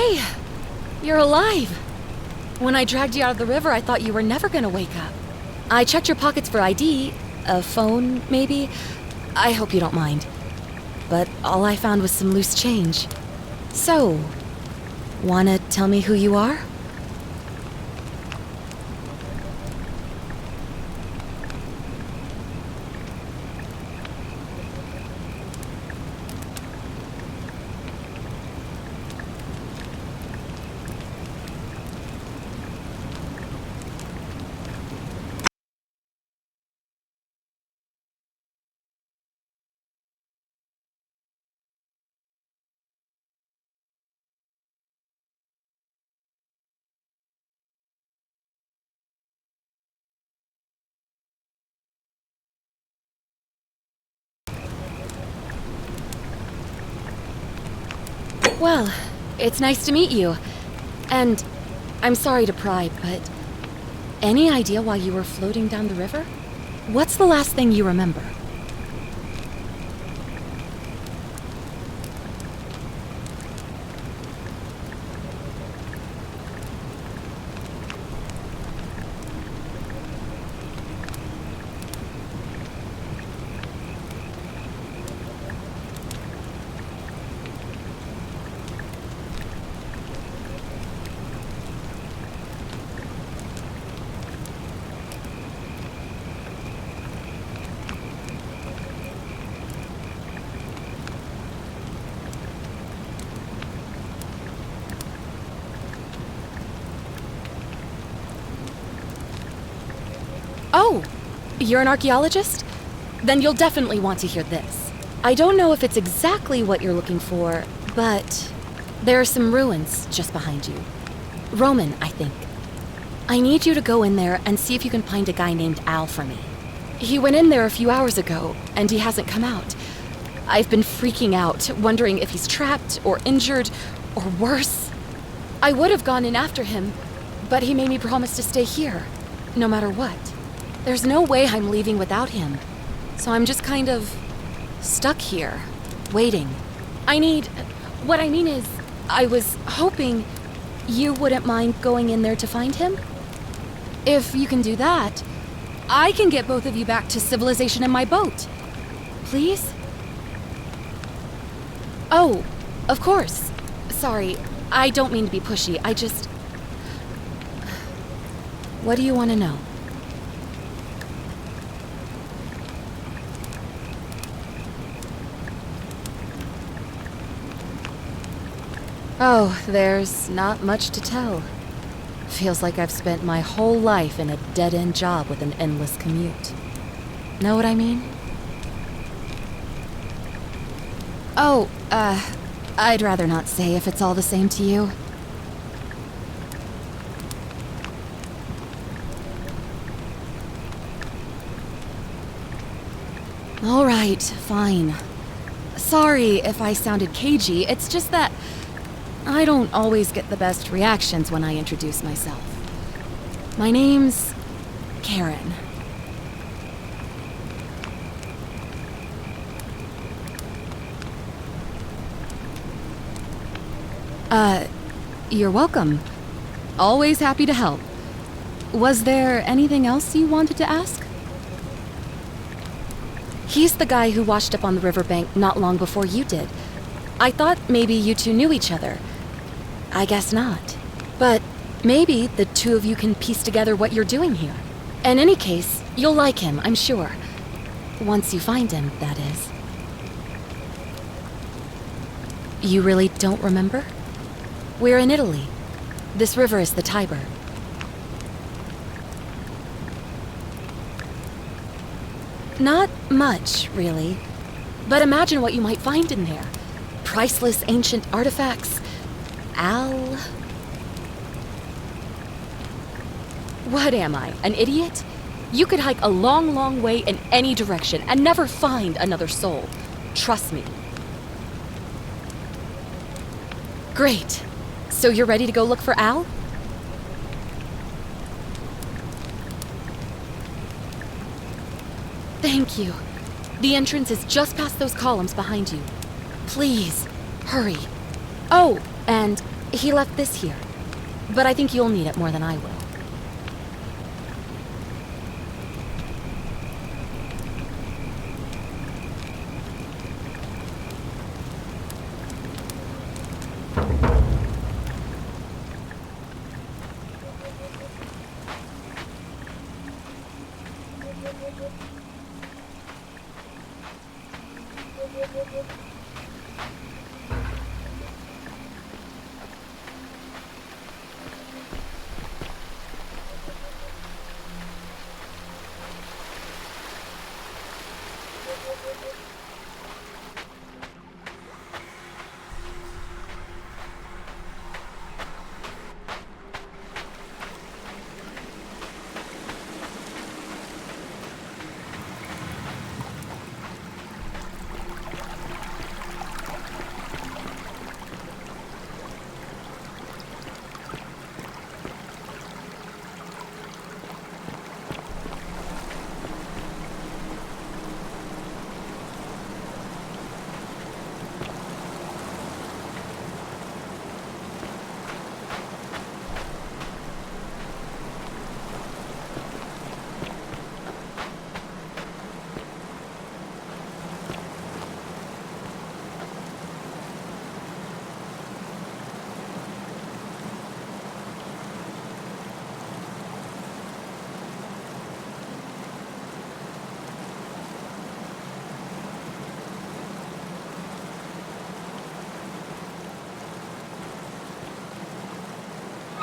Hey, you're alive. When I dragged you out of the river, I thought you were never gonna wake up. I checked your pockets for ID, a phone, maybe. I hope you don't mind. But all I found was some loose change. So, wanna tell me who you are? Well, it's nice to meet you. And I'm sorry to pry, but any idea why you were floating down the river? What's the last thing you remember? Oh, you're an archaeologist? Then you'll definitely want to hear this. I don't know if it's exactly what you're looking for, but there are some ruins just behind you. Roman, I think. I need you to go in there and see if you can find a guy named Al for me. He went in there a few hours ago, and he hasn't come out. I've been freaking out, wondering if he's trapped or injured or worse. I would have gone in after him, but he made me promise to stay here, no matter what. There's no way I'm leaving without him, so I'm just kind of stuck here, waiting. What I mean is, I was hoping you wouldn't mind going in there to find him? If you can do that, I can get both of you back to civilization in my boat. Please? Oh, of course. Sorry, I don't mean to be pushy, What do you want to know? Oh, there's not much to tell. Feels like I've spent my whole life in a dead-end job with an endless commute. Know what I mean? Oh, I'd rather not say if it's all the same to you. All right, fine. Sorry if I sounded cagey, it's just that I don't always get the best reactions when I introduce myself. My name's Karen. You're welcome. Always happy to help. Was there anything else you wanted to ask? He's the guy who washed up on the riverbank not long before you did. I thought maybe you two knew each other. I guess not. But maybe the two of you can piece together what you're doing here. In any case, you'll like him, I'm sure. Once you find him, that is. You really don't remember? We're in Italy. This river is the Tiber. Not much, really. But imagine what you might find in there. Priceless ancient artifacts. Al... What am I, an idiot? You could hike a long, long way in any direction and never find another soul. Trust me. Great. So you're ready to go look for Al? Thank you. The entrance is just past those columns behind you. Please, hurry. Oh, and He left this here, but I think you'll need it more than I will.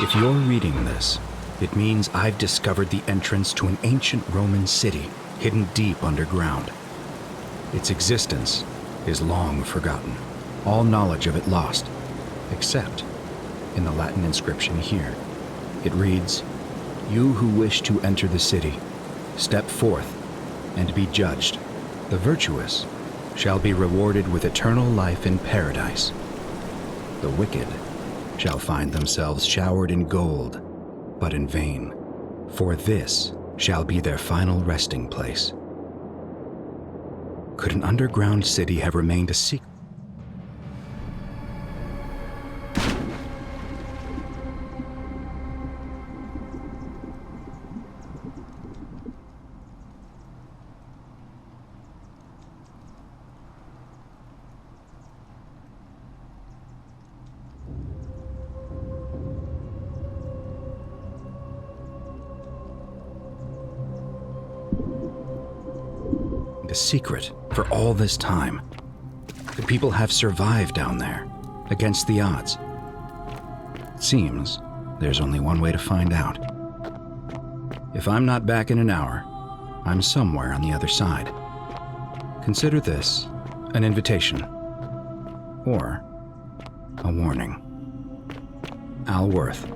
If you're reading this, it means I've discovered the entrance to an ancient Roman city hidden deep underground. Its existence is long forgotten, all knowledge of it lost, except in the Latin inscription here. It reads, "You who wish to enter the city, step forth and be judged. The virtuous shall be rewarded with eternal life in paradise. The wicked shall find themselves showered in gold, but in vain, for this shall be their final resting place." Could an underground city have remained a secret? A secret for all this time? Could people have survived down there, against the odds? It seems there's only one way to find out. If I'm not back in an hour, I'm somewhere on the other side. Consider this an invitation, or a warning. Al Worth.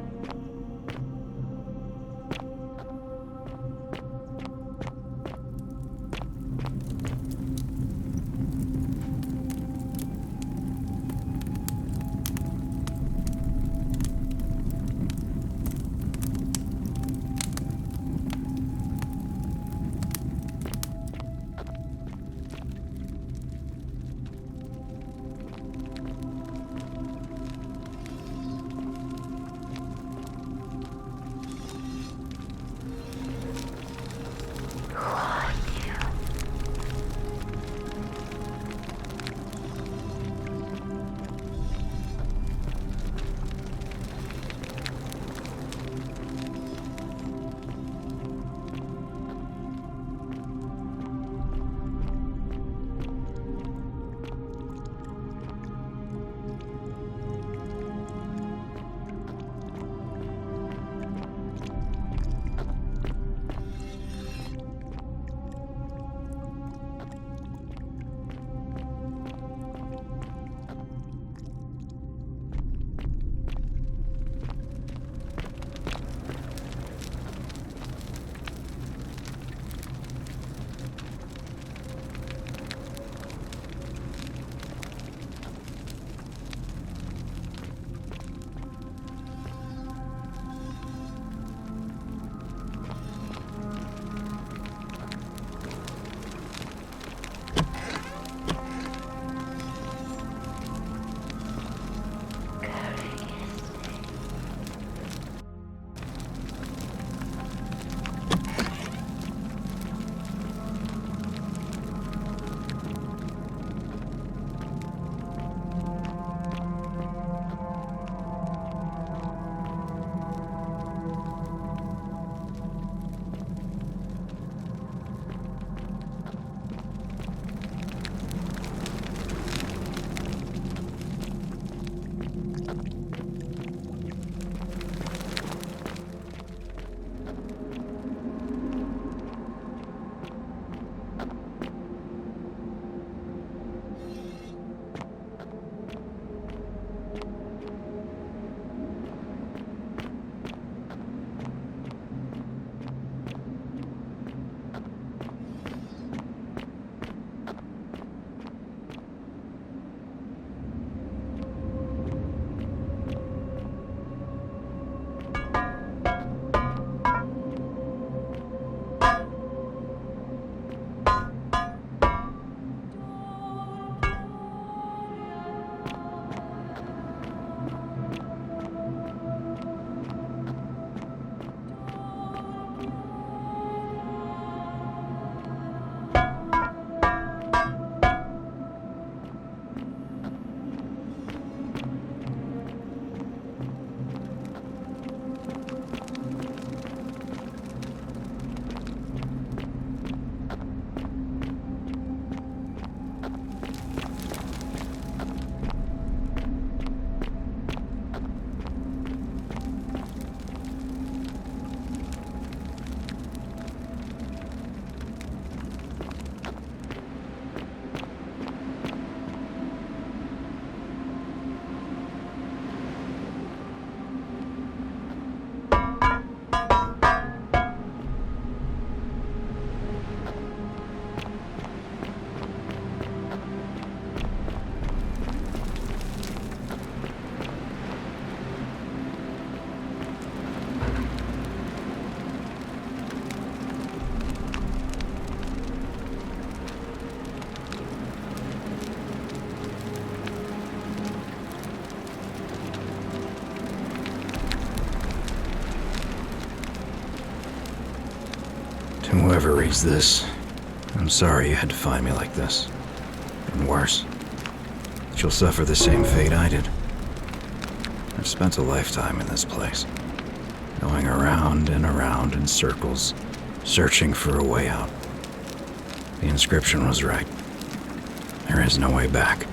Whoever reads this, I'm sorry you had to find me like this. And worse, she'll suffer the same fate I did. I've spent a lifetime in this place, going around and around in circles, searching for a way out. The inscription was right. There is no way back.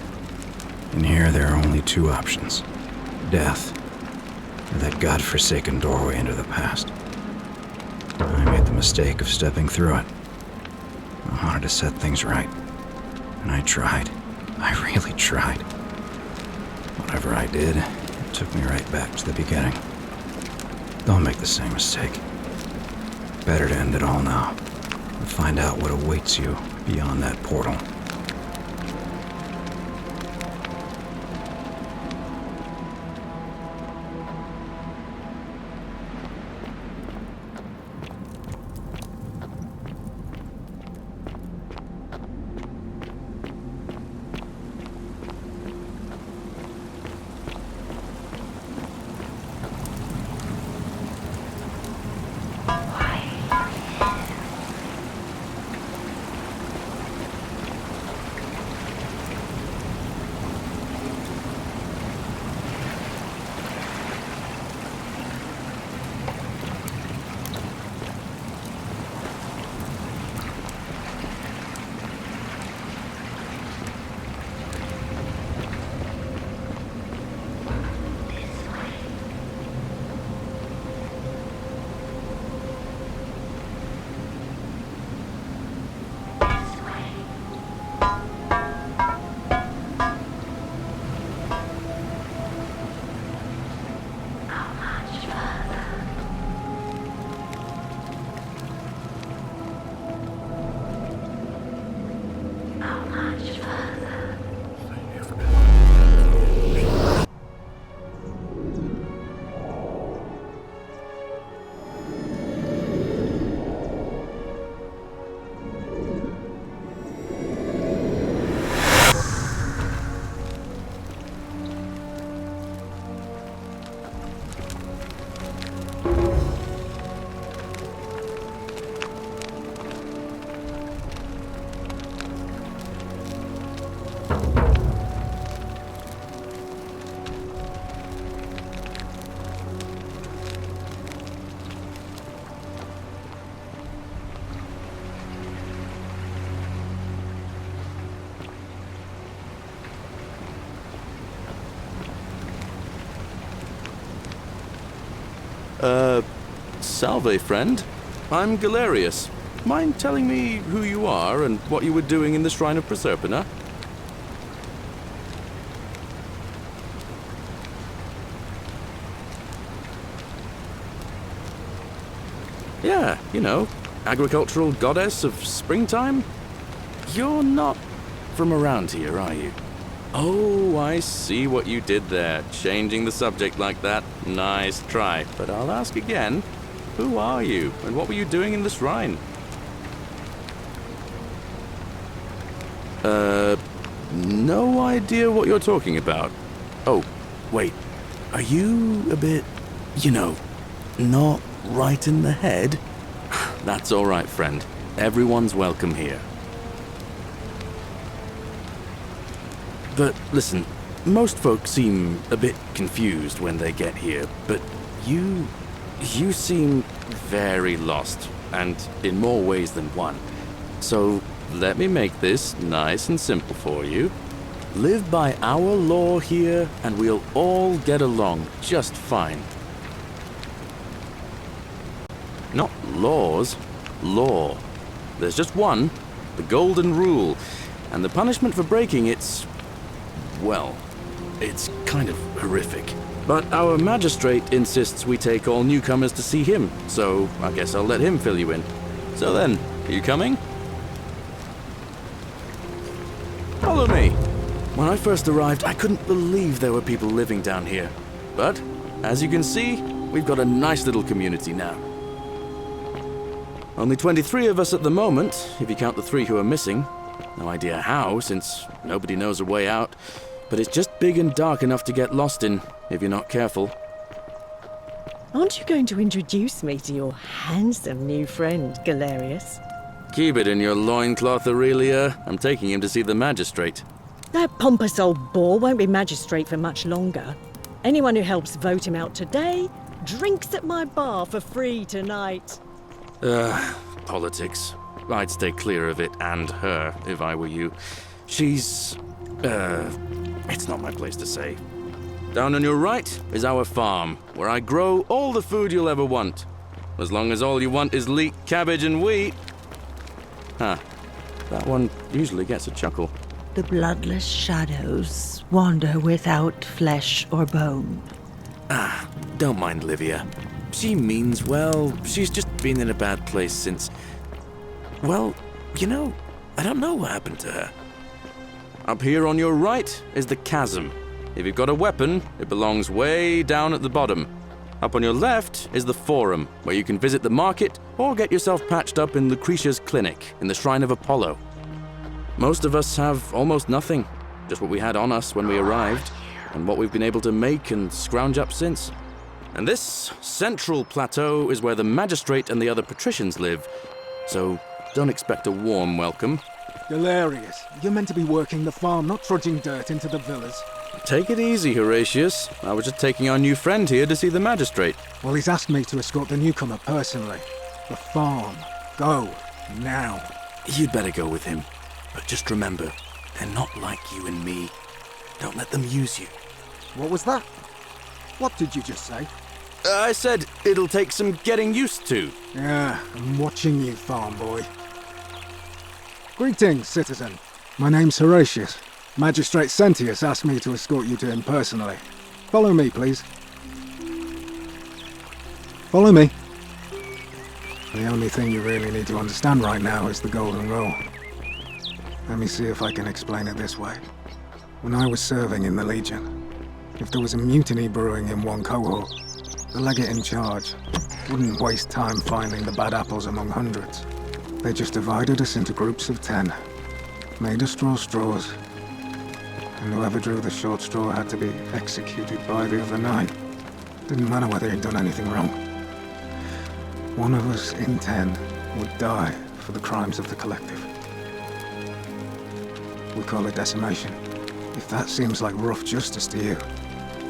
In here, there are only two options: death, or that godforsaken doorway into the past. I made the mistake of stepping through it. I wanted to set things right, and I tried. I really tried. Whatever I did, it took me right back to the beginning. Don't make the same mistake. Better to end it all now, and find out what awaits you beyond that portal. Salve, friend. I'm Galerius. Mind telling me who you are and what you were doing in the Shrine of Proserpina? Yeah, you know, agricultural goddess of springtime? You're not from around here, are you? Oh, I see what you did there. Changing the subject like that. Nice try. But I'll ask again. Who are you, and what were you doing in the shrine? No idea what you're talking about. Oh, wait. Are you a bit, not right in the head? That's all right, friend. Everyone's welcome here. But listen, most folks seem a bit confused when they get here, but you seem very lost, and in more ways than one. So let me make this nice and simple for you. Live by our law here, and we'll all get along just fine. Not laws, law. There's just one, the Golden Rule, and the punishment for breaking it's kind of horrific. But our magistrate insists we take all newcomers to see him, so I guess I'll let him fill you in. So then, are you coming? Follow me. When I first arrived, I couldn't believe there were people living down here. But, as you can see, we've got a nice little community now. Only 23 of us at the moment, if you count the 3 who are missing. No idea how, since nobody knows a way out. But it's just big and dark enough to get lost in, if you're not careful. Aren't you going to introduce me to your handsome new friend, Galerius? Keep it in your loincloth, Aurelia. I'm taking him to see the magistrate. That pompous old bore won't be magistrate for much longer. Anyone who helps vote him out today drinks at my bar for free tonight. Politics. I'd stay clear of it and her if I were you. She's... it's not my place to say. Down on your right is our farm, where I grow all the food you'll ever want. As long as all you want is leek, cabbage, and wheat. Huh. That one usually gets a chuckle. The bloodless shadows wander without flesh or bone. Don't mind Livia. She means well. She's just been in a bad place since... Well, you know, I don't know what happened to her. Up here on your right is the chasm. If you've got a weapon, it belongs way down at the bottom. Up on your left is the Forum, where you can visit the market or get yourself patched up in Lucretia's clinic in the Shrine of Apollo. Most of us have almost nothing, just what we had on us when we arrived, and what we've been able to make and scrounge up since. And this central plateau is where the magistrate and the other patricians live, so don't expect a warm welcome. Galerius, you're meant to be working the farm, not trudging dirt into the villas. Take it easy, Horatius. I was just taking our new friend here to see the magistrate. Well, he's asked me to escort the newcomer personally. The farm. Go. Now. You'd better go with him. But just remember, they're not like you and me. Don't let them use you. What was that? What did you just say? I said it'll take some getting used to. Yeah, I'm watching you, farm boy. Greetings, citizen. My name's Horatius. Magistrate Sentius asked me to escort you to him personally. Follow me, please. Follow me. The only thing you really need to understand right now is the Golden Rule. Let me see if I can explain it this way. When I was serving in the Legion, if there was a mutiny brewing in one cohort, the legate in charge wouldn't waste time finding the bad apples among hundreds. They just divided us into groups of 10, made us draw straws, and whoever drew the short straw had to be executed by the other 9. Didn't matter whether he'd done anything wrong. One of us in 10 would die for the crimes of the collective. We call it decimation. If that seems like rough justice to you,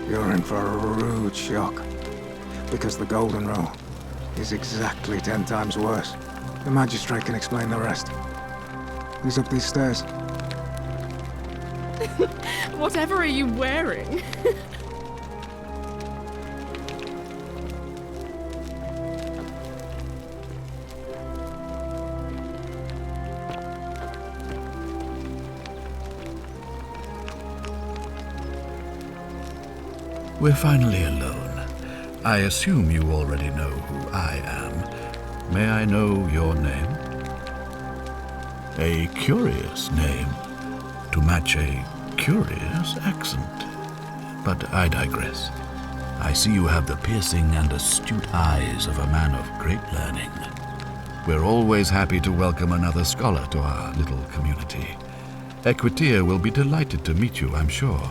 you're in for a rude shock. Because the Golden Rule is exactly 10 times worse. The magistrate can explain the rest. Who's up these stairs? Whatever are you wearing? We're finally alone. I assume you already know who I am. May I know your name? A curious name, to match a curious accent. But I digress. I see you have the piercing and astute eyes of a man of great learning. We're always happy to welcome another scholar to our little community. Equitia will be delighted to meet you, I'm sure.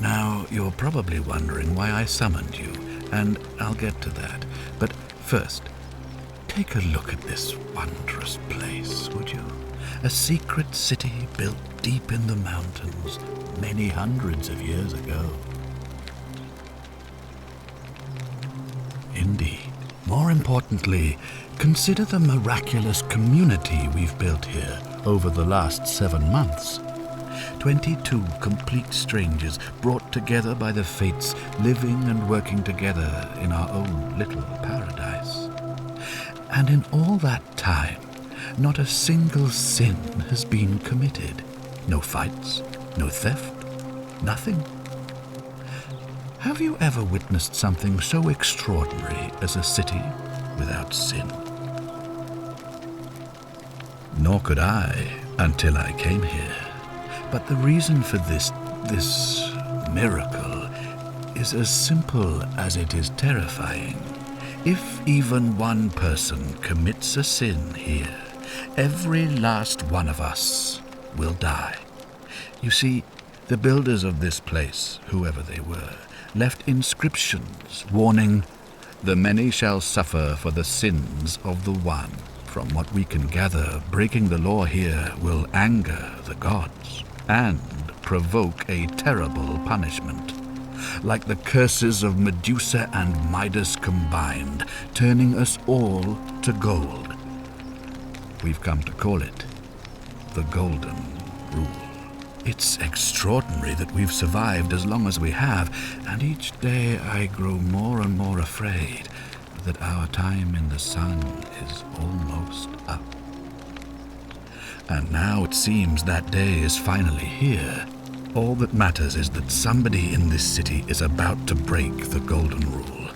Now, you're probably wondering why I summoned you, and I'll get to that. But first, take a look at this wondrous place, would you? A secret city built deep in the mountains many hundreds of years ago. Indeed. More importantly, consider the miraculous community we've built here over the last 7 months. 22 complete strangers brought together by the fates, living and working together in our own little paradise. And in all that time, not a single sin has been committed. No fights, no theft, nothing. Have you ever witnessed something so extraordinary as a city without sin? Nor could I until I came here. But the reason for this miracle is as simple as it is terrifying. If even one person commits a sin here, every last one of us will die. You see, the builders of this place, whoever they were, left inscriptions warning, The many shall suffer for the sins of the one. From what we can gather, breaking the law here will anger the gods and provoke a terrible punishment. Like the curses of Medusa and Midas combined, turning us all to gold. We've come to call it the Golden Rule. It's extraordinary that we've survived as long as we have, and each day I grow more and more afraid that our time in the sun is almost up. And now it seems that day is finally here. All that matters is that somebody in this city is about to break the Golden Rule.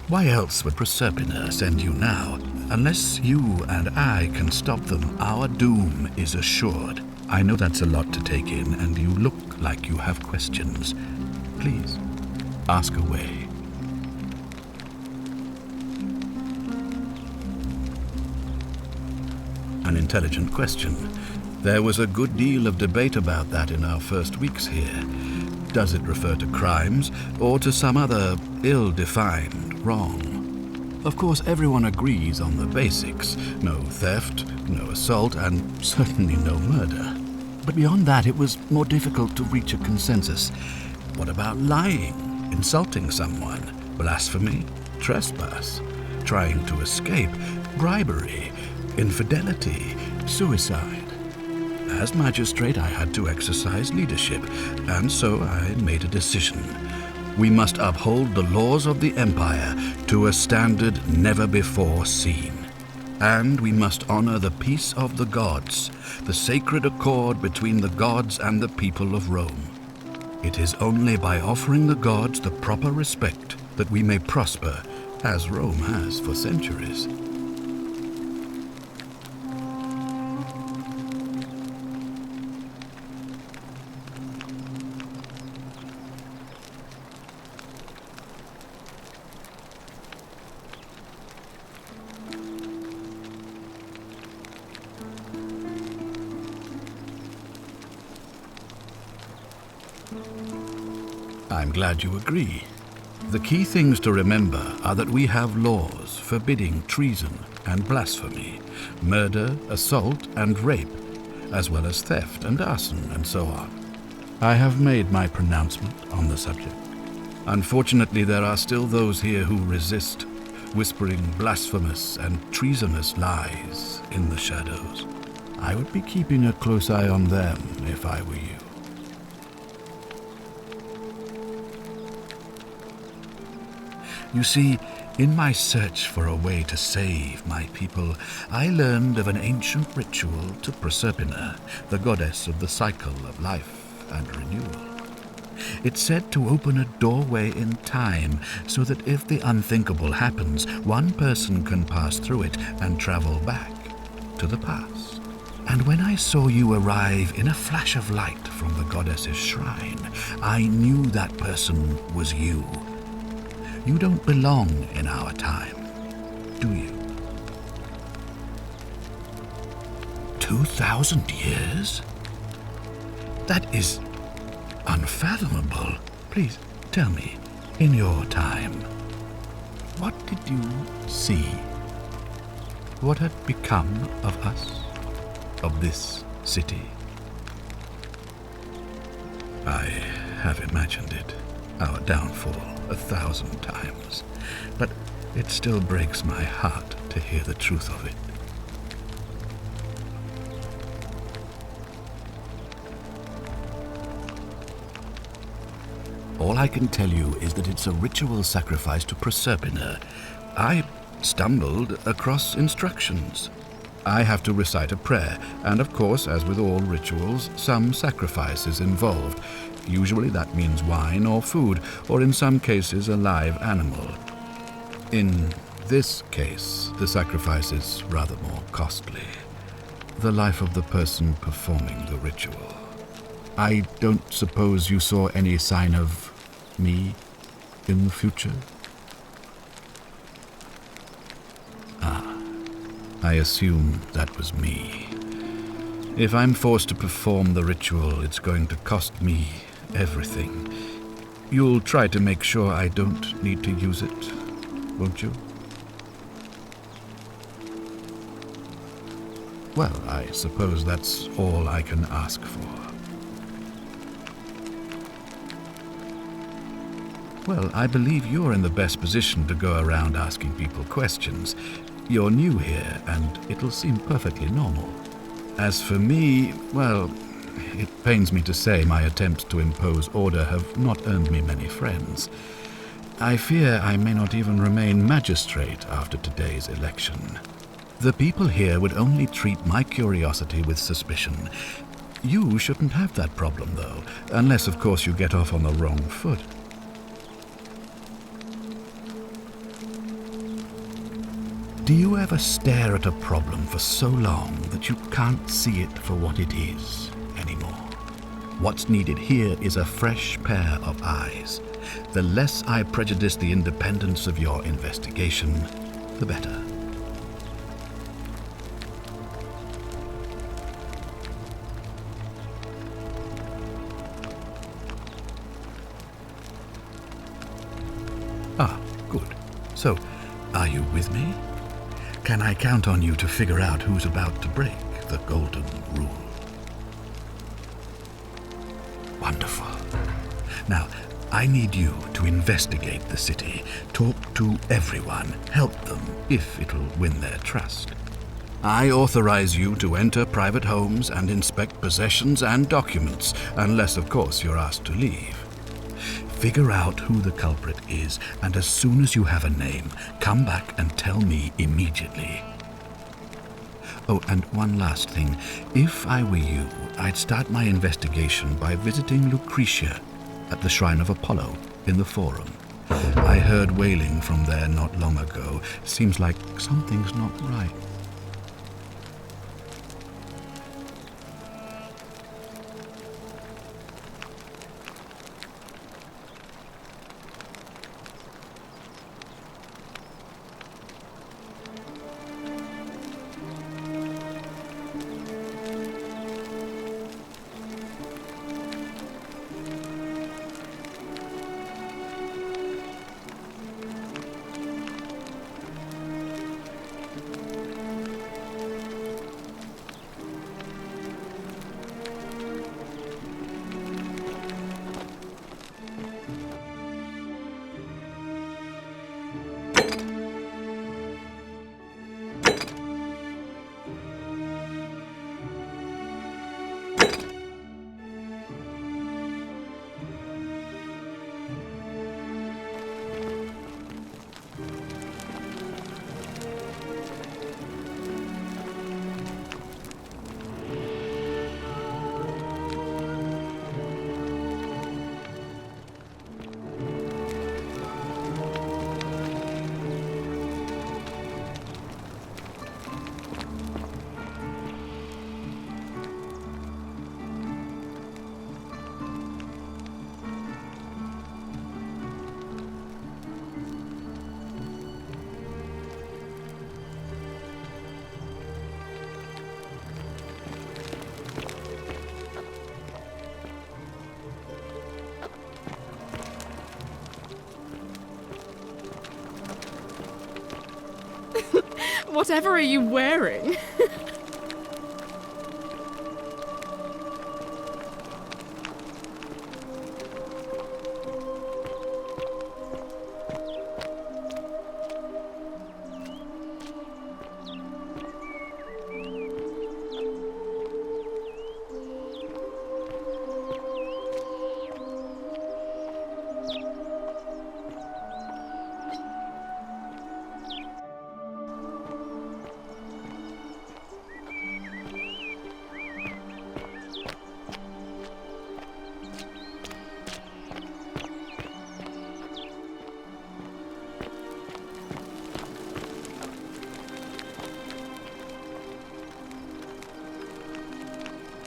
Why else would Proserpina send you now? Unless you and I can stop them, our doom is assured. I know that's a lot to take in, and you look like you have questions. Please, ask away. An intelligent question. There was a good deal of debate about that in our first weeks here. Does it refer to crimes, or to some other ill-defined wrong? Of course, everyone agrees on the basics. No theft, no assault, and certainly no murder. But beyond that, it was more difficult to reach a consensus. What about lying, insulting someone, blasphemy, trespass, trying to escape, bribery, infidelity, suicide? As magistrate, I had to exercise leadership, and so I made a decision. We must uphold the laws of the Empire to a standard never before seen. And we must honor the peace of the gods, the sacred accord between the gods and the people of Rome. It is only by offering the gods the proper respect that we may prosper, as Rome has for centuries. I'm glad you agree. The key things to remember are that we have laws forbidding treason and blasphemy, murder, assault, and rape, as well as theft and arson and so on. I have made my pronouncement on the subject. Unfortunately, there are still those here who resist, whispering blasphemous and treasonous lies in the shadows. I would be keeping a close eye on them if I were you. You see, in my search for a way to save my people, I learned of an ancient ritual to Proserpina, the goddess of the cycle of life and renewal. It's said to open a doorway in time so that if the unthinkable happens, one person can pass through it and travel back to the past. And when I saw you arrive in a flash of light from the goddess's shrine, I knew that person was you. You don't belong in our time, do you? 2,000 years? That is unfathomable. Please tell me, in your time, what did you see? What had become of us, of this city? I have imagined it, our downfall, 1,000 times, but it still breaks my heart to hear the truth of it. All I can tell you is that it's a ritual sacrifice to Proserpina. I stumbled across instructions. I have to recite a prayer, and of course, as with all rituals, some sacrifice is involved. Usually that means wine or food, or in some cases a live animal. In this case, the sacrifice is rather more costly. The life of the person performing the ritual. I don't suppose you saw any sign of me in the future? I assume that was me. If I'm forced to perform the ritual, it's going to cost me everything. You'll try to make sure I don't need to use it, won't you? Well, I suppose that's all I can ask for. Well, I believe you're in the best position to go around asking people questions. You're new here, and it'll seem perfectly normal. As for me, well, it pains me to say my attempts to impose order have not earned me many friends. I fear I may not even remain magistrate after today's election. The people here would only treat my curiosity with suspicion. You shouldn't have that problem, though, unless, of course, you get off on the wrong foot. Do you ever stare at a problem for so long that you can't see it for what it is anymore? What's needed here is a fresh pair of eyes. The less I prejudice the independence of your investigation, the better. Ah, good. So, are you with me? Can I count on you to figure out who's about to break the golden rule? Wonderful. Now, I need you to investigate the city, talk to everyone, help them if it'll win their trust. I authorize you to enter private homes and inspect possessions and documents, unless, of course, you're asked to leave. Figure out who the culprit is, and as soon as you have a name, come back and tell me immediately. Oh, and one last thing. If I were you, I'd start my investigation by visiting Lucretia at the Shrine of Apollo in the Forum. I heard wailing from there not long ago. Seems like something's not right. Whatever are you wearing?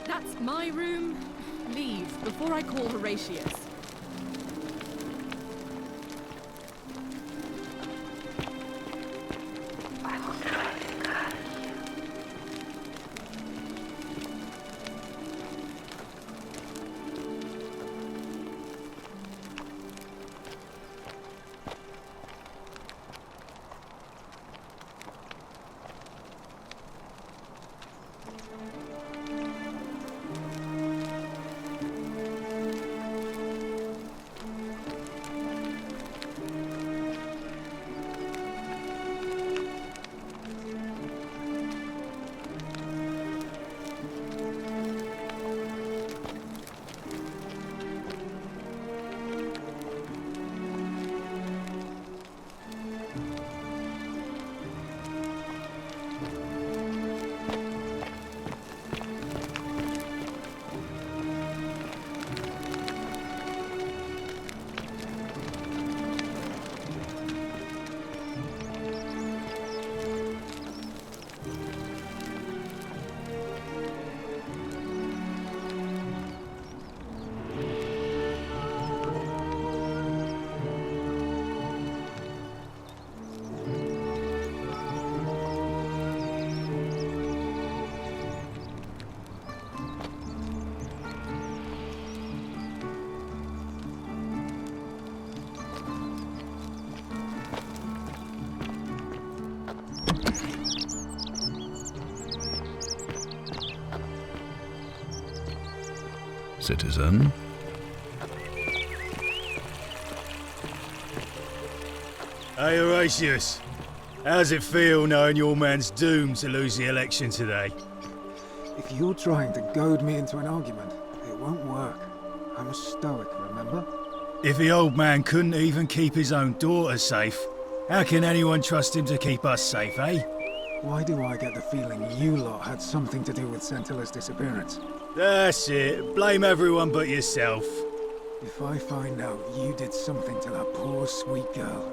That's my room. Leave before I call Horatius. citizen. Hey, Horatius. How's it feel knowing your man's doomed to lose the election today? If you're trying to goad me into an argument, it won't work. I'm a stoic, remember? If the old man couldn't even keep his own daughter safe, how can anyone trust him to keep us safe, eh? Why do I get the feeling you lot had something to do with Sentilla's disappearance? That's it. Blame everyone but yourself. If I find out you did something to that poor sweet girl,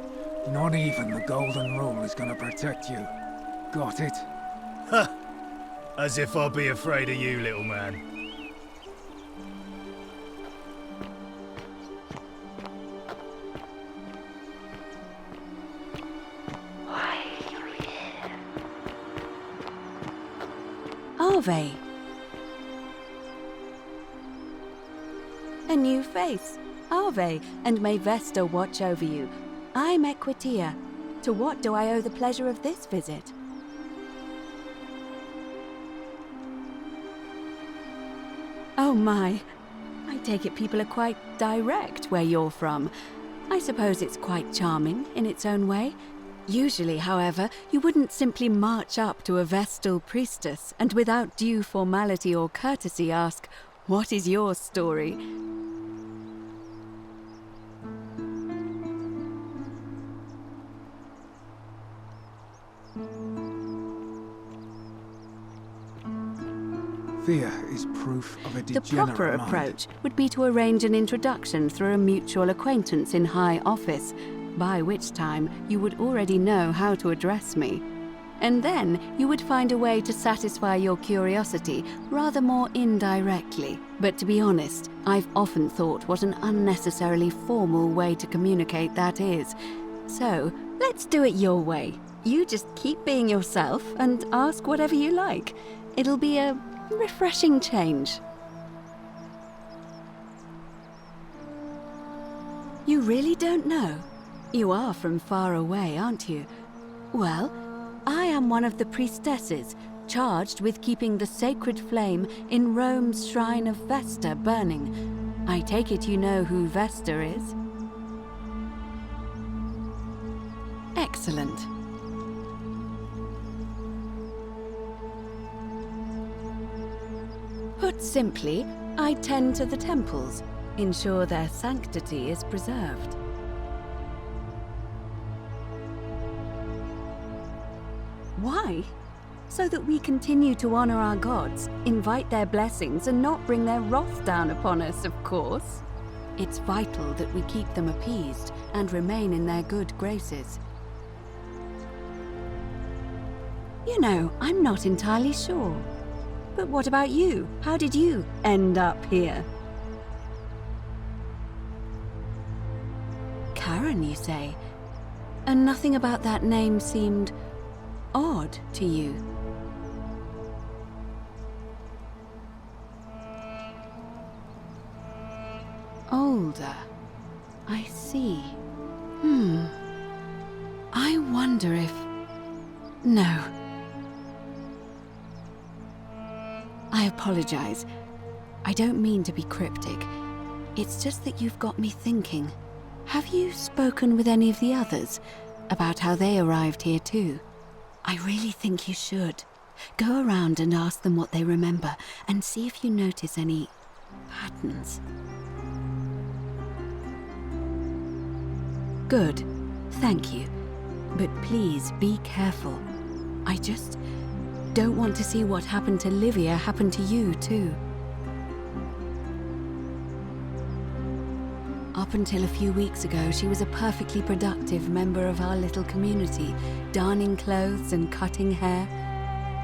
not even the Golden Rule is gonna protect you. Got it? Ha! As if I'll be afraid of you, little man. Ave. A new face. Ave, and may Vesta watch over you. I'm Equitia. To what do I owe the pleasure of this visit? Oh my. I take it people are quite direct where you're from. I suppose it's quite charming in its own way. Usually, however, you wouldn't simply march up to a Vestal priestess and without due formality or courtesy ask, "What is your story?" Fear is proof of a The degenerate proper mind. approach would be to arrange an introduction through a mutual acquaintance in high office, by which time you would already know how to address me. And then you would find a way to satisfy your curiosity rather more indirectly. But to be honest, I've often thought what an unnecessarily formal way to communicate that is. So, let's do it your way. You just keep being yourself and ask whatever you like. It'll be a refreshing change. You really don't know? You are from far away, aren't you? Well, I am one of the priestesses charged with keeping the sacred flame in Rome's shrine of Vesta burning. I take it you know who Vesta is? Excellent. Put simply, I tend to the temples, ensure their sanctity is preserved. Why? So that we continue to honor our gods, invite their blessings, and not bring their wrath down upon us, of course. It's vital that we keep them appeased and remain in their good graces. You know, I'm not entirely sure. But what about you? How did you end up here? Karen, you say? And nothing about that name seemed odd to you? Older. I see. I wonder if... No. I apologize. I don't mean to be cryptic. It's just that you've got me thinking. Have you spoken with any of the others about how they arrived here too? I really think you should. Go around and ask them what they remember and see if you notice any patterns. Good. Thank you. But please be careful. I just don't want to see what happened to Livia happen to you too. Up until a few weeks ago, she was a perfectly productive member of our little community, darning clothes and cutting hair.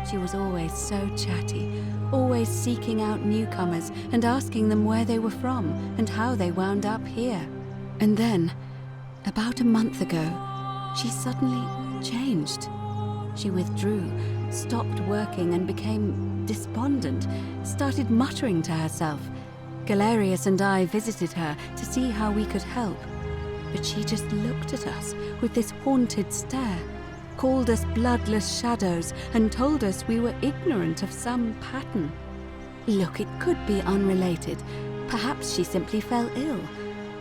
She was always so chatty, always seeking out newcomers and asking them where they were from and how they wound up here. And then, about a month ago, she suddenly changed. She withdrew, stopped working and became despondent, started muttering to herself. Galerius and I visited her to see how we could help, but she just looked at us with this haunted stare, called us bloodless shadows, and told us we were ignorant of some pattern. Look, it could be unrelated. perhaps she simply fell ill.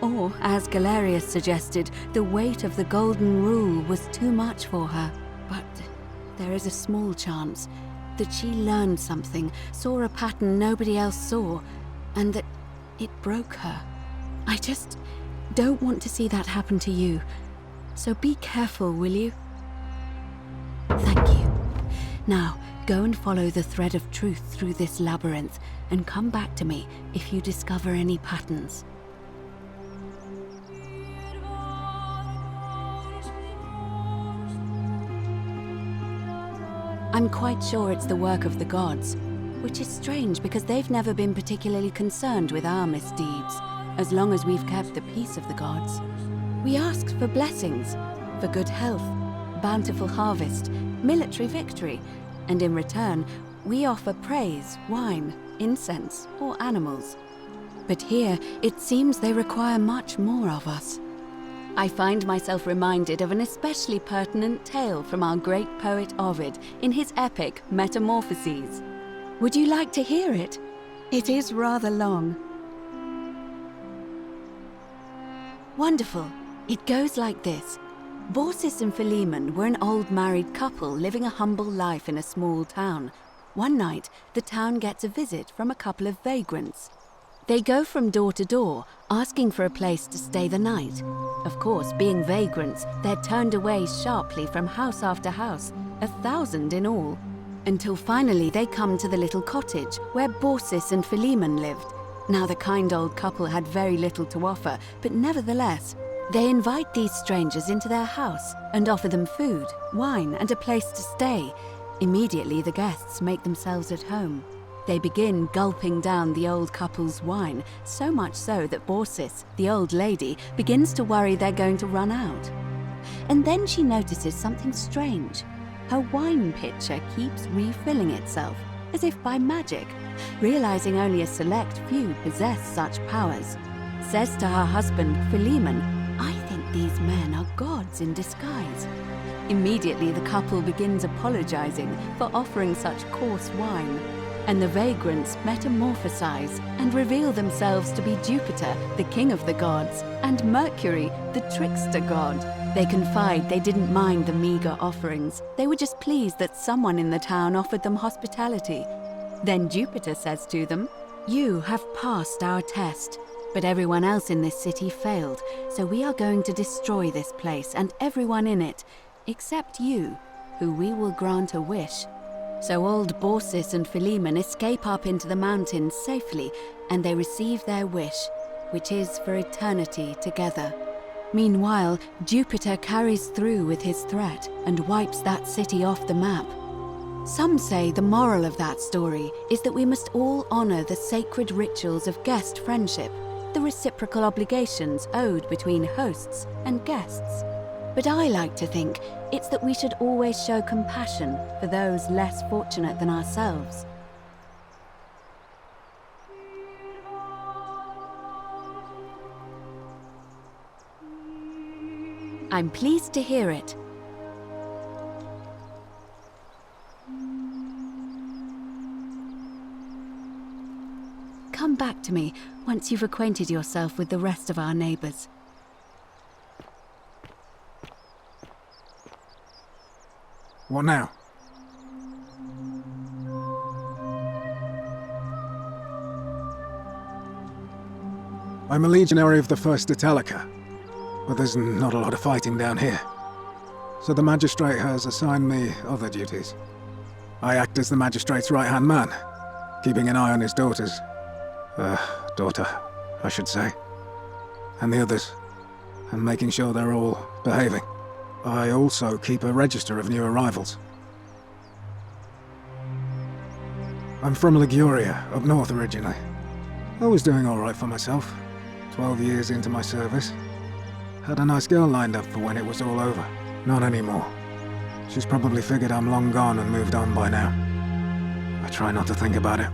Or, as Galerius suggested, the weight of the Golden Rule was too much for her. But there is a small chance that she learned something, saw a pattern nobody else saw, and that it broke her. I just don't want to see that happen to you. So be careful, will you? Thank you. Now, go and follow the thread of truth through this labyrinth, and come back to me if you discover any patterns. I'm quite sure it's the work of the gods, which is strange because they've never been particularly concerned with our misdeeds, as long as we've kept the peace of the gods. We ask for blessings, for good health, bountiful harvest, military victory, and in return, we offer praise, wine, incense, or animals. But here, it seems they require much more of us. I find myself reminded of an especially pertinent tale from our great poet Ovid in his epic Metamorphoses. Would you like to hear it? It is rather long. Wonderful. It goes like this. Baucis and Philemon were an old married couple living a humble life in a small town. One night, the town gets a visit from a couple of vagrants. They go from door to door, asking for a place to stay the night. Of course, being vagrants, they're turned away sharply from house after house, 1,000 in all, until finally they come to the little cottage where Baucis and Philemon lived. Now, the kind old couple had very little to offer, but nevertheless, they invite these strangers into their house and offer them food, wine, and a place to stay. Immediately, the guests make themselves at home. They begin gulping down the old couple's wine, so much so that Baucis, the old lady, begins to worry they're going to run out. And then she notices something strange. Her wine pitcher keeps refilling itself, as if by magic. Realizing only a select few possess such powers, says to her husband, Philemon, "I think these men are gods in disguise." Immediately the couple begins apologizing for offering such coarse wine, and the vagrants metamorphosize and reveal themselves to be Jupiter, the king of the gods, and Mercury, the trickster god. They confide they didn't mind the meager offerings. They were just pleased that someone in the town offered them hospitality. Then Jupiter says to them, "You have passed our test, but everyone else in this city failed, so we are going to destroy this place and everyone in it, except you, who we will grant a wish." So old Baucis and Philemon escape up into the mountains safely, and they receive their wish, which is for eternity together. Meanwhile, Jupiter carries through with his threat and wipes that city off the map. Some say the moral of that story is that we must all honor the sacred rituals of guest friendship, the reciprocal obligations owed between hosts and guests. But I like to think it's that we should always show compassion for those less fortunate than ourselves. I'm pleased to hear it. Come back to me once you've acquainted yourself with the rest of our neighbors. What now? I'm a legionary of the 1st Italica, but there's not a lot of fighting down here. So the magistrate has assigned me other duties. I act as the magistrate's right-hand man, keeping an eye on his daughter, I should say, and the others, and making sure they're all behaving. I also keep a register of new arrivals. I'm from Liguria, up north originally. I was doing all right for myself, 12 years into my service. Had a nice girl lined up for when it was all over. Not anymore. She's probably figured I'm long gone and moved on by now. I try not to think about it.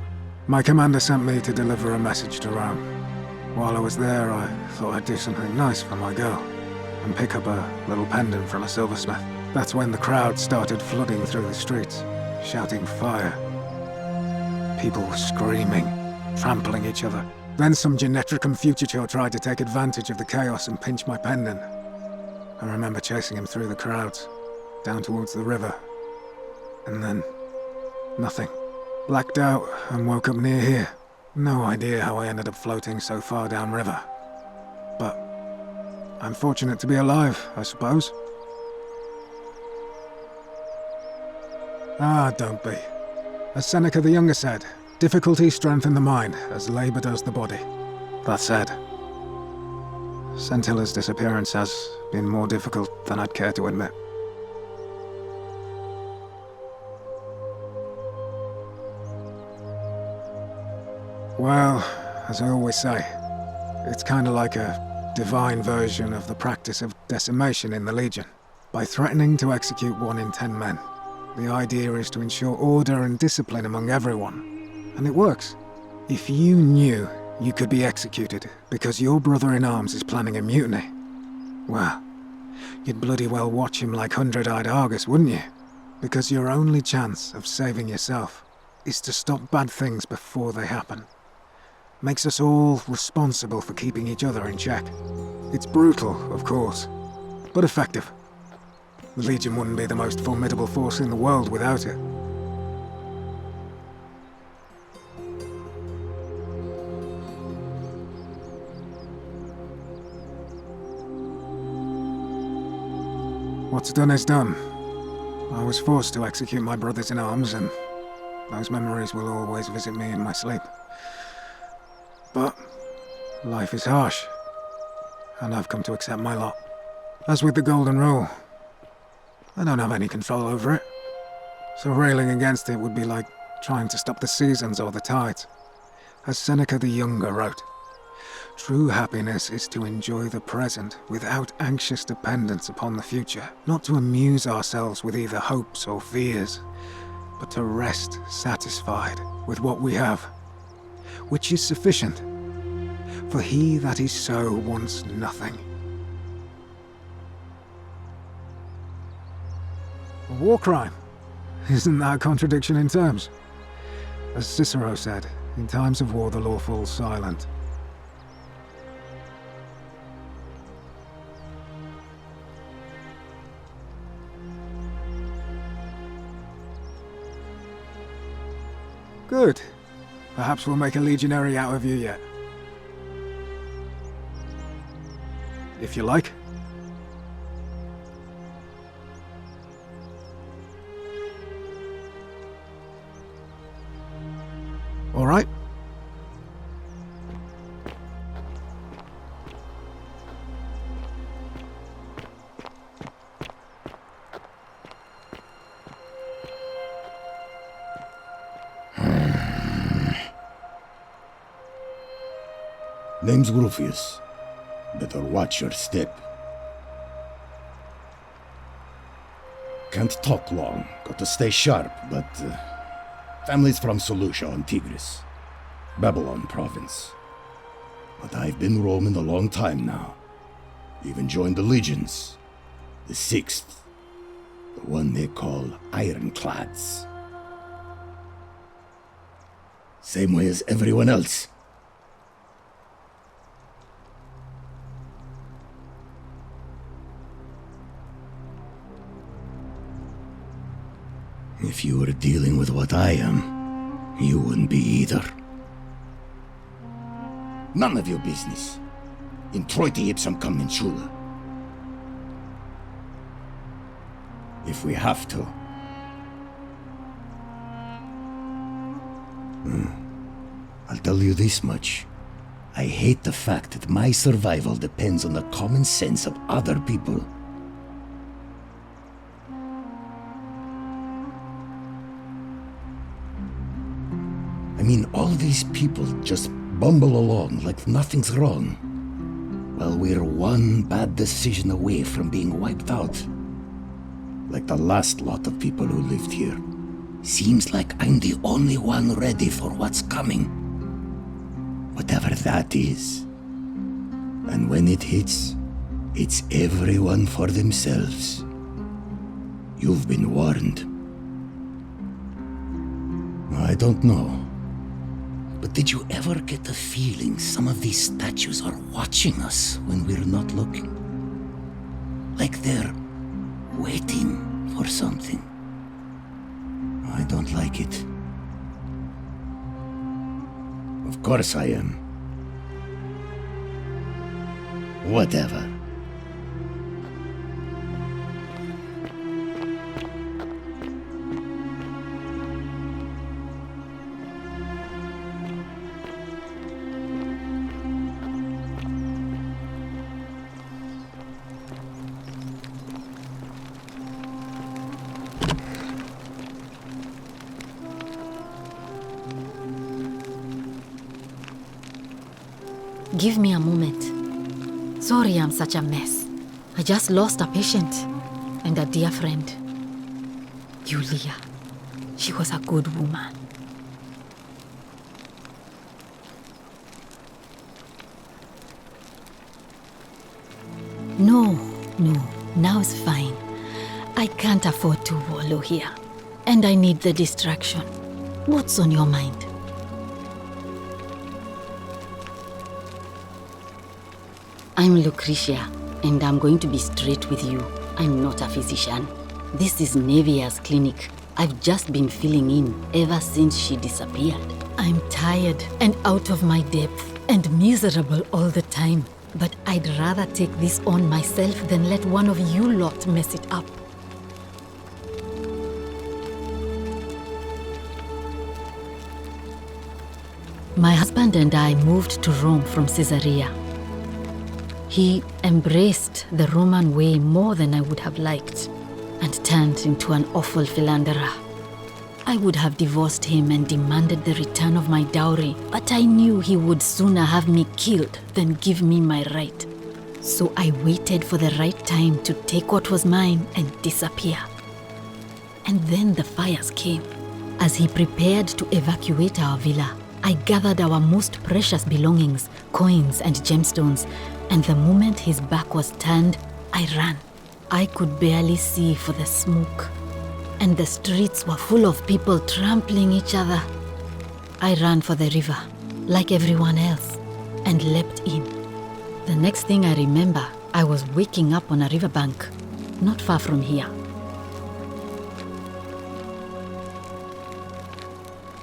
My commander sent me to deliver a message to Rome. While I was there, I thought I'd do something nice for my girl and pick up a little pendant from a silversmith. That's when the crowd started flooding through the streets, shouting fire. People screaming, trampling each other. Then some Genetricum Future tried to take advantage of the chaos and pinch my pendant. I remember chasing him through the crowds, down towards the river. And then, nothing. Blacked out and woke up near here. No idea how I ended up floating so far downriver. But I'm fortunate to be alive, I suppose. Ah, don't be. As Seneca the Younger said, difficulty strengthens the mind, as labor does the body. That said, Scintilla's disappearance has been more difficult than I'd care to admit. Well, as I always say, it's kinda like a divine version of the practice of decimation in the Legion. By threatening to execute 1 in 10 men, the idea is to ensure order and discipline among everyone. And it works. If you knew you could be executed because your brother-in-arms is planning a mutiny, well, you'd bloody well watch him like hundred-eyed Argus, wouldn't you? Because your only chance of saving yourself is to stop bad things before they happen. Makes us all responsible for keeping each other in check. It's brutal, of course, but effective. The Legion wouldn't be the most formidable force in the world without it. What's done is done. I was forced to execute my brothers-in-arms, and those memories will always visit me in my sleep. But life is harsh, and I've come to accept my lot. As with the Golden Rule, I don't have any control over it, so railing against it would be like trying to stop the seasons or the tides. As Seneca the Younger wrote, true happiness is to enjoy the present without anxious dependence upon the future, not to amuse ourselves with either hopes or fears, but to rest satisfied with what we have, which is sufficient. For he that is so wants nothing. A war crime? Isn't that a contradiction in terms? As Cicero said, in times of war the law falls silent. Good. Perhaps we'll make a legionary out of you yet. If you like. All right. Name's Rufius. Better watch your step. Can't talk long, got to stay sharp, but family's from Seleucia on Tigris, Babylon province. But I've been roaming a long time now. Even joined the legions. The 6th, the one they call Ironclads. Same way as everyone else. If you were dealing with what I am, you wouldn't be either. None of your business. In Troite ipsum commensula. If we have to. I'll tell you this much. I hate the fact that my survival depends on the common sense of other people. I mean, all these people just bumble along like nothing's wrong, while we're one bad decision away from being wiped out. Like the last lot of people who lived here. Seems like I'm the only one ready for what's coming. Whatever that is. And when it hits, it's everyone for themselves. You've been warned. I don't know. But did you ever get the feeling some of these statues are watching us when we're not looking? Like they're waiting for something. I don't like it. Of course I am. Whatever. Give me a moment. Sorry I'm such a mess. I just lost a patient and a dear friend. Yulia. She was a good woman. No, now it's fine. I can't afford to wallow here. And I need the distraction. What's on your mind? I'm Lucretia, and I'm going to be straight with you. I'm not a physician. This is Nevia's clinic. I've just been filling in ever since she disappeared. I'm tired and out of my depth and miserable all the time. But I'd rather take this on myself than let one of you lot mess it up. My husband and I moved to Rome from Caesarea. He embraced the Roman way more than I would have liked and turned into an awful philanderer. I would have divorced him and demanded the return of my dowry, but I knew he would sooner have me killed than give me my right. So I waited for the right time to take what was mine and disappear. And then the fires came. As he prepared to evacuate our villa, I gathered our most precious belongings, coins and gemstones, and the moment his back was turned, I ran. I could barely see for the smoke, and the streets were full of people trampling each other. I ran for the river, like everyone else, and leapt in. The next thing I remember, I was waking up on a riverbank, not far from here.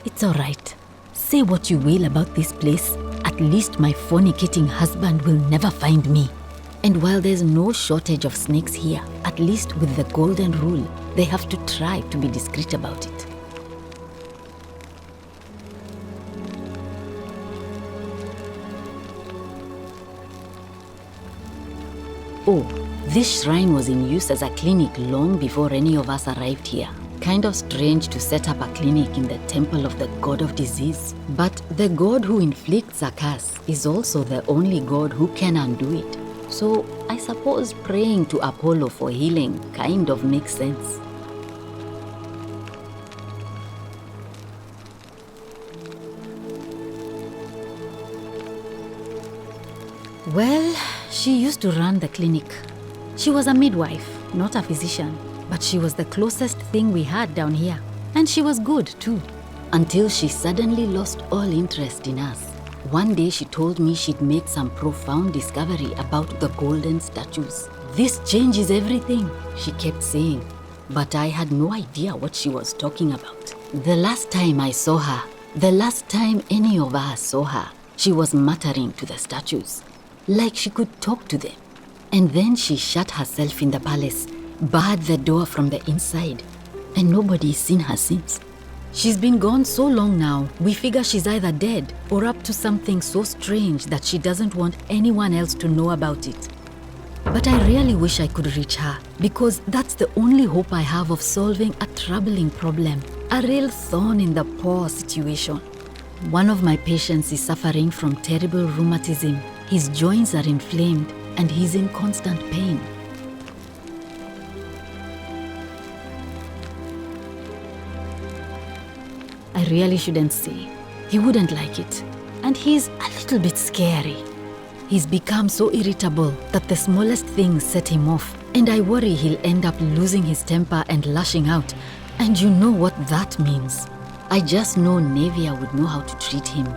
It's all right. Say what you will about this place. At least my fornicating husband will never find me. And while there's no shortage of snakes here, at least with the golden rule, they have to try to be discreet about it. Oh, this shrine was in use as a clinic long before any of us arrived here. Kind of strange to set up a clinic in the temple of the god of disease. But the god who inflicts a curse is also the only god who can undo it. So I suppose praying to Apollo for healing kind of makes sense. Well, she used to run the clinic. She was a midwife, not a physician. But she was the closest thing we had down here. And she was good, too. Until she suddenly lost all interest in us. One day she told me she'd made some profound discovery about the golden statues. This changes everything, she kept saying. But I had no idea what she was talking about. The last time I saw her, the last time any of us saw her, she was muttering to the statues. Like she could talk to them. And then she shut herself in the palace, barred the door from the inside, and nobody's seen her since. She's been gone so long now, we figure she's either dead or up to something so strange that she doesn't want anyone else to know about it. But I really wish I could reach her, because that's the only hope I have of solving a troubling problem, a real thorn in the paw situation. One of my patients is suffering from terrible rheumatism. His joints are inflamed and he's in constant pain. I really shouldn't say. He wouldn't like it. And he's a little bit scary. He's become so irritable that the smallest things set him off. And I worry he'll end up losing his temper and lashing out. And you know what that means. I just know Nevia would know how to treat him,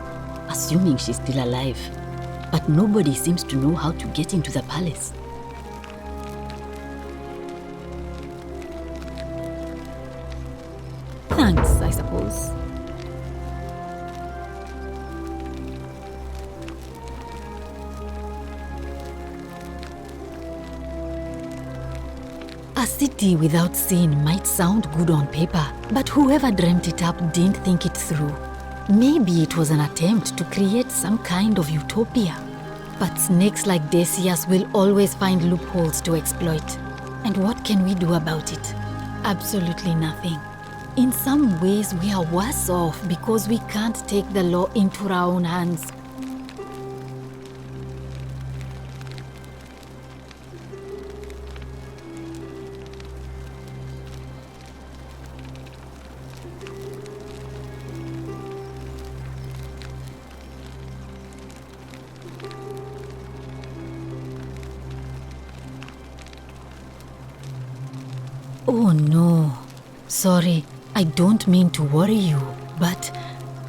assuming she's still alive. But nobody seems to know how to get into the palace. Thanks, I suppose. A city without sin might sound good on paper, but whoever dreamt it up didn't think it through. Maybe it was an attempt to create some kind of utopia. But snakes like Decius will always find loopholes to exploit. And what can we do about it? Absolutely nothing. In some ways, we are worse off because we can't take the law into our own hands. Oh no. Sorry, I don't mean to worry you, but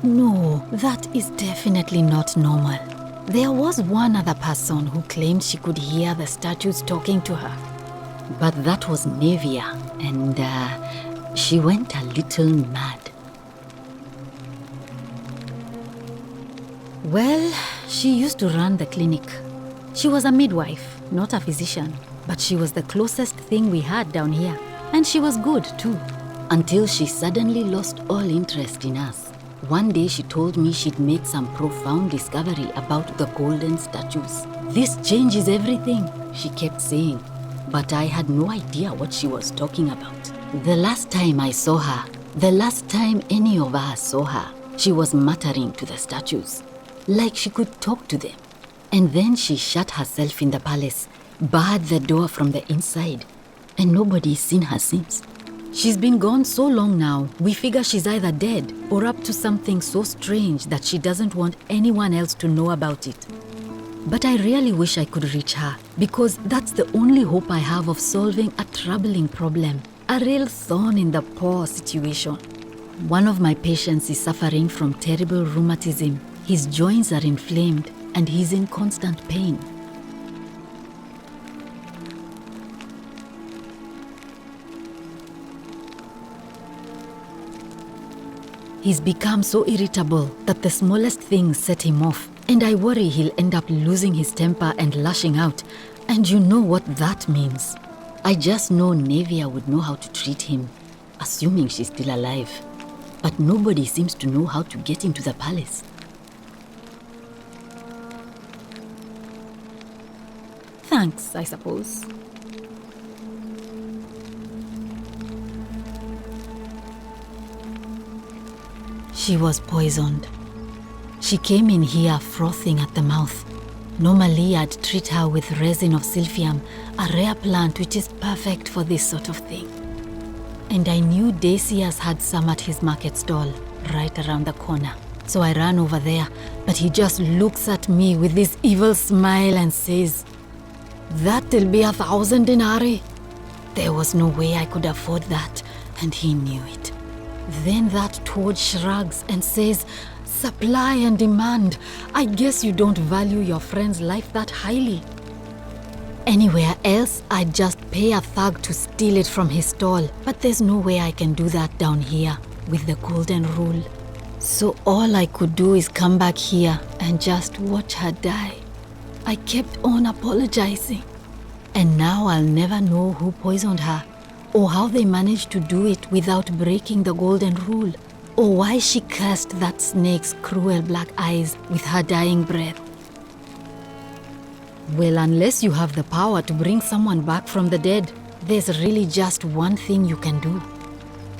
no, that is definitely not normal. There was one other person who claimed she could hear the statues talking to her. But that was Nevia, and she went a little mad. Well, she used to run the clinic. She was a midwife, not a physician, but she was the closest thing we had down here. And she was good too, until she suddenly lost all interest in us. One day she told me she'd made some profound discovery about the golden statues. This changes everything, she kept saying, but I had no idea what she was talking about. The last time I saw her, the last time any of us saw her, she was muttering to the statues, like she could talk to them. And then she shut herself in the palace, barred the door from the inside, and nobody's seen her since. She's been gone so long now, we figure she's either dead or up to something so strange that she doesn't want anyone else to know about it. But I really wish I could reach her, because that's the only hope I have of solving a troubling problem, a real thorn in the paw situation. One of my patients is suffering from terrible rheumatism. His joints are inflamed and he's in constant pain. He's become so irritable that the smallest things set him off, and I worry he'll end up losing his temper and lashing out, and you know what that means. I just know Nevia would know how to treat him, assuming she's still alive. But nobody seems to know how to get into the palace. Thanks, I suppose. She was poisoned. She came in here frothing at the mouth. Normally, I'd treat her with resin of silphium, a rare plant which is perfect for this sort of thing. And I knew Decius had some at his market stall, right around the corner. So I ran over there, but he just looks at me with this evil smile and says, "That'll be 1,000 denarii." There was no way I could afford that, and he knew it. Then that toad shrugs and says, "Supply and demand. I guess you don't value your friend's life that highly." Anywhere else, I'd just pay a thug to steal it from his stall, but there's no way I can do that down here with the golden rule. So all I could do is come back here and just watch her die. I kept on apologizing, and now I'll never know who poisoned her, or how they managed to do it without breaking the golden rule, or why she cursed that snake's cruel black eyes with her dying breath. Well, unless you have the power to bring someone back from the dead, there's really just one thing you can do.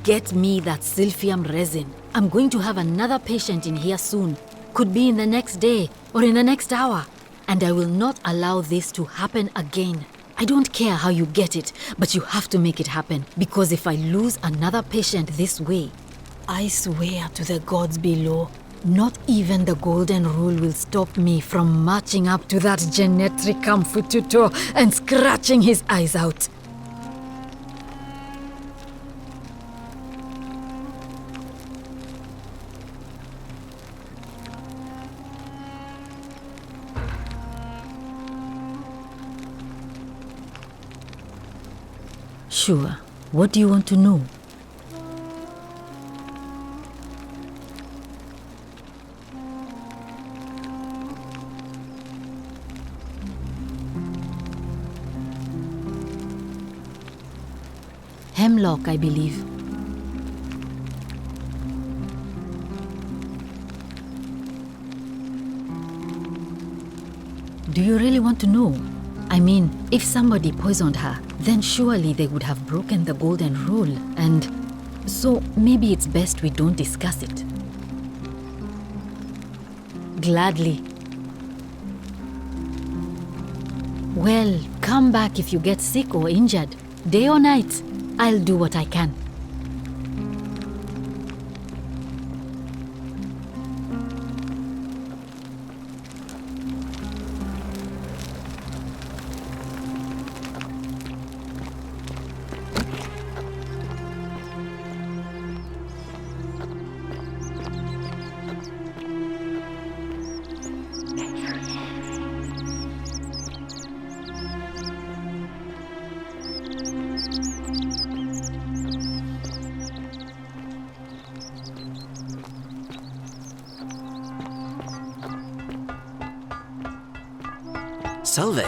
Get me that silphium resin. I'm going to have another patient in here soon. Could be in the next day or in the next hour. And I will not allow this to happen again. I don't care how you get it, but you have to make it happen. Because if I lose another patient this way, I swear to the gods below, not even the golden rule will stop me from marching up to that Genetricum Fututo and scratching his eyes out. Sure. What do you want to know? Hemlock, I believe. Do you really want to know? I mean, if somebody poisoned her, then surely they would have broken the golden rule, and so maybe it's best we don't discuss it. Gladly. Well, come back if you get sick or injured. Day or night, I'll do what I can. Salve.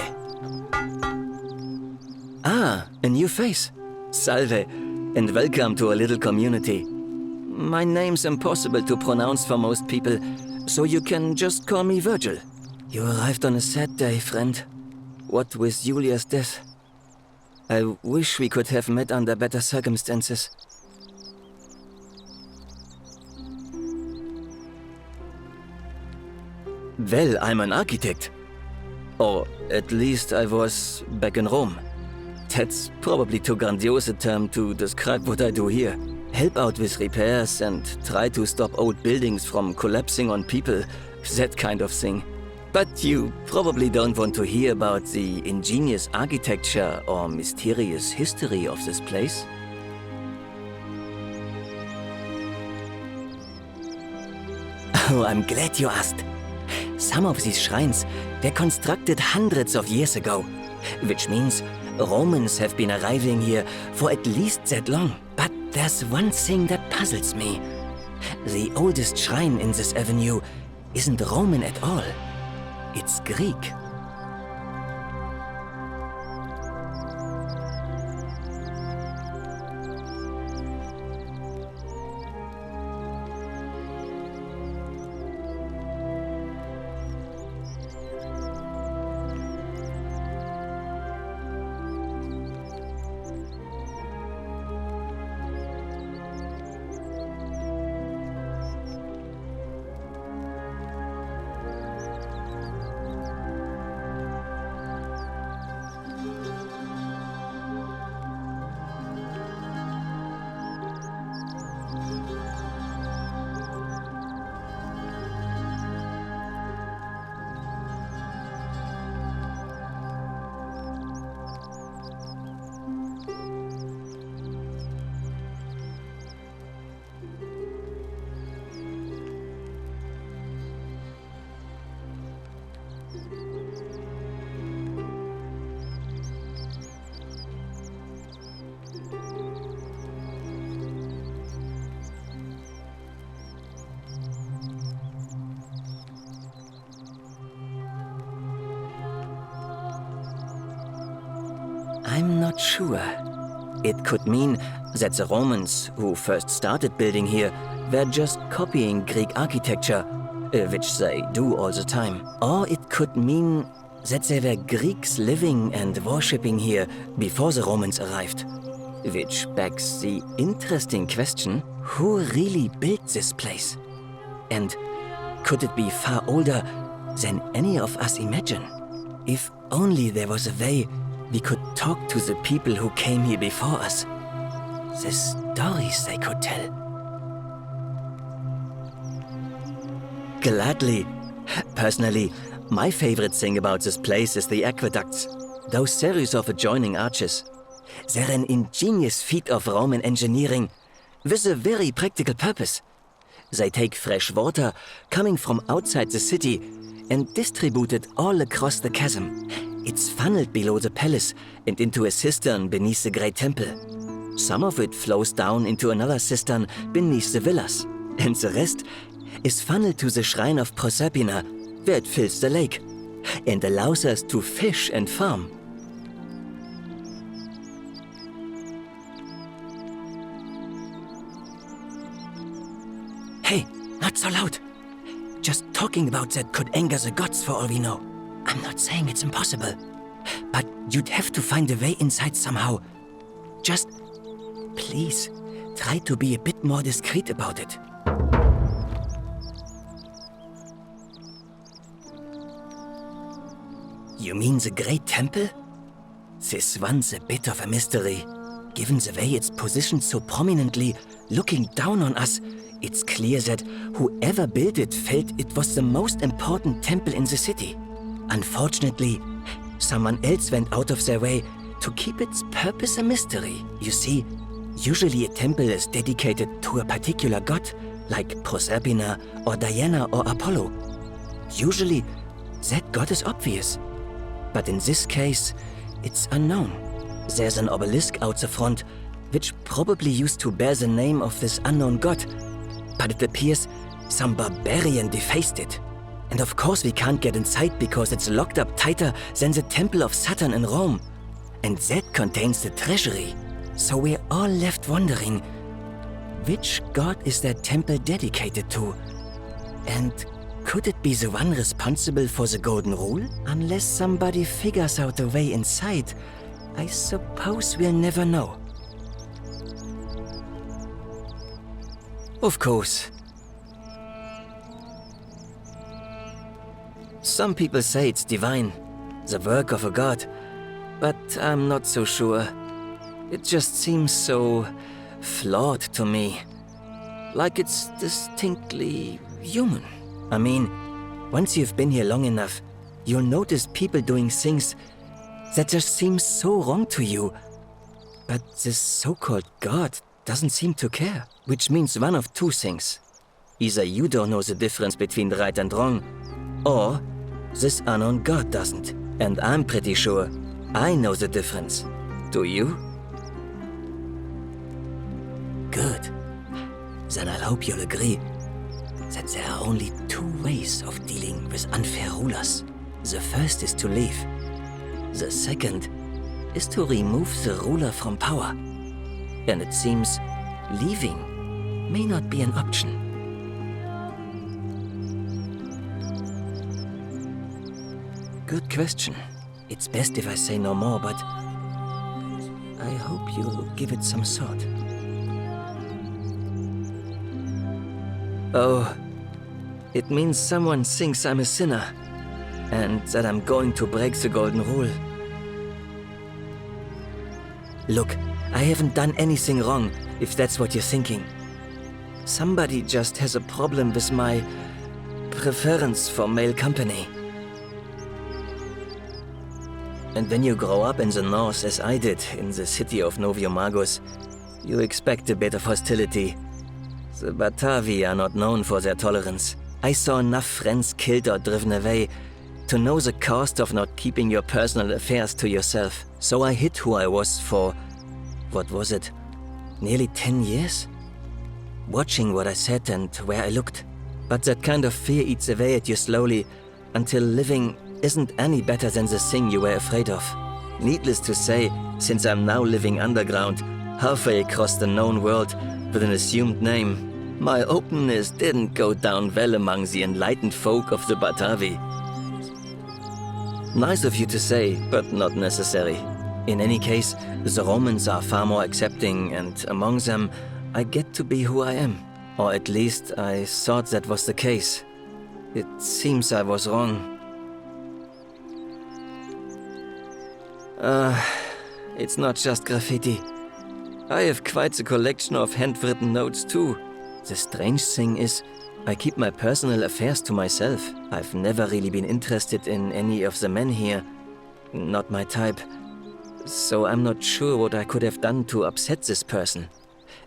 Ah, a new face. Salve, and welcome to a little community. My name's impossible to pronounce for most people, so you can just call me Virgil. You arrived on a sad day, friend. What with Julia's death? I wish we could have met under better circumstances. Well, I'm an architect. Or at least I was back in Rome. That's probably too grandiose a term to describe what I do here. Help out with repairs and try to stop old buildings from collapsing on people, that kind of thing. But you probably don't want to hear about the ingenious architecture or mysterious history of this place. Oh, I'm glad you asked. Some of these shrines were constructed hundreds of years ago, which means Romans have been arriving here for at least that long. But there's one thing that puzzles me. The oldest shrine in this avenue isn't Roman at all. It's Greek. I'm not sure. It could mean that the Romans, who first started building here, were just copying Greek architecture, which they do all the time. Or it could mean that they were Greeks living and worshipping here before the Romans arrived. Which begs the interesting question, who really built this place? And could it be far older than any of us imagine? If only there was a way we could talk to the people who came here before us. The stories they could tell. Gladly. Personally, my favorite thing about this place is the aqueducts. Those series of adjoining arches. They're an ingenious feat of Roman engineering with a very practical purpose. They take fresh water coming from outside the city and distribute it all across the chasm. It's funneled below the palace and into a cistern beneath the great temple. Some of it flows down into another cistern beneath the villas, and the rest is funneled to the shrine of Proserpina, where it fills the lake, and allows us to fish and farm. Hey, not so loud. Just talking about that could anger the gods for all we know. I'm not saying it's impossible, but you'd have to find a way inside somehow. Just, please, try to be a bit more discreet about it. You mean the Great Temple? This one's a bit of a mystery. Given the way it's positioned so prominently, looking down on us, it's clear that whoever built it felt it was the most important temple in the city. Unfortunately, someone else went out of their way to keep its purpose a mystery. You see, usually a temple is dedicated to a particular god, like Proserpina or Diana or Apollo. Usually, that god is obvious. But in this case, it's unknown. There's an obelisk out the front, which probably used to bear the name of this unknown god. But it appears some barbarian defaced it. And of course we can't get inside because it's locked up tighter than the Temple of Saturn in Rome. And that contains the treasury. So we're all left wondering, which god is that temple dedicated to? And could it be the one responsible for the Golden Rule? Unless somebody figures out a way inside, I suppose we'll never know. Of course. Some people say it's divine, the work of a god, but I'm not so sure. It just seems so flawed to me. Like it's distinctly human. I mean, once you've been here long enough, you'll notice people doing things that just seem so wrong to you. But this so-called god doesn't seem to care, which means one of two things. Either you don't know the difference between right and wrong, or this unknown god doesn't. And I'm pretty sure I know the difference. Do you? Good. Then I'll hope you'll agree that there are only two ways of dealing with unfair rulers. The first is to leave. The second is to remove the ruler from power. And it seems leaving may not be an option. Good question. It's best if I say no more, but I hope you'll give it some thought. Oh, it means someone thinks I'm a sinner, and that I'm going to break the Golden Rule. Look, I haven't done anything wrong, if that's what you're thinking. Somebody just has a problem with my preference for male company. And when you grow up in the north, as I did, in the city of Noviomagus, you expect a bit of hostility. The Batavi are not known for their tolerance. I saw enough friends killed or driven away to know the cost of not keeping your personal affairs to yourself. So I hid who I was for, what was it, nearly 10 years? Watching what I said and where I looked. But that kind of fear eats away at you slowly, until living isn't any better than the thing you were afraid of. Needless to say, since I'm now living underground, halfway across the known world with an assumed name, my openness didn't go down well among the enlightened folk of the Batavi. Nice of you to say, but not necessary. In any case, the Romans are far more accepting, and among them, I get to be who I am. Or at least, I thought that was the case. It seems I was wrong. It's not just graffiti. I have quite a collection of handwritten notes too. The strange thing is, I keep my personal affairs to myself. I've never really been interested in any of the men here. Not my type. So I'm not sure what I could have done to upset this person.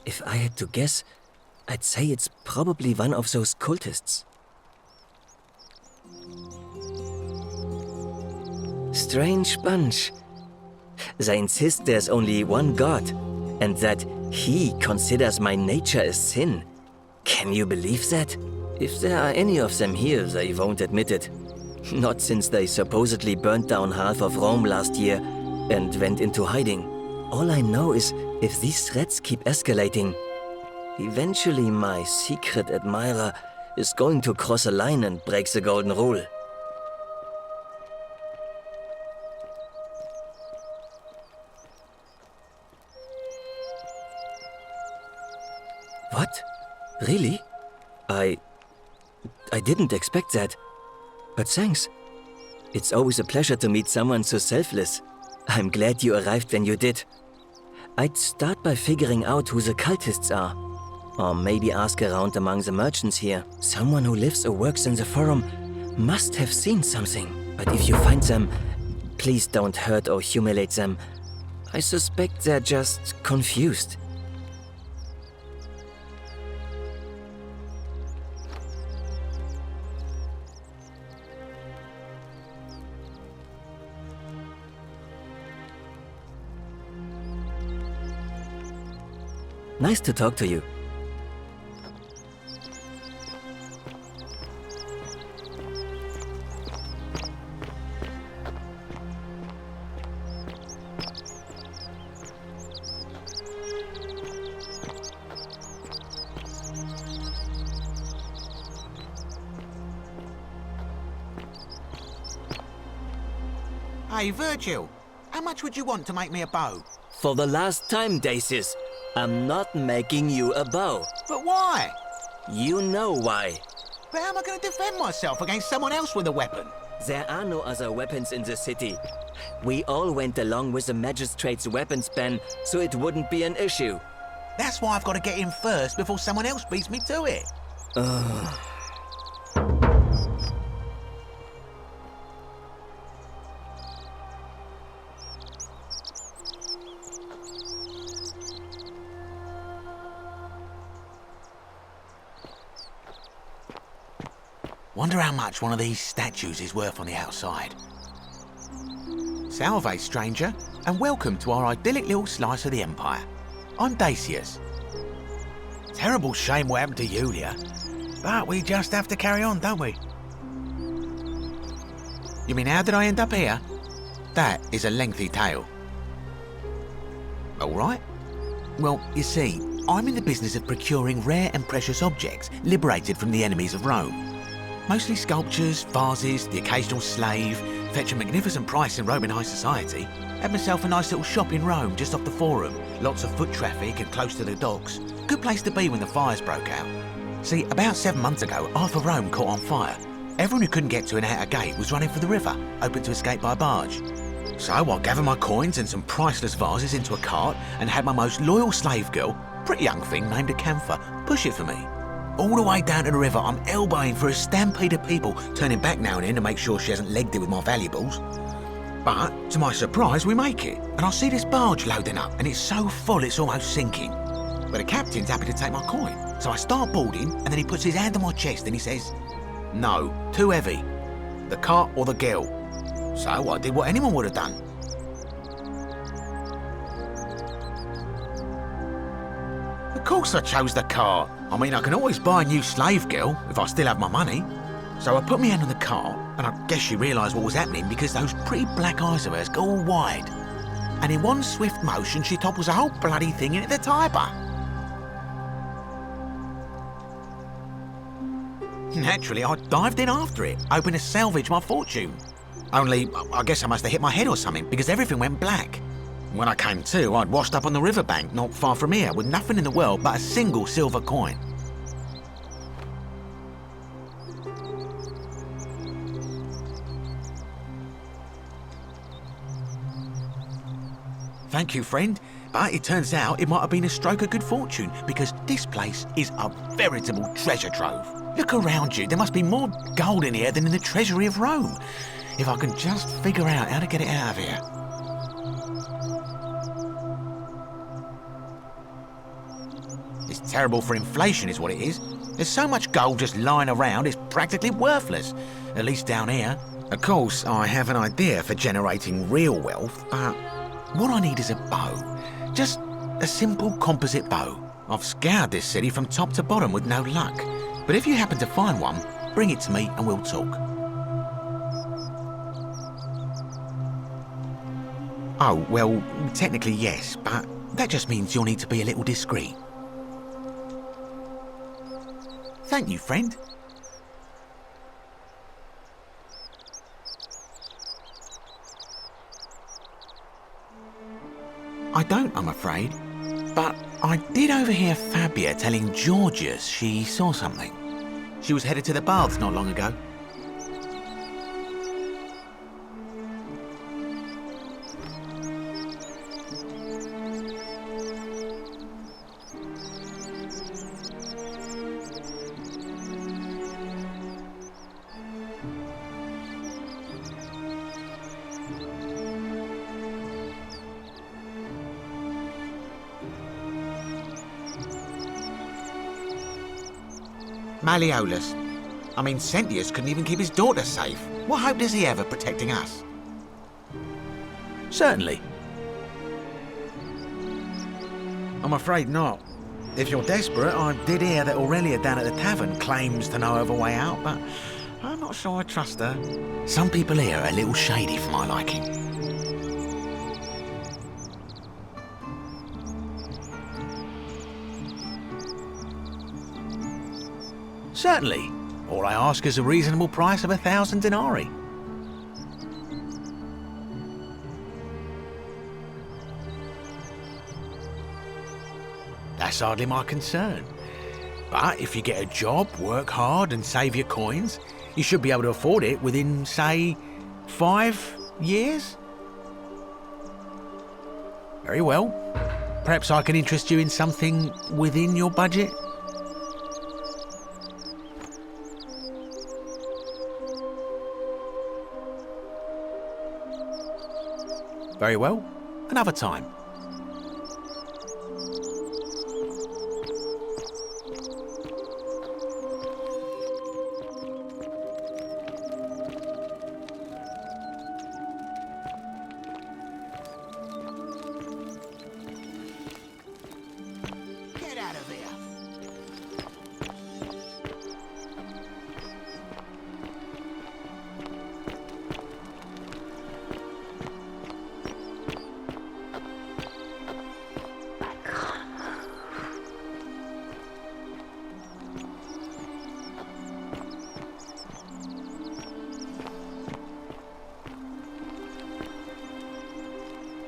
If I had to guess, I'd say it's probably one of those cultists. strange bunch. They insist there's only one God, and that he considers my nature a sin. Can you believe that? If there are any of them here, they won't admit it. Not since they supposedly burnt down half of Rome last year and went into hiding. All I know is if these threats keep escalating, eventually my secret admirer is going to cross a line and break the golden rule. What? Really? I didn't expect that. But thanks. It's always a pleasure to meet someone so selfless. I'm glad you arrived when you did. I'd start by figuring out who the cultists are. Or maybe ask around among the merchants here. Someone who lives or works in the forum must have seen something. But if you find them, please don't hurt or humiliate them. I suspect they're just confused. Nice to talk to you. Hey, Virgil, how much would you want to make me a bow? For the last time, Dacius, I'm not making you a bow. But why? You know why. But how am I going to defend myself against someone else with a weapon? There are no other weapons in the city. We all went along with the magistrate's weapons ban, so it wouldn't be an issue. That's why I've got to get in first before someone else beats me to it. Wonder how much one of these statues is worth on the outside. Salve, stranger, and welcome to our idyllic little slice of the Empire. I'm Dacius. Terrible shame what happened to Yulia, but we just have to carry on, don't we? You mean how did I end up here? That is a lengthy tale. All right. Well, you see, I'm in the business of procuring rare and precious objects liberated from the enemies of Rome. Mostly sculptures, vases, the occasional slave, fetch a magnificent price in Roman high society. Had myself a nice little shop in Rome just off the Forum. Lots of foot traffic and close to the docks. Good place to be when the fires broke out. See, about 7 months ago, half of Rome caught on fire. Everyone who couldn't get to an outer gate was running for the river, open to escape by barge. So I gathered my coins and some priceless vases into a cart and had my most loyal slave girl, pretty young thing named Acantha, push it for me. All the way down to the river, I'm elbowing for a stampede of people, turning back now and then to make sure she hasn't legged it with my valuables. But, to my surprise, we make it, and I see this barge loading up, and it's so full it's almost sinking. But the captain's happy to take my coin, so I start boarding, and then he puts his hand on my chest and he says, "No, too heavy. The cart or the girl." So I did what anyone would have done. Of course I chose the cart. I mean, I can always buy a new slave girl if I still have my money. So I put my hand on the cart, and I guess she realised what was happening because those pretty black eyes of hers go all wide. And in one swift motion, she topples the whole bloody thing into the Tiber. Naturally, I dived in after it, hoping to salvage my fortune. Only, I guess I must have hit my head or something because everything went black. When I came to, I'd washed up on the riverbank not far from here with nothing in the world but a single silver coin. Thank you, friend, but it turns out it might have been a stroke of good fortune because this place is a veritable treasure trove. Look around you, there must be more gold in here than in the treasury of Rome. If I can just figure out how to get it out of here. It's terrible for inflation is what it is. There's so much gold just lying around, it's practically worthless. At least down here. Of course, I have an idea for generating real wealth, but what I need is a bow. Just a simple composite bow. I've scoured this city from top to bottom with no luck. But if you happen to find one, bring it to me and we'll talk. Oh, well, technically yes, but that just means you'll need to be a little discreet. Thank you, friend. I don't, I'm afraid. But I did overhear Fabia telling Georgius she saw something. She was headed to the baths not long ago. Malleolus. I mean, Sentius couldn't even keep his daughter safe. What hope does he have of protecting us? Certainly. I'm afraid not. If you're desperate, I did hear that Aurelia down at the tavern claims to know of a way out, but I'm not sure I trust her. Some people here are a little shady for my liking. Certainly. All I ask is a reasonable price of 1,000 denarii. That's hardly my concern. But if you get a job, work hard and save your coins, you should be able to afford it within, say, 5 years? Very well. Perhaps I can interest you in something within your budget? Very well. Another time. Get out of here.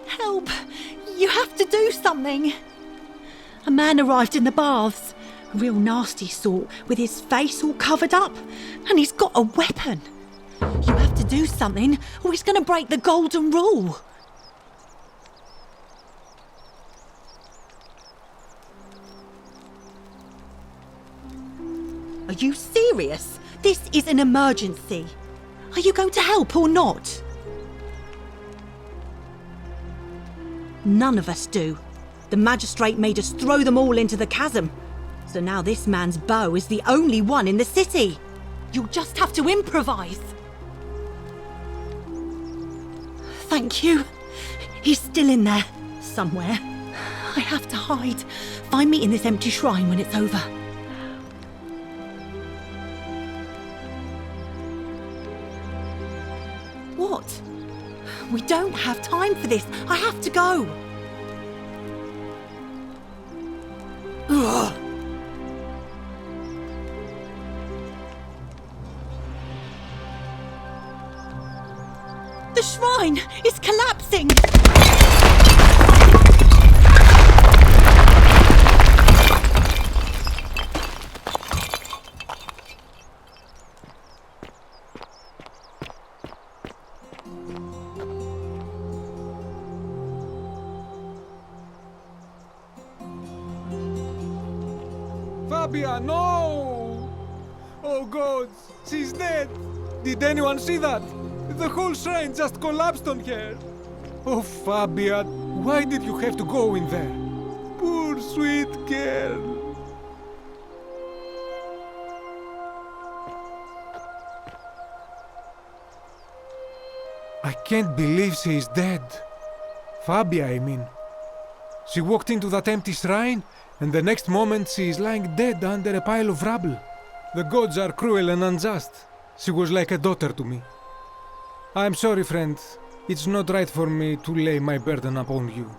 Help! You have to do something! A man arrived in the baths. A real nasty sort, with his face all covered up. And he's got a weapon. You have to do something, or he's going to break the golden rule. Are you serious? This is an emergency. Are you going to help or not? None of us do. The magistrate made us throw them all into the chasm. So now this man's bow is the only one in the city. You'll just have to improvise. Thank you. He's still in there, somewhere. I have to hide. Find me in this empty shrine when it's over. What? We don't have time for this. I have to go. Ugh. The shrine is collapsing. Fabia, no! Oh God, she's dead! Did anyone see that? The whole shrine just collapsed on her! Oh Fabia, why did you have to go in there? Poor sweet girl! I can't believe she is dead. Fabia, I mean. She walked into that empty shrine, and the next moment she is lying dead under a pile of rubble. The gods are cruel and unjust. She was like a daughter to me. I'm sorry, friend. It's not right for me to lay my burden upon you.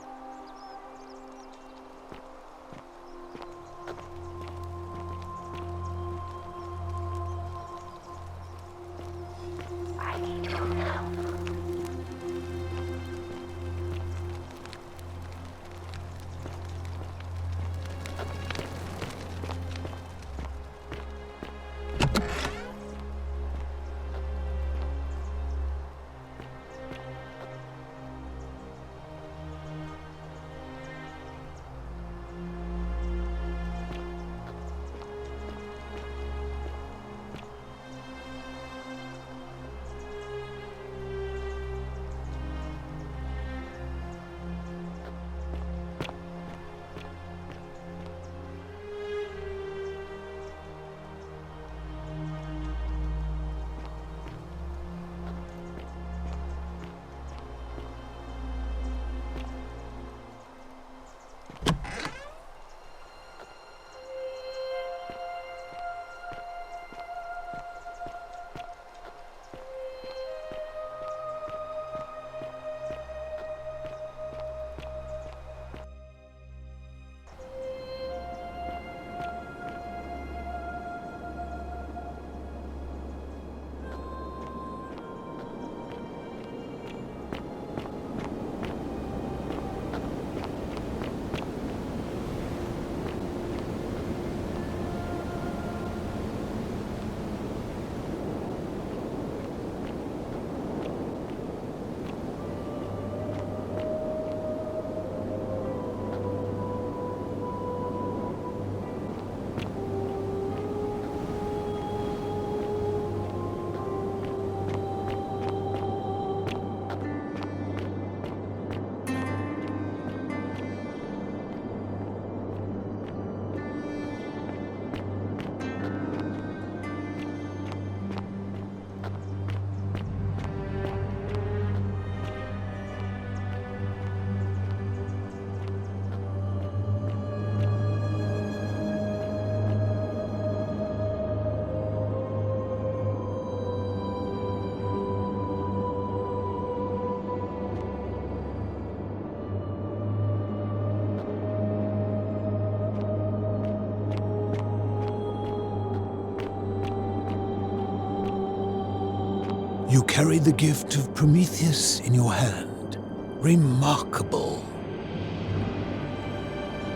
You carry the gift of Prometheus in your hand. Remarkable.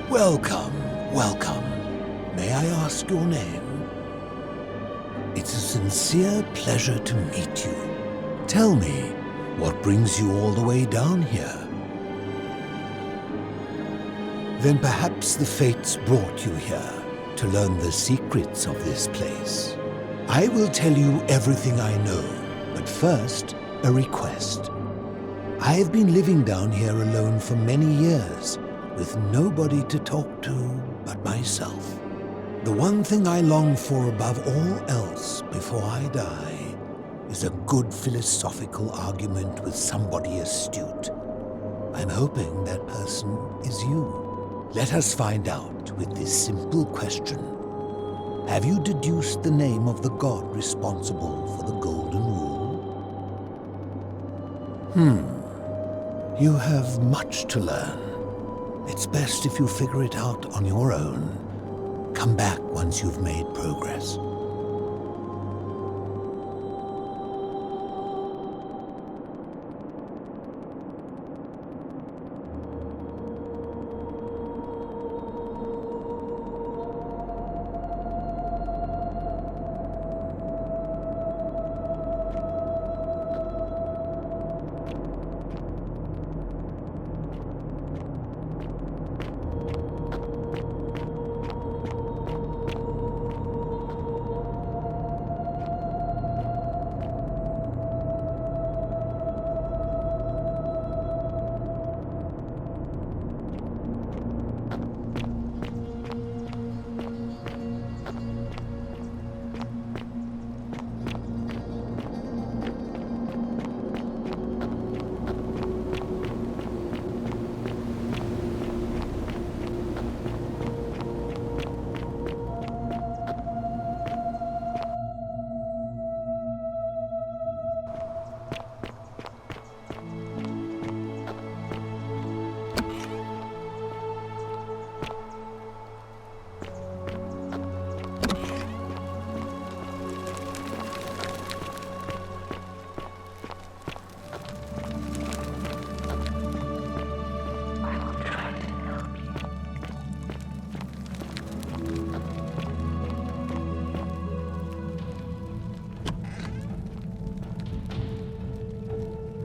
Welcome, welcome. May I ask your name? It's a sincere pleasure to meet you. Tell me, what brings you all the way down here? Then perhaps the fates brought you here to learn the secrets of this place. I will tell you everything I know, but first, a request. I have been living down here alone for many years, with nobody to talk to but myself. The one thing I long for above all else before I die is a good philosophical argument with somebody astute. I'm hoping that person is you. Let us find out with this simple question. Have you deduced the name of the god responsible for the Golden Rule? You have much to learn. It's best if you figure it out on your own. Come back once you've made progress.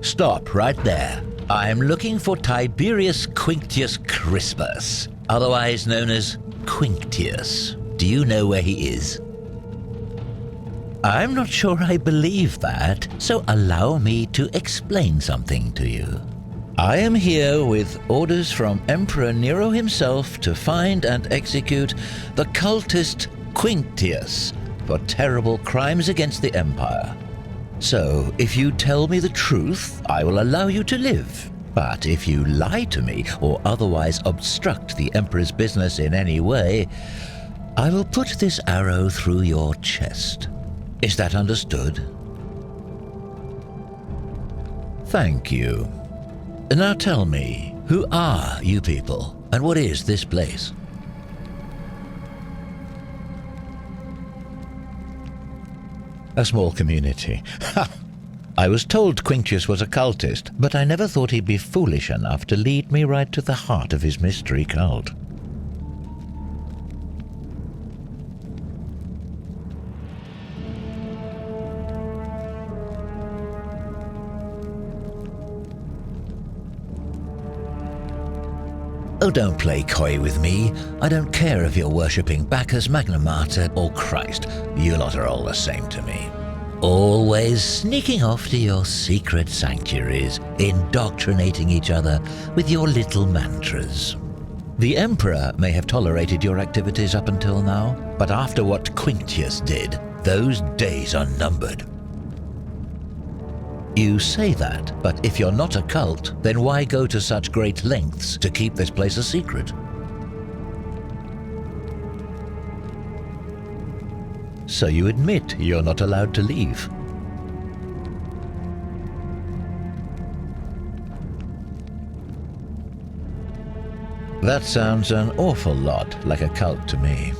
Stop right there. I'm looking for Tiberius Quinctius Crispus, otherwise known as Quinctius. Do you know where he is? I'm not sure I believe that, so allow me to explain something to you. I am here with orders from Emperor Nero himself to find and execute the cultist Quinctius for terrible crimes against the Empire. So, if you tell me the truth, I will allow you to live. But if you lie to me or otherwise obstruct the Emperor's business in any way, I will put this arrow through your chest. Is that understood? Thank you. Now tell me, who are you people, and what is this place? A small community. Ha! I was told Quinctius was a cultist, but I never thought he'd be foolish enough to lead me right to the heart of his mystery cult. Oh, don't play coy with me. I don't care if you're worshipping Bacchus, Magna Mater, or Christ. You lot are all the same to me. Always sneaking off to your secret sanctuaries, indoctrinating each other with your little mantras. The Emperor may have tolerated your activities up until now, but after what Quinctius did, those days are numbered. You say that, but if you're not a cult, then why go to such great lengths to keep this place a secret? So you admit you're not allowed to leave. That sounds an awful lot like a cult to me.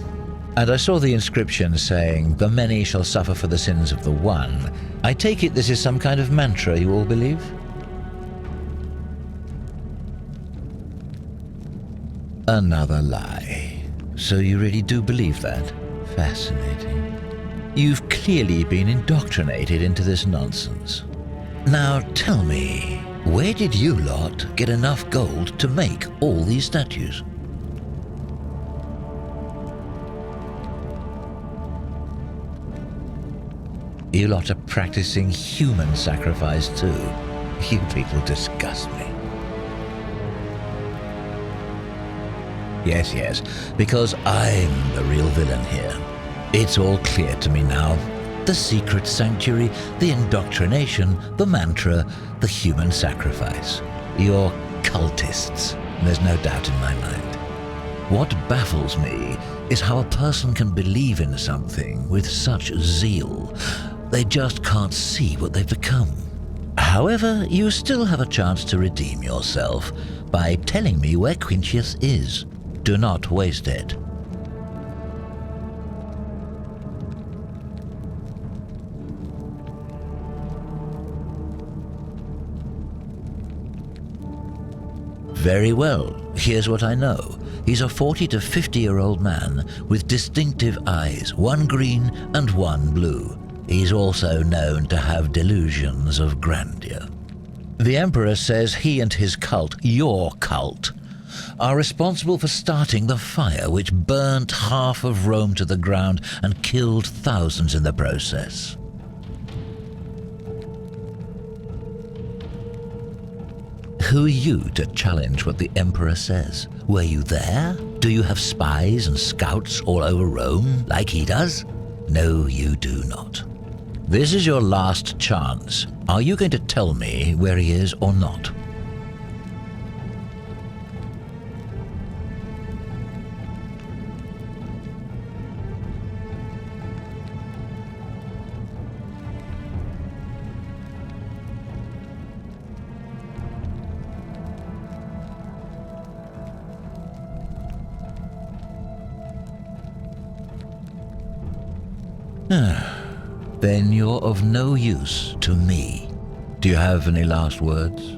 And I saw the inscription saying, "The many shall suffer for the sins of the one." I take it this is some kind of mantra you all believe? Another lie. So you really do believe that? Fascinating. You've clearly been indoctrinated into this nonsense. Now tell me, where did you lot get enough gold to make all these statues? You lot are practicing human sacrifice too. You people disgust me. Yes, because I'm the real villain here. It's all clear to me now. The secret sanctuary, the indoctrination, the mantra, the human sacrifice. You're cultists, there's no doubt in my mind. What baffles me is how a person can believe in something with such zeal. They just can't see what they've become. However, you still have a chance to redeem yourself by telling me where Quinctius is. Do not waste it. Very well, here's what I know. He's a 40 to 50-year-old man with distinctive eyes, one green and one blue. He's also known to have delusions of grandeur. The Emperor says he and his cult, your cult, are responsible for starting the fire which burnt half of Rome to the ground and killed thousands in the process. Who are you to challenge what the Emperor says? Were you there? Do you have spies and scouts all over Rome, like he does? No, you do not. This is your last chance. Are you going to tell me where he is or not? Then you're of no use to me. Do you have any last words?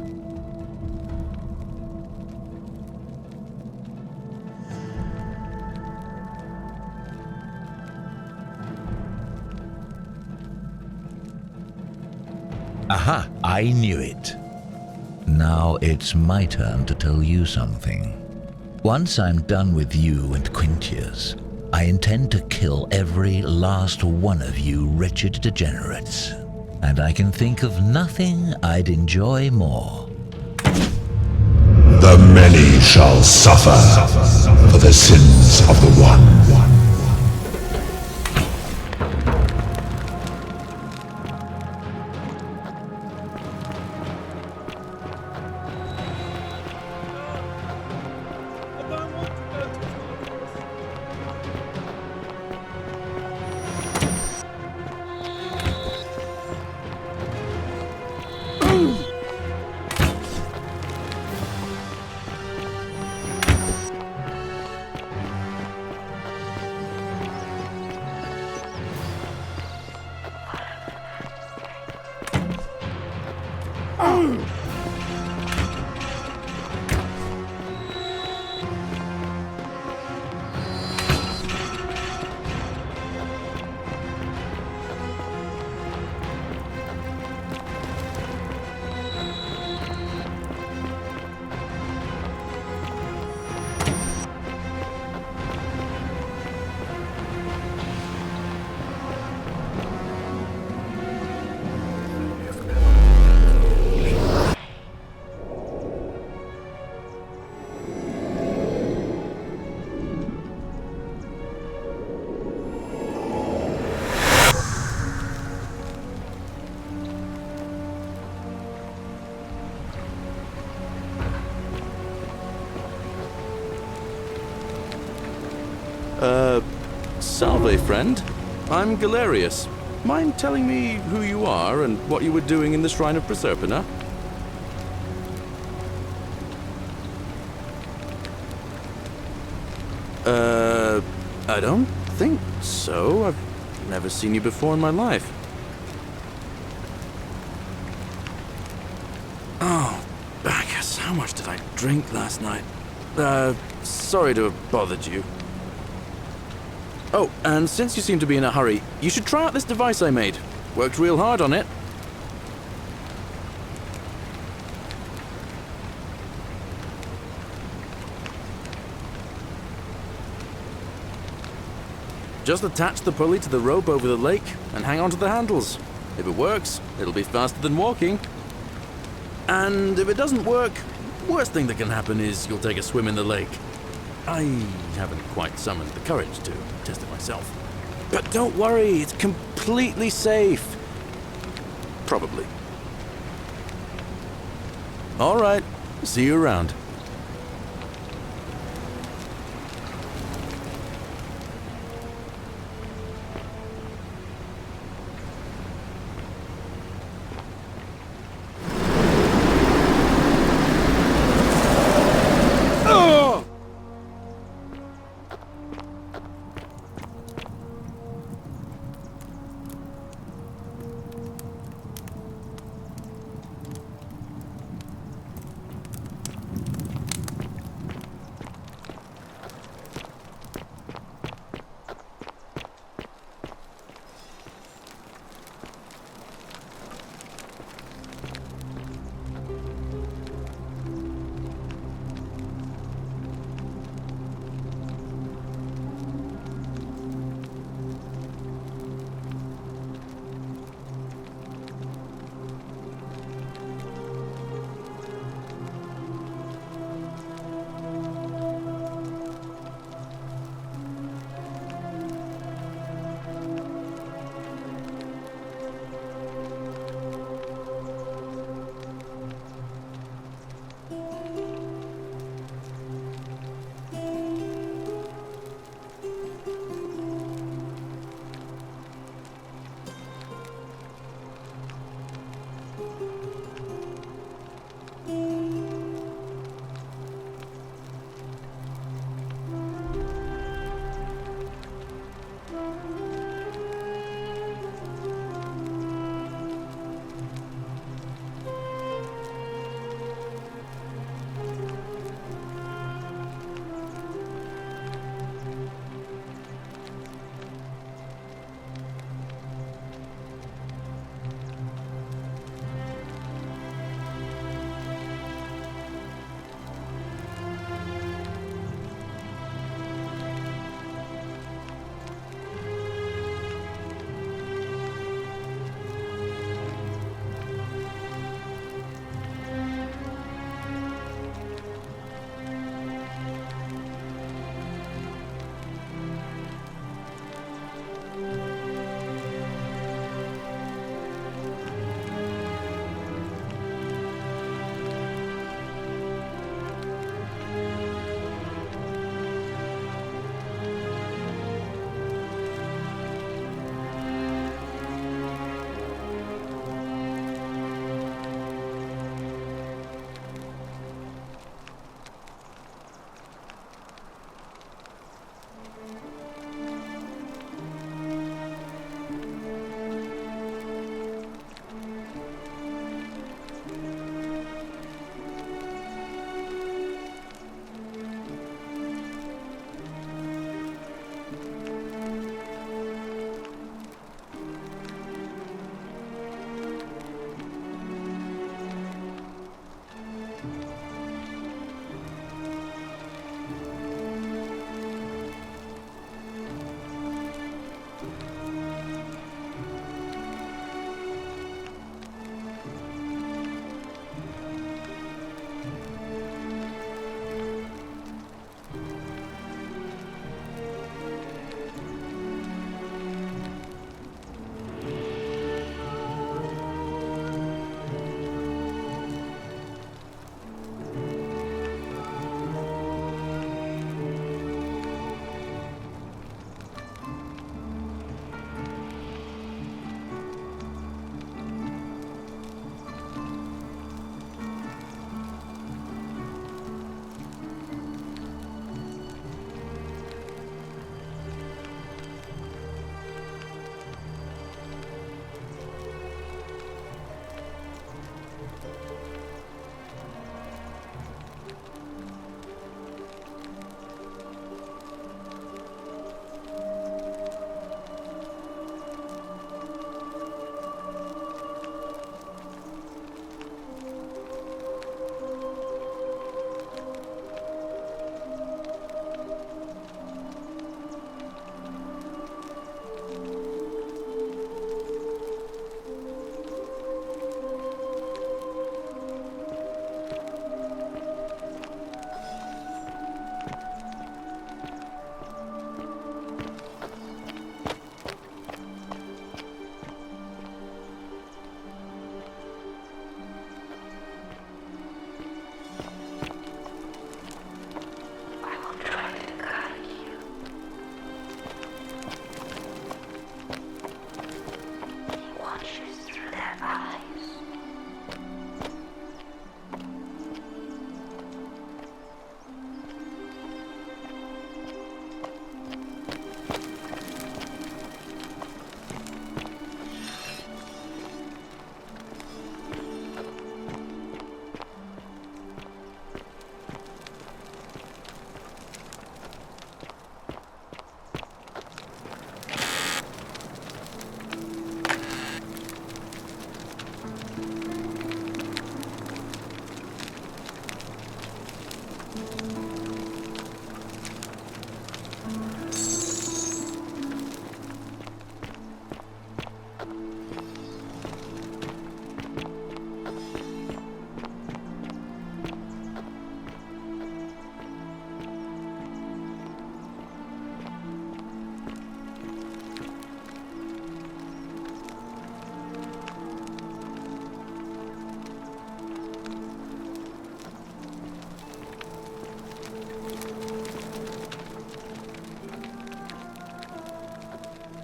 Aha, I knew it. Now it's my turn to tell you something. Once I'm done with you and Quintius, I intend to kill every last one of you wretched degenerates. And I can think of nothing I'd enjoy more. The many shall suffer for the sins of the one. Salve, friend. I'm Galerius. Mind telling me who you are and what you were doing in the Shrine of Proserpina? I don't think so. I've never seen you before in my life. Oh, Bacchus, how much did I drink last night? Sorry to have bothered you. Oh, and since you seem to be in a hurry, you should try out this device I made. Worked real hard on it. Just attach the pulley to the rope over the lake and hang on to the handles. If it works, it'll be faster than walking. And if it doesn't work, worst thing that can happen is you'll take a swim in the lake. I haven't quite summoned the courage to test it myself. But don't worry, it's completely safe. Probably. All right, see you around.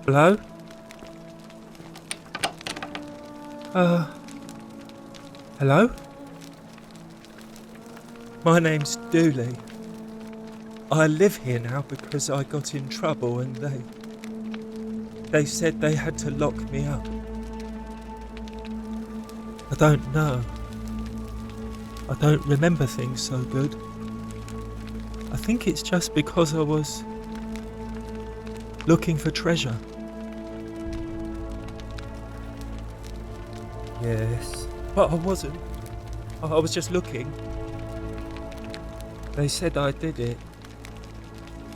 Hello? Hello? My name's Dooley. I live here now because I got in trouble and they said they had to lock me up. I don't know. I don't remember things so good. I think it's just because I was looking for treasure. Yes, but I wasn't. I was just looking. They said I did it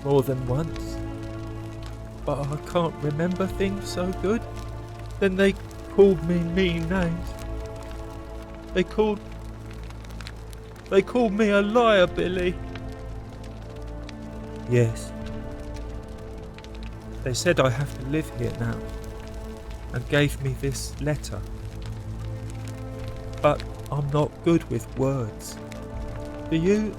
more than once, but I can't remember things so good. Then they called me mean names. They called me a liar, Billy. Yes. They said I have to live here now and gave me this letter. But I'm not good with words. Do you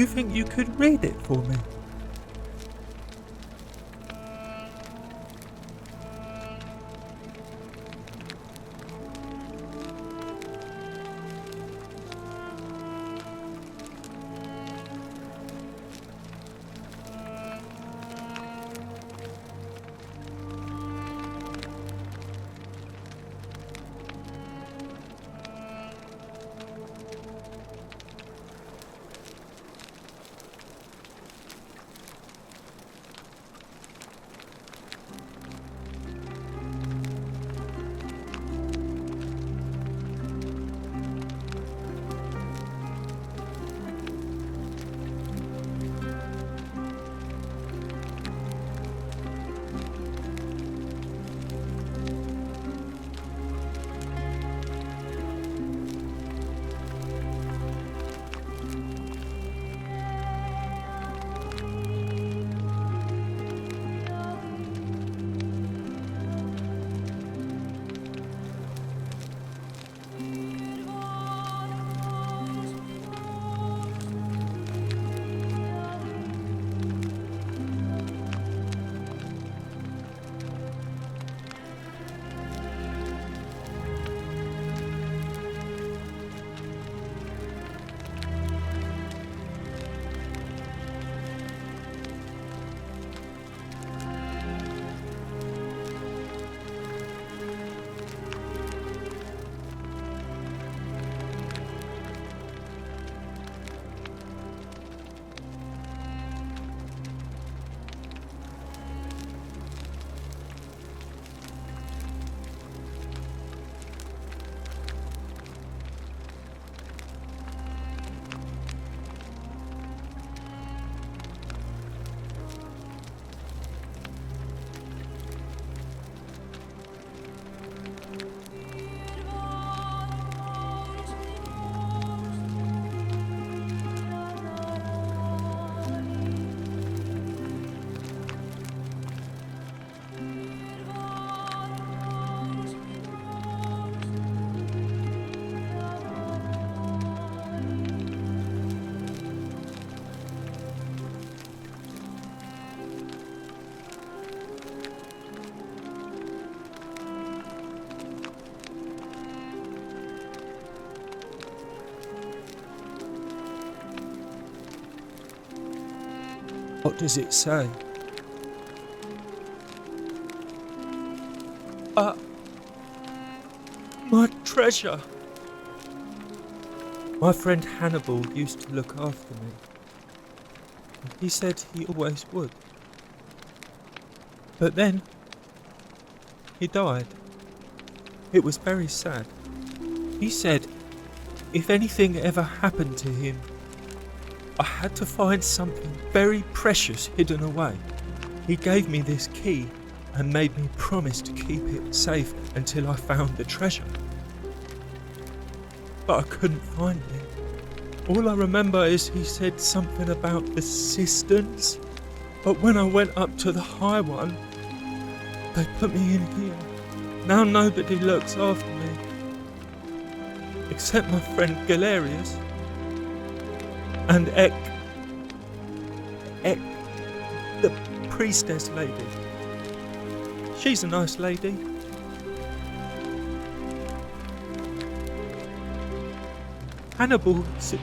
think you could read it for me? What does it say? My treasure! My friend Hannibal used to look after me. He said he always would. But then, he died. It was very sad. He said if anything ever happened to him, I had to find something very precious hidden away. He gave me this key and made me promise to keep it safe until I found the treasure. But I couldn't find it. All I remember is he said something about the cisterns, but when I went up to the high one, they put me in here. Now nobody looks after me, except my friend Galerius. And Ek, the priestess lady. She's a nice lady. Hannibal said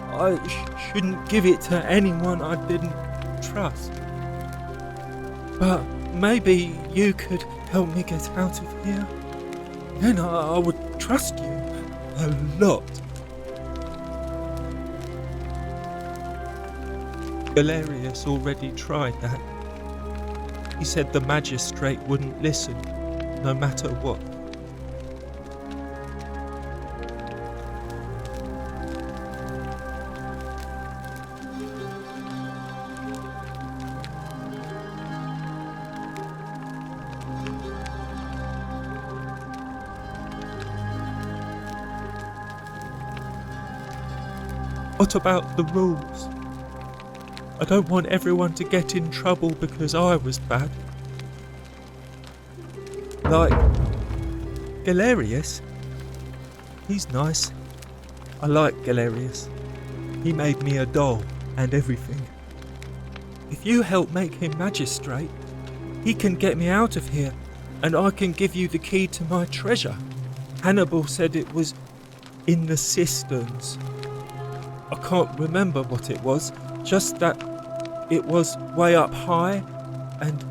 I shouldn't give it to anyone I didn't trust. But maybe you could help me get out of here. Then I would trust you a lot. Galerius already tried that. He said the magistrate wouldn't listen, no matter what. What about the rules? I don't want everyone to get in trouble because I was bad. Like Galerius. He's nice. I like Galerius. He made me a doll and everything. If you help make him magistrate, he can get me out of here and I can give you the key to my treasure. Hannibal said it was in the cisterns. I can't remember what it was, just that it was way up high and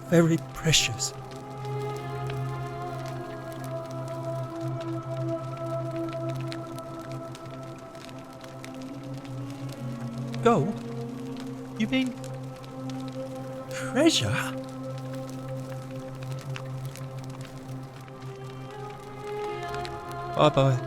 very precious. Gold? You mean treasure? Bye-bye.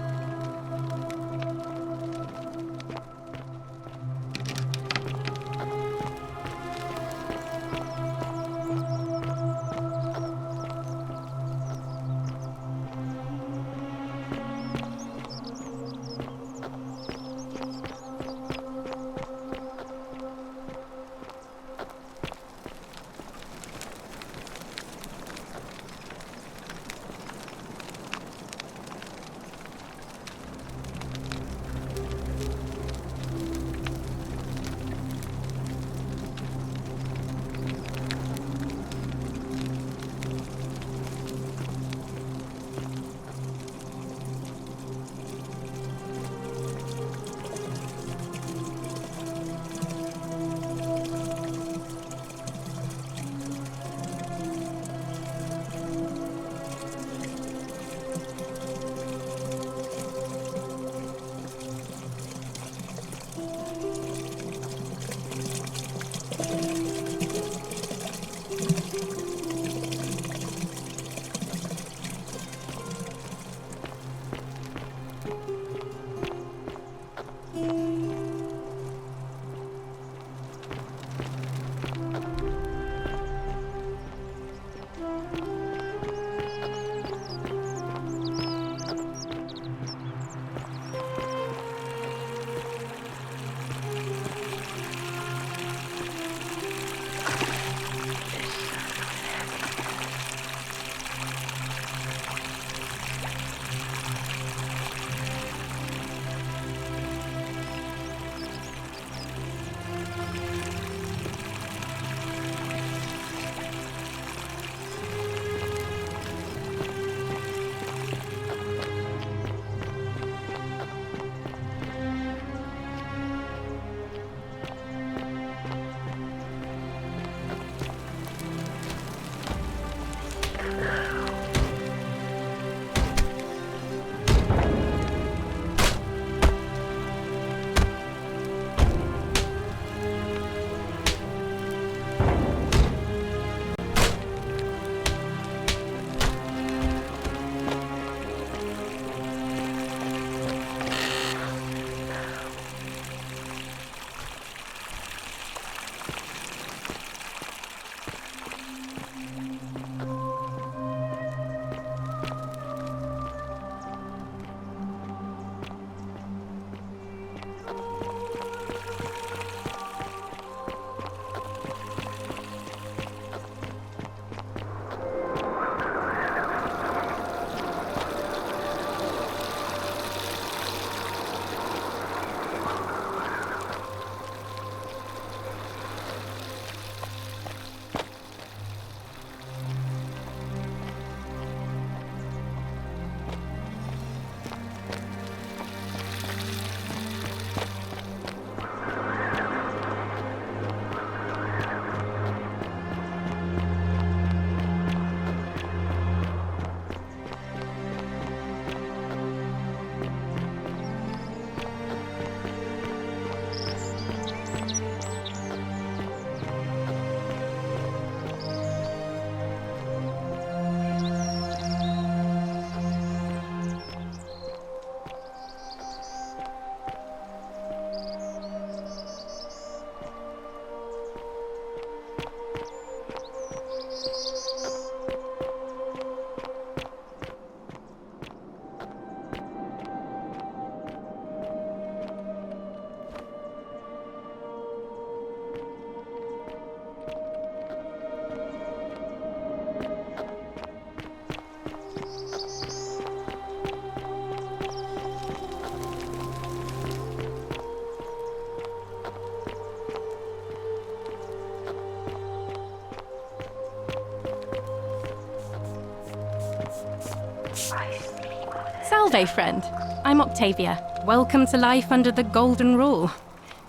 Salve, friend. I'm Octavia. Welcome to life under the Golden Rule.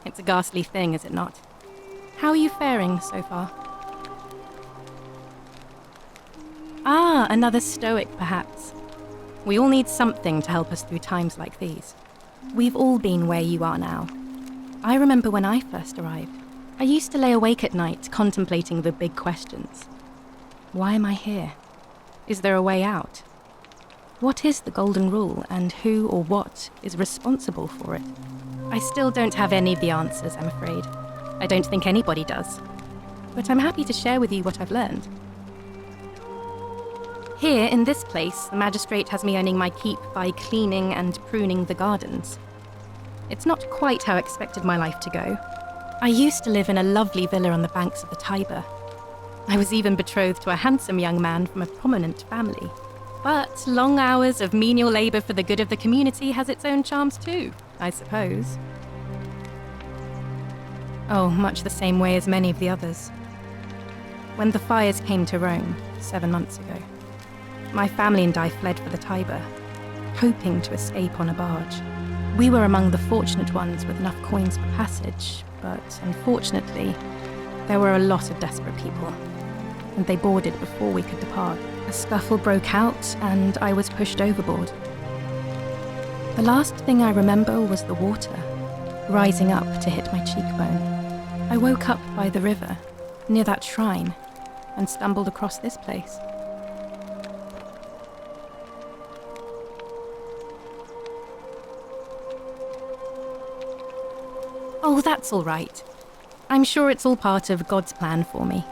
It's a ghastly thing, is it not? How are you faring so far? Ah, another stoic, perhaps. We all need something to help us through times like these. We've all been where you are now. I remember when I first arrived. I used to lay awake at night contemplating the big questions. Why am I here? Is there a way out? What is the Golden Rule, and who or what is responsible for it? I still don't have any of the answers, I'm afraid. I don't think anybody does. But I'm happy to share with you what I've learned. Here, in this place, the magistrate has me earning my keep by cleaning and pruning the gardens. It's not quite how I expected my life to go. I used to live in a lovely villa on the banks of the Tiber. I was even betrothed to a handsome young man from a prominent family. But long hours of menial labour for the good of the community has its own charms too, I suppose. Oh, much the same way as many of the others. When the fires came to Rome 7 months ago, my family and I fled for the Tiber, hoping to escape on a barge. We were among the fortunate ones with enough coins for passage, but unfortunately, there were a lot of desperate people, and they boarded before we could depart. A scuffle broke out, and I was pushed overboard. The last thing I remember was the water, rising up to hit my cheekbone. I woke up by the river, near that shrine, and stumbled across this place. Oh, that's all right. I'm sure it's all part of God's plan for me.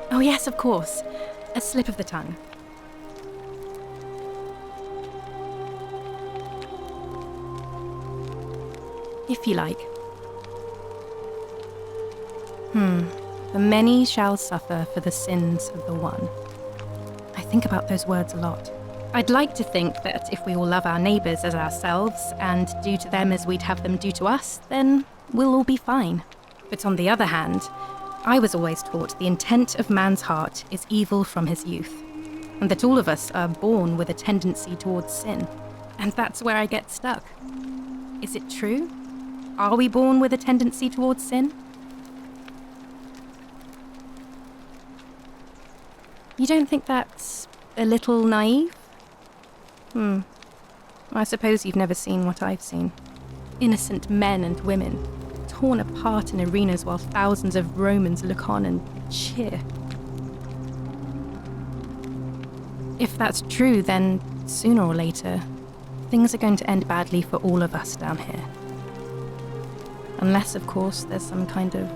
Oh yes, of course. A slip of the tongue. If you like. The many shall suffer for the sins of the one. I think about those words a lot. I'd like to think that if we all love our neighbours as ourselves and do to them as we'd have them do to us, then we'll all be fine. But on the other hand, I was always taught the intent of man's heart is evil from his youth, and that all of us are born with a tendency towards sin. And that's where I get stuck. Is it true? Are we born with a tendency towards sin? You don't think that's a little naive? I suppose you've never seen what I've seen. Innocent men and women, torn apart in arenas while thousands of Romans look on and cheer. If that's true, then sooner or later, things are going to end badly for all of us down here. Unless, of course, there's some kind of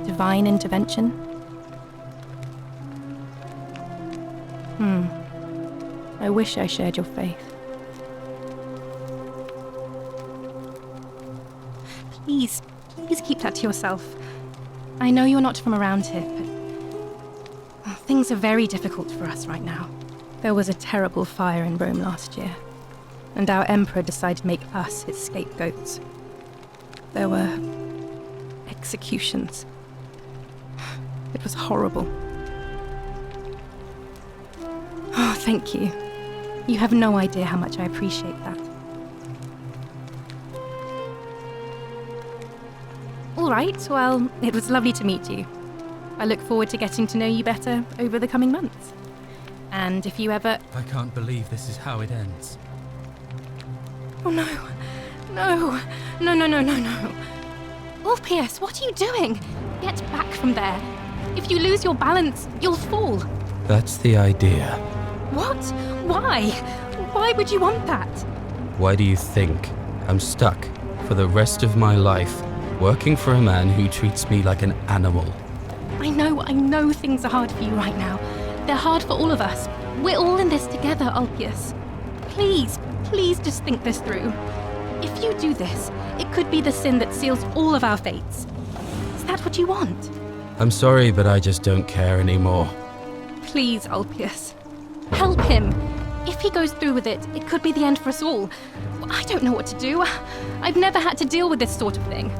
divine intervention. I wish I shared your faith. Please keep that to yourself. I know you're not from around here, but things are very difficult for us right now. There was a terrible fire in Rome last year, and our emperor decided to make us his scapegoats. There were executions. It was horrible. Oh, thank you. You have no idea how much I appreciate that. All right, well, it was lovely to meet you. I look forward to getting to know you better over the coming months. And if you ever... I can't believe this is how it ends. Oh no. No. Ulpius, what are you doing? Get back from there. If you lose your balance, you'll fall. That's the idea. What? Why? Why would you want that? Why do you think I'm stuck for the rest of my life working for a man who treats me like an animal? I know things are hard for you right now. They're hard for all of us. We're all in this together, Ulpius. Please just think this through. If you do this, it could be the sin that seals all of our fates. Is that what you want? I'm sorry, but I just don't care anymore. Please, Ulpius. Help him. If he goes through with it, it could be the end for us all. I don't know what to do. I've never had to deal with this sort of thing.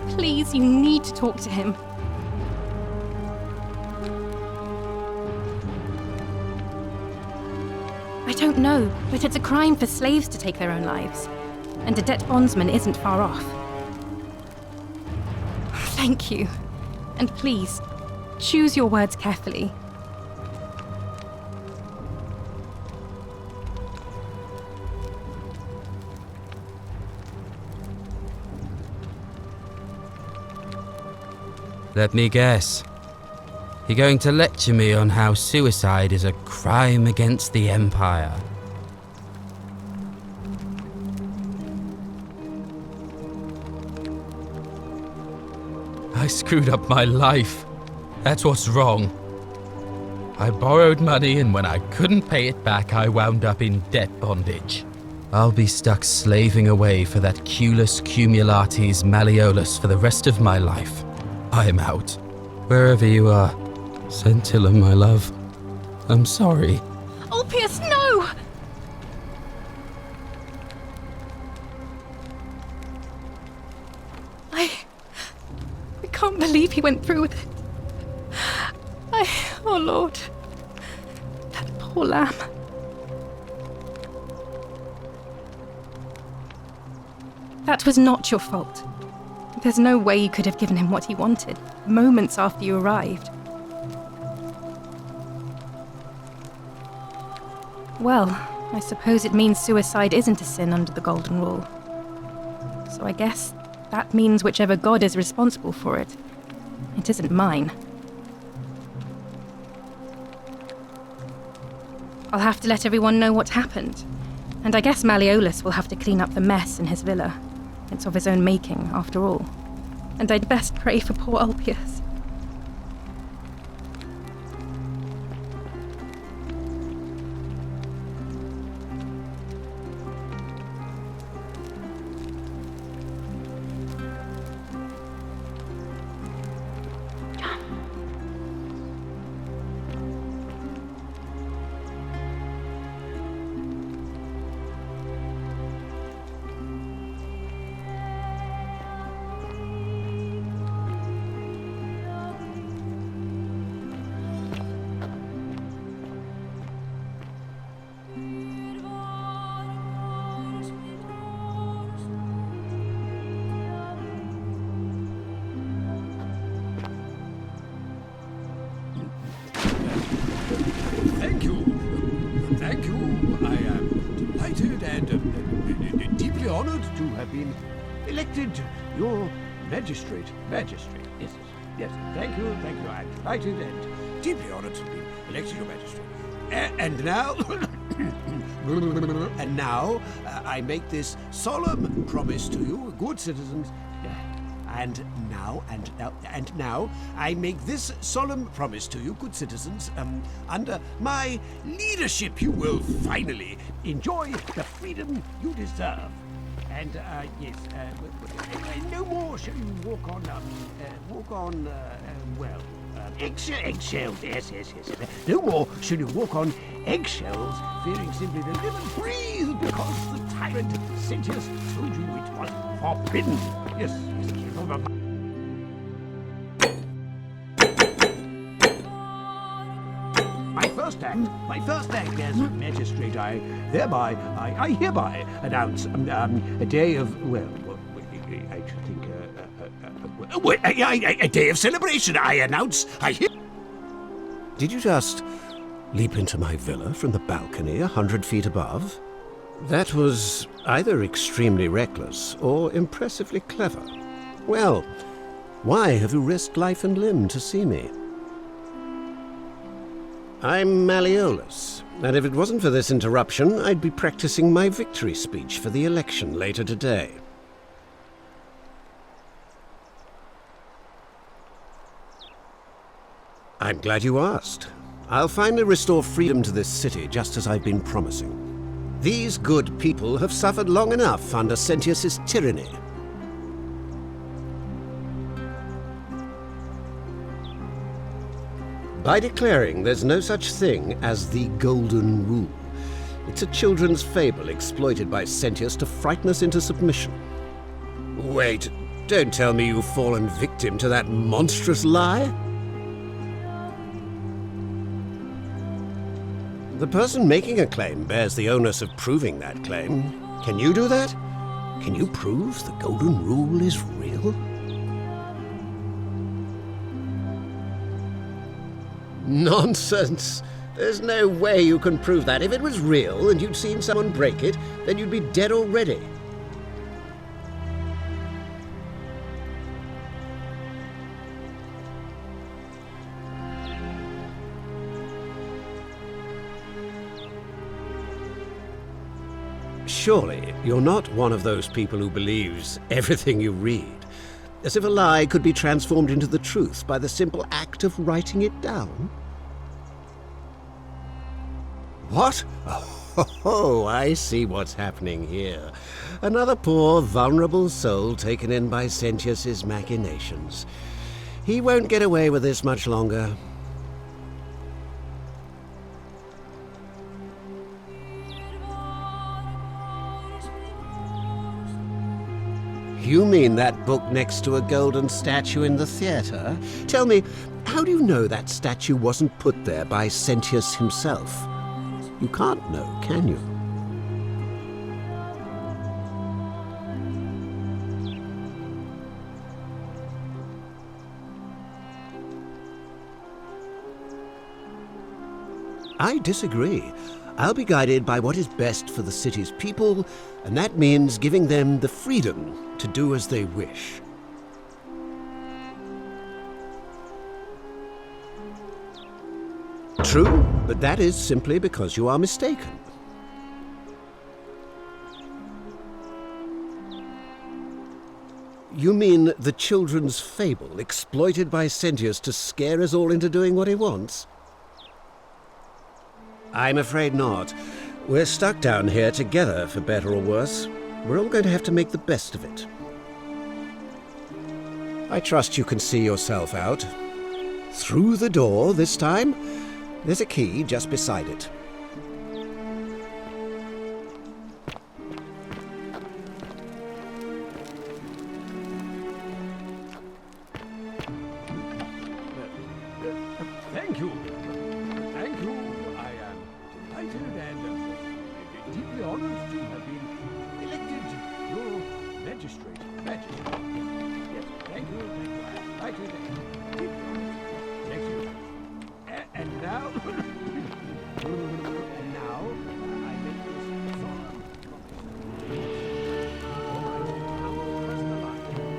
Please, you need to talk to him. I don't know, but it's a crime for slaves to take their own lives. And a debt bondsman isn't far off. Thank you. And please, choose your words carefully. Let me guess. You're going to lecture me on how suicide is a crime against the Empire. I screwed up my life. That's what's wrong. I borrowed money, and when I couldn't pay it back, I wound up in debt bondage. I'll be stuck slaving away for that Culus Cumulatis Malleolus for the rest of my life. I'm out. Wherever you are, Scintilla, my love, I'm sorry. Ulpius, no! I can't believe he went through with it. Oh Lord, that poor lamb. That was not your fault. There's no way you could have given him what he wanted, moments after you arrived. Well, I suppose it means suicide isn't a sin under the Golden Rule. So I guess that means whichever god is responsible for it, it isn't mine. I'll have to let everyone know what happened. And I guess Malleolus will have to clean up the mess in his villa. It's of his own making, after all. And I'd best pray for poor Ulpius. Thank you. Thank you. I am delighted and deeply honored to have been elected your magistrate. Magistrate, yes, yes. Thank you. I am delighted and deeply honored to be elected your magistrate. And now, I make this solemn promise to you, good citizens. And now, I make this solemn promise to you, good citizens. Under my leadership, you will finally enjoy the freedom you deserve. And yes, no more shall you walk on eggshells. Yes. No more shall you walk on eggshells, fearing simply to live and breathe, because the tyrant Sentius told you it was forbidden. Yes. My first act as magistrate, I hereby announce a day of, I should think, a day of celebration. Did you just leap into my villa from the balcony 100 feet above? That was either extremely reckless or impressively clever. Well, why have you risked life and limb to see me? I'm Malleolus, and if it wasn't for this interruption, I'd be practicing my victory speech for the election later today. I'm glad you asked. I'll finally restore freedom to this city, just as I've been promising. These good people have suffered long enough under Sentius's tyranny. By declaring there's no such thing as the Golden Rule. It's a children's fable exploited by Sentius to frighten us into submission. Wait, Don't tell me you've fallen victim to that monstrous lie. The person making a claim bears the onus of proving that claim. Can you do that? Can you prove the Golden Rule is real? Nonsense! There's no way you can prove that. If it was real and you'd seen someone break it, then you'd be dead already. Surely, you're not one of those people who believes everything you read, as if a lie could be transformed into the truth by the simple act of writing it down? What? Oh, I see what's happening here. Another poor, vulnerable soul taken in by Sentius's machinations. He won't get away with this much longer. You mean that book next to a golden statue in the theatre? Tell me, how do you know that statue wasn't put there by Sentius himself? You can't know, can you? I disagree. I'll be guided by what is best for the city's people, and that means giving them the freedom to do as they wish. True, but that is simply because you are mistaken. You mean the children's fable exploited by Sentius to scare us all into doing what he wants? I'm afraid not. We're stuck down here together, for better or worse. We're all going to have to make the best of it. I trust you can see yourself out. Through the door this time. There's a key just beside it. Thank you. Thank you. I am delighted and deeply honored to have been elected your magistrate. Yes, thank you. Thank you. I am delighted and deeply honored. Thank you. And now, I make this solemn promise.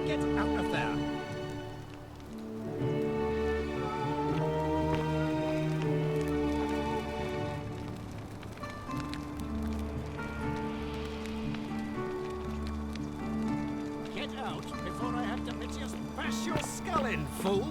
Get out of there. Get out before I have to just bash your skull in, fool!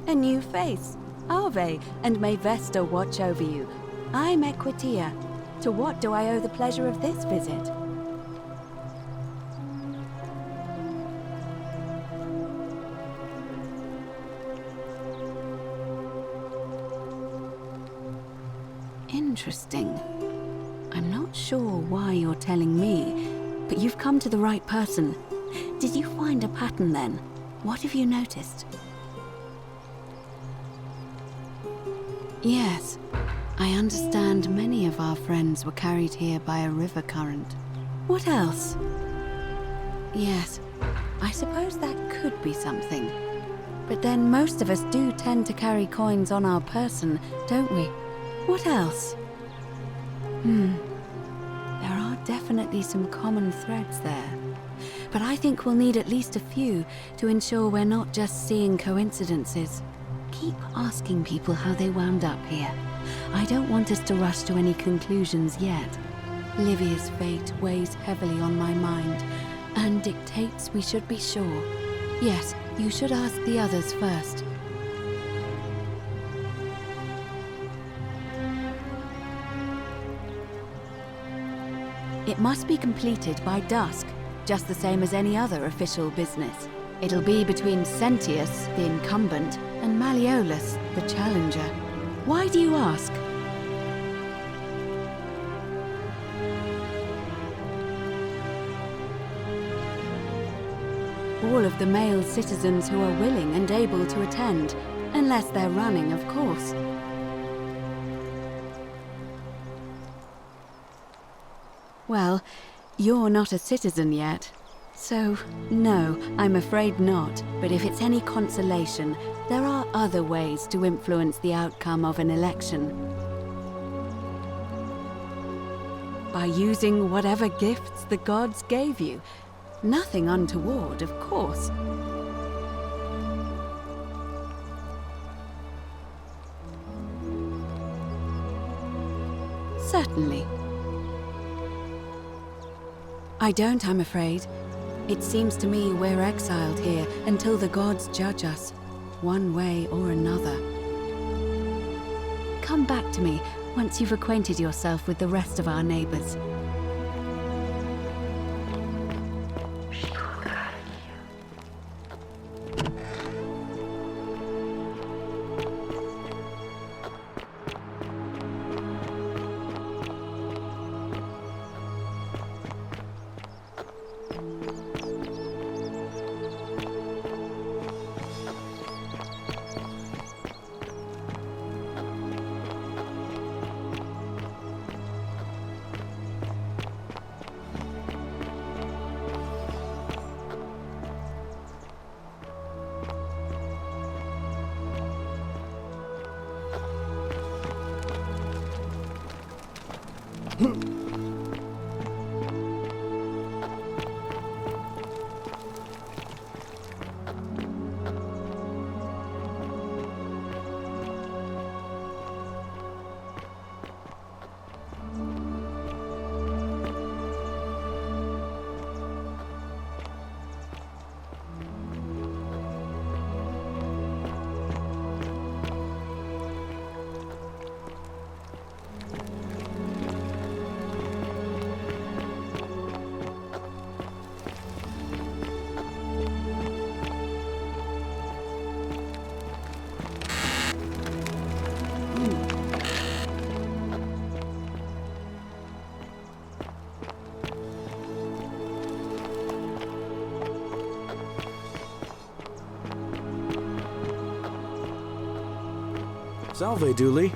A new face. Ave, and may Vesta watch over you. I'm Equitia. To what do I owe the pleasure of this visit? Interesting. I'm not sure why you're telling me, but you've come to the right person. Did you find a pattern then? What have you noticed? Yes, I understand many of our friends were carried here by a river current. What else? Yes, I suppose that could be something. But then most of us do tend to carry coins on our person, don't we? What else? There are definitely some common threads there. But I think we'll need at least a few to ensure we're not just seeing coincidences. Keep asking people how they wound up here. I don't want us to rush to any conclusions yet. Livia's fate weighs heavily on my mind and dictates we should be sure. Yes, you should ask the others first. It must be completed by dusk, just the same as any other official business. It'll be between Sentius, the incumbent, and Malleolus, the challenger. Why do you ask? All of the male citizens who are willing and able to attend, unless they're running, of course. Well, you're not a citizen yet. So, no, I'm afraid not. But if it's any consolation, there are other ways to influence the outcome of an election. By using whatever gifts the gods gave you. Nothing untoward, of course. Certainly. I don't, I'm afraid. It seems to me we're exiled here until the gods judge us, one way or another. Come back to me once you've acquainted yourself with the rest of our neighbors. Salve, Dooley.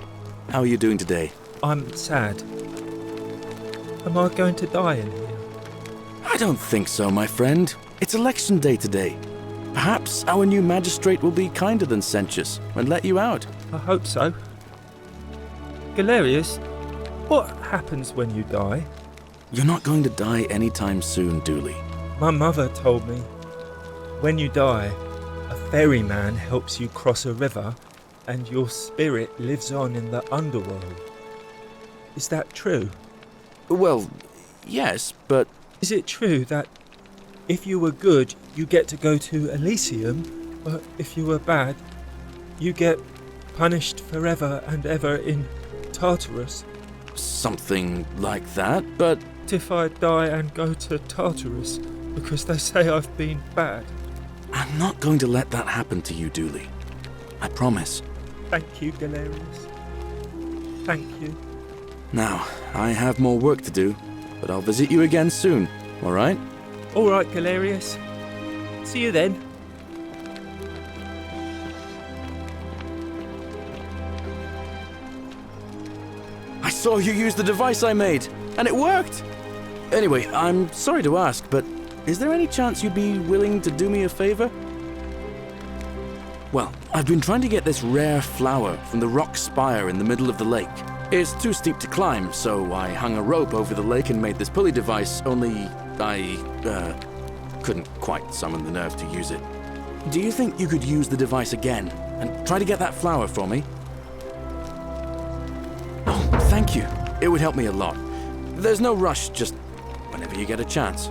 How are you doing today? I'm sad. Am I going to die in here? I don't think so, my friend. It's election day today. Perhaps our new magistrate will be kinder than Sentius and let you out. I hope so. Galerius, what happens when you die? You're not going to die anytime soon, Dooley. My mother told me, when you die, a ferryman helps you cross a river and your spirit lives on in the underworld. Is that true? Well, yes, but... Is it true that if you were good, you get to go to Elysium, but if you were bad, you get punished forever and ever in Tartarus? Something like that, but... If I die and go to Tartarus because they say I've been bad? I'm not going to let that happen to you, Dooley. I promise. Thank you, Galerius. Thank you. Now, I have more work to do, but I'll visit you again soon, alright? Alright, Galerius. See you then. I saw you use the device I made, and it worked! Anyway, I'm sorry to ask, but is there any chance you'd be willing to do me a favor? Well, I've been trying to get this rare flower from the rock spire in the middle of the lake. It's too steep to climb, so I hung a rope over the lake and made this pulley device, only I couldn't quite summon the nerve to use it. Do you think you could use the device again and try to get that flower for me? Oh, thank you. It would help me a lot. There's no rush, just whenever you get a chance.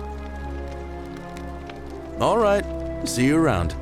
All right. See you around.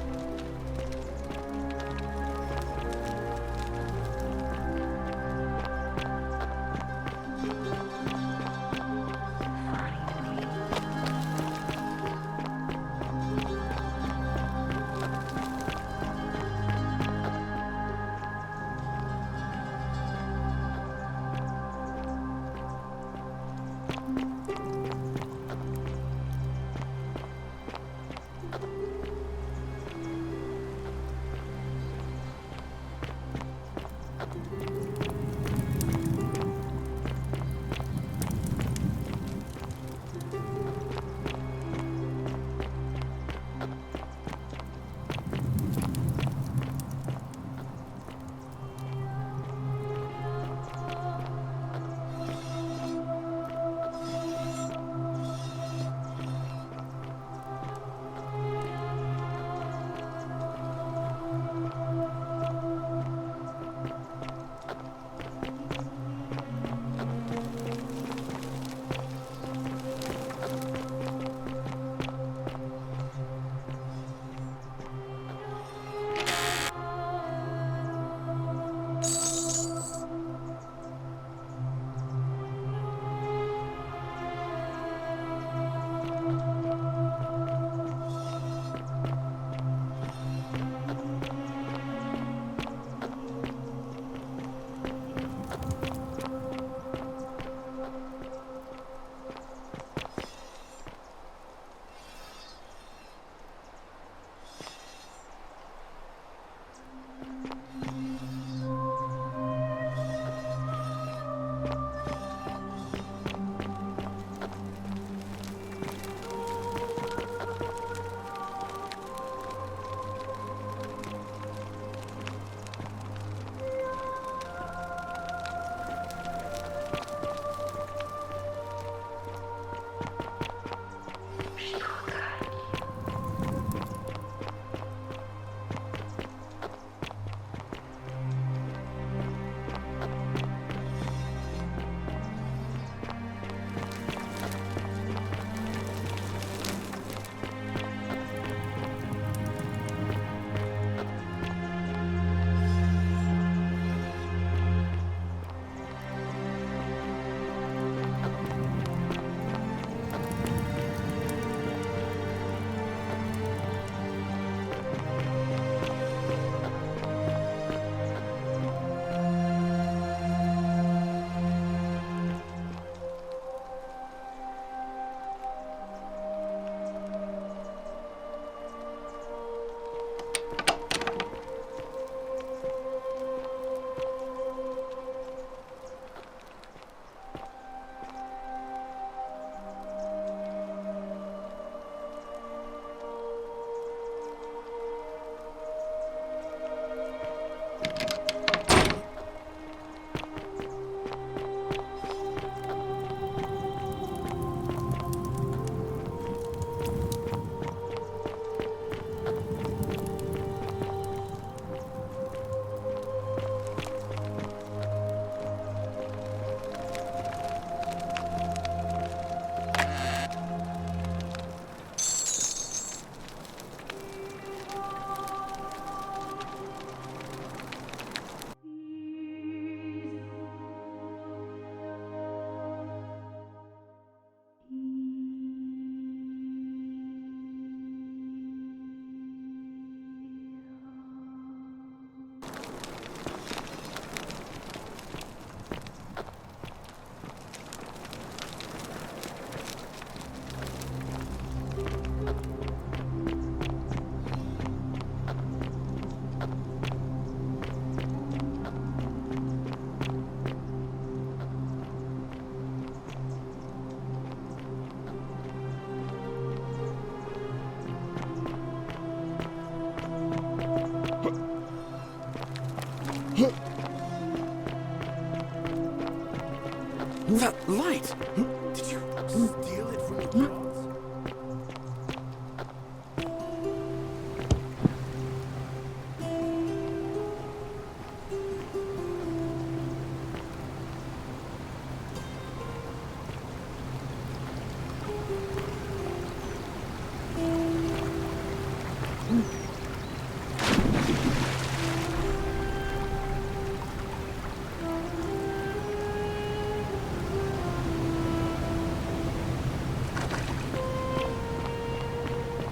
That light! Did you steal it from the gods?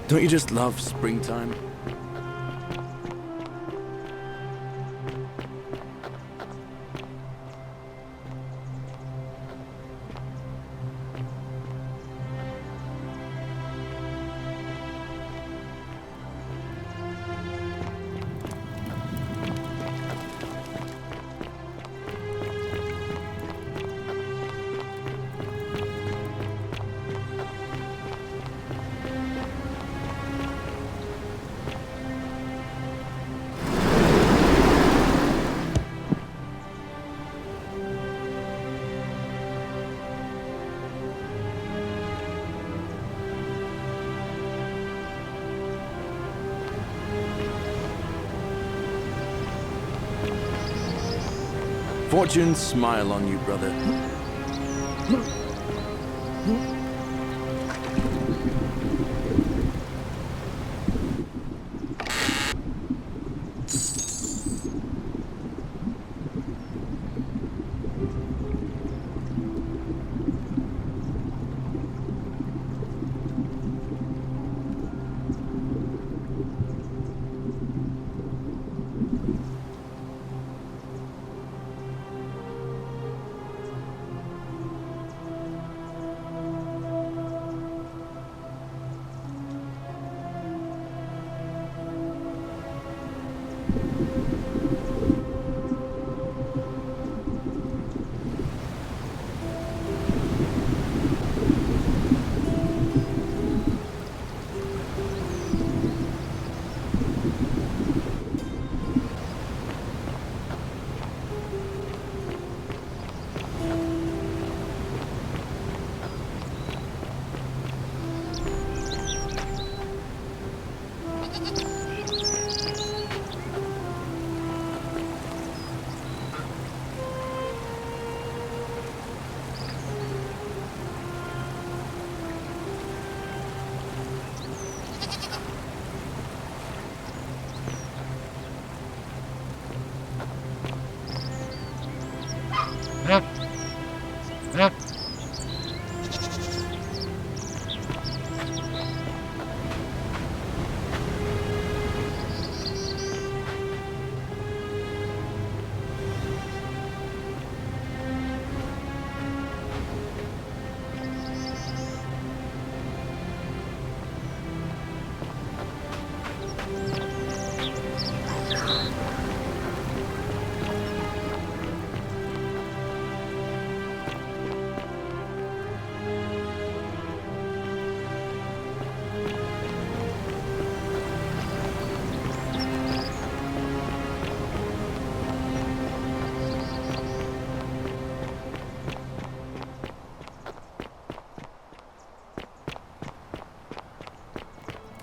Don't you just love springtime? Fortune smile on you, brother.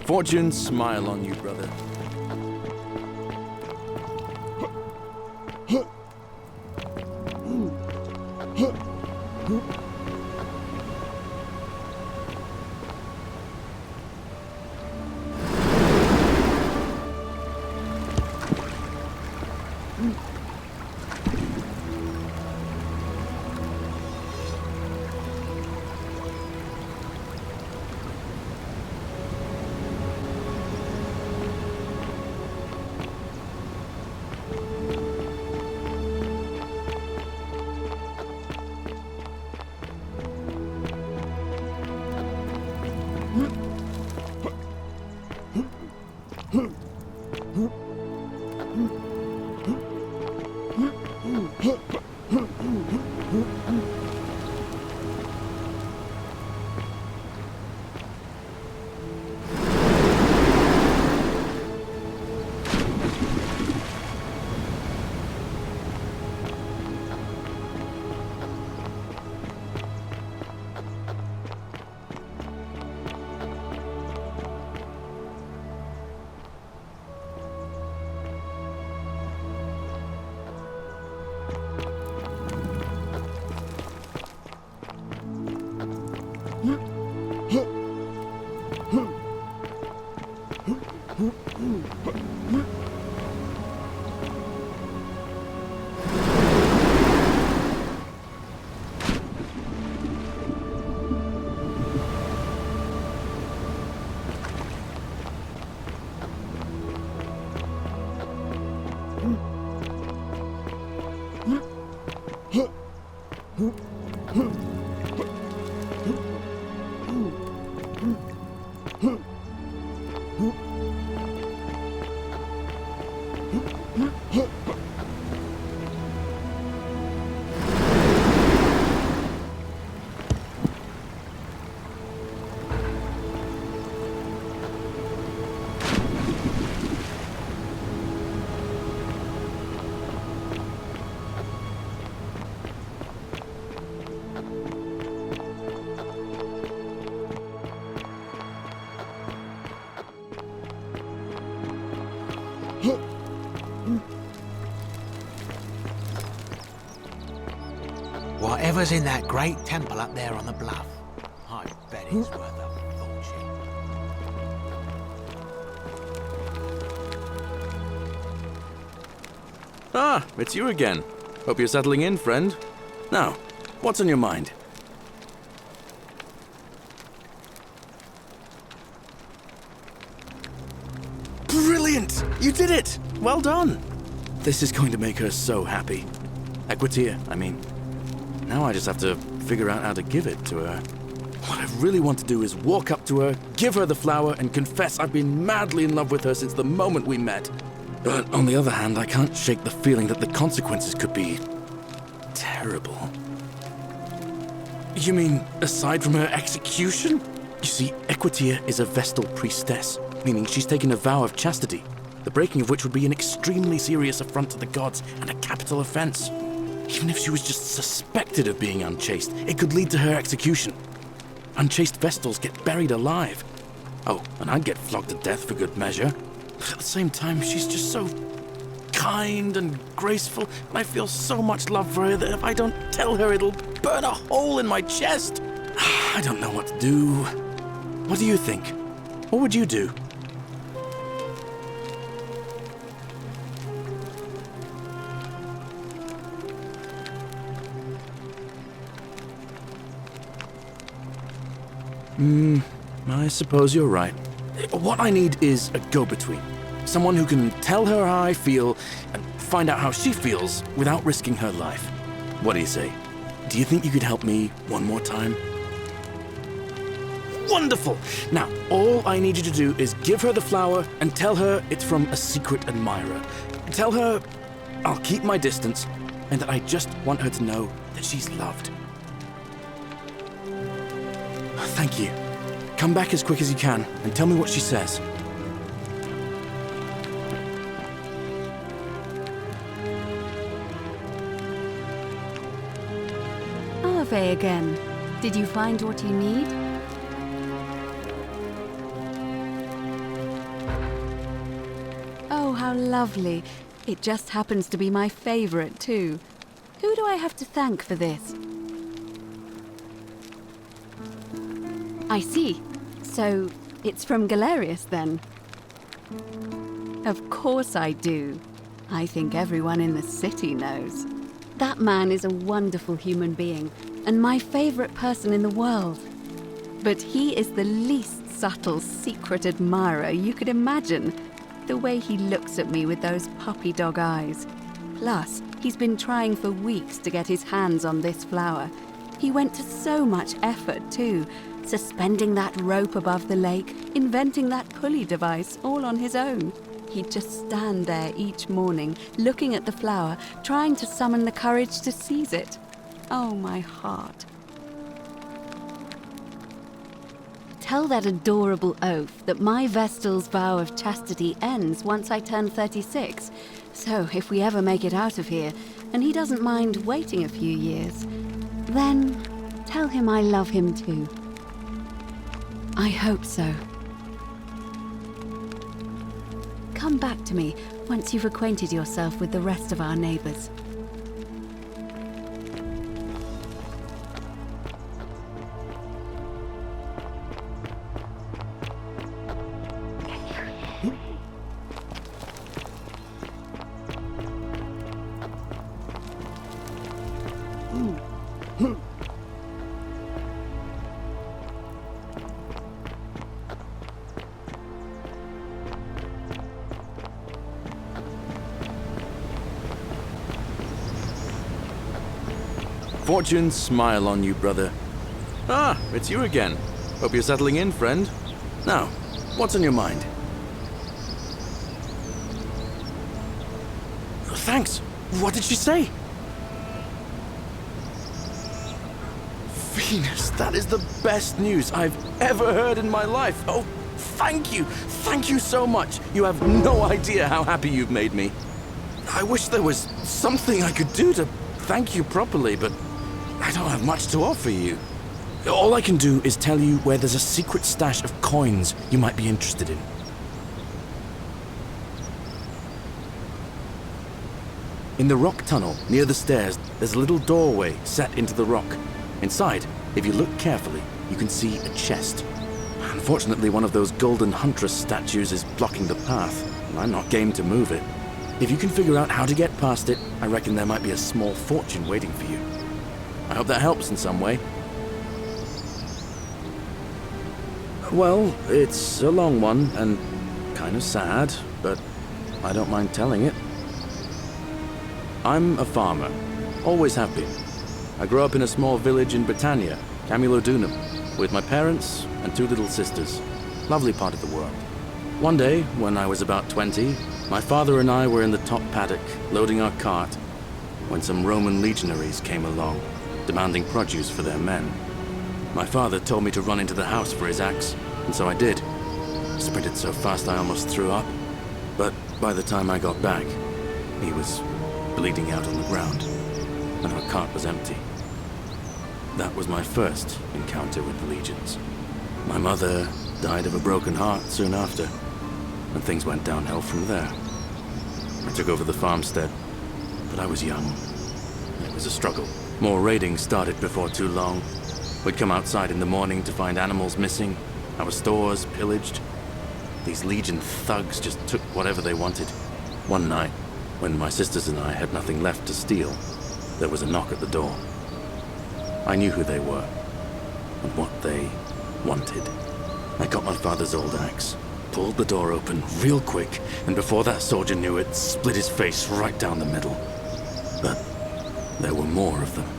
Fortune smile on you, brother. Whatever's in that great temple up there on the bluff, I bet it's worth a fortune. Ah, it's you again. Hope you're settling in, friend. Now, what's on your mind? Brilliant! You did it! Well done! This is going to make her so happy. Equitia, I mean. Now I just have to figure out how to give it to her. What I really want to do is walk up to her, give her the flower, and confess I've been madly in love with her since the moment we met. But on the other hand, I can't shake the feeling that the consequences could be terrible. You mean, aside from her execution? You see, Equitia is a Vestal priestess, meaning she's taken a vow of chastity, the breaking of which would be an extremely serious affront to the gods and a capital offense. Even if she was just suspected of being unchaste, it could lead to her execution. Unchaste Vestals get buried alive. Oh, and I'd get flogged to death for good measure. But at the same time, she's just so kind and graceful, and I feel so much love for her that if I don't tell her, it'll burn a hole in my chest. I don't know what to do. What do you think? What would you do? I suppose you're right. What I need is a go-between. Someone who can tell her how I feel and find out how she feels without risking her life. What do you say? Do you think you could help me one more time? Wonderful! Now, all I need you to do is give her the flower and tell her it's from a secret admirer. Tell her I'll keep my distance and that I just want her to know that she's loved. Thank you. Come back as quick as you can and tell me what she says. Ave again. Did you find what you need? Oh, how lovely. It just happens to be my favorite, too. Who do I have to thank for this? I see. So, it's from Galerius, then? Of course I do. I think everyone in the city knows. That man is a wonderful human being, and my favorite person in the world. But he is the least subtle secret admirer you could imagine. The way he looks at me with those puppy dog eyes. Plus, he's been trying for weeks to get his hands on this flower. He went to so much effort, too. Suspending that rope above the lake, inventing that pulley device all on his own. He'd just stand there each morning, looking at the flower, trying to summon the courage to seize it. Oh, my heart. Tell that adorable oaf that my Vestal's vow of chastity ends once I turn 36. So if we ever make it out of here, and he doesn't mind waiting a few years, then tell him I love him too. I hope so. Come back to me once you've acquainted yourself with the rest of our neighbors. Fortune smile on you, brother. Ah, it's you again. Hope you're settling in, friend. Now, what's on your mind? Thanks. What did she say? Venus, that is the best news I've ever heard in my life. Oh, thank you. Thank you so much. You have no idea how happy you've made me. I wish there was something I could do to thank you properly, but I don't have much to offer you. All I can do is tell you where there's a secret stash of coins you might be interested in. In the rock tunnel, near the stairs, there's a little doorway set into the rock. Inside, if you look carefully, you can see a chest. Unfortunately, one of those golden huntress statues is blocking the path, and I'm not game to move it. If you can figure out how to get past it, I reckon there might be a small fortune waiting for you. I hope that helps in some way. Well, it's a long one, and kind of sad, but I don't mind telling it. I'm a farmer. Always have been. I grew up in a small village in Britannia, Camulodunum, with my parents and 2 little sisters. Lovely part of the world. One day, when I was about 20, my father and I were in the top paddock, loading our cart, when some Roman legionaries came along, demanding produce for their men. My father told me to run into the house for his axe, and so I did. I sprinted so fast I almost threw up, but by the time I got back, he was bleeding out on the ground, and our cart was empty. That was my first encounter with the legions. My mother died of a broken heart soon after, and things went downhill from there. I took over the farmstead, but I was young. It was a struggle. More raiding started before too long. We'd come outside in the morning to find animals missing, our stores pillaged. These Legion thugs just took whatever they wanted. One night, when my sisters and I had nothing left to steal, there was a knock at the door. I knew who they were, and what they wanted. I got my father's old axe, pulled the door open real quick, and before that soldier knew it, split his face right down the middle. But there were more of them.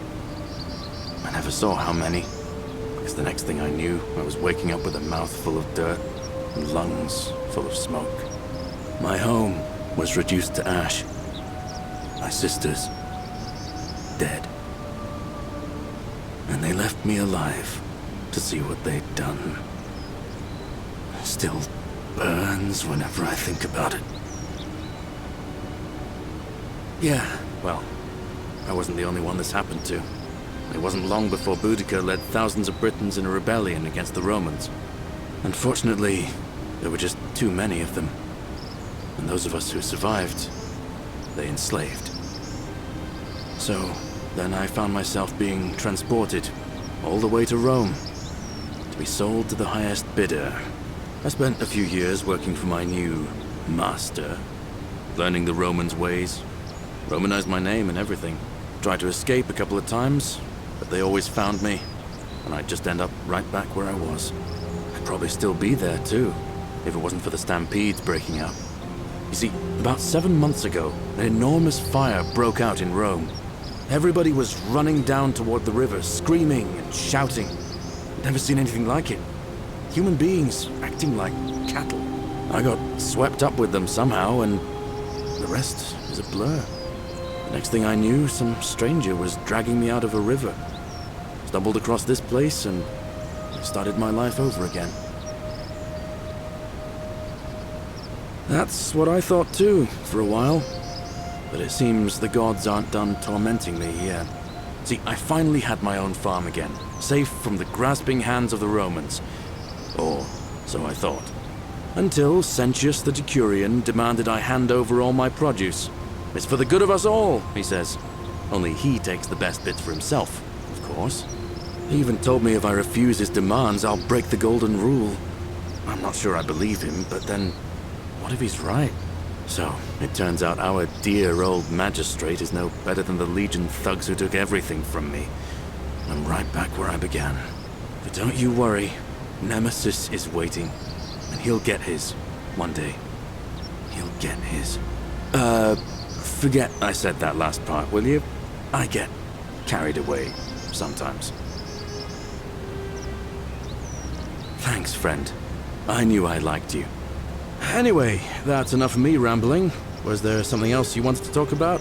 I never saw how many, because the next thing I knew, I was waking up with a mouth full of dirt and lungs full of smoke. My home was reduced to ash. My sisters, dead. And they left me alive to see what they'd done. Still burns whenever I think about it. Yeah, well, I wasn't the only one this happened to. It wasn't long before Boudica led thousands of Britons in a rebellion against the Romans. Unfortunately, there were just too many of them. And those of us who survived, they enslaved. So, then I found myself being transported all the way to Rome, to be sold to the highest bidder. I spent a few years working for my new master, learning the Romans' ways, Romanized my name and everything. Tried to escape a couple of times, but they always found me, and I'd just end up right back where I was. I'd probably still be there too, if it wasn't for the stampedes breaking out. You see, about 7 months ago, an enormous fire broke out in Rome. Everybody was running down toward the river, screaming and shouting. I'd never seen anything like it. Human beings acting like cattle. I got swept up with them somehow, and the rest is a blur. The next thing I knew, some stranger was dragging me out of a river. Stumbled across this place and started my life over again. That's what I thought too, for a while. But it seems the gods aren't done tormenting me yet. See, I finally had my own farm again, safe from the grasping hands of the Romans. Or so I thought. Until Sentius the Decurion demanded I hand over all my produce. It's for the good of us all, he says. Only he takes the best bits for himself, of course. He even told me if I refuse his demands, I'll break the golden rule. I'm not sure I believe him, but then, what if he's right? So, it turns out our dear old magistrate is no better than the Legion thugs who took everything from me. I'm right back where I began. But don't you worry, Nemesis is waiting, and he'll get his, one day. He'll get his. Forget I said that last part, will you? I get carried away sometimes. Thanks, friend. I knew I liked you. Anyway, that's enough of me rambling. Was there something else you wanted to talk about?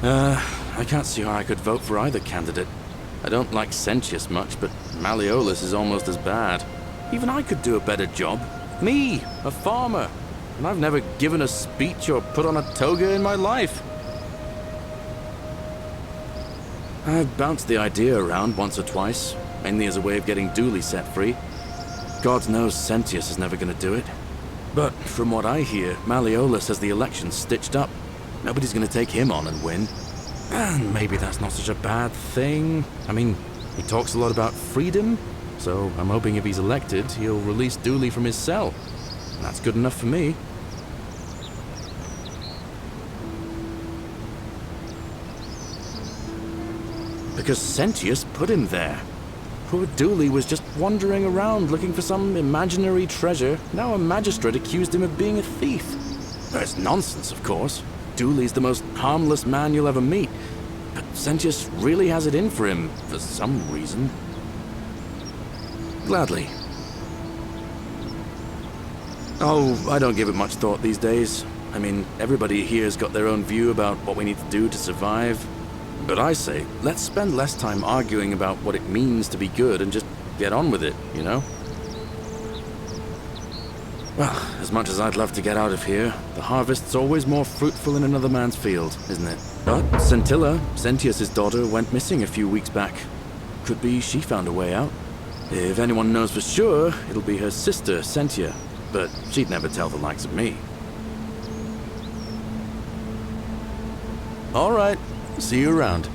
I can't see how I could vote for either candidate. I don't like Sentius much, but Malleolus is almost as bad. Even I could do a better job. Me, a farmer. And I've never given a speech or put on a toga in my life. I've bounced the idea around once or twice, mainly as a way of getting Dooley set free. God knows Sentius is never going to do it. But from what I hear, Malleolus has the election stitched up. Nobody's going to take him on and win. And maybe that's not such a bad thing. I mean, he talks a lot about freedom, so I'm hoping if he's elected, he'll release Dooley from his cell. And that's good enough for me. Because Sentius put him there. Poor Dooley was just wandering around looking for some imaginary treasure. Now a magistrate accused him of being a thief. That's nonsense, of course. Dooley's the most harmless man you'll ever meet. But Sentius really has it in for him, for some reason. Gladly. Oh, I don't give it much thought these days. I mean, everybody here's got their own view about what we need to do to survive. But I say, let's spend less time arguing about what it means to be good and just get on with it, you know? Well, as much as I'd love to get out of here, the harvest's always more fruitful in another man's field, isn't it? But Scintilla, Sentius's daughter, went missing a few weeks back. Could be she found a way out. If anyone knows for sure, it'll be her sister, Sentia. But she'd never tell the likes of me. All right. See you around.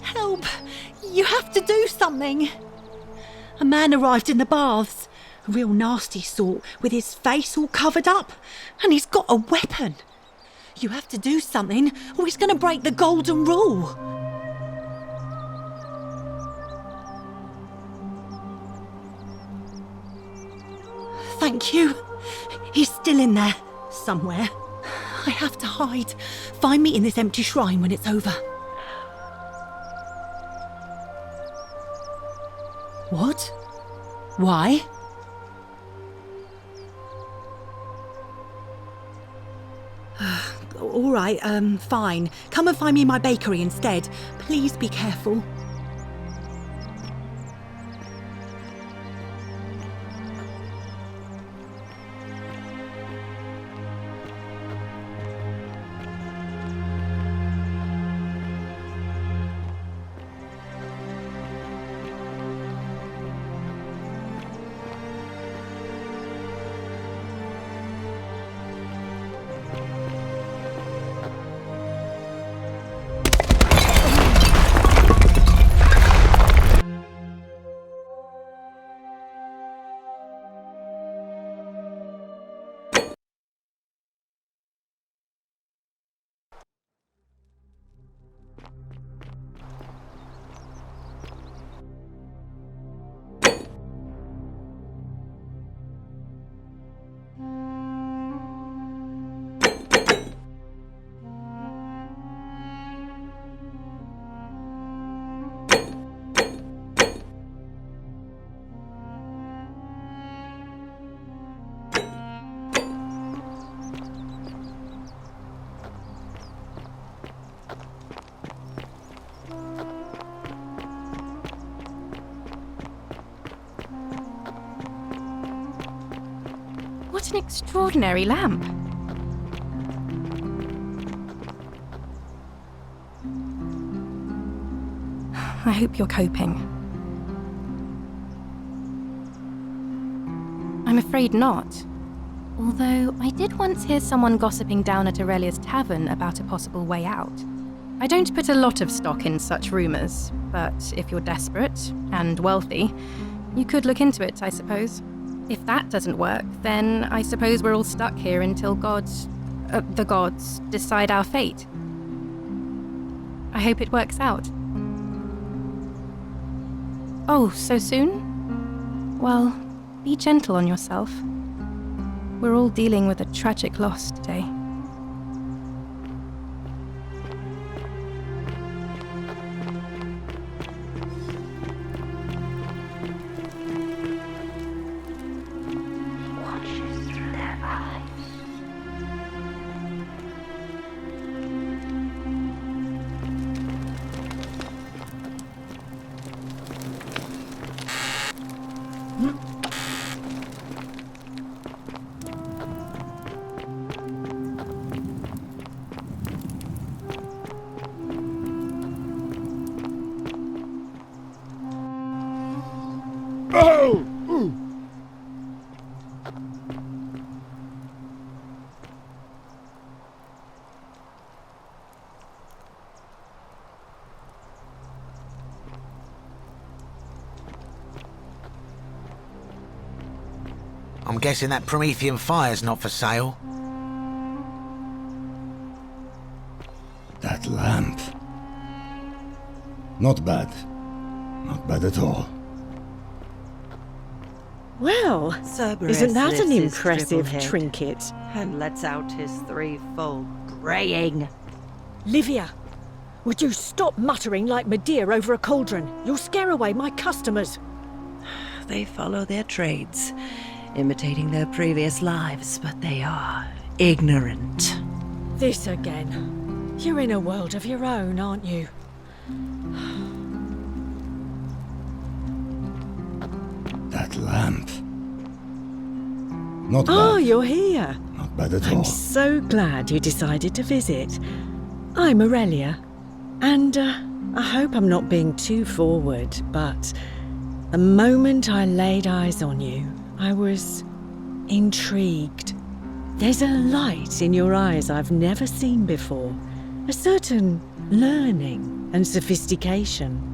Help! You have to do something! A man arrived in the baths. A real nasty sort, with his face all covered up. And he's got a weapon. You have to do something, or he's going to break the golden rule. Thank you. He's still in there, somewhere. I have to hide. Find me in this empty shrine when it's over. What? Why? All right, fine. Come and find me in my bakery instead. Please be careful. What an extraordinary lamp. I hope you're coping. I'm afraid not. Although I did once hear someone gossiping down at Aurelia's tavern about a possible way out. I don't put a lot of stock in such rumours, but if you're desperate and wealthy, you could look into it, I suppose. If that doesn't work, then I suppose we're all stuck here until the gods decide our fate. I hope it works out. Oh, so soon? Well, be gentle on yourself. We're all dealing with a tragic loss today. I'm guessing that Promethean fire's not for sale. That lamp. Not bad. Not bad at all. Well, Cerberus isn't that an lifts his impressive triple head trinket? and lets out his threefold braying. Livia, would you stop muttering like Medea over a cauldron? You'll scare away my customers. They follow their trades, imitating their previous lives, but they are ignorant. This again. You're in a world of your own, aren't you? That lamp. Not bad. Oh, you're here. Not bad at I'm all. so glad you decided to visit. I'm Aurelia, and I hope I'm not being too forward, but the moment I laid eyes on you, I was intrigued. There's a light in your eyes I've never seen before, a certain learning and sophistication.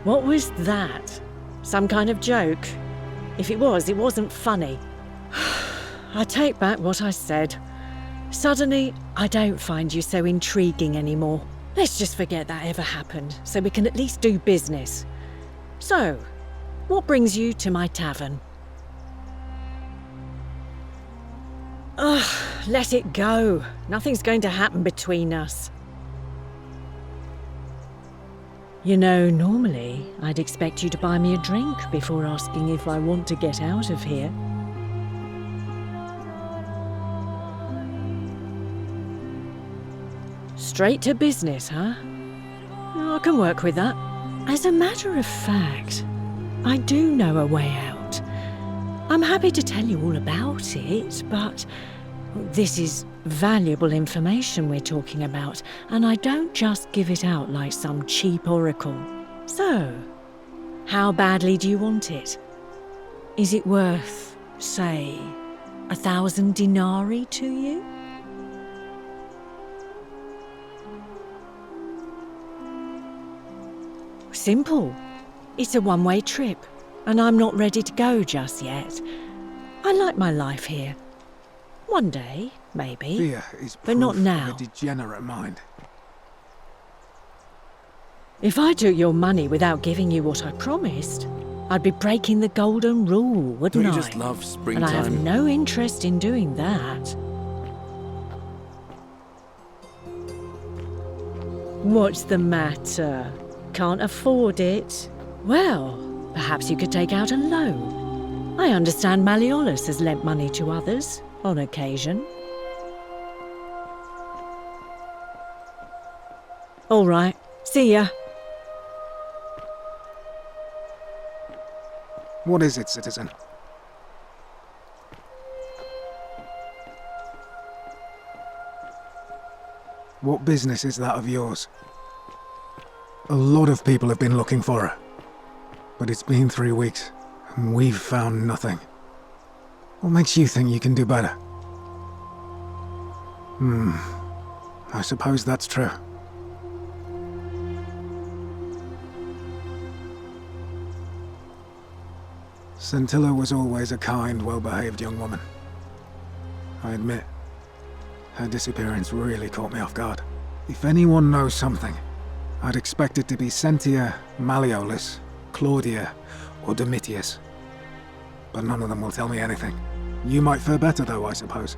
What was that? Some kind of joke? If it was, it wasn't funny. I take back what I said. Suddenly, I don't find you so intriguing anymore. Let's just forget that ever happened, so we can at least do business. So, what brings you to my tavern? Ugh, let it go. Nothing's going to happen between us. You know, normally, I'd expect you to buy me a drink before asking if I want to get out of here. Straight to business, huh? I can work with that. As a matter of fact, I do know a way out. I'm happy to tell you all about it, but this is valuable information we're talking about, and I don't just give it out like some cheap oracle. So, how badly do you want it? Is it worth, say, 1,000 denarii to you? Simple. It's a one-way trip, and I'm not ready to go just yet. I like my life here. One day, maybe, Fear is but not proof now. of a degenerate mind. If I took your money without giving you what I promised, I'd be breaking the golden rule, wouldn't Don't I? you just love And I have springtime? no interest in doing that. What's the matter? Can't afford it? Well, perhaps you could take out a loan. I understand Malleolus has lent money to others on occasion. All right, see ya. What is it, citizen? What business is that of yours? A lot of people have been looking for her. But it's been 3 weeks, and we've found nothing. What makes you think you can do better? I suppose that's true. Scintilla was always a kind, well-behaved young woman. I admit, her disappearance really caught me off guard. If anyone knows something, I'd expect it to be Sentia, Malleolus, Claudia, or Domitius. But none of them will tell me anything. You might fare better though, I suppose.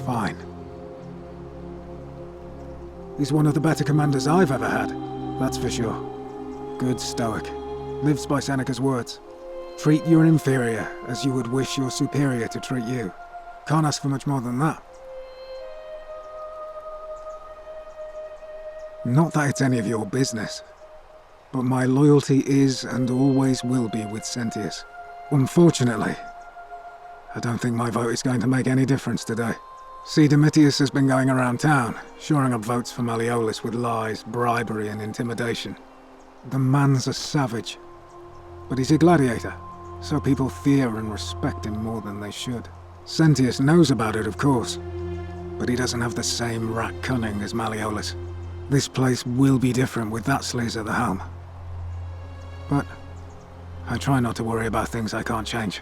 Fine. He's one of the better commanders I've ever had, that's for sure. Good stoic. Lives by Seneca's words. Treat your inferior as you would wish your superior to treat you. Can't ask for much more than that. Not that it's any of your business, but my loyalty is and always will be with Sentius. Unfortunately, I don't think my vote is going to make any difference today. See, Domitius has been going around town, shoring up votes for Malleolus with lies, bribery, and intimidation. The man's a savage, but he's a gladiator, so people fear and respect him more than they should. Sentius knows about it, of course, but he doesn't have the same rat cunning as Malleolus. This place will be different with that Sleaze at the helm. But I try not to worry about things I can't change.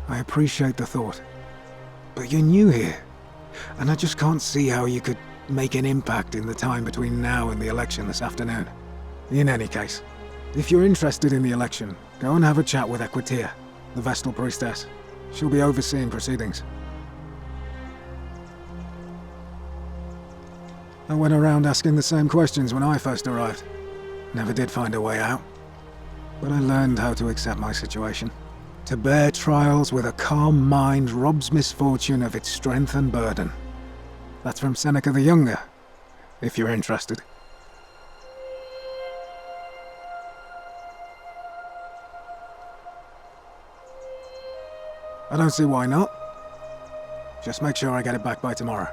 I appreciate the thought, but you're new here, and I just can't see how you could make an impact in the time between now and the election this afternoon. In any case, if you're interested in the election, go and have a chat with Equitia, the Vestal Priestess. She'll be overseeing proceedings. I went around asking the same questions when I first arrived. Never did find a way out. But I learned how to accept my situation. To bear trials with a calm mind robs misfortune of its strength and burden. That's from Seneca the Younger, if you're interested. I don't see why not. Just make sure I get it back by tomorrow.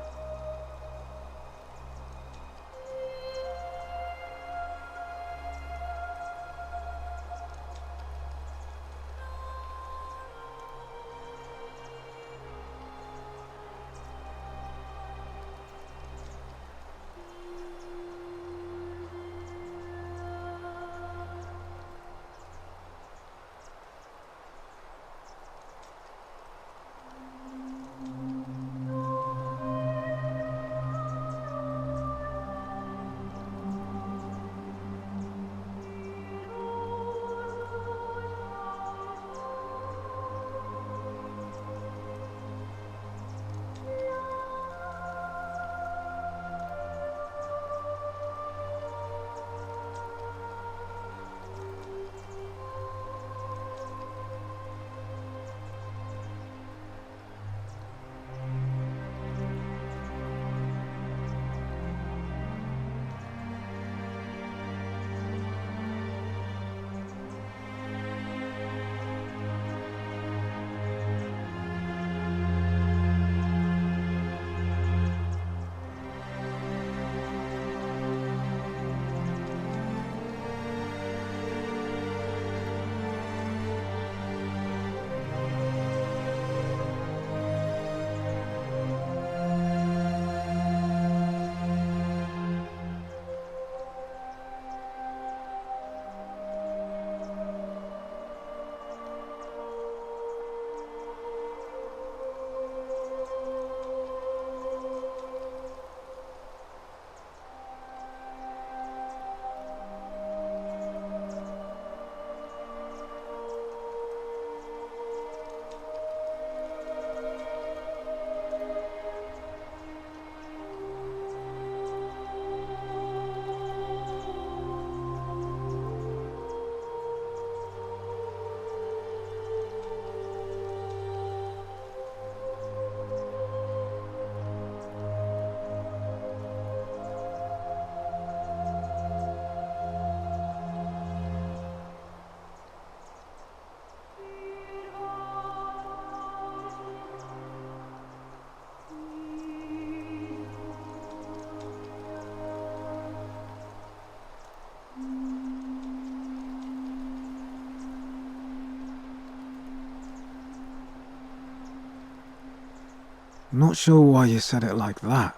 Not sure why you said it like that,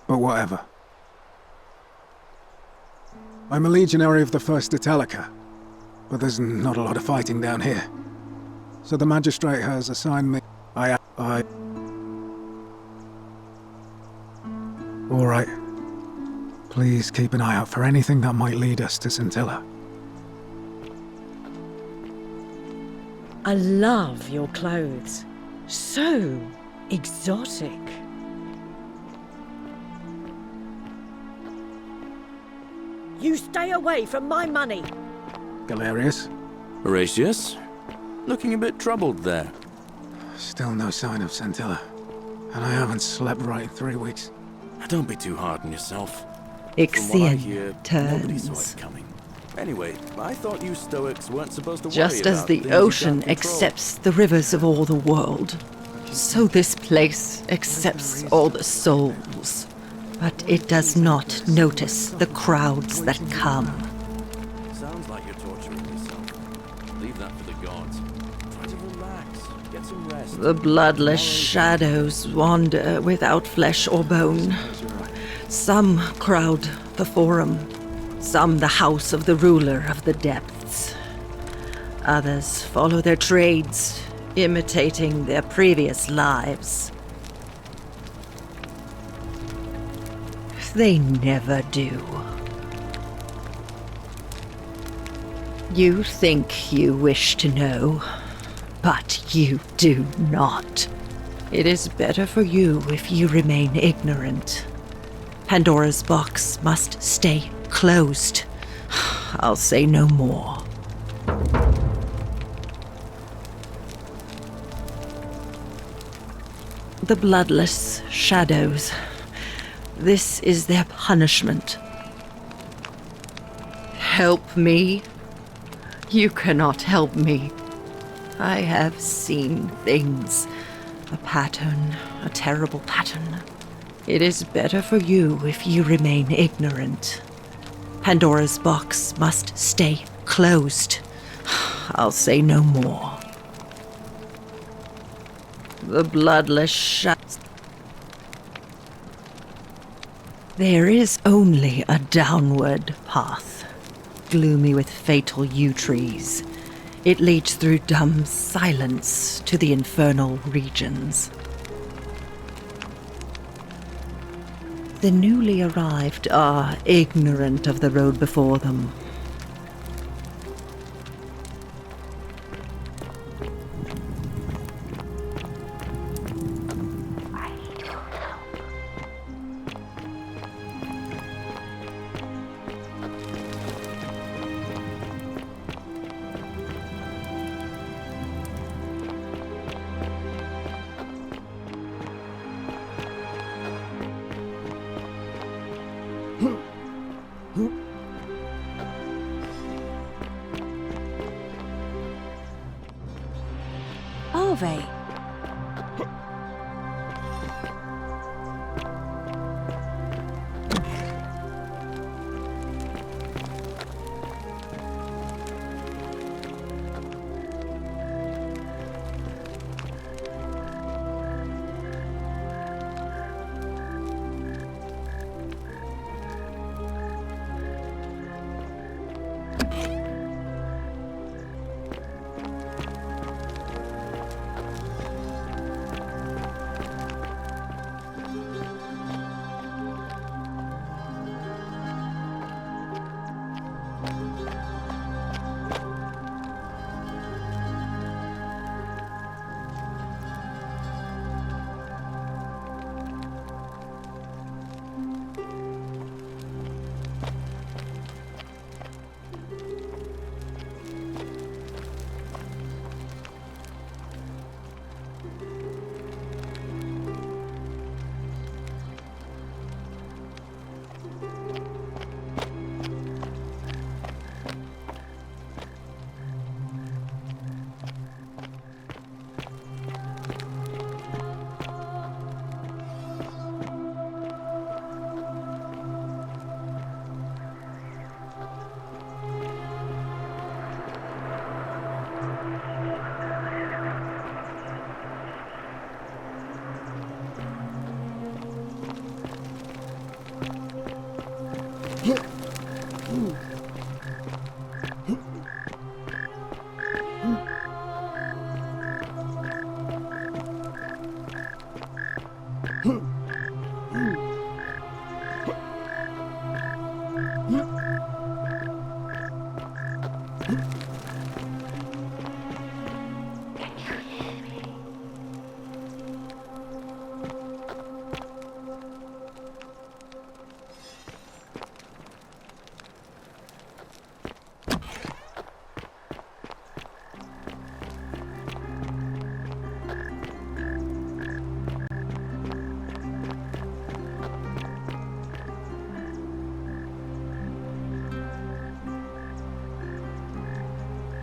but whatever. I'm a legionary of the First Italica, but there's not a lot of fighting down here. So the magistrate has assigned me... Alright. Please keep an eye out for anything that might lead us to Scintilla. I love your clothes. So exotic. You stay away from my money. Galerius? Horatius? Looking a bit troubled there. Still no sign of Scintilla. And I haven't slept right in 3 weeks. Don't be too hard on yourself. From what I hear, nobody saw it coming. Anyway, I thought you Stoics weren't supposed to worry Just as about the things you ocean can't control. accepts the rivers of all the world, so this place accepts all the souls. But it does not notice the crowds that come. Sounds like you're torturing yourself. Leave that for the gods. Try to relax. Get some rest. The bloodless shadows wander without flesh or bone. Some crowd the forum, some the house of the ruler of the depths. Others follow their trades, imitating their previous lives. They never do. You think you wish to know, but you do not. It is better for you if you remain ignorant. Pandora's box must stay closed. I'll say no more. The bloodless shadows. This is their punishment. Help me? You cannot help me. I have seen things. A pattern, a terrible pattern. It is better for you if you remain ignorant. Pandora's box must stay closed. I'll say no more. The bloodless shadows. There is only a downward path, gloomy with fatal yew trees. It leads through dumb silence to the infernal regions. The newly arrived are ignorant of the road before them. Ave.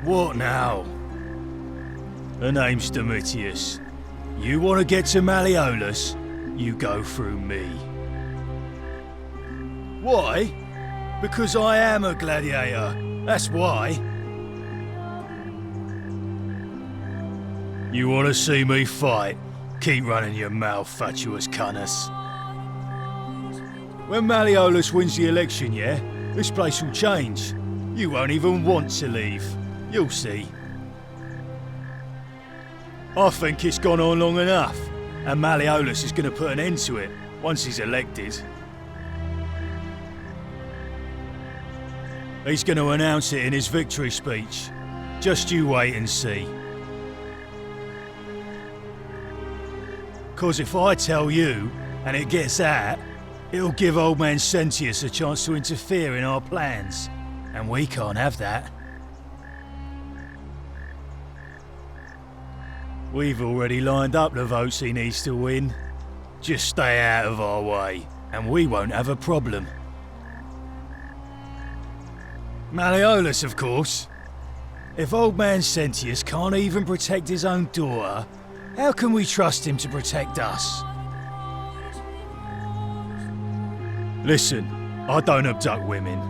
What now? The name's Domitius. You want to get to Malleolus? You go through me. Why? Because I am a gladiator. That's why. You want to see me fight? Keep running your mouth, fatuous cunners. When Malleolus wins the election, yeah, this place will change. You won't even want to leave. You'll see. I think it's gone on long enough, and Malleolus is going to put an end to it once he's elected. He's going to announce it in his victory speech. Just you wait and see. 'Cause if I tell you, and it gets out, it'll give old man Sentius a chance to interfere in our plans. And we can't have that. We've already lined up the votes he needs to win. Just stay out of our way, and we won't have a problem. Malleolus, of course. If old man Sentius can't even protect his own daughter, how can we trust him to protect us? Listen, I don't abduct women.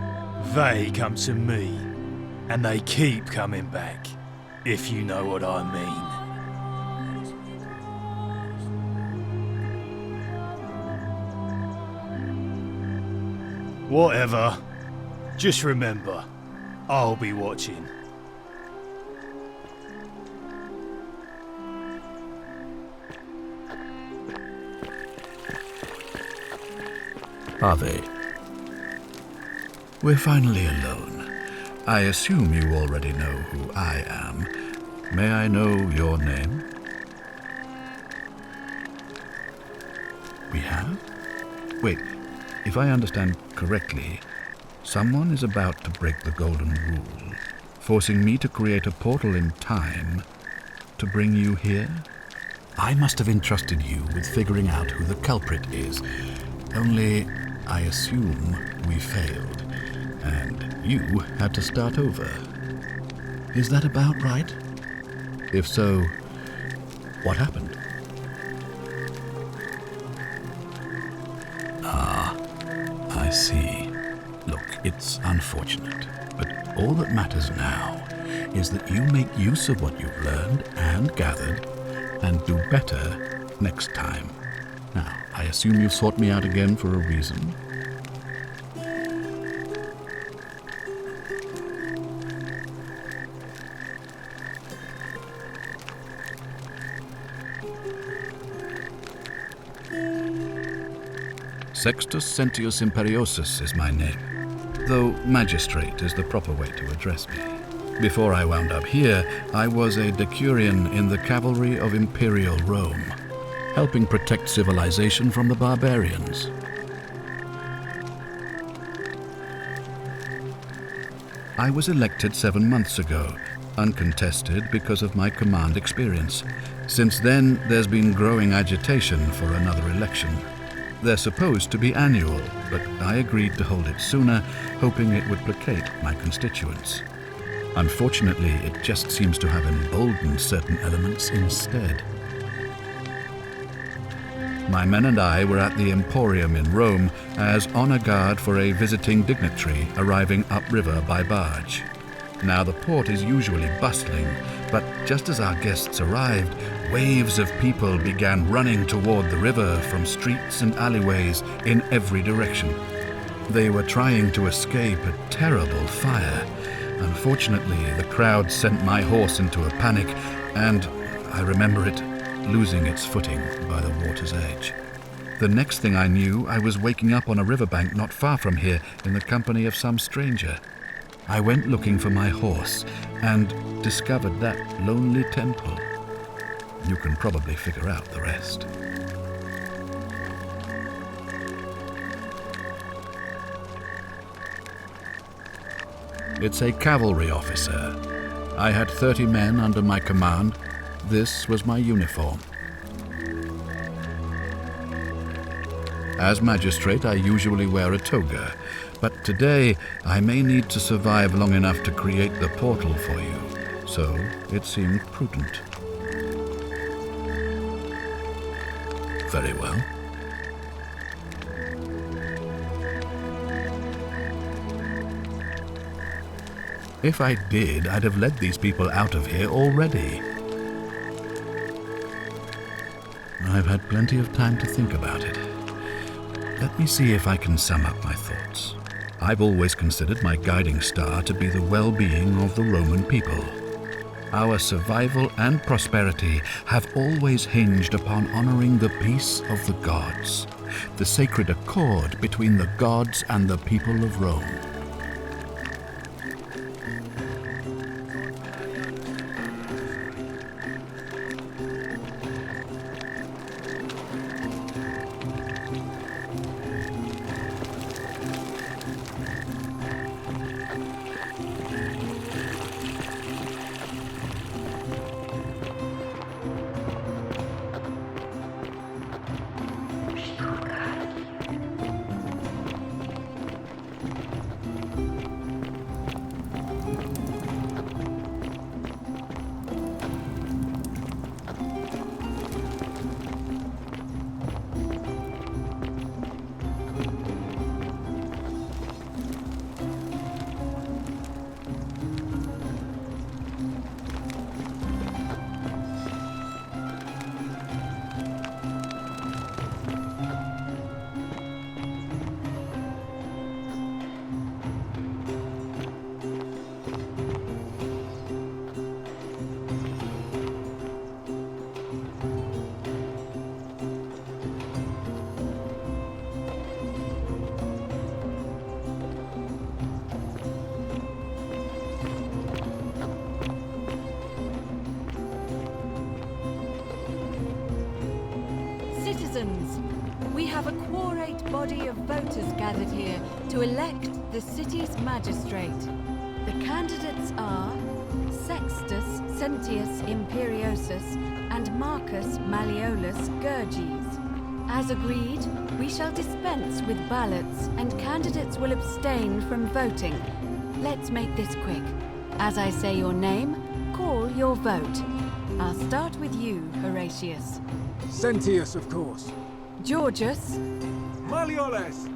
They come to me. And they keep coming back, if you know what I mean. Whatever. Just remember, I'll be watching. Are they? We're finally alone. I assume you already know who I am. May I know your name? We have? Wait, if I understand correctly, someone is about to break the Golden Rule, forcing me to create a portal in time to bring you here? I must have entrusted you with figuring out who the culprit is. Only, I assume we failed, and you had to start over. Is that about right? If so, what happened? Ah, I see. Look, it's unfortunate, but all that matters now is that you make use of what you've learned and gathered, and do better next time. Now, I assume you've sought me out again for a reason. Sextus Sentius Imperiosus is my name, though magistrate is the proper way to address me. Before I wound up here, I was a decurion in the cavalry of Imperial Rome, helping protect civilization from the barbarians. I was elected 7 months ago, uncontested because of my command experience. Since then, there's been growing agitation for another election. They're supposed to be annual, but I agreed to hold it sooner, hoping it would placate my constituents. Unfortunately, it just seems to have emboldened certain elements instead. My men and I were at the Emporium in Rome as honor guard for a visiting dignitary arriving upriver by barge. Now, the port is usually bustling, but just as our guests arrived, waves of people began running toward the river from streets and alleyways in every direction. They were trying to escape a terrible fire. Unfortunately, the crowd sent my horse into a panic, and I remember it losing its footing by the water's edge. The next thing I knew, I was waking up on a riverbank not far from here in the company of some stranger. I went looking for my horse and discovered that lonely temple. You can probably figure out the rest. It's a cavalry officer. I had 30 men under my command. This was my uniform. As magistrate, I usually wear a toga, but today I may need to survive long enough to create the portal for you, so it seemed prudent. Very well. If I did, I'd have led these people out of here already. I've had plenty of time to think about it. Let me see if I can sum up my thoughts. I've always considered my guiding star to be the well-being of the Roman people. Our survival and prosperity have always hinged upon honoring the peace of the gods, the sacred accord between the gods and the people of Rome. Citizens, we have a quorate body of voters gathered here to elect the city's magistrate. The candidates are Sextus Sentius Imperiosus and Marcus Malleolus Gurges. As agreed, we shall dispense with ballots and candidates will abstain from voting. Let's make this quick. As I say your name, call your vote. I'll start with you, Horatius. Sentius, of course. Georgius. Malleolus.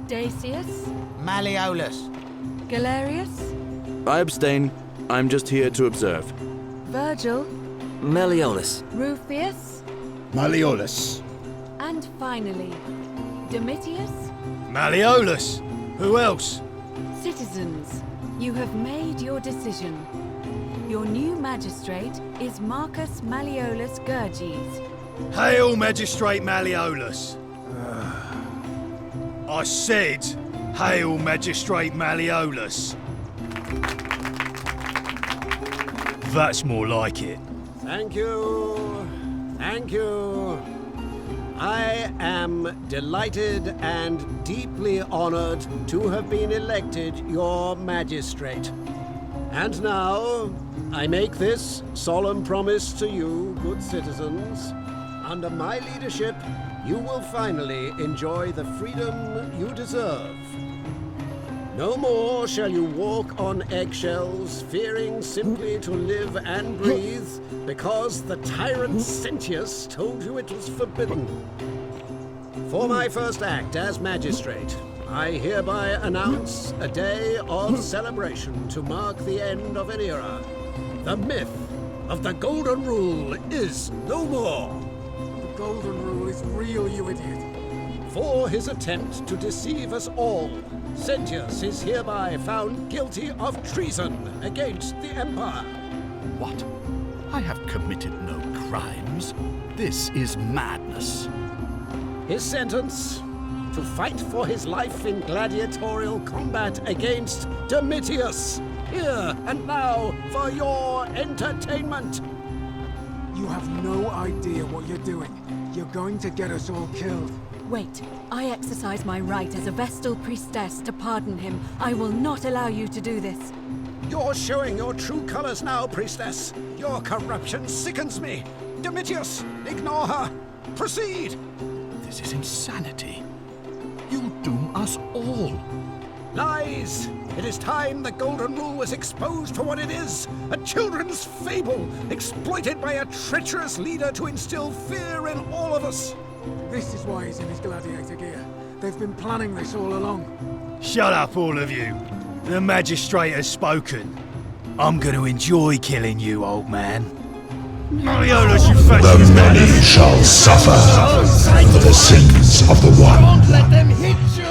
Dacius. Malleolus. Galerius. I abstain. I'm just here to observe. Virgil. Malleolus. Rufius. Malleolus. And finally, Domitius. Malleolus! Who else? Citizens, you have made your decision. Your new magistrate is Marcus Malleolus Gurges. Hail, Magistrate Malleolus! I said, hail, Magistrate Malleolus! That's more like it. Thank you. Thank you. I am delighted and deeply honored to have been elected your magistrate. And now, I make this solemn promise to you, good citizens. Under my leadership, you will finally enjoy the freedom you deserve. No more shall you walk on eggshells, fearing simply to live and breathe, because the tyrant Sentius told you it was forbidden. For my first act as magistrate, I hereby announce a day of celebration to mark the end of an era. The myth of the Golden Rule is no more. The Golden Rule is real, you idiot. For his attempt to deceive us all, Sentius is hereby found guilty of treason against the Empire. What? I have committed no crimes. This is madness. His sentence: to fight for his life in gladiatorial combat against Domitius. Here and now for your entertainment. You have no idea what you're doing. You're going to get us all killed. Wait, I exercise my right as a Vestal priestess to pardon him. I will not allow you to do this. You're showing your true colors now, priestess. Your corruption sickens me. Domitius, ignore her. Proceed. This is insanity. You'll doom us all. Lies! It is time the Golden Rule was exposed for what it is, a children's fable, exploited by a treacherous leader to instill fear in all of us. This is why he's in his gladiator gear. They've been planning this all along. Shut up, all of you. The magistrate has spoken. I'm going to enjoy killing you, old man. Mariolas, you fat The many shall suffer for the sins of the one. Let them hit you!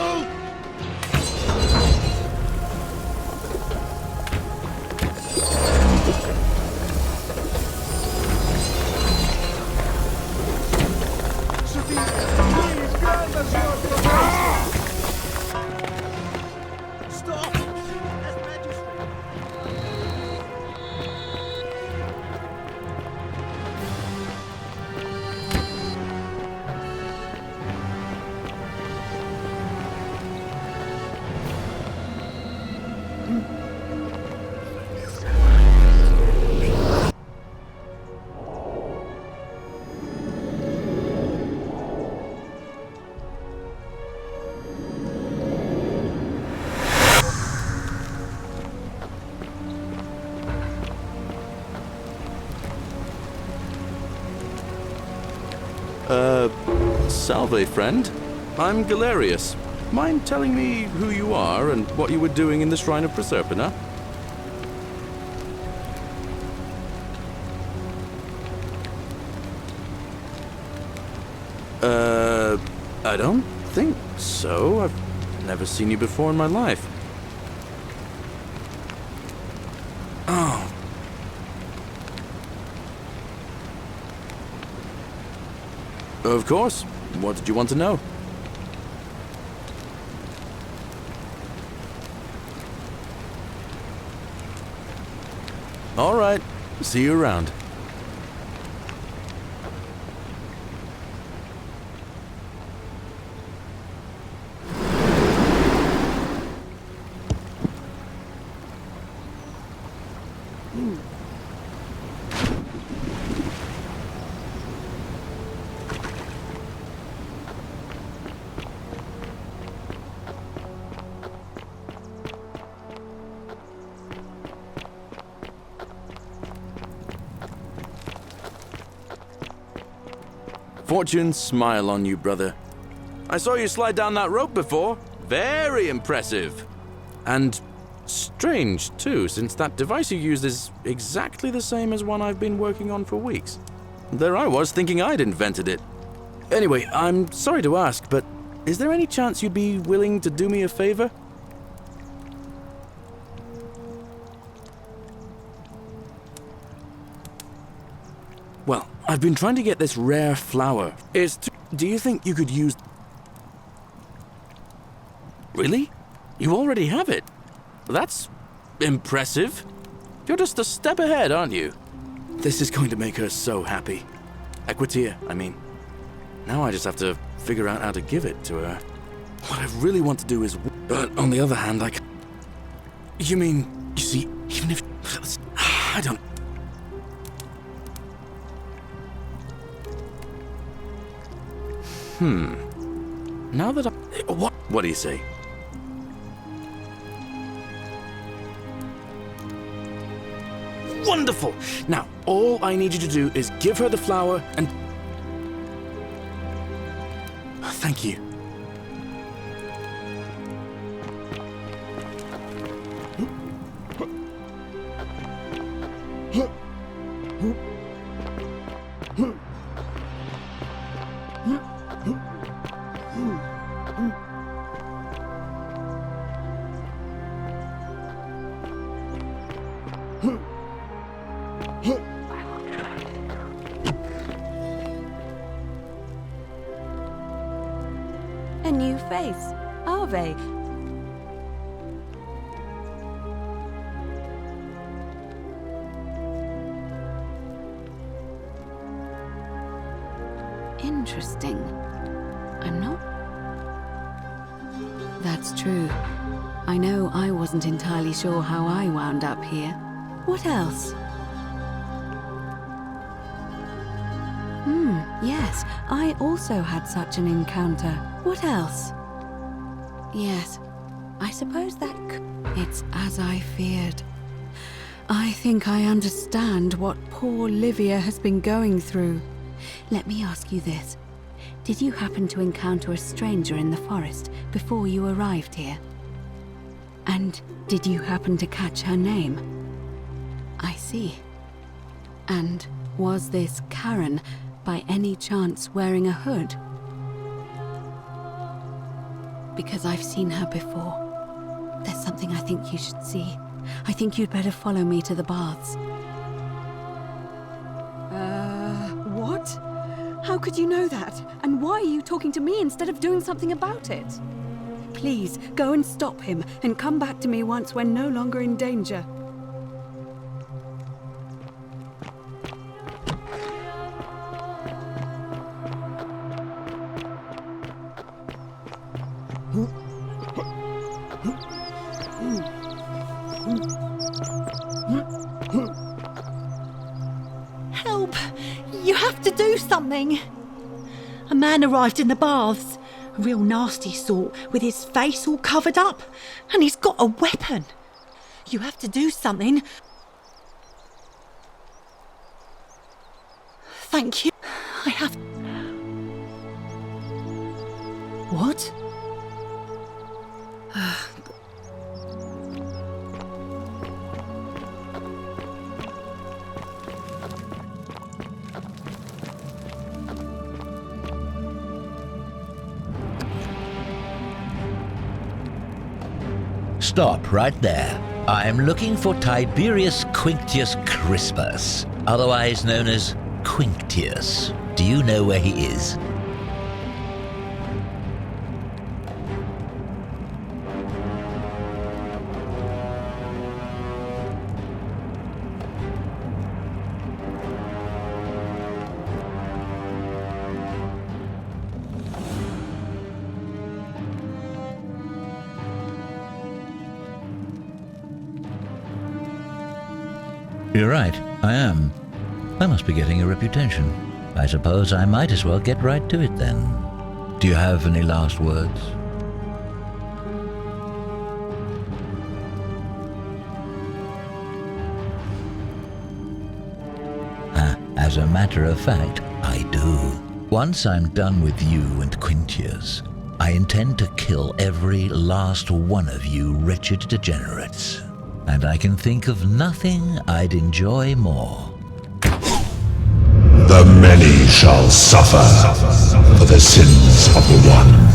Salve, friend. I'm Galerius. Mind telling me who you are and what you were doing in the Shrine of Proserpina? I don't think so. I've never seen you before in my life. Oh. Of course. What did you want to know? All right. See you around. Fortune smile on you, brother. I saw you slide down that rope before. Very impressive. And strange, too, since that device you used is exactly the same as one I've been working on for weeks. There I was, thinking I'd invented it. Anyway, I'm sorry to ask, but is there any chance you'd be willing to do me a favor? Well, I've been trying to get this rare flower. Do you think you could use... Really? You already have it? That's impressive. You're just a step ahead, aren't you? This is going to make her so happy. Equitia, I mean. Now I just have to figure out how to give it to her. What I really want to do is... But on the other hand, I... You mean, you see, even if... I don't... Now that I... What do you say? Wonderful! Now, all I need you to do is give her the flower and... Thank you. A new face, Ave. Interesting. I'm not... That's true. I know I wasn't entirely sure how I wound up here. What else? Yes, I also had such an encounter. What else? Yes, I suppose that it's as I feared. I think I understand what poor Livia has been going through. Let me ask you this. Did you happen to encounter a stranger in the forest before you arrived here? And did you happen to catch her name? I see. And Was this Karen, by any chance, wearing a hood? Because I've seen her before. There's something I think you should see. I think you'd better follow me to the baths. What? How could you know that? And why are you talking to me instead of doing something about it? Please, go and stop him, and come back to me once we're no longer in danger. Help! You have to do something! A man arrived in the baths. A real nasty sort, with his face all covered up. And he's got a weapon. You have to do something. Thank you. I have... What? Stop right there. I'm looking for Tiberius Quinctius Crispus, otherwise known as Quinctius. Do you know where he is? You're right, I am. I must be getting a reputation. I suppose I might as well get right to it then. Do you have any last words? As a matter of fact, I do. Once I'm done with you and Quintius, I intend to kill every last one of you wretched degenerates. And I can think of nothing I'd enjoy more. The many shall suffer for the sins of the one.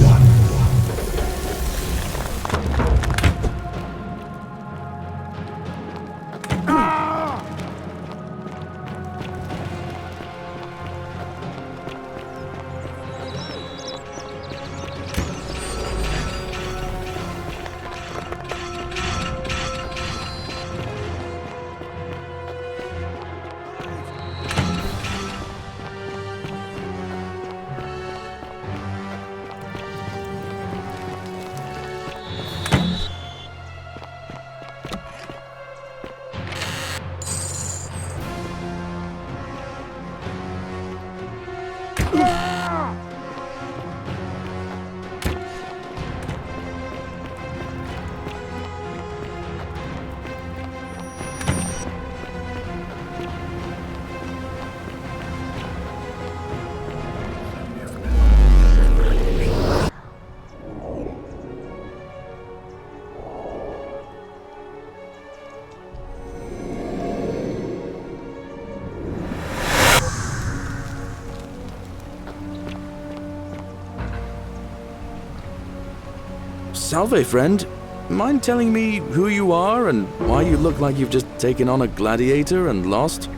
Salve, friend. Mind telling me who you are and why you look like you've just taken on a gladiator and lost?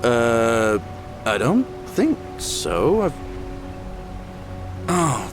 I don't think so. Oh.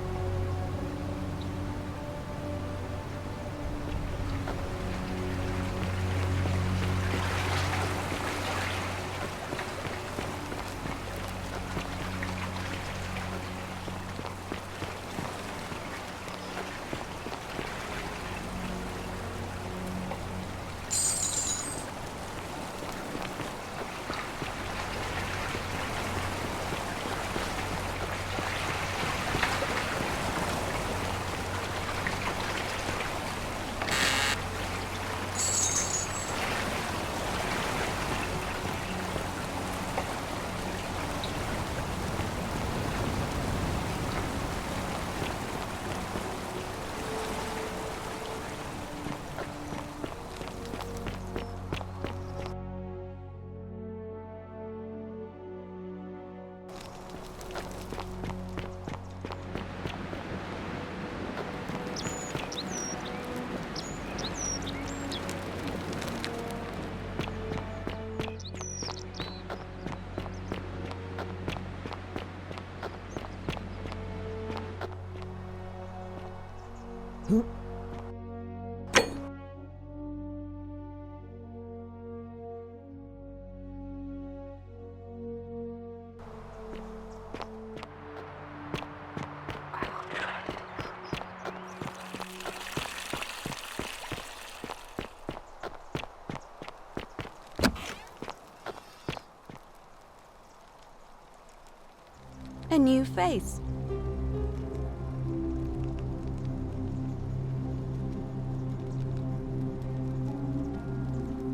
A new face.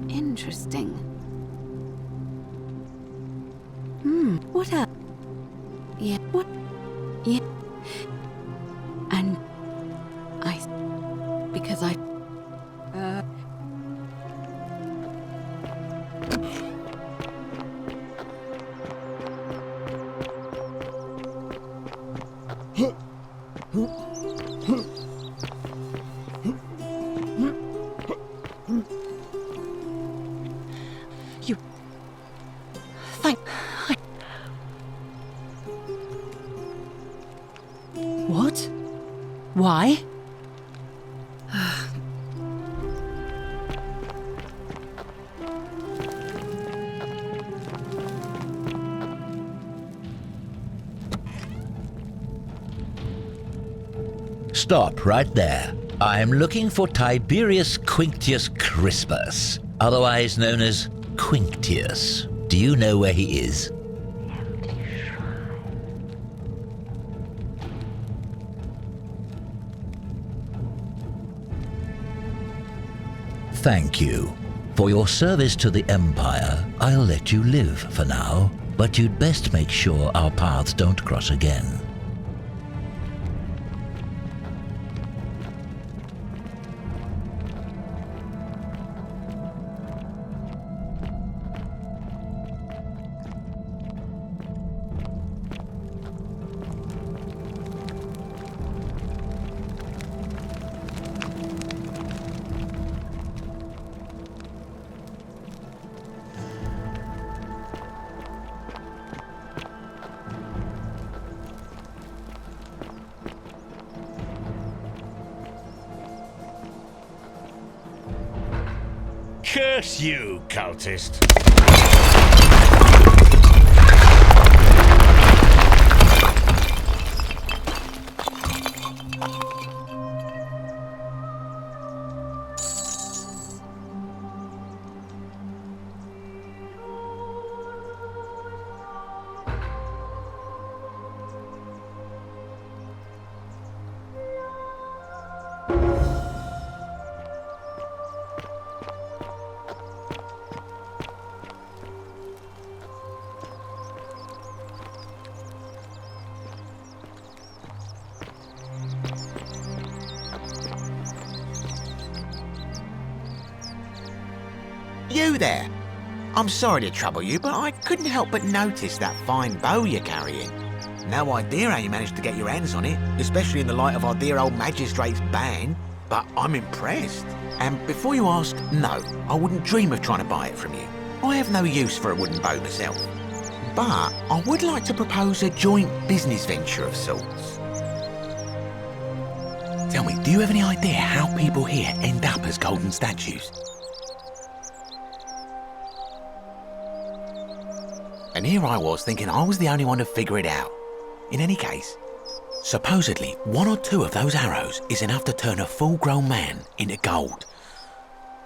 Interesting. What else? Yeah, what? Yeah. And because I What? Why? Stop right there. I am looking for Tiberius Quinctius Crispus, otherwise known as Quinctius. Do you know where he is? Thank you. For your service to the Empire, I'll let you live for now, but you'd best make sure our paths don't cross again. Curse you, cultist! You there! I'm sorry to trouble you, but I couldn't help but notice that fine bow you're carrying. No idea how you managed to get your hands on it, especially in the light of our dear old magistrate's ban, but I'm impressed. And before you ask, no, I wouldn't dream of trying to buy it from you. I have no use for a wooden bow myself. But I would like to propose a joint business venture of sorts. Tell me, do you have any idea how people here end up as golden statues? And here I was thinking I was the only one to figure it out. In any case, supposedly 1 or 2 of those arrows is enough to turn a full-grown man into gold.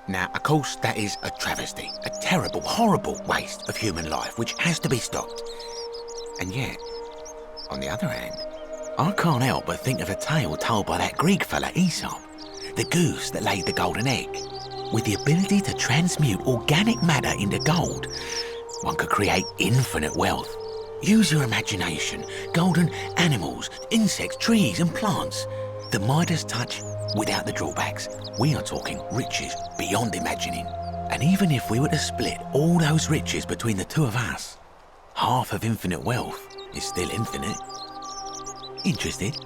Now, of course, that is a travesty, a terrible, horrible waste of human life which has to be stopped. And yet, on the other hand, I can't help but think of a tale told by that Greek fella Aesop, the goose that laid the golden egg. With the ability to transmute organic matter into gold, one could create infinite wealth. Use your imagination. Golden animals, insects, trees and plants. The Midas touch without the drawbacks. We are talking riches beyond imagining. And even if we were to split all those riches between the 2 of us, half of infinite wealth is still infinite. Interested?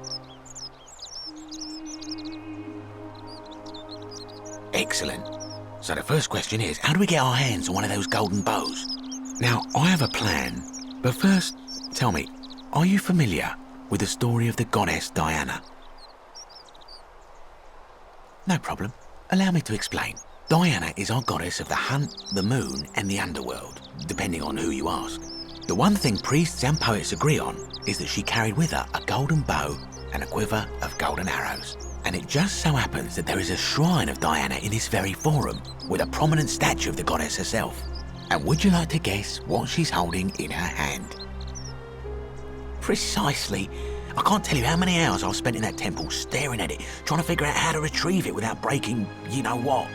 Excellent. So the first question is, how do we get our hands on one of those golden bows? Now, I have a plan, but first, tell me, are you familiar with the story of the goddess Diana? No problem. Allow me to explain. Diana is our goddess of the hunt, the moon, and the underworld, depending on who you ask. The one thing priests and poets agree on is that she carried with her a golden bow and a quiver of golden arrows. And it just so happens that there is a shrine of Diana in this very forum, with a prominent statue of the goddess herself. And would you like to guess what she's holding in her hand? Precisely. I can't tell you how many hours I've spent in that temple staring at it, trying to figure out how to retrieve it without breaking you-know-what.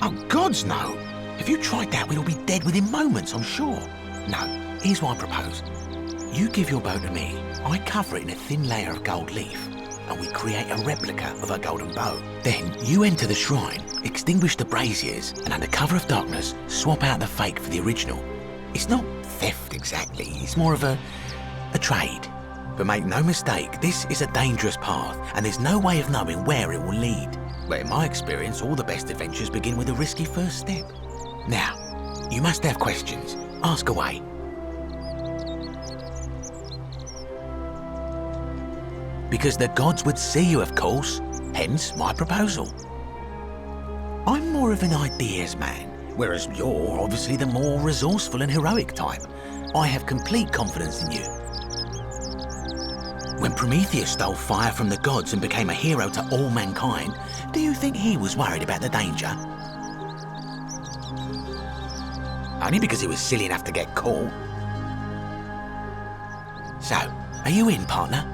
Oh, gods, no. If you tried that, we'd all be dead within moments, I'm sure. No, here's what I propose. You give your bow to me, I cover it in a thin layer of gold leaf, and we create a replica of a golden bow. Then you enter the shrine, extinguish the braziers, and under cover of darkness, swap out the fake for the original. It's not theft exactly, it's more of a trade. But make no mistake, this is a dangerous path, and there's no way of knowing where it will lead. But in my experience, all the best adventures begin with a risky first step. Now, you must have questions. Ask away. Because the gods would see you, of course, hence my proposal. I'm more of an ideas man, whereas you're obviously the more resourceful and heroic type. I have complete confidence in you. When Prometheus stole fire from the gods and became a hero to all mankind, do you think he was worried about the danger? Only because he was silly enough to get caught. So, are you in, partner?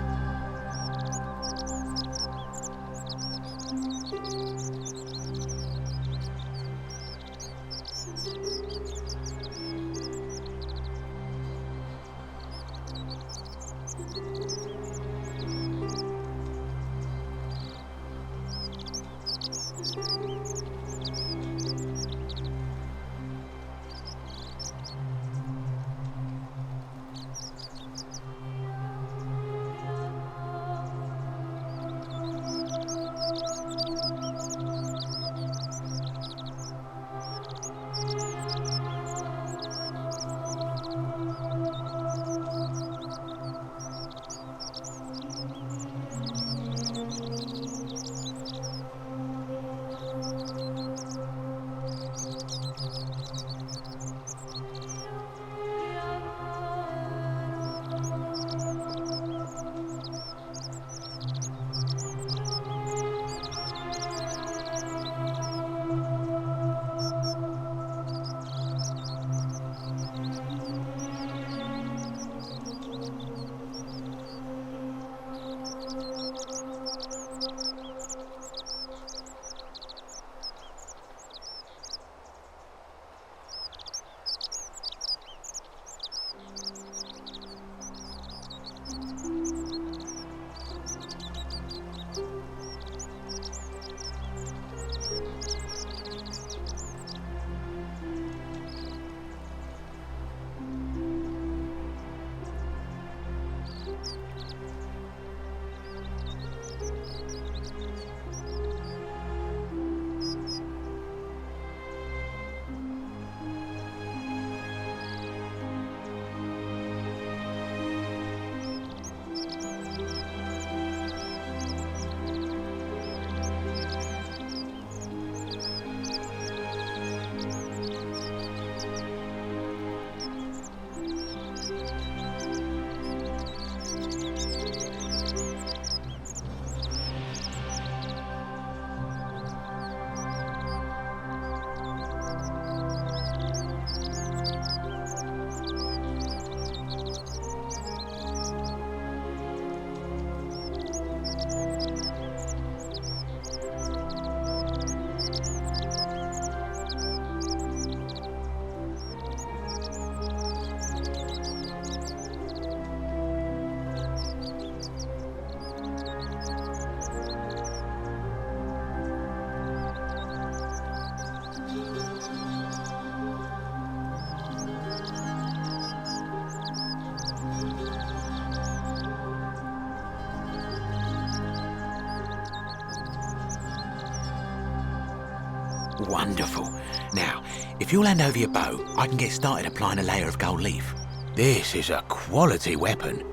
Wonderful. Now, if you'll hand over your bow, I can get started applying a layer of gold leaf. This is a quality weapon.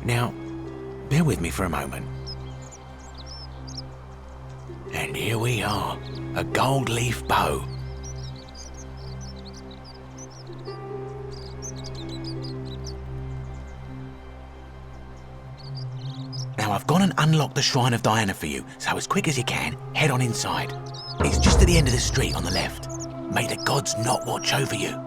Now, bear with me for a moment. And here we are, a gold leaf bow. Now, I've gone and unlocked the Shrine of Diana for you, so as quick as you can, head on inside. It's just at the end of the street on the left. May the gods not watch over you.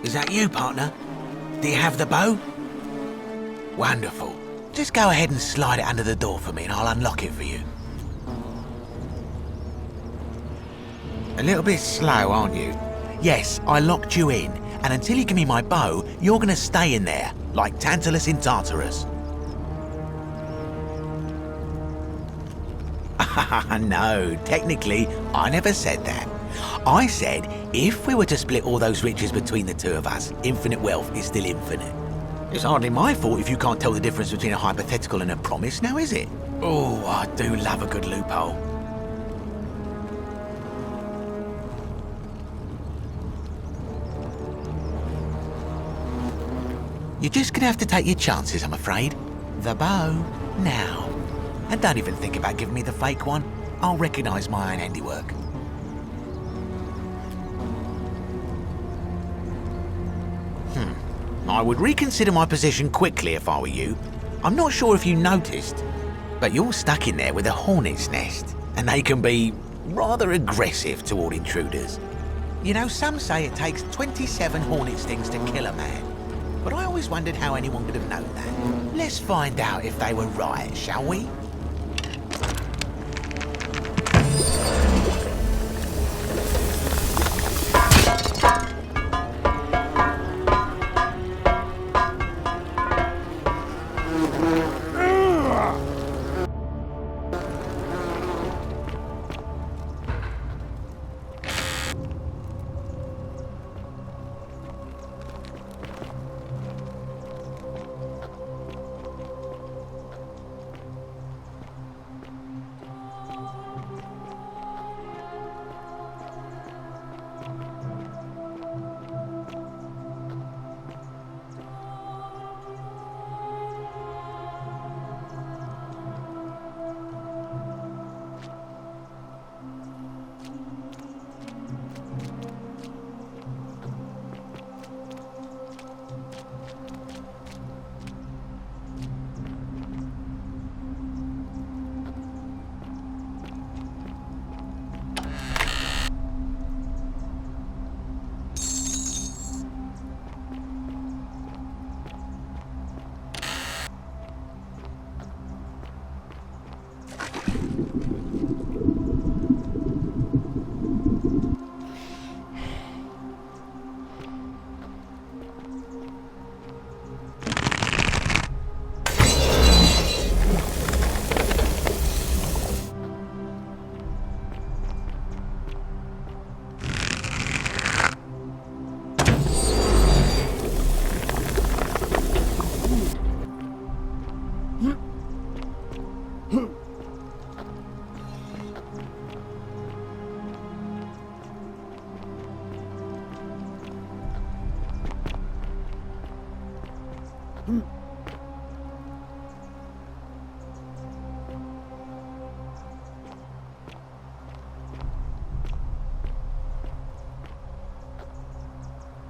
Is that you, partner? Do you have the bow? Wonderful. Just go ahead and slide it under the door for me and I'll unlock it for you. A little bit slow, aren't you? Yes, I locked you in, and until you give me my bow, you're gonna stay in there, like Tantalus in Tartarus. No, technically, I never said that. I said, if we were to split all those riches between the two of us, infinite wealth is still infinite. It's hardly my fault if you can't tell the difference between a hypothetical and a promise, now is it? Oh, I do love a good loophole. You're just gonna have to take your chances, I'm afraid. The bow, now. And don't even think about giving me the fake one. I'll recognise my own handiwork. I would reconsider my position quickly if I were you. I'm not sure if you noticed, but you're stuck in there with a hornet's nest, and they can be rather aggressive toward intruders. You know, some say it takes 27 hornet stings to kill a man, but I always wondered how anyone could have known that. Let's find out if they were right, shall we?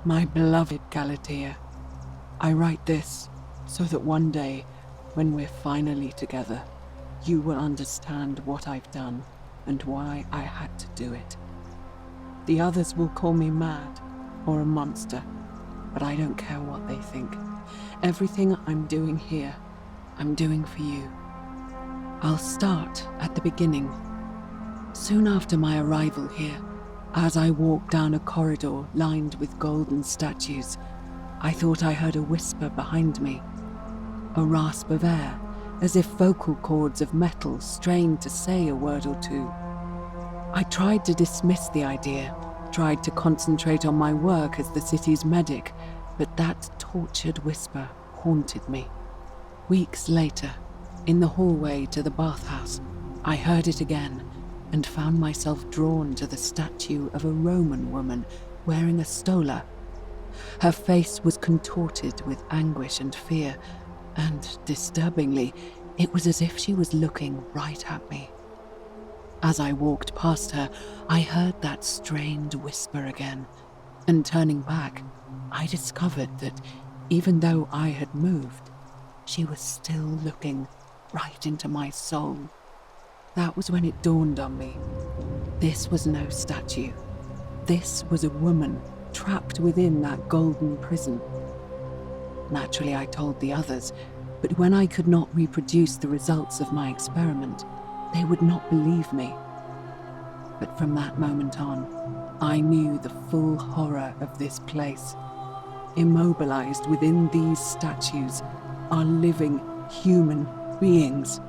My beloved Galatea, I write this so that one day, when we're finally together, you will understand what I've done and why I had to do it. The others will call me mad or a monster, but I don't care what they think. Everything I'm doing here, I'm doing for you. I'll start at the beginning. Soon after my arrival here, as I walked down a corridor lined with golden statues, I thought I heard a whisper behind me. A rasp of air, as if vocal cords of metal strained to say a word or two. I tried to dismiss the idea, tried to concentrate on my work as the city's medic, but that tortured whisper haunted me. Weeks later, in the hallway to the bathhouse, I heard it again and found myself drawn to the statue of a Roman woman wearing a stola. Her face was contorted with anguish and fear, and, disturbingly, it was as if she was looking right at me. As I walked past her, I heard that strained whisper again, and turning back, I discovered that, even though I had moved, she was still looking right into my soul. That was when it dawned on me. This was no statue. This was a woman trapped within that golden prison. Naturally, I told the others, but when I could not reproduce the results of my experiment, they would not believe me. But from that moment on, I knew the full horror of this place. Immobilized within these statues are living human beings.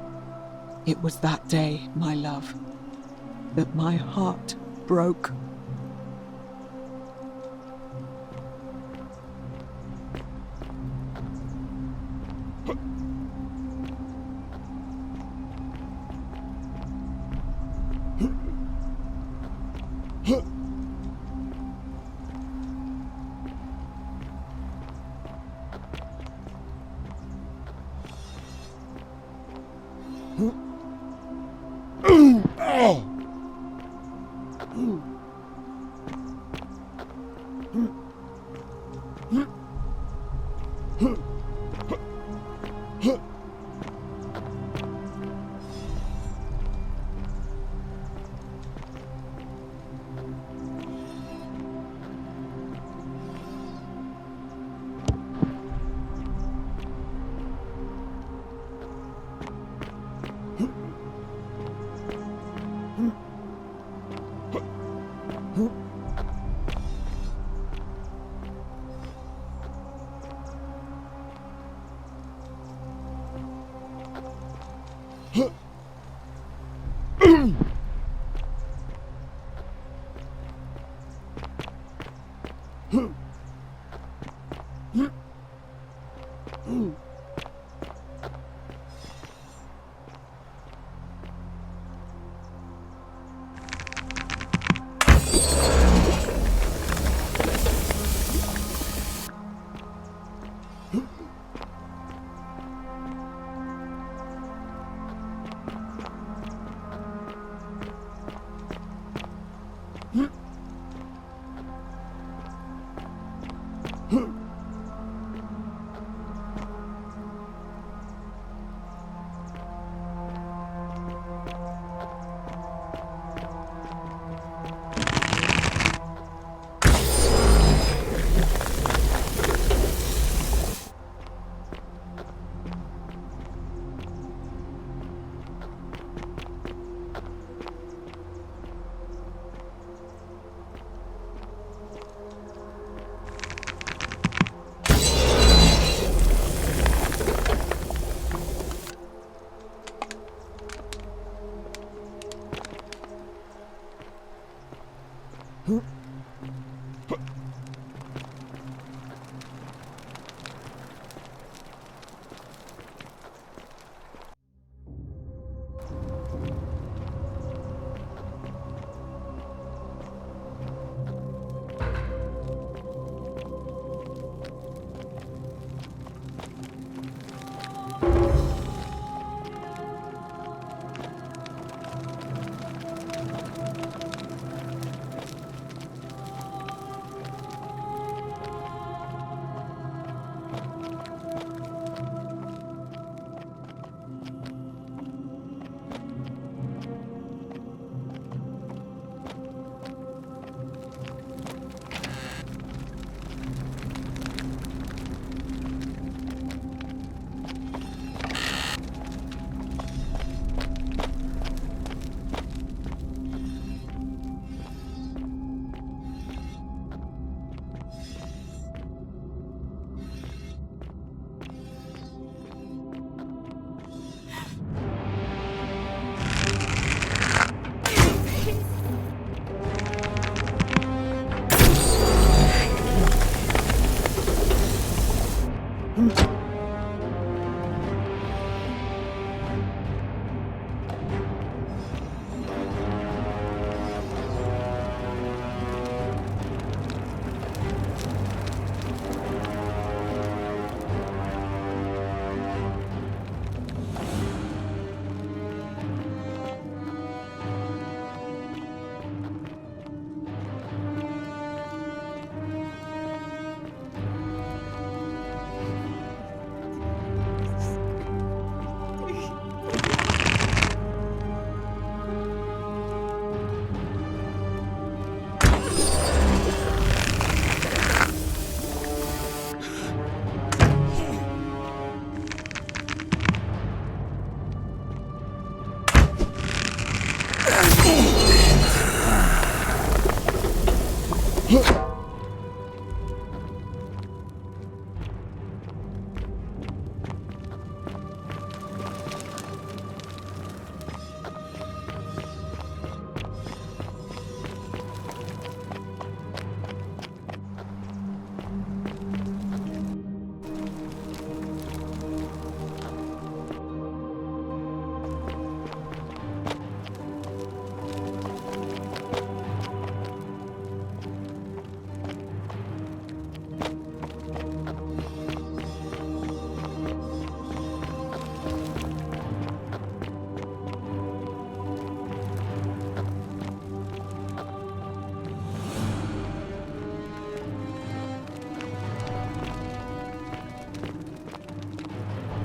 It was that day, my love, that my heart broke.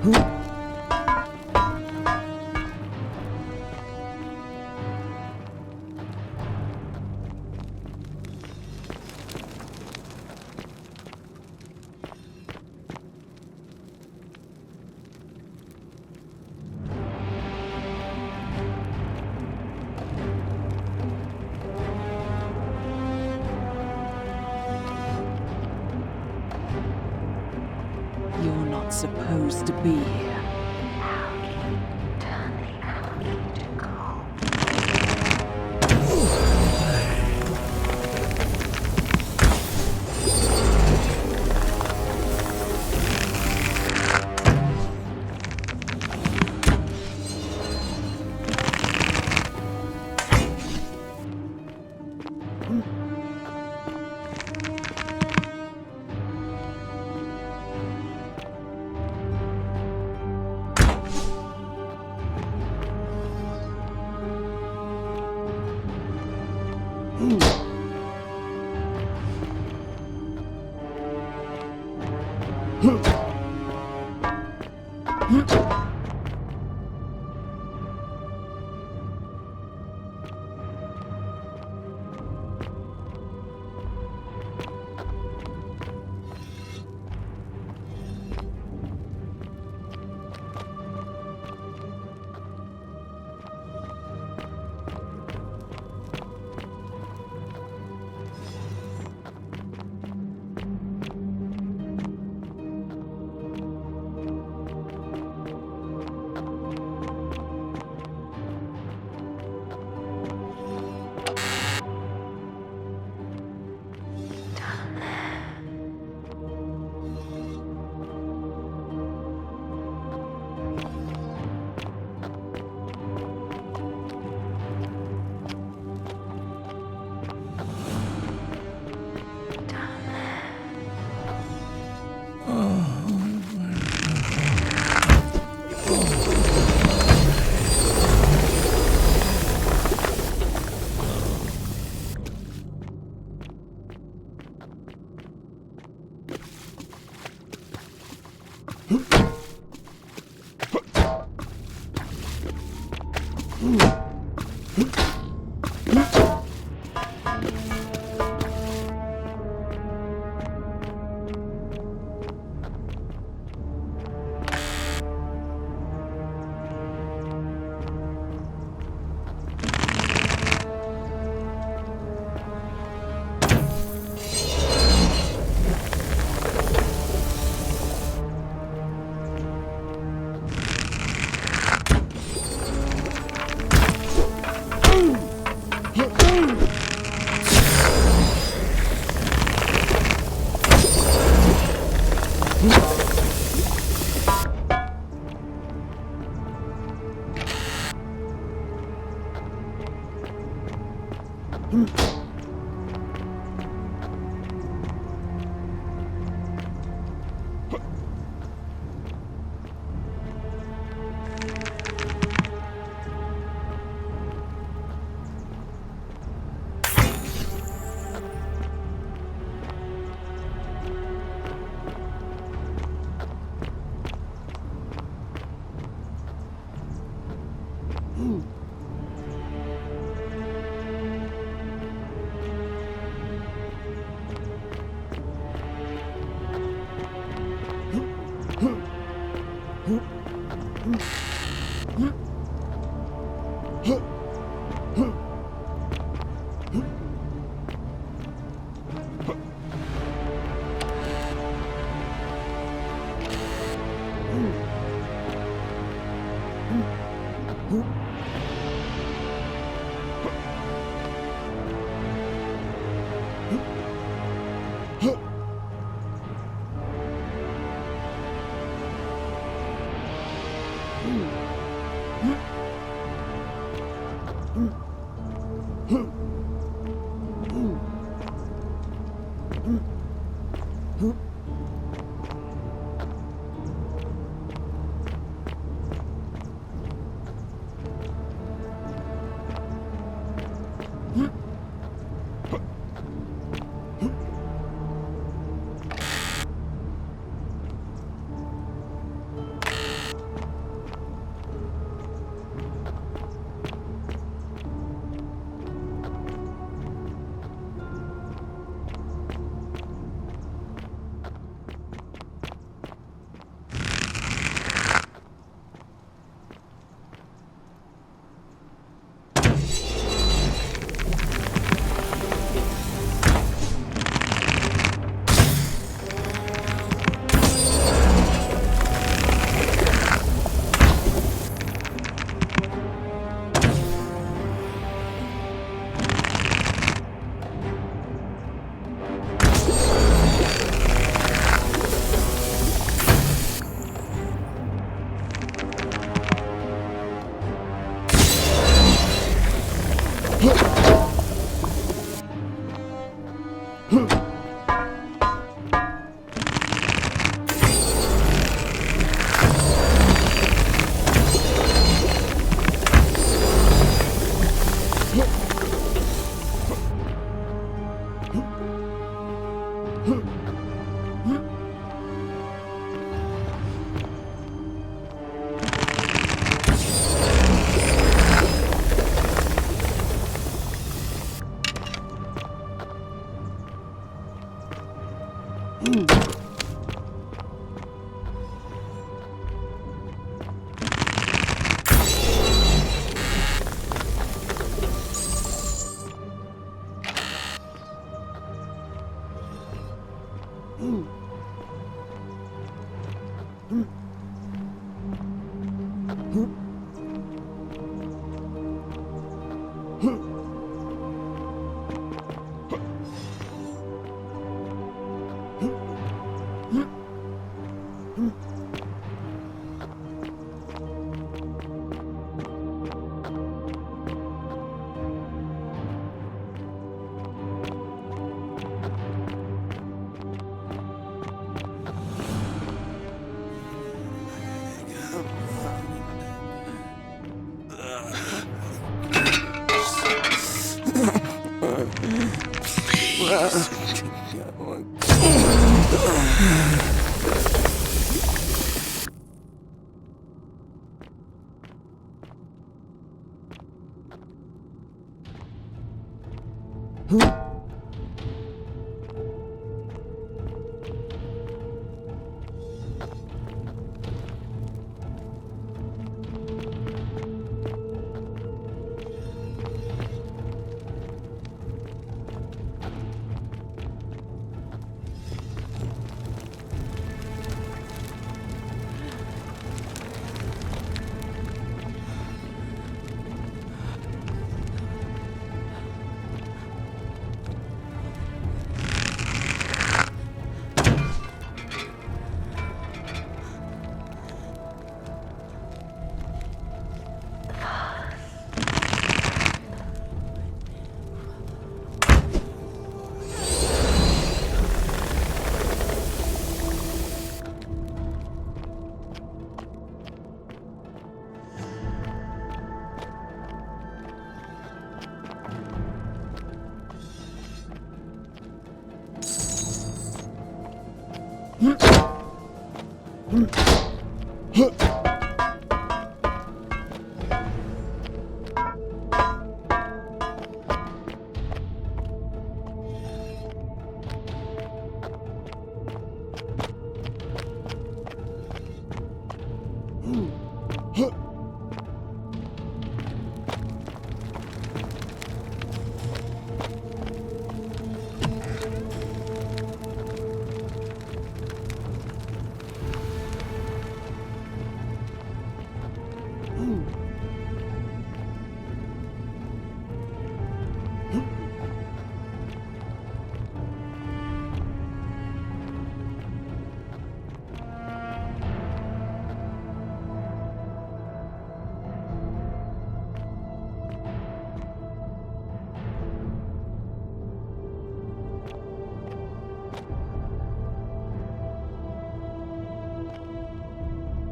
You're not supposed to be here.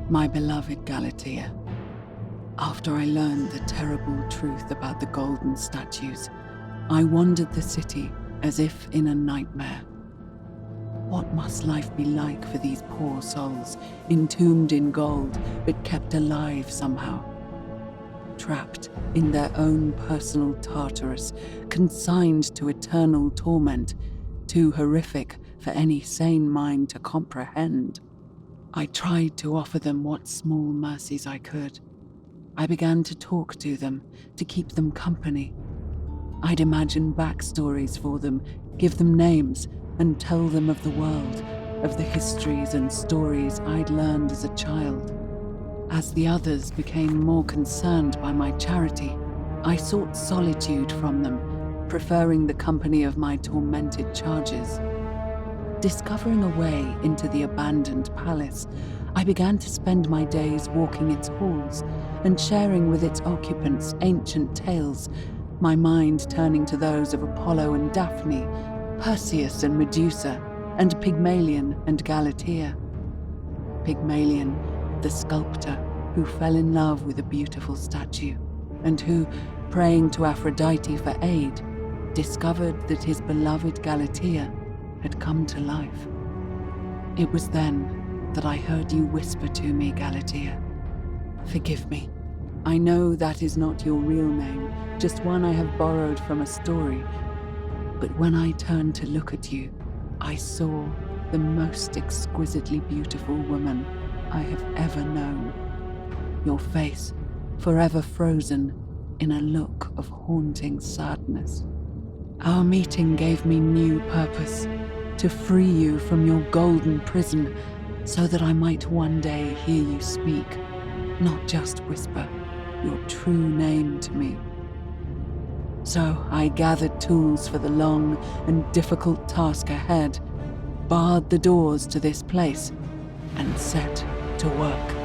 My beloved Galatea, after I learned the terrible truth about the golden statues, I wandered the city as if in a nightmare. What must life be like for these poor souls, entombed in gold, but kept alive somehow? Trapped in their own personal Tartarus, consigned to eternal torment, too horrific for any sane mind to comprehend. I tried to offer them what small mercies I could. I began to talk to them, to keep them company. I'd imagine backstories for them, give them names, and tell them of the world, of the histories and stories I'd learned as a child. As the others became more concerned by my charity, I sought solitude from them, preferring the company of my tormented charges. Discovering a way into the abandoned palace, I began to spend my days walking its halls and sharing with its occupants ancient tales, my mind turning to those of Apollo and Daphne, Perseus and Medusa, and Pygmalion and Galatea. Pygmalion, the sculptor who fell in love with a beautiful statue, and who, praying to Aphrodite for aid, discovered that his beloved Galatea had come to life. It was then that I heard you whisper to me, Galatea. Forgive me. I know that is not your real name, just one I have borrowed from a story. But when I turned to look at you, I saw the most exquisitely beautiful woman I have ever known. Your face, forever frozen in a look of haunting sadness. Our meeting gave me new purpose, to free you from your golden prison, so that I might one day hear you speak, not just whisper your true name to me. So I gathered tools for the long and difficult task ahead, barred the doors to this place, and set to work.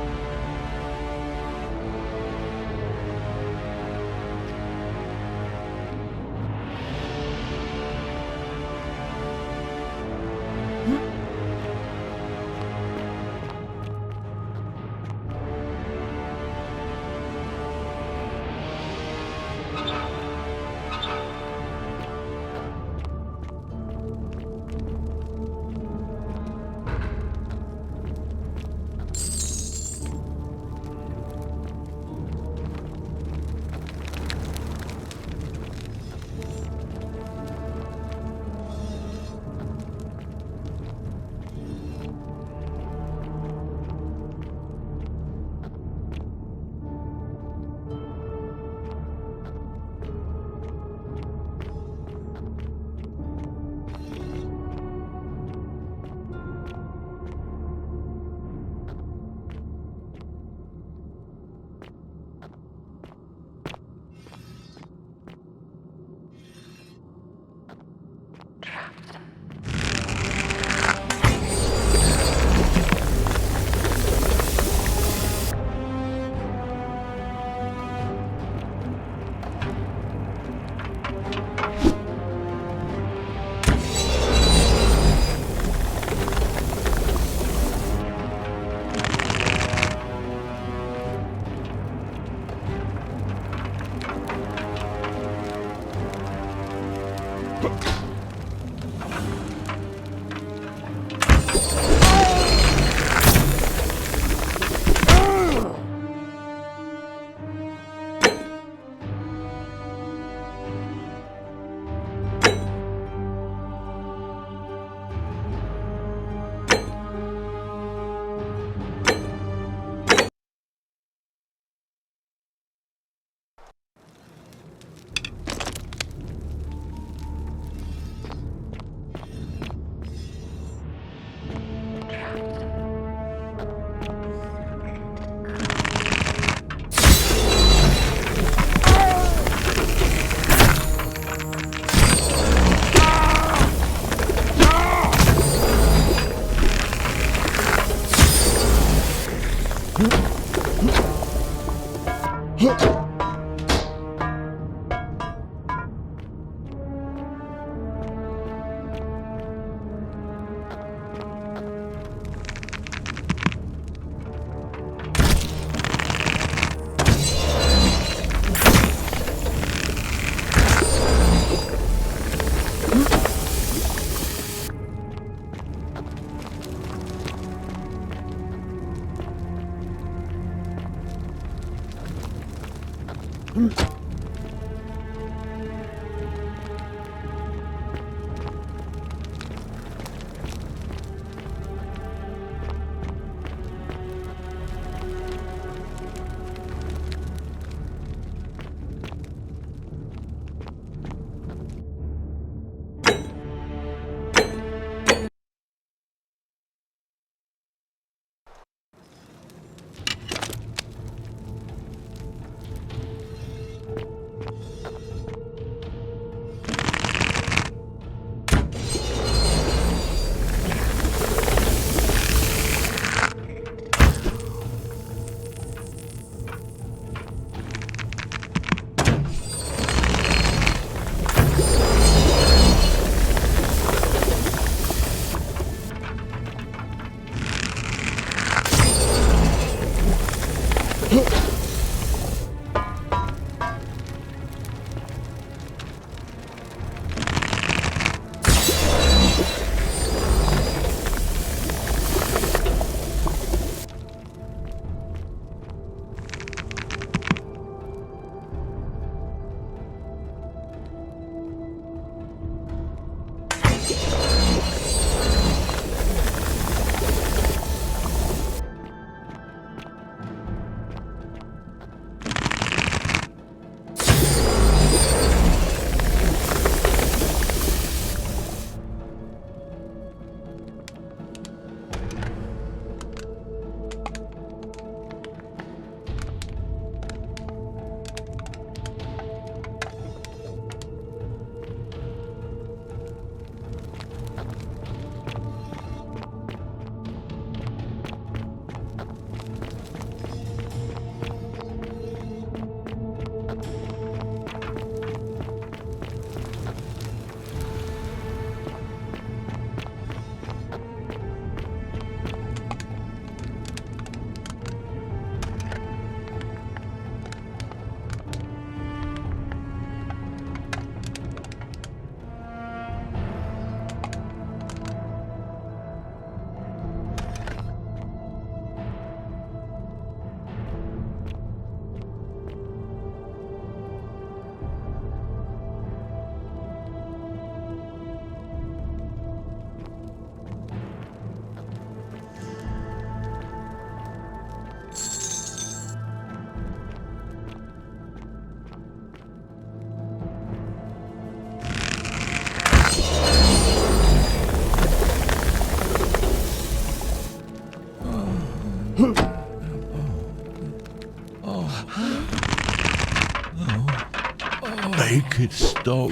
Make it stop.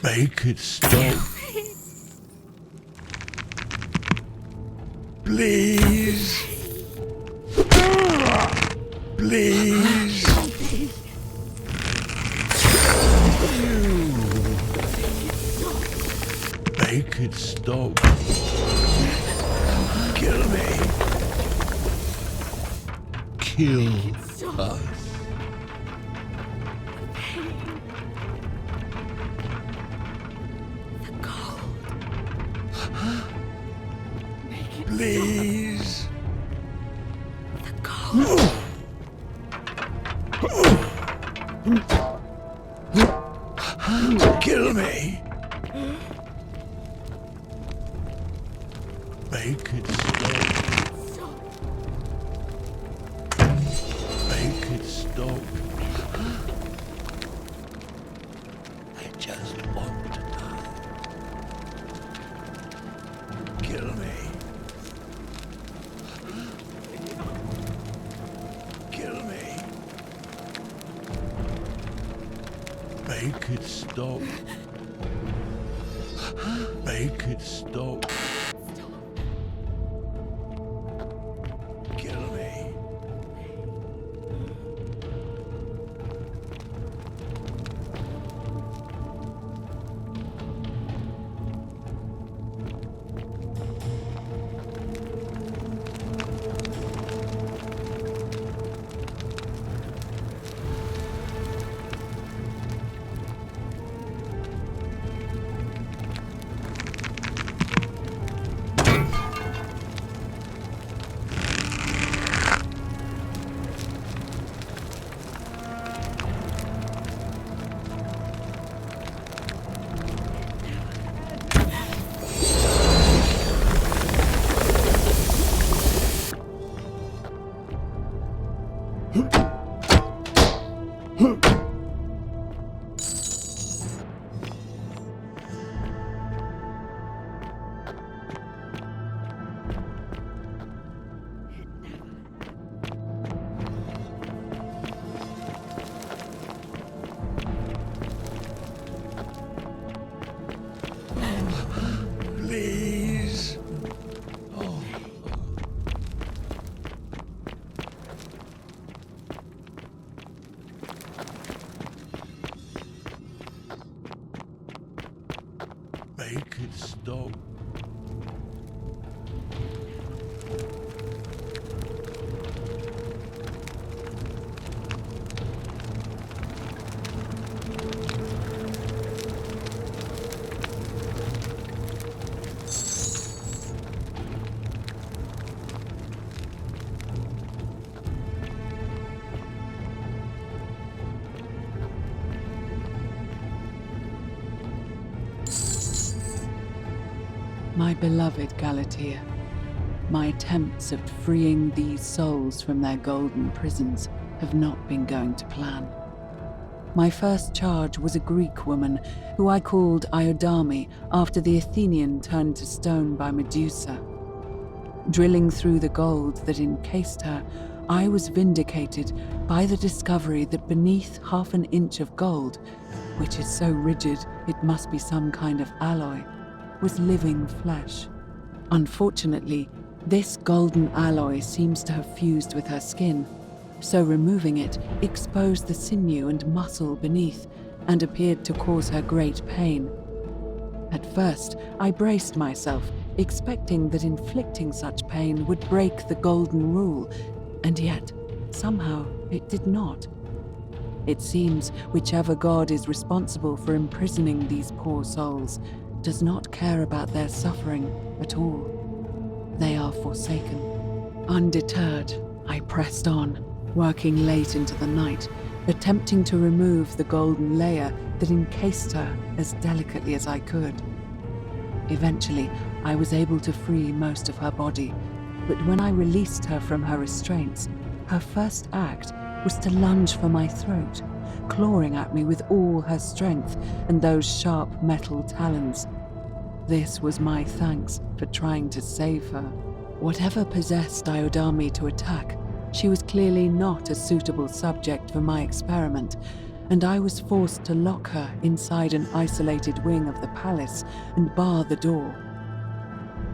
Make it stop. Please. Please. Make it stop. Kill me. Kill us. Please. Kill me. Make it stop. Make it stop. I just want to die. Kill me. Kill me. Make it stop. Make it stop. Kill me. Please. Make it stop. My beloved Galatea, my attempts at freeing these souls from their golden prisons have not been going to plan. My first charge was a Greek woman who I called Iodame after the Athenian turned to stone by Medusa. Drilling through the gold that encased her, I was vindicated by the discovery that beneath half an inch of gold, which is so rigid it must be some kind of alloy, was living flesh. Unfortunately, this golden alloy seems to have fused with her skin, so removing it exposed the sinew and muscle beneath and appeared to cause her great pain. At first, I braced myself, expecting that inflicting such pain would break the golden rule, and yet, somehow, it did not. It seems whichever god is responsible for imprisoning these poor souls does not care about their suffering at all. They are forsaken. Undeterred, I pressed on, working late into the night, attempting to remove the golden layer that encased her as delicately as I could. Eventually, I was able to free most of her body, but when I released her from her restraints, her first act was to lunge for my throat, clawing at me with all her strength and those sharp metal talons. This was my thanks for trying to save her. Whatever possessed Diodami to attack, she was clearly not a suitable subject for my experiment, and I was forced to lock her inside an isolated wing of the palace and bar the door.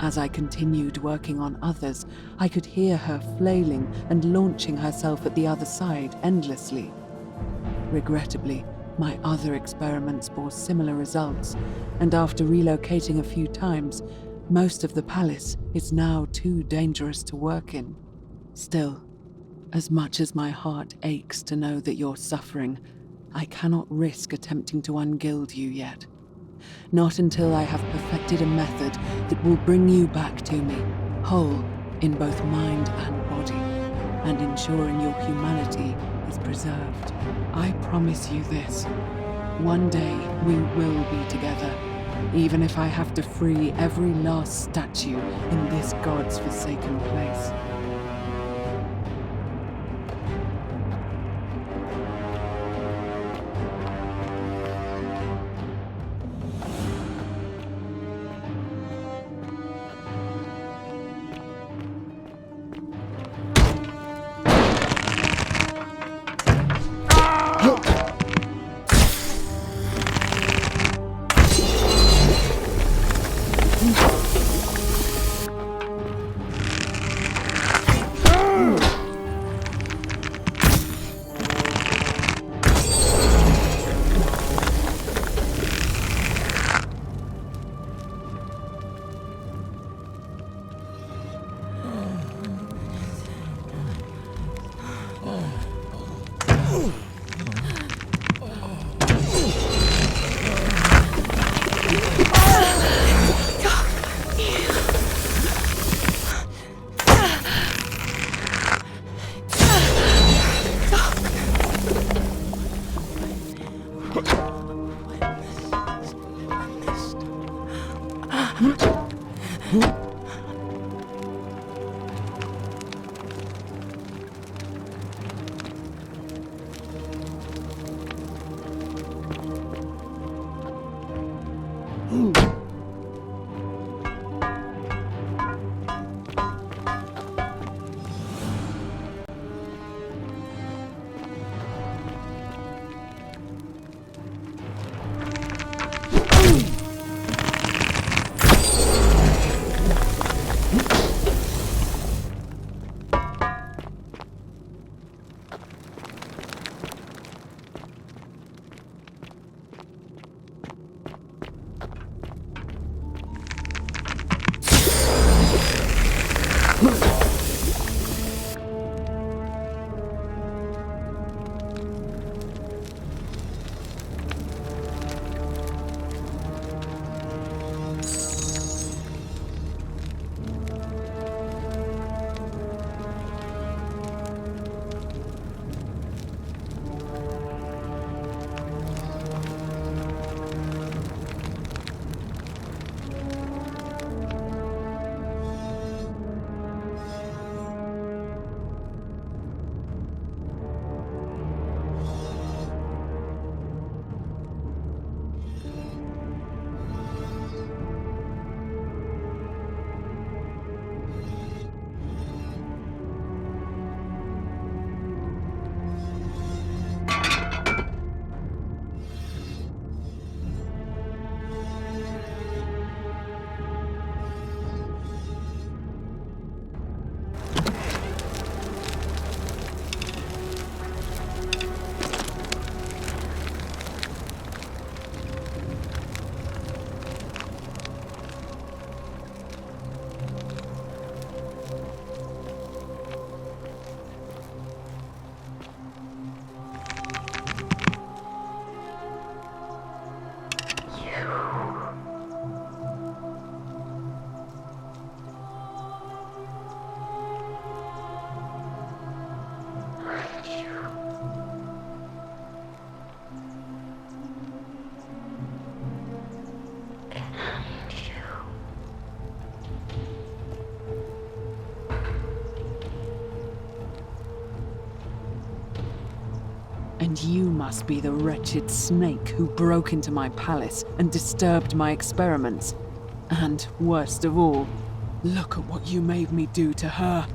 As I continued working on others, I could hear her flailing and launching herself at the other side endlessly. Regrettably, my other experiments bore similar results, and after relocating a few times, most of the palace is now too dangerous to work in. Still, as much as my heart aches to know that you're suffering, I cannot risk attempting to ungild you yet. Not until I have perfected a method that will bring you back to me, whole in both mind and body, and ensuring your humanity is preserved. I promise you this. One day we will be together, even if I have to free every last statue in this God's forsaken place. And you must be the wretched snake who broke into my palace and disturbed my experiments. And, worst of all, Look at what you made me do to her.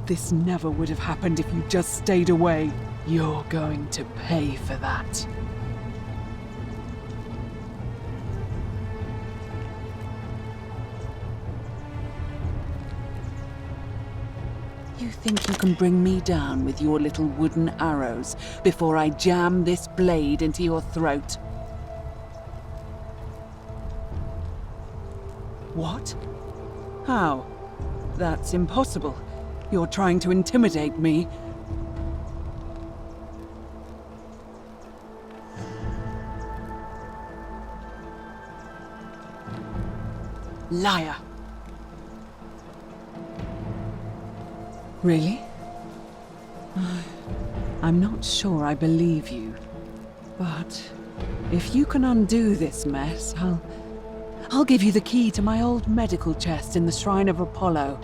This never would have happened if you just stayed away. You're going to pay for that. You think you can bring me down with your little wooden arrows before I jam this blade into your throat? What? How? That's impossible. You're trying to intimidate me. Liar. Really? I'm not sure I believe you. But if you can undo this mess, I'll give you the key to my old medical chest in the Shrine of Apollo.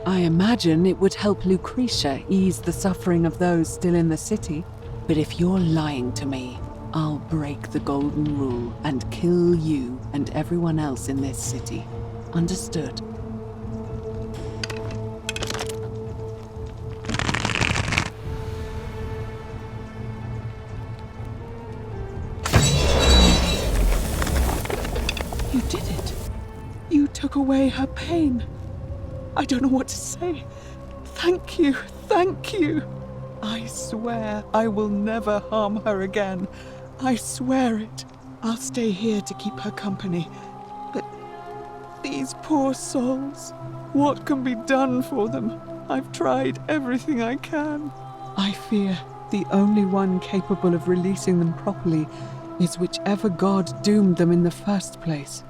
I imagine it would help Lucretia ease the suffering of those still in the city. But if you're lying to me, I'll break the golden rule and kill you and everyone else in this city. Understood? You did it. You took away her pain. I don't know what to say. Thank you, thank you. I swear I will never harm her again. I swear it. I'll stay here to keep her company. But these poor souls, what can be done for them? I've tried everything I can. I fear the only one capable of releasing them properly is whichever god doomed them in the first place.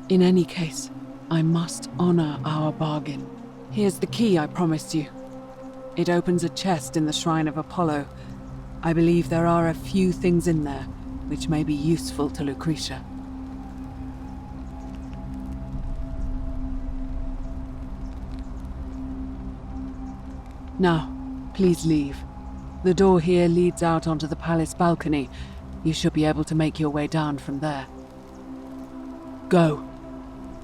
In any case, I must honor our bargain. Here's the key I promised you. It opens a chest in the Shrine of Apollo. I believe there are a few things in there which may be useful to Lucretia. Now, please leave. The door here leads out onto the palace balcony. You should be able to make your way down from there. Go,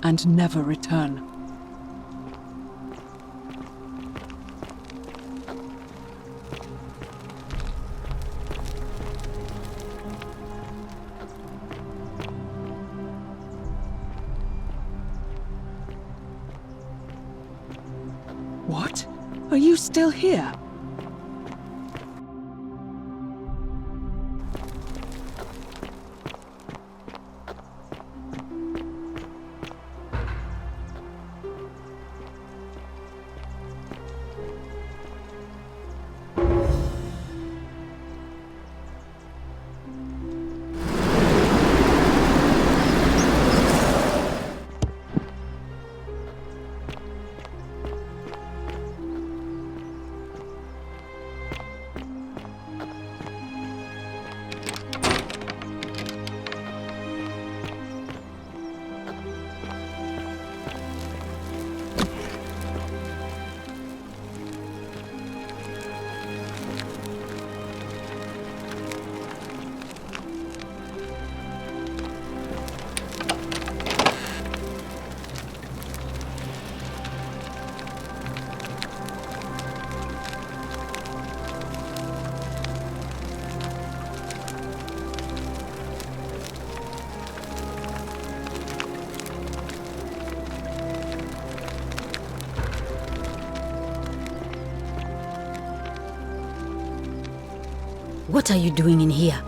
and never return. What? Are you still here? What are you doing in here?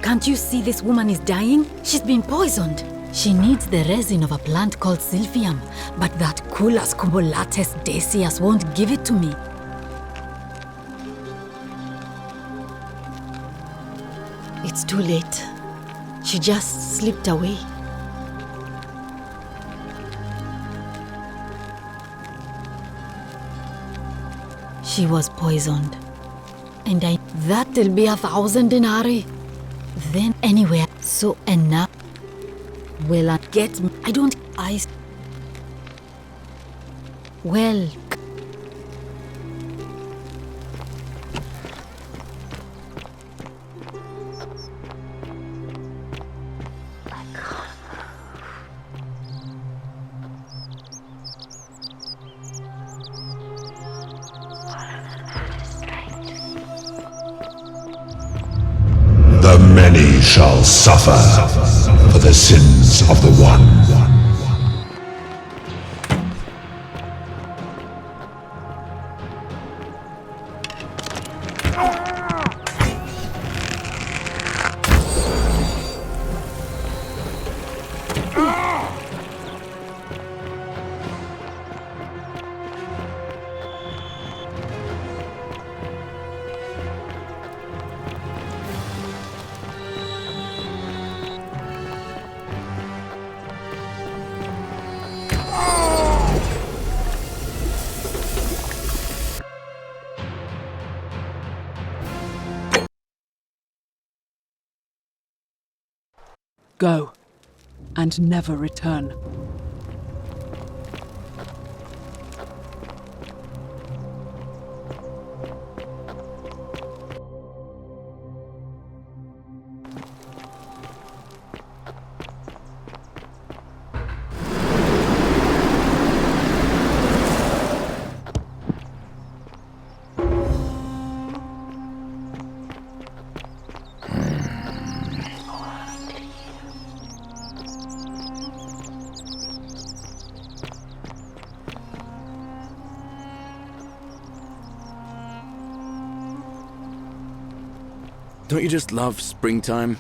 Can't you see this woman is dying? She's been poisoned. She needs the resin of a plant called Silphium, but that Culus cumbulatus decius won't give it to me. It's too late. She just slipped away. She was poisoned. And that'll be 1,000 denarii. Then anywhere, so enough. Well, get me. I don't. Well. The many shall suffer for the sins of the one. Go, and never return. Don't you just love springtime?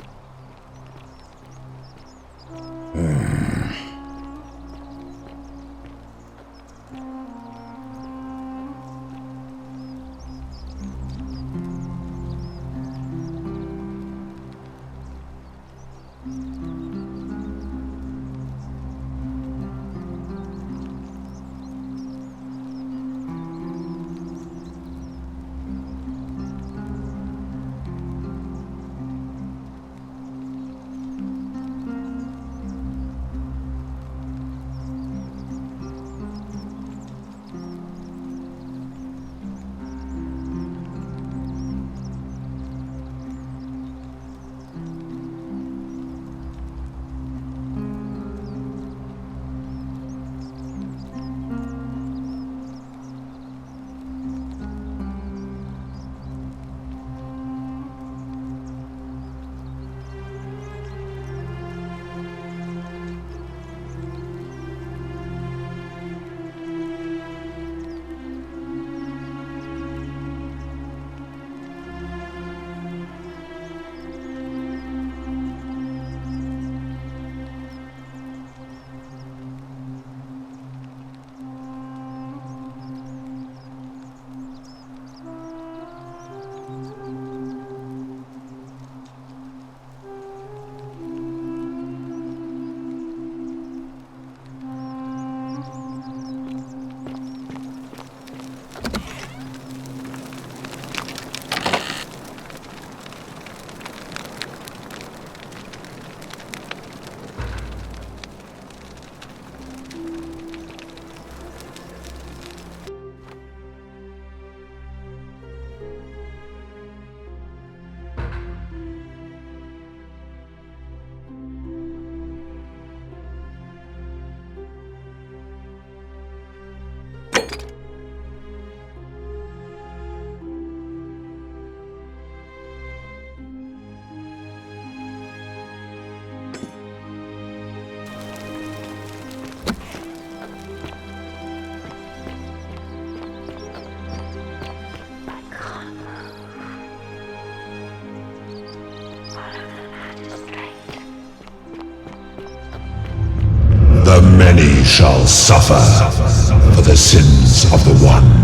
The many shall suffer for the sins of the one.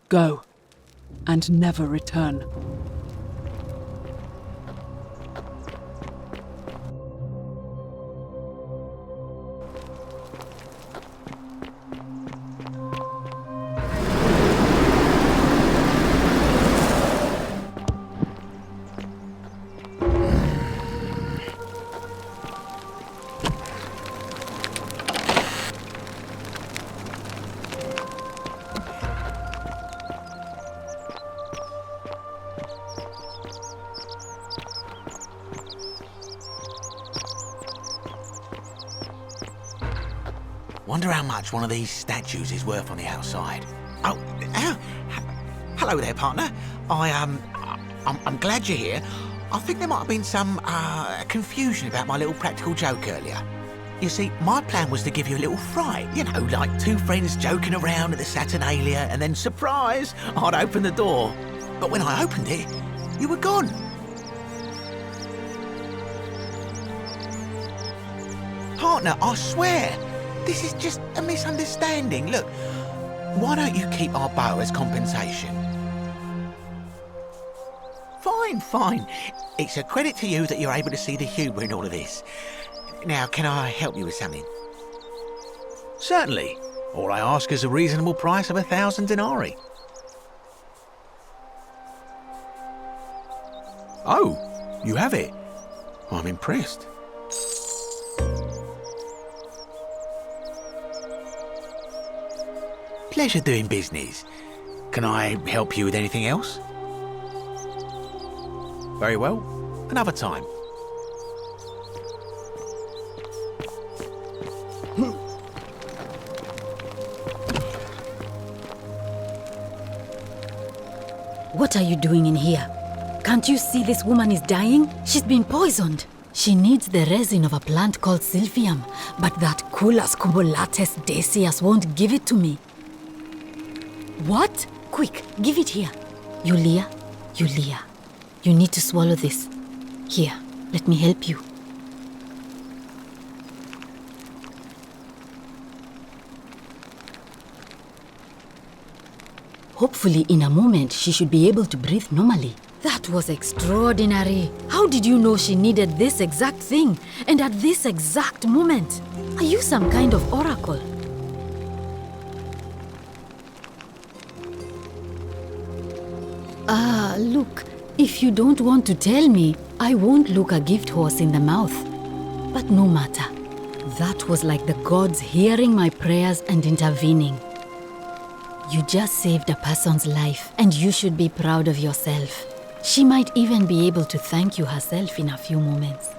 Go, and never return. Wonder how much one of these statues is worth on the outside. Oh, hello there, partner. I'm glad you're here. I think there might have been some confusion about my little practical joke earlier. You see, my plan was to give you a little fright. You know, like two friends joking around at the Saturnalia, and then, surprise, I'd open the door. But when I opened it, you were gone. Partner, I swear, this is just a misunderstanding. Look, why don't you keep our bow as compensation? Fine. It's a credit to you that you're able to see the humour in all of this. Now, can I help you with something? Certainly. All I ask is a reasonable price of 1,000 denarii. Oh, you have it. I'm impressed. Pleasure doing business. Can I help you with anything else? Very well. Another time. What are you doing in here? Can't you see this woman is dying? She's been poisoned. She needs the resin of a plant called Silphium, but that Culus cumbulatus decius won't give it to me. What? Quick, give it here. Yulia, you need to swallow this. Here, let me help you. Hopefully, in a moment, she should be able to breathe normally. That was extraordinary. How did you know she needed this exact thing? And at this exact moment? Are you some kind of oracle? Look, if you don't want to tell me, I won't look a gift horse in the mouth. But no matter. That was like the gods hearing my prayers and intervening. You just saved a person's life, and you should be proud of yourself. She might even be able to thank you herself in a few moments.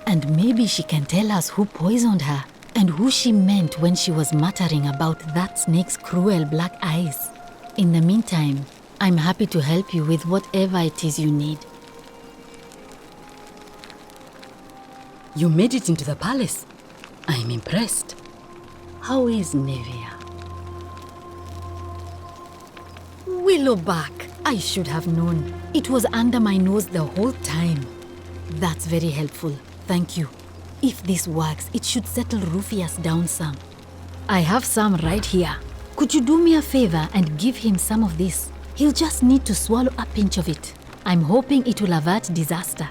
And maybe she can tell us who poisoned her, and who she meant when she was muttering about that snake's cruel black eyes. In the meantime, I'm happy to help you with whatever it is you need. You made it into the palace. I'm impressed. How is Nevia? Willowback! I should have known. It was under my nose the whole time. That's very helpful. Thank you. If this works, it should settle Rufius down some. I have some right here. Could you do me a favor and give him some of this? He'll just need to swallow a pinch of it. I'm hoping it will avert disaster.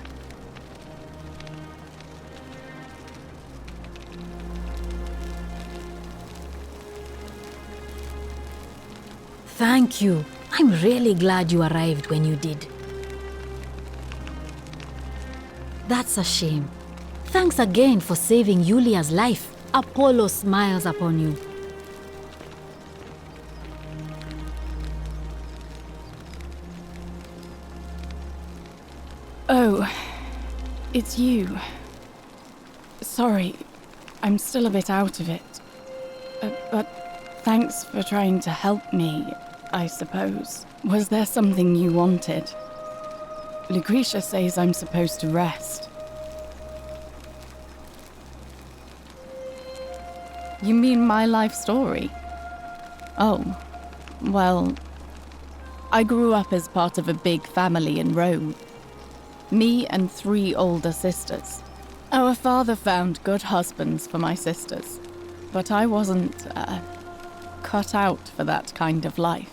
Thank you. I'm really glad you arrived when you did. That's a shame. Thanks again for saving Yulia's life. Apollo smiles upon you. Oh, it's you. Sorry, I'm still a bit out of it. But thanks for trying to help me, I suppose. Was there something you wanted? Lucretia says I'm supposed to rest. You mean my life story? Oh, well, I grew up as part of a big family in Rome. Me and 3 older sisters. Our father found good husbands for my sisters, but I wasn't cut out for that kind of life.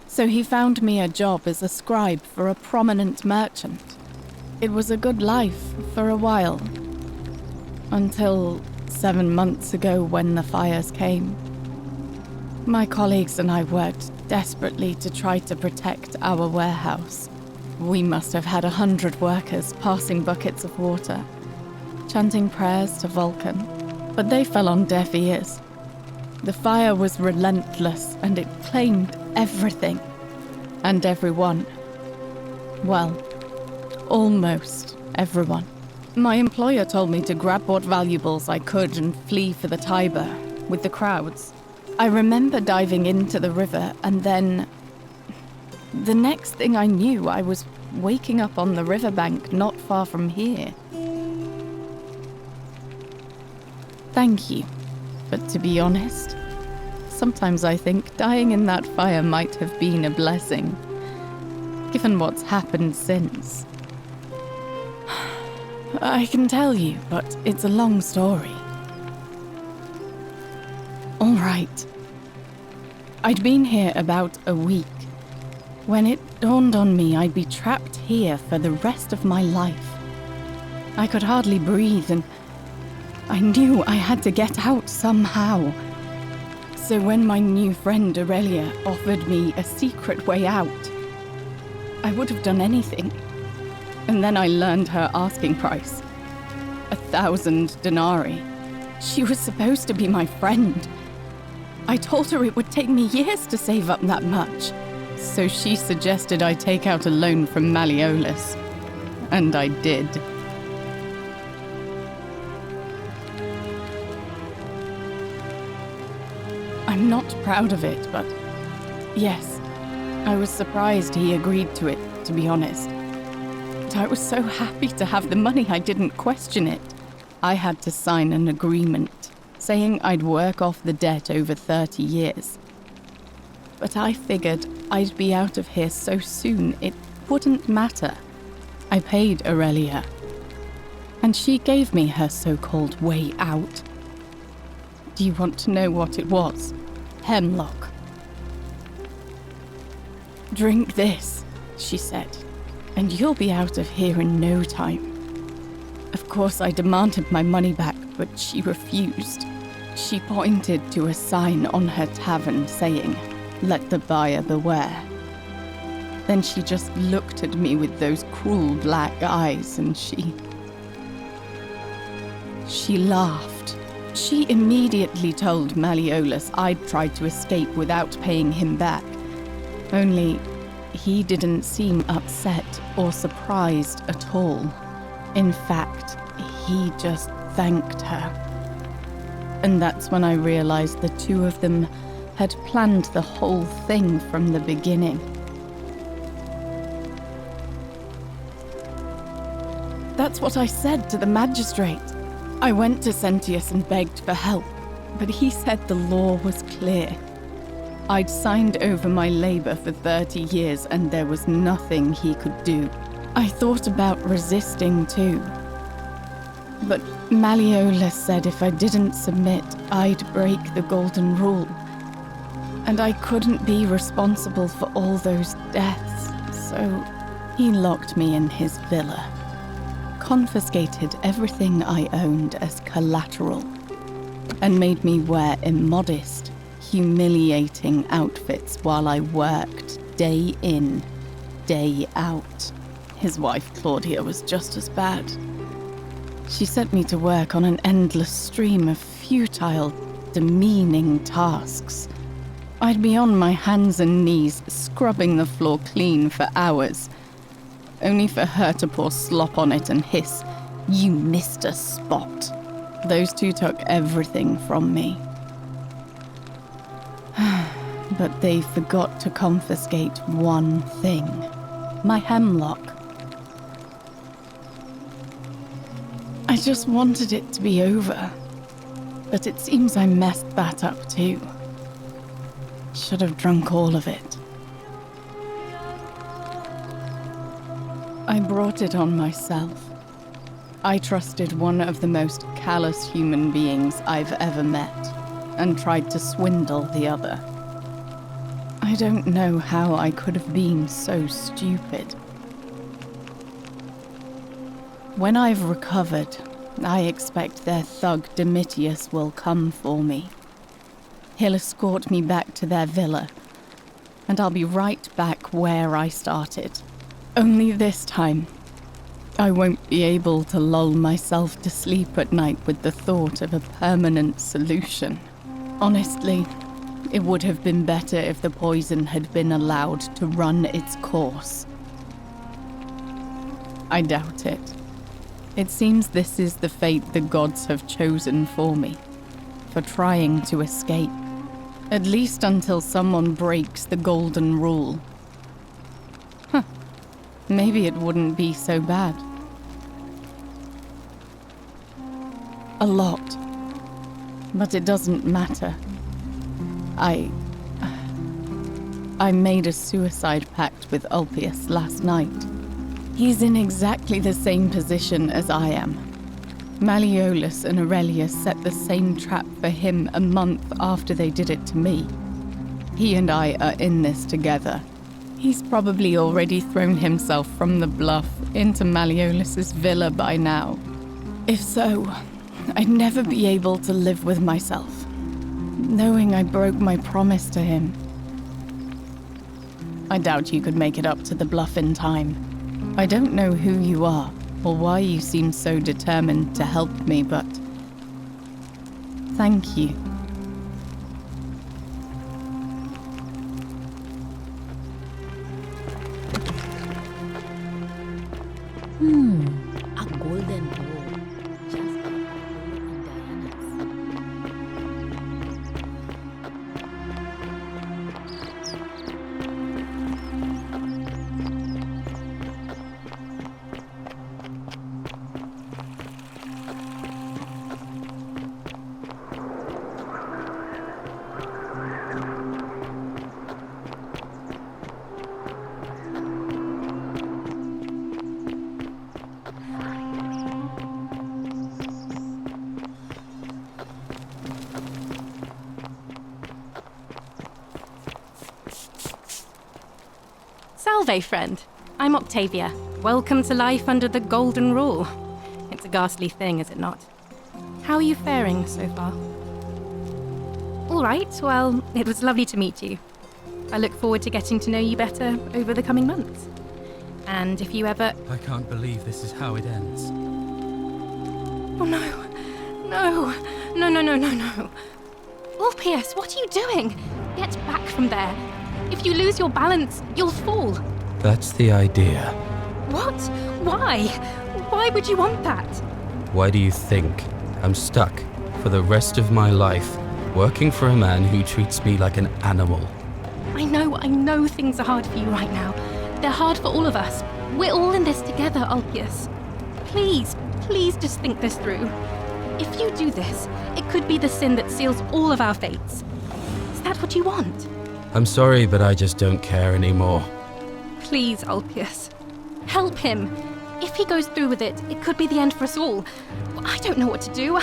So he found me a job as a scribe for a prominent merchant. It was a good life for a while, until 7 months ago when the fires came. My colleagues and I worked desperately to try to protect our warehouse. We must have had 100 workers passing buckets of water, chanting prayers to Vulcan, but they fell on deaf ears. The fire was relentless and it claimed everything and everyone. Well, almost everyone. My employer told me to grab what valuables I could and flee for the Tiber, with the crowds. I remember diving into the river, and then the next thing I knew, I was waking up on the riverbank not far from here. Thank you, but to be honest, sometimes I think dying in that fire might have been a blessing, given what's happened since. I can tell you, but it's a long story. All right. I'd been here about a week when it dawned on me I'd be trapped here for the rest of my life. I could hardly breathe, and I knew I had to get out somehow. So when my new friend Aurelia offered me a secret way out, I would have done anything. And then I learned her asking price. 1,000 denarii. She was supposed to be my friend. I told her it would take me years to save up that much. So she suggested I take out a loan from Malleolus. And I did. I'm not proud of it, but yes, I was surprised he agreed to it, to be honest. But I was so happy to have the money I didn't question it. I had to sign an agreement saying I'd work off the debt over 30 years. But I figured I'd be out of here so soon it wouldn't matter. I paid Aurelia, and she gave me her so-called way out. Do you want to know what it was? Hemlock. Drink this, she said, and you'll be out of here in no time. Of course, I demanded my money back, but she refused. She pointed to a sign on her tavern saying, "Let the buyer beware." Then she just looked at me with those cruel black eyes, and she laughed. She immediately told Malleolus I'd tried to escape without paying him back. Only, he didn't seem upset or surprised at all. In fact, he just thanked her. And that's when I realized the two of them had planned the whole thing from the beginning. That's what I said to the magistrate. I went to Sentius and begged for help, but he said the law was clear. I'd signed over my labor for 30 years and there was nothing he could do. I thought about resisting too. But Malleolus said if I didn't submit, I'd break the golden rule. And I couldn't be responsible for all those deaths, so he locked me in his villa. Confiscated everything I owned as collateral, and made me wear immodest, humiliating outfits while I worked day in, day out. His wife Claudia was just as bad. She sent me to work on an endless stream of futile, demeaning tasks. I'd be on my hands and knees, scrubbing the floor clean for hours, only for her to pour slop on it and hiss, "You missed a spot." Those two took everything from me. But they forgot to confiscate one thing: my hemlock. I just wanted it to be over, but it seems I messed that up too. Should have drunk all of it. I brought it on myself. I trusted one of the most callous human beings I've ever met, and tried to swindle the other. I don't know how I could have been so stupid. When I've recovered, I expect their thug Domitius will come for me. He'll escort me back to their villa, and I'll be right back where I started. Only this time, I won't be able to lull myself to sleep at night with the thought of a permanent solution. Honestly, it would have been better if the poison had been allowed to run its course. I doubt it. It seems this is the fate the gods have chosen for me. for trying to escape. At least until someone breaks the golden rule. Maybe it wouldn't be so bad. A lot. But it doesn't matter. I made a suicide pact with Ulpius last night. He's in exactly the same position as I am. Malleolus and Aurelia set the same trap for him a month after they did it to me. He and I are in this together. He's probably already thrown himself from the bluff into Malleolus's villa by now. If so, I'd never be able to live with myself, knowing I broke my promise to him. I doubt you could make it up to the bluff in time. I don't know who you are, or why you seem so determined to help me, but thank you. A golden bowl. Just like Salve, friend. I'm Octavia. Welcome to life under the Golden Rule. It's a ghastly thing, is it not? How are you faring so far? All right, well, it was lovely to meet you. I look forward to getting to know you better over the coming months. And if you ever... I can't believe this is how it ends. Oh no. No. Ulpius, what are you doing? Get back from there. If you lose your balance, you'll fall. That's the idea. What? Why? Why would you want that? Why do you think I'm stuck for the rest of my life working for a man who treats me like an animal? I know things are hard for you right now. They're hard for all of us. We're all in this together, Ulpius. Please just think this through. If you do this, it could be the sin that seals all of our fates. Is that what you want? I'm sorry, but I just don't care anymore. Please, Ulpius. Help him. If he goes through with it, it could be the end for us all. I don't know what to do.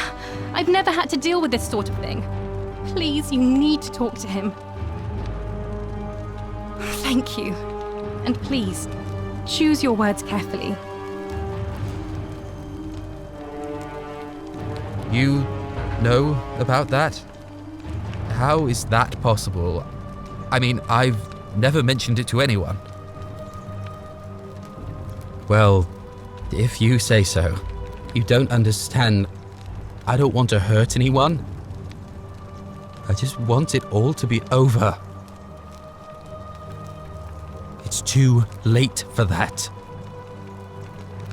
I've never had to deal with this sort of thing. Please, you need to talk to him. Thank you. And please, choose your words carefully. You know about that? How is that possible? I mean, I've never mentioned it to anyone. Well, if you say so. You don't understand. I don't want to hurt anyone. I just want it all to be over. It's too late for that.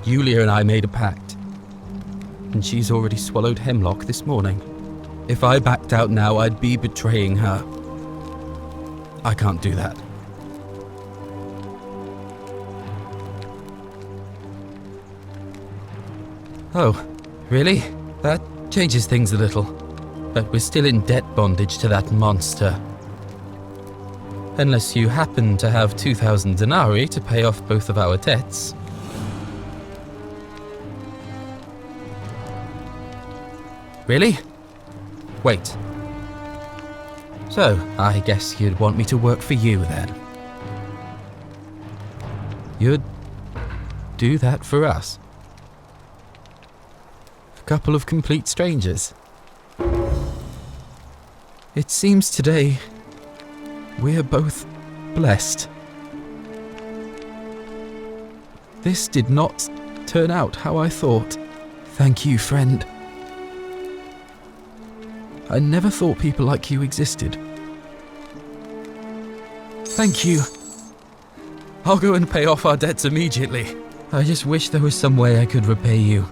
Yulia and I made a pact, and she's already swallowed hemlock this morning. If I backed out now, I'd be betraying her. I can't do that. Oh, really? That changes things a little. But we're still in debt bondage to that monster. Unless you happen to have 2,000 denarii to pay off both of our debts. Really? Wait. So, I guess you'd want me to work for you then. You'd do that for us? A couple of complete strangers. It seems today we're both blessed. This did not turn out how I thought. Thank you, friend. I never thought people like you existed. Thank you. I'll go and pay off our debts immediately. I just wish there was some way I could repay you.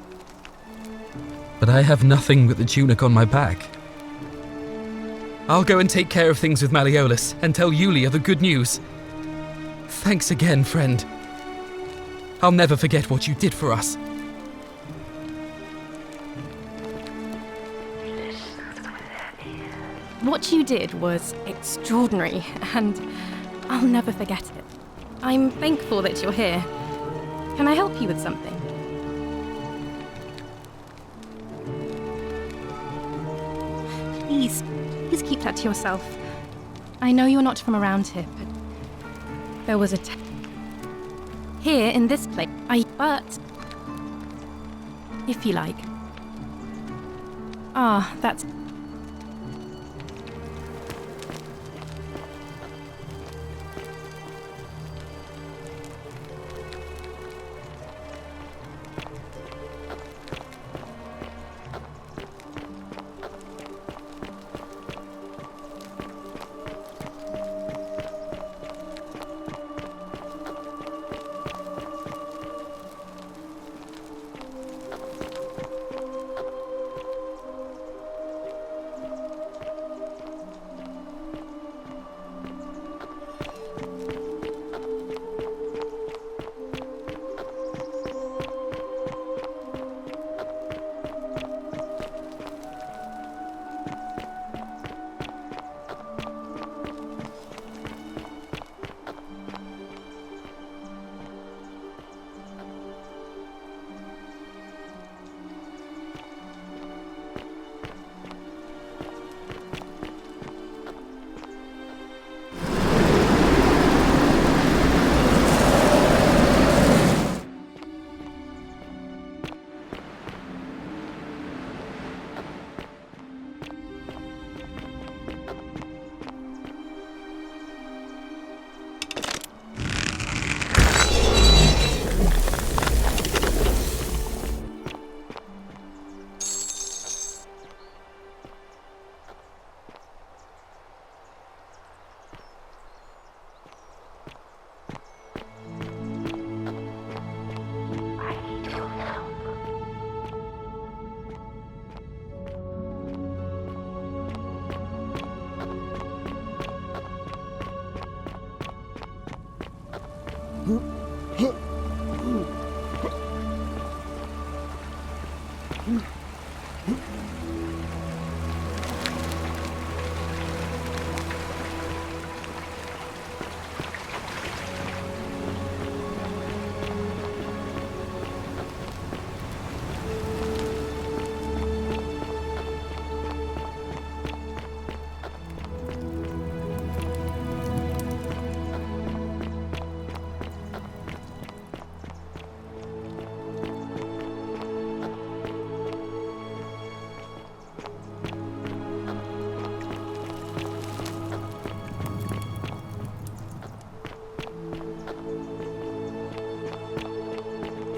But I have nothing but the tunic on my back. I'll go and take care of things with Malleolus and tell Yulia the good news. Thanks again, friend. I'll never forget what you did for us. What you did was extraordinary, and I'll never forget it. I'm thankful that you're here. Can I help you with something? Please keep that to yourself. I know you're not from around here, but there was a here in this place. But if you like. That's.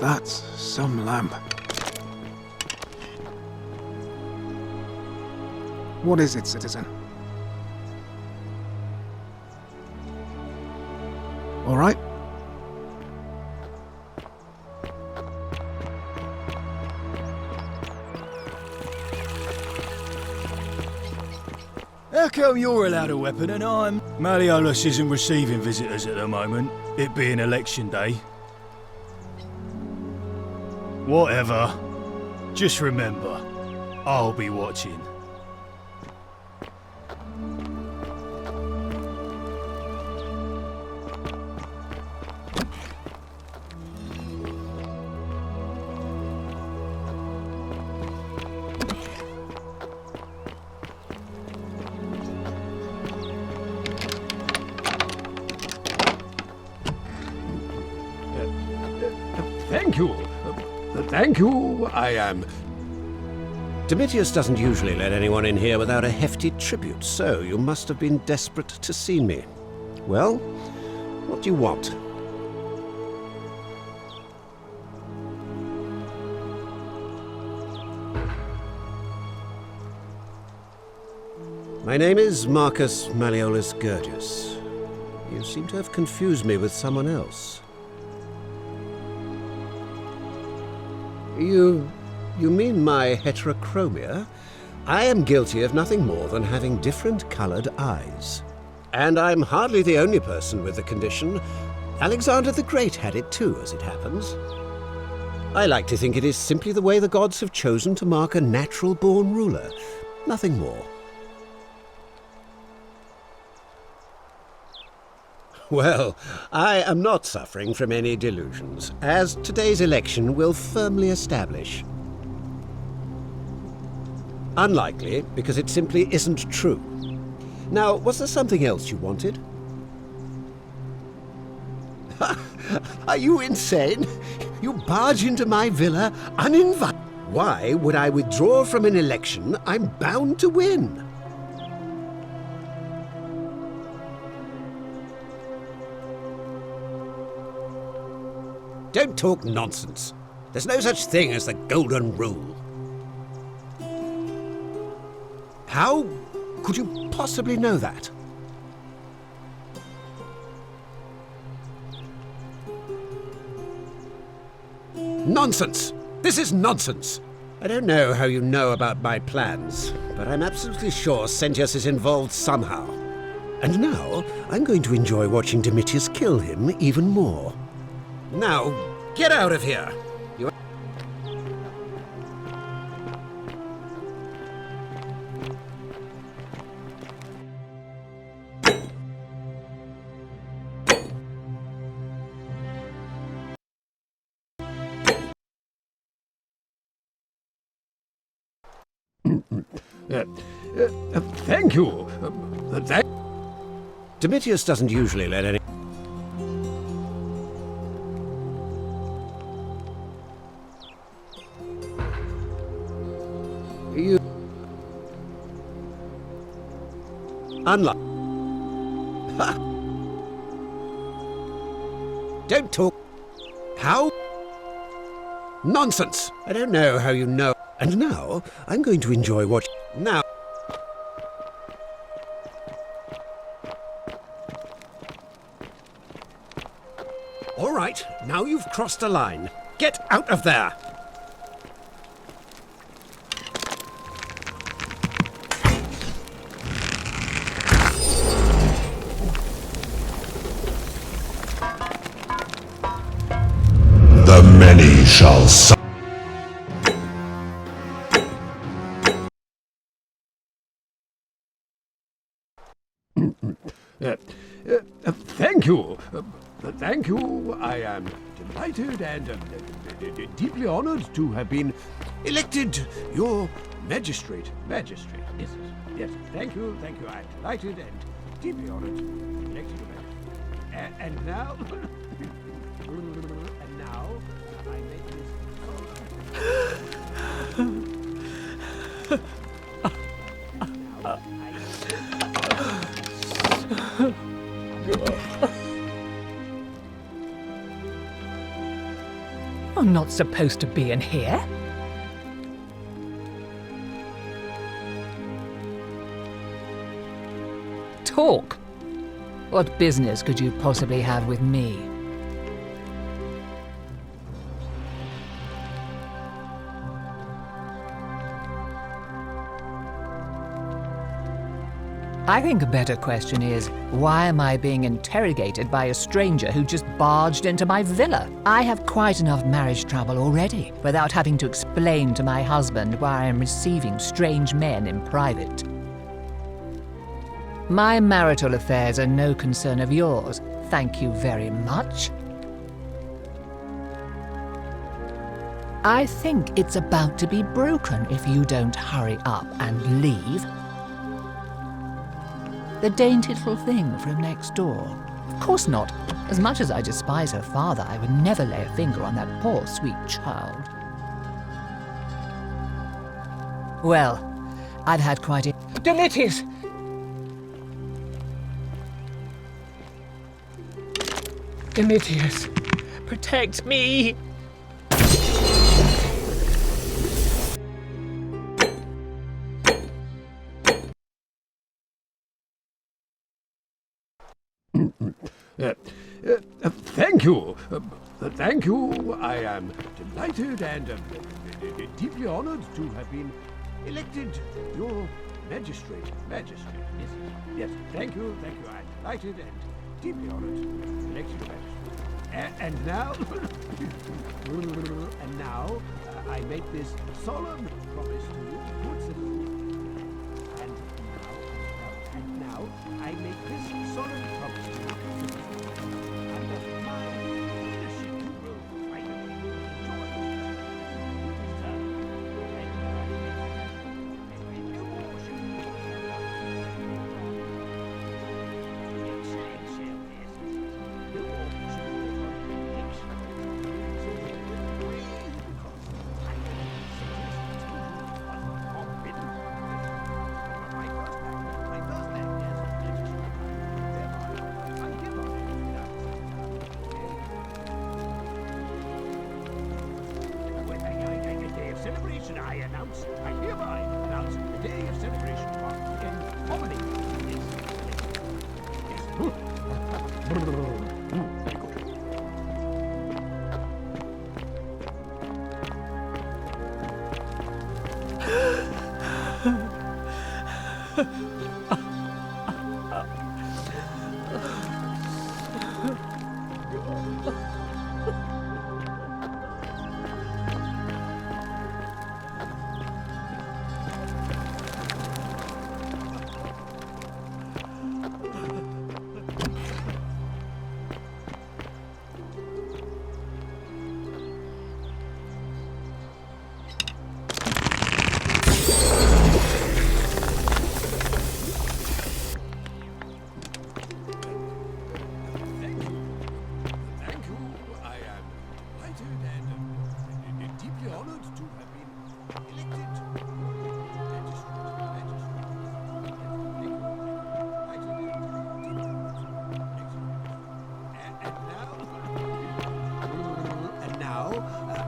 That's some lamp. What is it, citizen? All right. How come you're allowed a weapon and I'm... Malleolus isn't receiving visitors at the moment, it being election day. Whatever. Just remember, I'll be watching. Thank you. Thank you. I am... Domitius doesn't usually let anyone in here without a hefty tribute, so you must have been desperate to see me. Well, what do you want? My name is Marcus Malleolus Gurgius. You seem to have confused me with someone else. You mean my heterochromia? I am guilty of nothing more than having different coloured eyes. And I'm hardly the only person with the condition. Alexander the Great had it too, as it happens. I like to think it is simply the way the gods have chosen to mark a natural-born ruler. Nothing more. Well, I am not suffering from any delusions, as today's election will firmly establish. Unlikely, because it simply isn't true. Now, was there something else you wanted? Are you insane? You barge into my villa uninvited. Why would I withdraw from an election I'm bound to win? Don't talk nonsense. There's no such thing as the Golden Rule. How could you possibly know that? Nonsense! This is nonsense! I don't know how you know about my plans, but I'm absolutely sure Sentius is involved somehow. And now, I'm going to enjoy watching Domitius kill him even more. Now, get out of here! Thank you. Domitius doesn't usually let any... You... Unlike... Don't talk... How? Nonsense! I don't know how you know. And now, I'm going to enjoy watching... Now... All right, now you've crossed a line. Get out of there! The many shall suffer. Thank you. Thank you. I am delighted and deeply honored to have been elected your magistrate. Magistrate. Yes. Yes. Thank you. Thank you. I'm delighted and deeply honored. Elected your magistrate. And now... and now, I make You're not supposed to be in here. Talk. What business could you possibly have with me? I think a better question is, why am I being interrogated by a stranger who just barged into my villa? I have quite enough marriage trouble already, without having to explain to my husband why I am receiving strange men in private. My marital affairs are no concern of yours. Thank you very much. I think it's about to be broken if you don't hurry up and leave. The dainty little thing from next door. Of course not. As much as I despise her father, I would never lay a finger on that poor, sweet child. Well, I've had quite a... Domitius! Domitius, protect me! Thank you. Thank you. I am delighted and deeply honored to have been elected your magistrate. Yes, yes. Thank you. I'm delighted and deeply honored to elect you magistrate. And now, I make this solemn promise to you, good citizens. And now, I make this solemn promise to you, good citizens. Under my leadership, you will finally enjoy this term. Celebration, I hereby announce the day of celebration in harmony. Yes. Very good.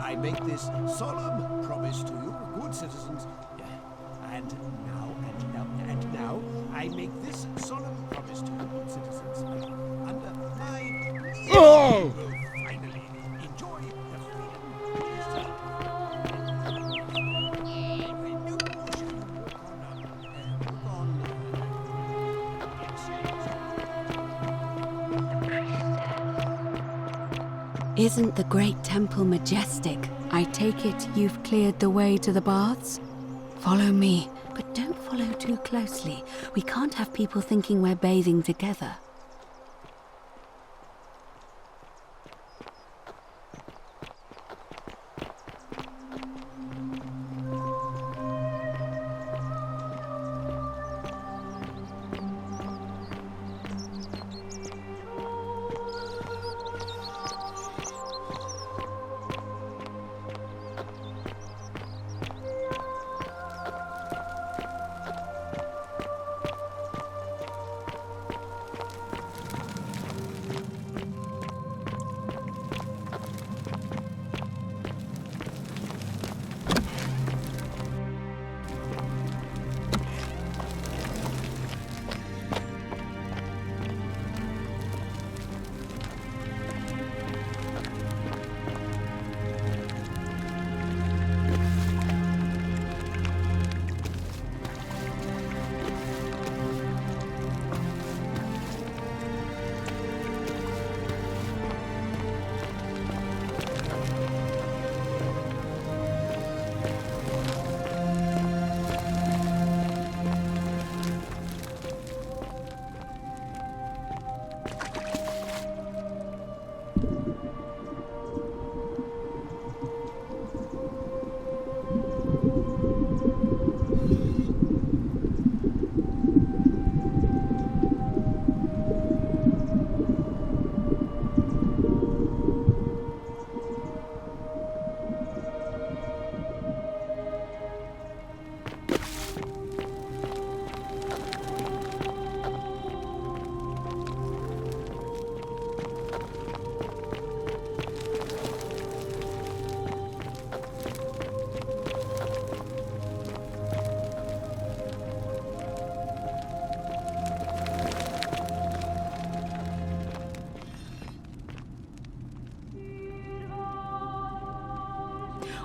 I make this solemn promise to you, good citizens. And now, I make this solemn promise to you, good citizens. Under my leadership, you will finally enjoy the freedom of this town. Isn't the great temple majestic? I take it you've cleared the way to the baths? Follow me, but don't follow too closely. We can't have people thinking we're bathing together.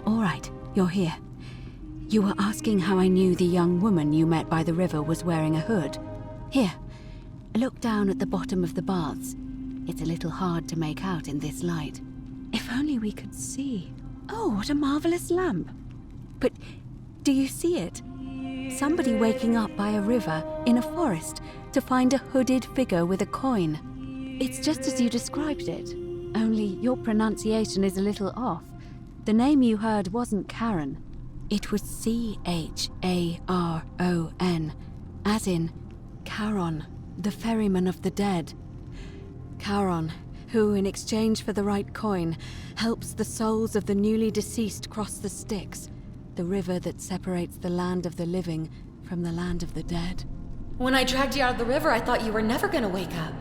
All right, you're here. You were asking how I knew the young woman you met by the river was wearing a hood. Here, look down at the bottom of the baths. It's a little hard to make out in this light. If only we could see. Oh, what a marvelous lamp. But do you see it? Somebody waking up by a river in a forest to find a hooded figure with a coin. It's just as you described it, only your pronunciation is a little off. The name you heard wasn't Charon. It was C-H-A-R-O-N, as in Charon, the ferryman of the dead. Charon, who, in exchange for the right coin, helps the souls of the newly deceased cross the Styx, the river that separates the land of the living from the land of the dead. When I dragged you out of the river, I thought you were never gonna wake up.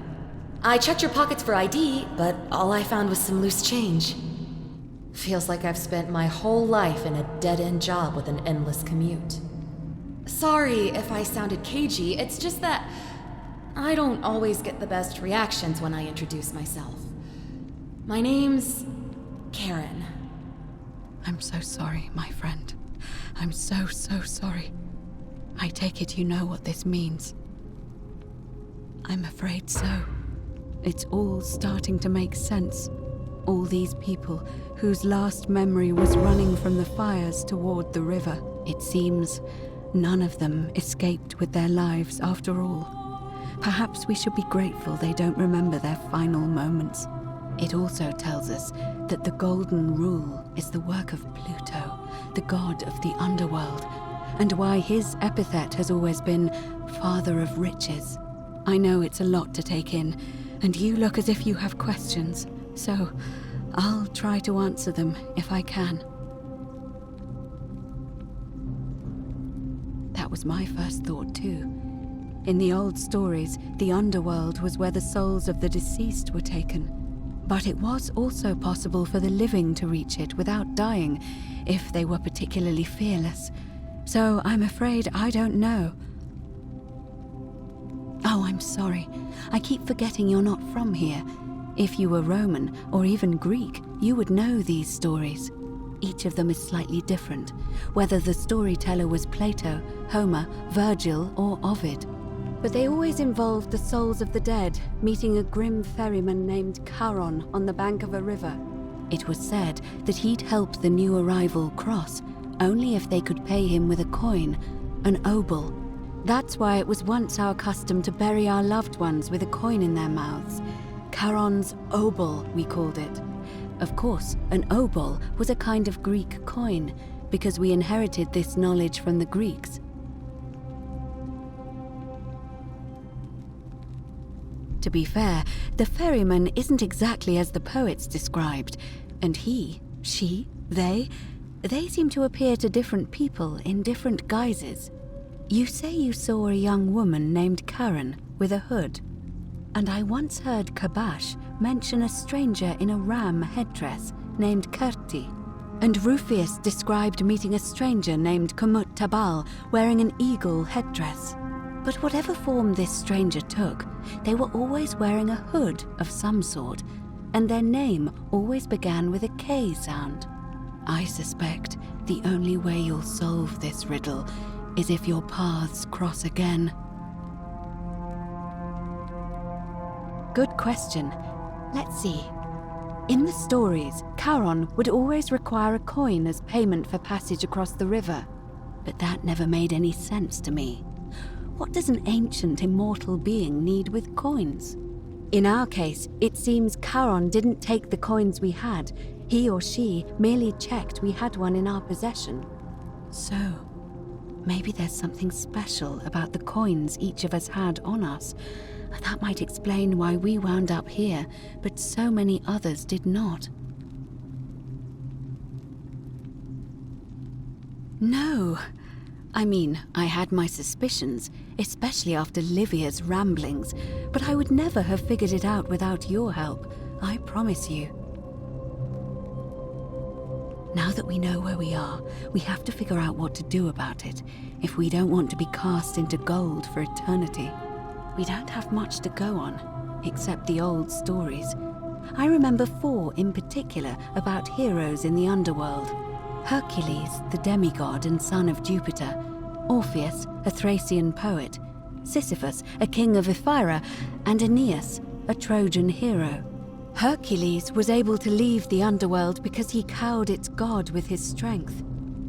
I checked your pockets for ID, but all I found was some loose change. Feels like I've spent my whole life in a dead-end job with an endless commute. Sorry if I sounded cagey, it's just that I don't always get the best reactions when I introduce myself. My name's Karen. I'm so sorry, my friend. I'm so sorry. I take it you know what this means. I'm afraid so. It's all starting to make sense. All these people whose last memory was running from the fires toward the river. It seems none of them escaped with their lives after all. Perhaps we should be grateful they don't remember their final moments. It also tells us that the Golden Rule is the work of Pluto, the god of the underworld, and why his epithet has always been Father of Riches. I know it's a lot to take in, and you look as if you have questions, so I'll try to answer them if I can. That was my first thought too. In the old stories, the underworld was where the souls of the deceased were taken. But it was also possible for the living to reach it without dying, if they were particularly fearless. So I'm afraid I don't know. Oh, I'm sorry. I keep forgetting you're not from here. If you were Roman, or even Greek, you would know these stories. Each of them is slightly different, whether the storyteller was Plato, Homer, Virgil, or Ovid. But they always involved the souls of the dead meeting a grim ferryman named Charon on the bank of a river. It was said that he'd help the new arrival cross, only if they could pay him with a coin, an obol. That's why it was once our custom to bury our loved ones with a coin in their mouths. Charon's obol, we called it. Of course, an obol was a kind of Greek coin, because we inherited this knowledge from the Greeks. To be fair, the ferryman isn't exactly as the poets described, and he, she, they seem to appear to different people in different guises. You say you saw a young woman named Karen with a hood, and I once heard Kabash mention a stranger in a ram headdress named Kerti, and Rufius described meeting a stranger named Kumut Tabal wearing an eagle headdress. But whatever form this stranger took, they were always wearing a hood of some sort, and their name always began with a K sound. I suspect the only way you'll solve this riddle is if your paths cross again. Good question. Let's see. In the stories, Charon would always require a coin as payment for passage across the river, but that never made any sense to me. What does an ancient immortal being need with coins? In our case, it seems Charon didn't take the coins we had. He or she merely checked we had one in our possession. So, maybe there's something special about the coins each of us had on us. That might explain why we wound up here, but so many others did not. No. I mean, I had my suspicions, especially after Livia's ramblings, but I would never have figured it out without your help, I promise you. Now that we know where we are, we have to figure out what to do about it, if we don't want to be cast into gold for eternity. We don't have much to go on, except the old stories. I remember 4 in particular about heroes in the underworld. Hercules, the demigod and son of Jupiter, Orpheus, a Thracian poet, Sisyphus, a king of Ephyra, and Aeneas, a Trojan hero. Hercules was able to leave the underworld because he cowed its god with his strength.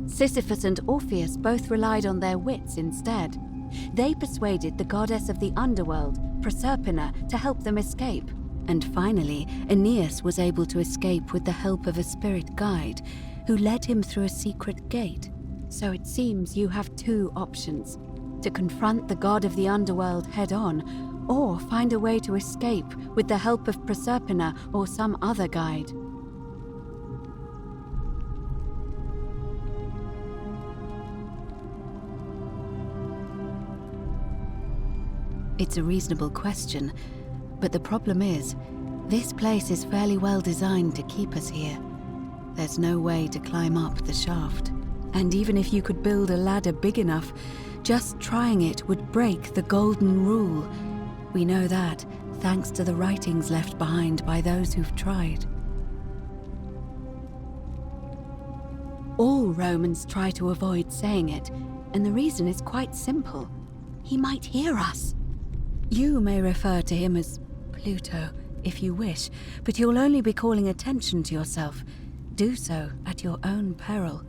Sisyphus and Orpheus both relied on their wits instead. They persuaded the goddess of the underworld, Proserpina, to help them escape. And finally, Aeneas was able to escape with the help of a spirit guide, who led him through a secret gate. So it seems you have two options: to confront the god of the underworld head-on, or find a way to escape with the help of Proserpina or some other guide. It's a reasonable question, but the problem is, this place is fairly well designed to keep us here. There's no way to climb up the shaft. And even if you could build a ladder big enough, just trying it would break the golden rule. We know that, thanks to the writings left behind by those who've tried. All Romans try to avoid saying it, and the reason is quite simple. He might hear us. You may refer to him as Pluto, if you wish, but you'll only be calling attention to yourself. Do so at your own peril.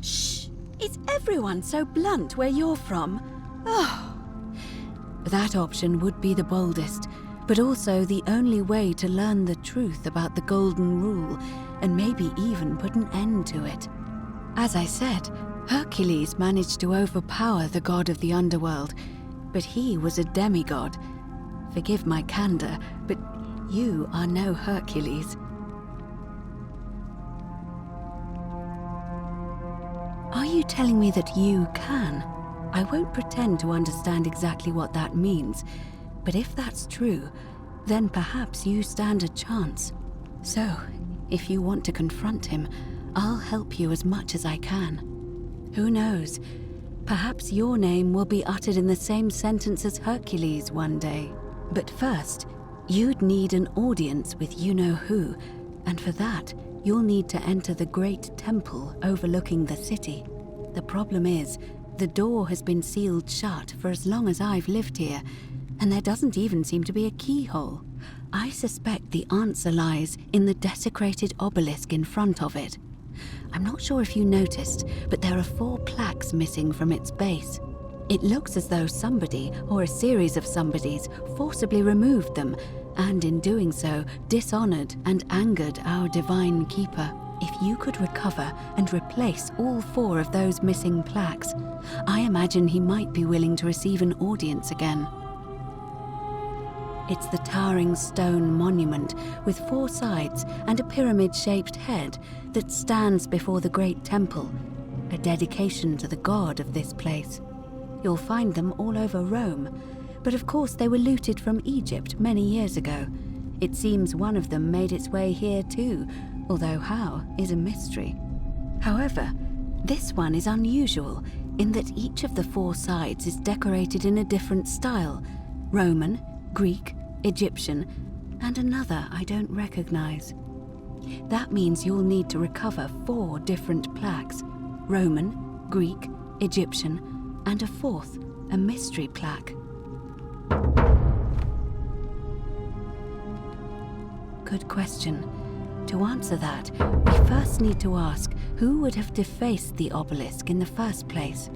Shh! Is everyone so blunt where you're from? Oh! That option would be the boldest, but also the only way to learn the truth about the Golden Rule, and maybe even put an end to it. As I said, Hercules managed to overpower the god of the underworld, but he was a demigod. Forgive my candor, but you are no Hercules. Are you telling me that you can? I won't pretend to understand exactly what that means, but if that's true, then perhaps you stand a chance. So, if you want to confront him, I'll help you as much as I can. Who knows? Perhaps your name will be uttered in the same sentence as Hercules one day. But first, you'd need an audience with you-know-who, and for that, you'll need to enter the great temple overlooking the city. The problem is, the door has been sealed shut for as long as I've lived here, and there doesn't even seem to be a keyhole. I suspect the answer lies in the desecrated obelisk in front of it. I'm not sure if you noticed, but there are 4 plaques missing from its base. It looks as though somebody, or a series of somebodies, forcibly removed them, and in doing so, dishonored and angered our divine keeper. If you could recover and replace all 4 of those missing plaques, I imagine he might be willing to receive an audience again. It's the towering stone monument with 4 sides and a pyramid-shaped head that stands before the great temple, a dedication to the god of this place. You'll find them all over Rome, but of course they were looted from Egypt many years ago. It seems one of them made its way here too, although how is a mystery. However, this one is unusual in that each of the 4 sides is decorated in a different style: Roman, Greek, Egyptian, and another I don't recognize. That means you'll need to recover 4 different plaques: Roman, Greek, Egyptian, and a 4th, a mystery plaque. Good question. To answer that, we first need to ask who would have defaced the obelisk in the first place.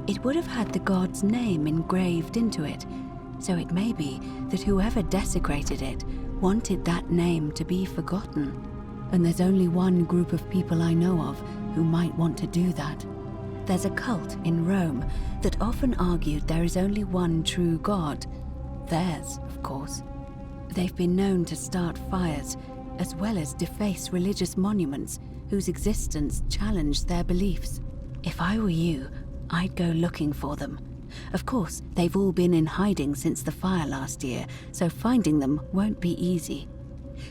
It would have had the god's name engraved into it, so it may be that whoever desecrated it wanted that name to be forgotten. And there's only one group of people I know of who might want to do that. There's a cult in Rome that often argued there is only one true god. Theirs, of course. They've been known to start fires, as well as deface religious monuments whose existence challenged their beliefs. If I were you, I'd go looking for them. Of course, they've all been in hiding since the fire last year, so finding them won't be easy.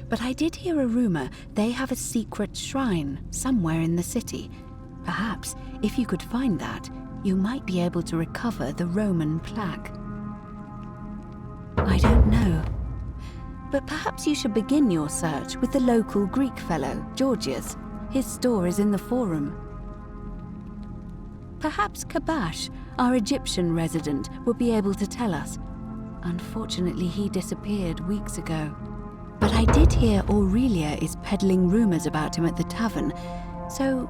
But I did hear a rumor they have a secret shrine somewhere in the city. Perhaps, if you could find that, you might be able to recover the Roman plaque. I don't know. But perhaps you should begin your search with the local Greek fellow, Georgius. His store is in the Forum. Perhaps Kabash, our Egyptian resident, will be able to tell us. Unfortunately, he disappeared weeks ago. But I did hear Aurelia is peddling rumors about him at the tavern, so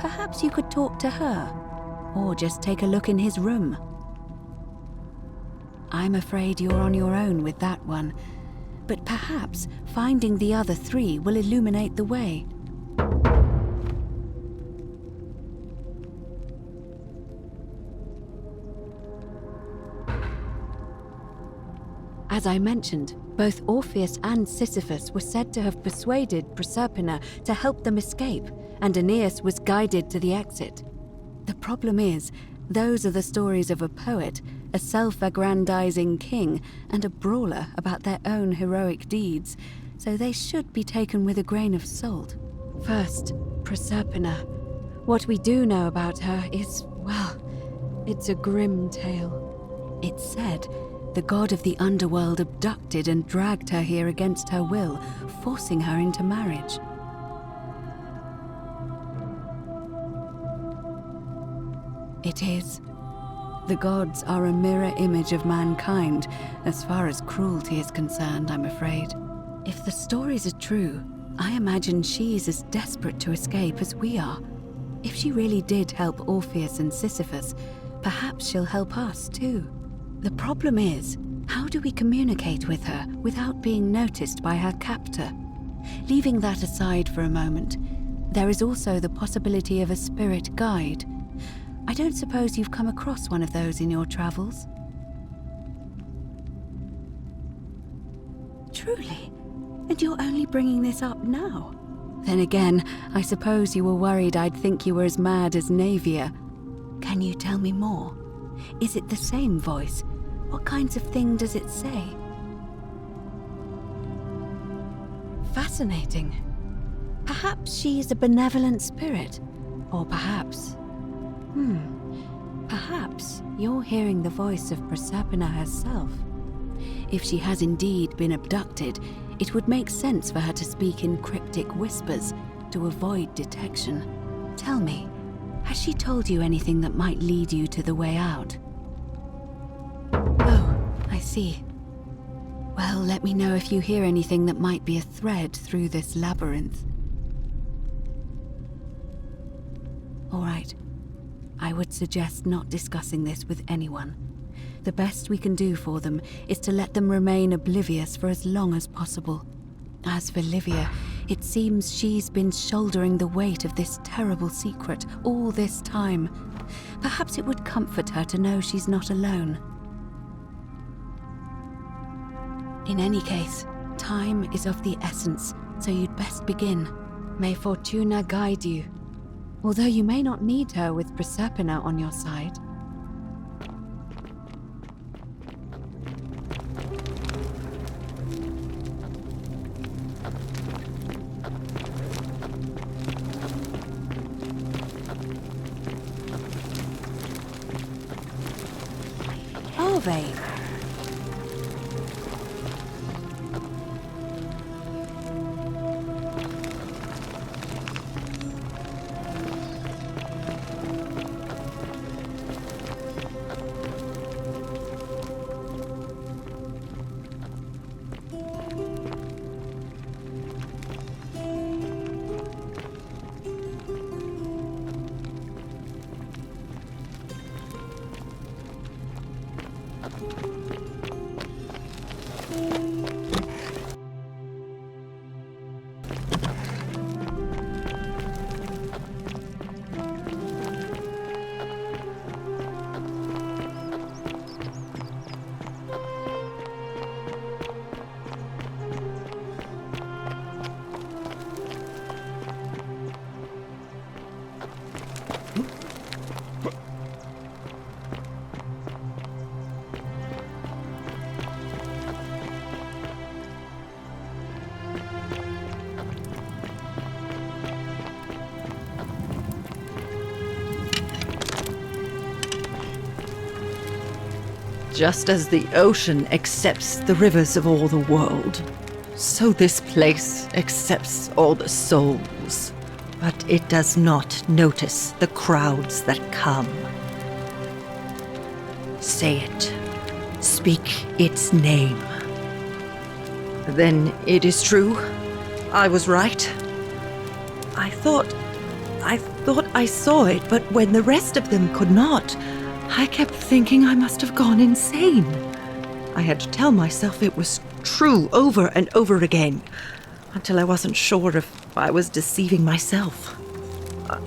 perhaps you could talk to her, or just take a look in his room. I'm afraid you're on your own with that one, but perhaps finding the other three will illuminate the way. As I mentioned, both Orpheus and Sisyphus were said to have persuaded Proserpina to help them escape, and Aeneas was guided to the exit. The problem is, those are the stories of a poet, a self-aggrandizing king, and a brawler about their own heroic deeds, so they should be taken with a grain of salt. First, Proserpina. What we do know about her is, well, it's a grim tale. It's said the god of the underworld abducted and dragged her here against her will, forcing her into marriage. It is. The gods are a mirror image of mankind, as far as cruelty is concerned, I'm afraid. If the stories are true, I imagine she's as desperate to escape as we are. If she really did help Orpheus and Sisyphus, perhaps she'll help us too. The problem is, how do we communicate with her without being noticed by her captor? Leaving that aside for a moment, there is also the possibility of a spirit guide. I don't suppose you've come across one of those in your travels? Truly? And you're only bringing this up now? Then again, I suppose you were worried I'd think you were as mad as Navia. Can you tell me more? Is it the same voice? What kinds of thing does it say? Fascinating. Perhaps she's a benevolent spirit. Or perhaps... Perhaps you're hearing the voice of Proserpina herself. If she has indeed been abducted, it would make sense for her to speak in cryptic whispers to avoid detection. Tell me, has she told you anything that might lead you to the way out? Oh, I see. Well, let me know if you hear anything that might be a thread through this labyrinth. All right. I would suggest not discussing this with anyone. The best we can do for them is to let them remain oblivious for as long as possible. As for Livia, it seems she's been shouldering the weight of this terrible secret all this time. Perhaps it would comfort her to know she's not alone. In any case, time is of the essence, so you'd best begin. May Fortuna guide you. Although you may not need her with Proserpina on your side. Ave. Just as the ocean accepts the rivers of all the world, so this place accepts all the souls. But it does not notice the crowds that come. Say it. Speak its name. Then it is true. I was right. I thought I saw it, but when the rest of them could not, I kept thinking I must have gone insane. I had to tell myself it was true over and over again, until I wasn't sure if I was deceiving myself.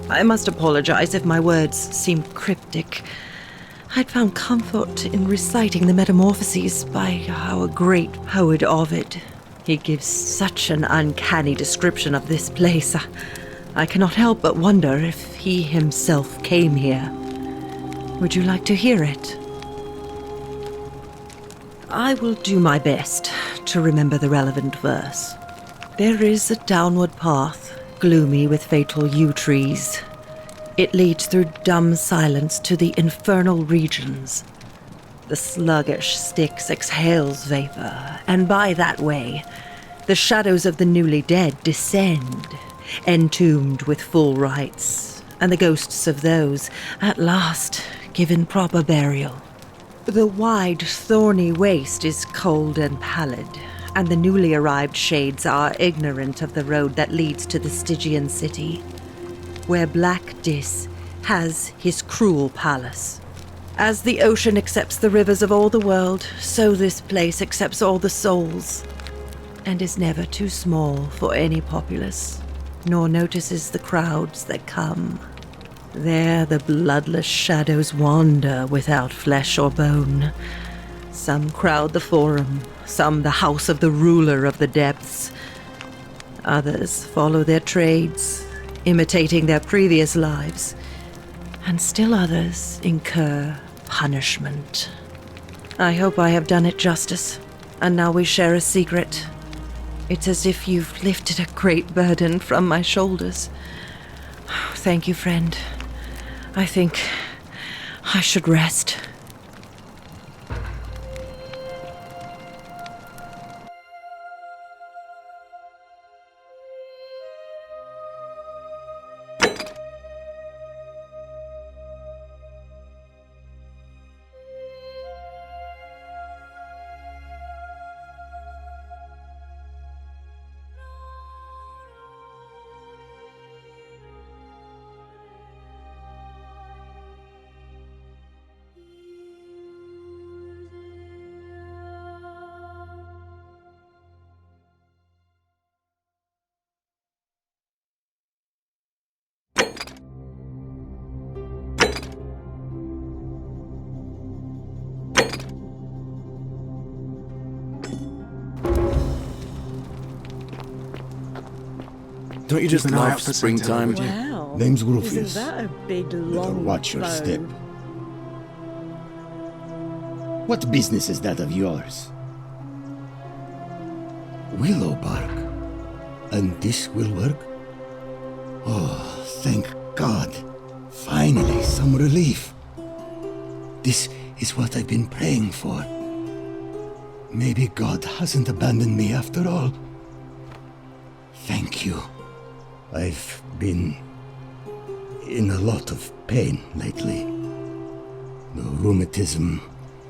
I must apologize if my words seem cryptic. I'd found comfort in reciting the Metamorphoses by our great poet Ovid. He gives such an uncanny description of this place. I cannot help but wonder if he himself came here. Would you like to hear it? I will do my best to remember the relevant verse. There is a downward path, gloomy with fatal yew trees. It leads through dumb silence to the infernal regions. The sluggish Styx exhales vapor, and by that way, the shadows of the newly dead descend, entombed with full rites, and the ghosts of those, at last, given proper burial. The wide, thorny waste is cold and pallid, and the newly arrived shades are ignorant of the road that leads to the Stygian city, where Black Dis has his cruel palace. As the ocean accepts the rivers of all the world, so this place accepts all the souls, and is never too small for any populace, nor notices the crowds that come. There the bloodless shadows wander without flesh or bone. Some crowd the forum, some the house of the ruler of the depths. Others follow their trades, imitating their previous lives, and still others incur punishment. I hope I have done it justice, and now we share a secret. It's as if you've lifted a great burden from my shoulders. Thank you, friend. I think I should rest. Don't you just Keep an eye love out for springtime? Wow. Name's Rufius. Isn't that a big, Better long watch your bow? step. What business is that of yours? Willow bark. And this will work? Oh, thank God. Finally, some relief. This is what I've been praying for. Maybe God hasn't abandoned me after all. Thank you. I've been in a lot of pain lately. The rheumatism,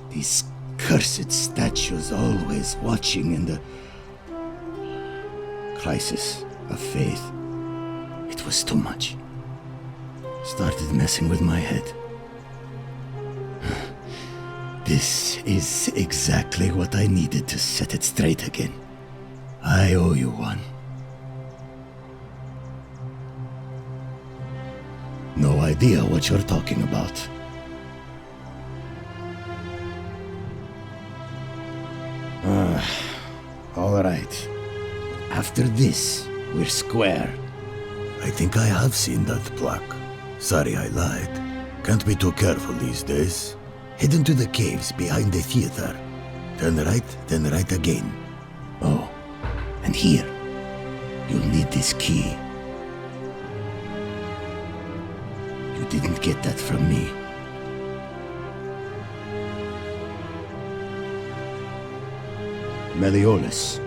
these cursed statues always watching, and the crisis of faith. It was too much. Started messing with my head. This is exactly what I needed to set it straight again. I owe you one. No idea what you're talking about. All right. After this, we're square. I think I have seen that plaque. Sorry I lied. Can't be too careful these days. Head into the caves behind the theater. Turn right, then right again. Oh, and here. You'll need this key. You didn't get that from me. Meliodas.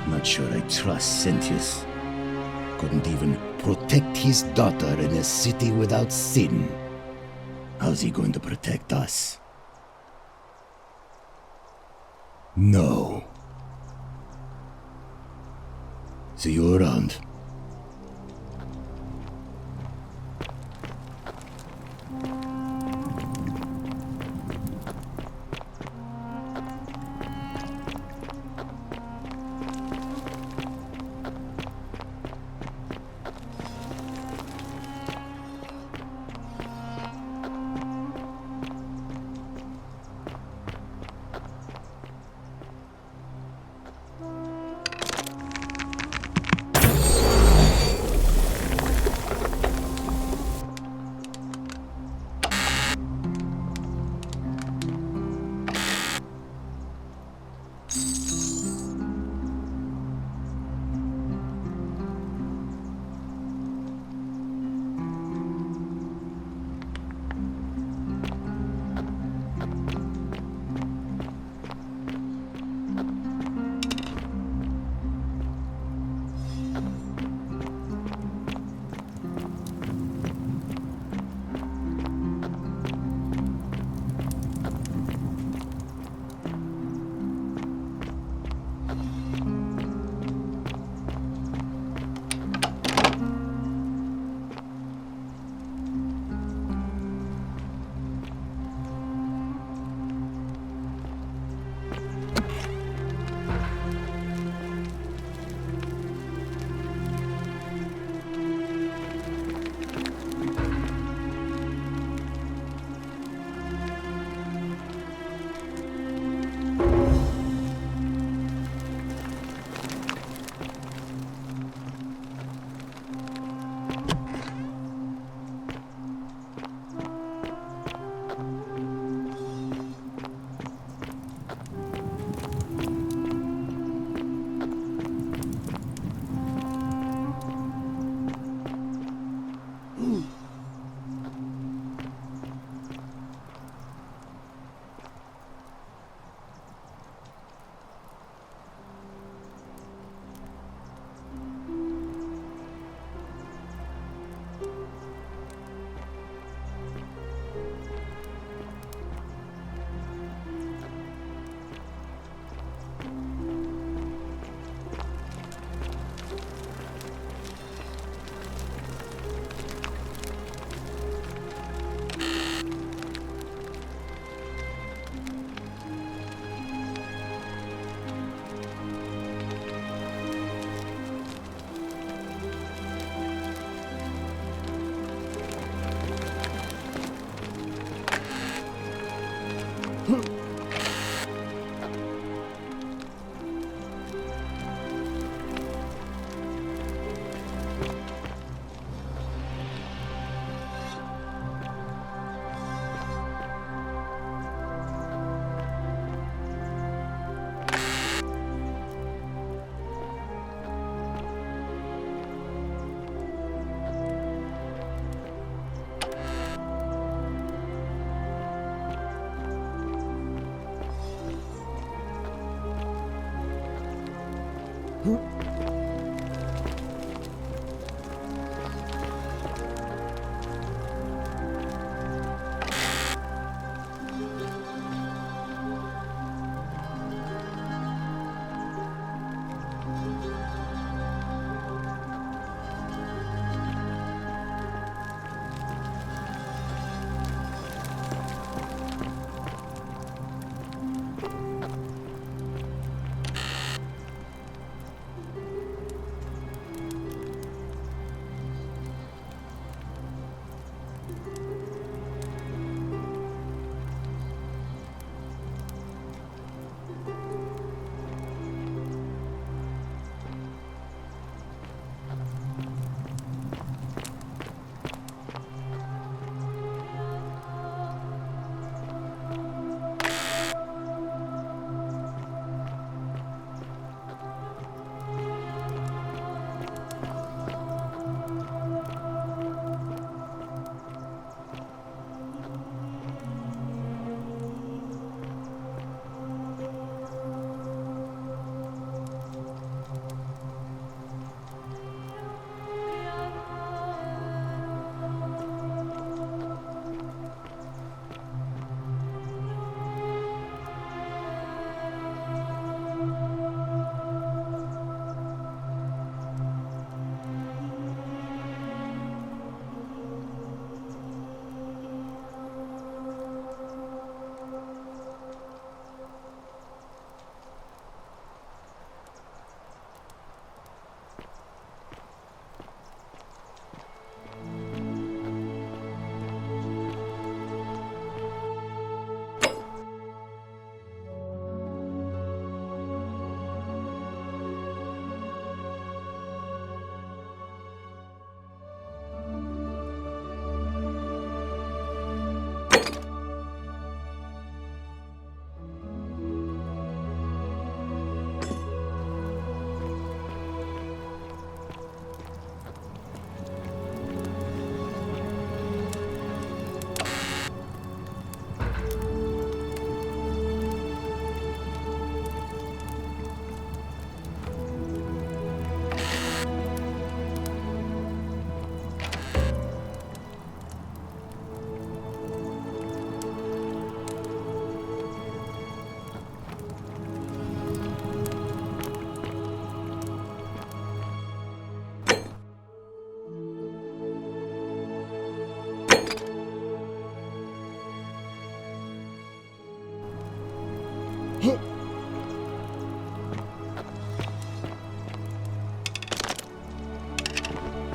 Not sure I trust Sentius. Couldn't even protect his daughter in a city without sin. How's he going to protect us? No. See you around.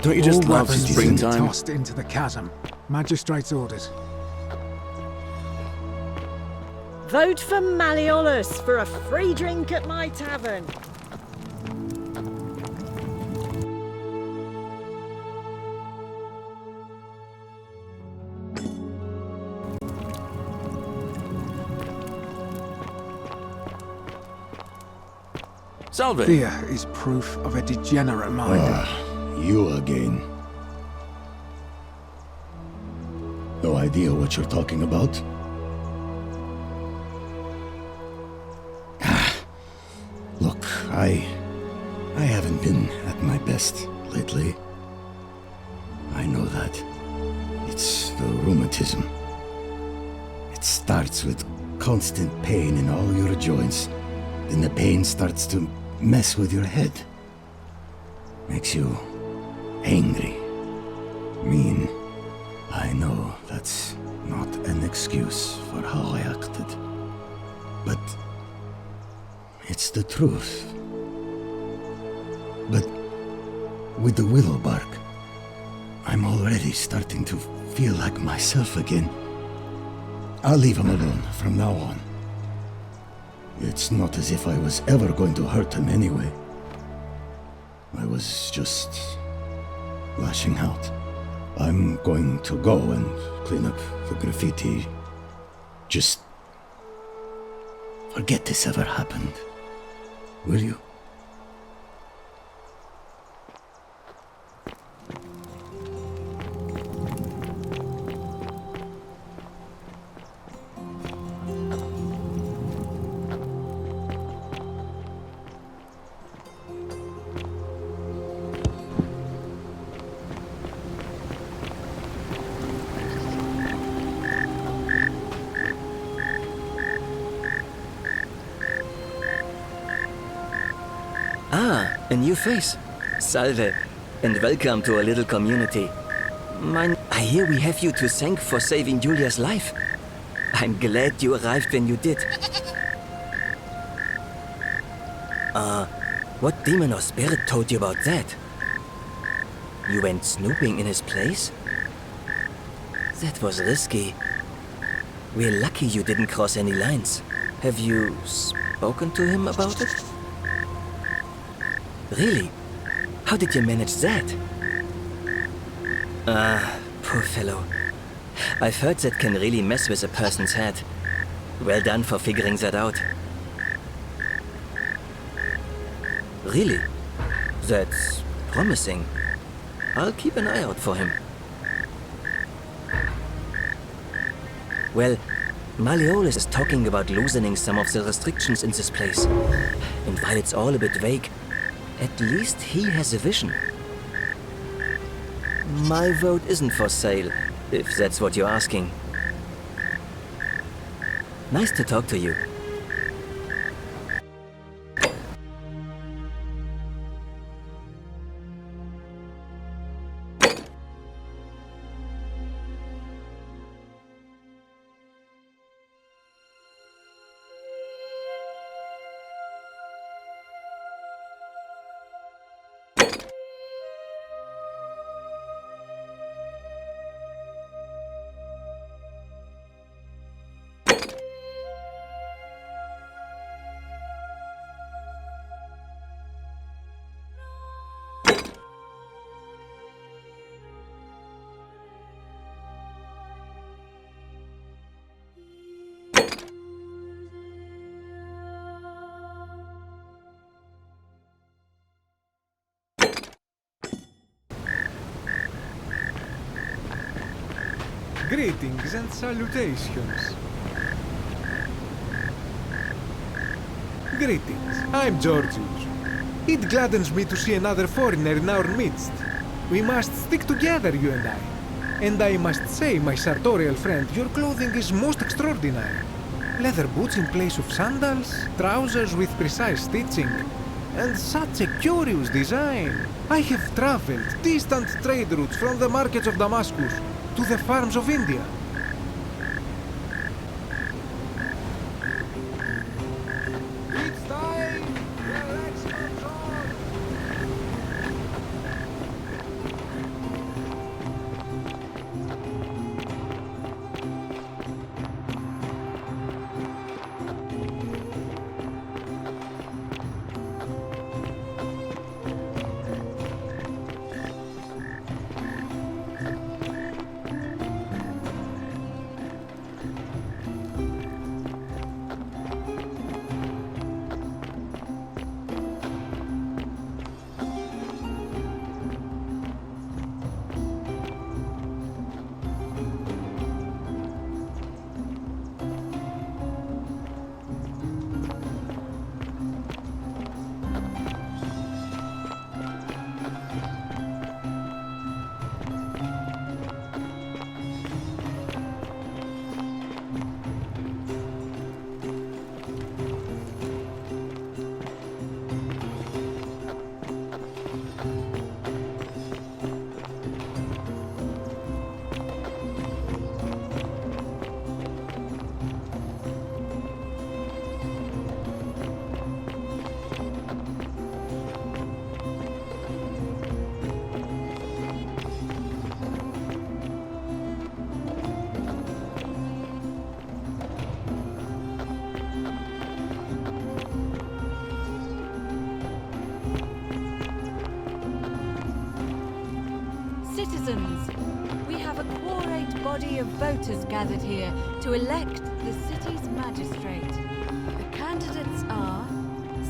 Don't you just All love weapons springtime? tossed into the chasm. Magistrate's orders. Vote for Malleolus for a free drink at my tavern. Salve! Fear is proof of a degenerate mind. You again. No idea what you're talking about? Look, I haven't been at my best lately. I know that. It's the rheumatism. It starts with constant pain in all your joints. Then the pain starts to mess with your head. Makes you angry, mean. I know that's not an excuse for how I acted. But it's the truth. But with the willow bark, I'm already starting to feel like myself again. I'll leave him alone from now on. It's not as if I was ever going to hurt him anyway. I was just lashing out. I'm going to go and clean up the graffiti. Just forget this ever happened. Will you? Ah, a new face. Salve, and welcome to our little community. I hear we have you to thank for saving Julia's life. I'm glad you arrived when you did. What demon or spirit told you about that? You went snooping in his place? That was risky. We're lucky you didn't cross any lines. Have you spoken to him about it? Really? How did you manage that? Poor fellow. I've heard that can really mess with a person's head. Well done for figuring that out. Really? That's promising. I'll keep an eye out for him. Well, Malleolus is talking about loosening some of the restrictions in this place. And while it's all a bit vague, at least he has a vision. My vote isn't for sale, if that's what you're asking. Nice to talk to you. Greetings and salutations. Greetings, I'm Georgius. It gladdens me to see another foreigner in our midst. We must stick together, you and I. And I must say, my sartorial friend, your clothing is most extraordinary. Leather boots in place of sandals, trousers with precise stitching, and such a curious design. I have traveled distant trade routes from the markets of Damascus to the farms of India. Citizens, we have a quorate body of voters gathered here to elect the city's magistrate. The candidates are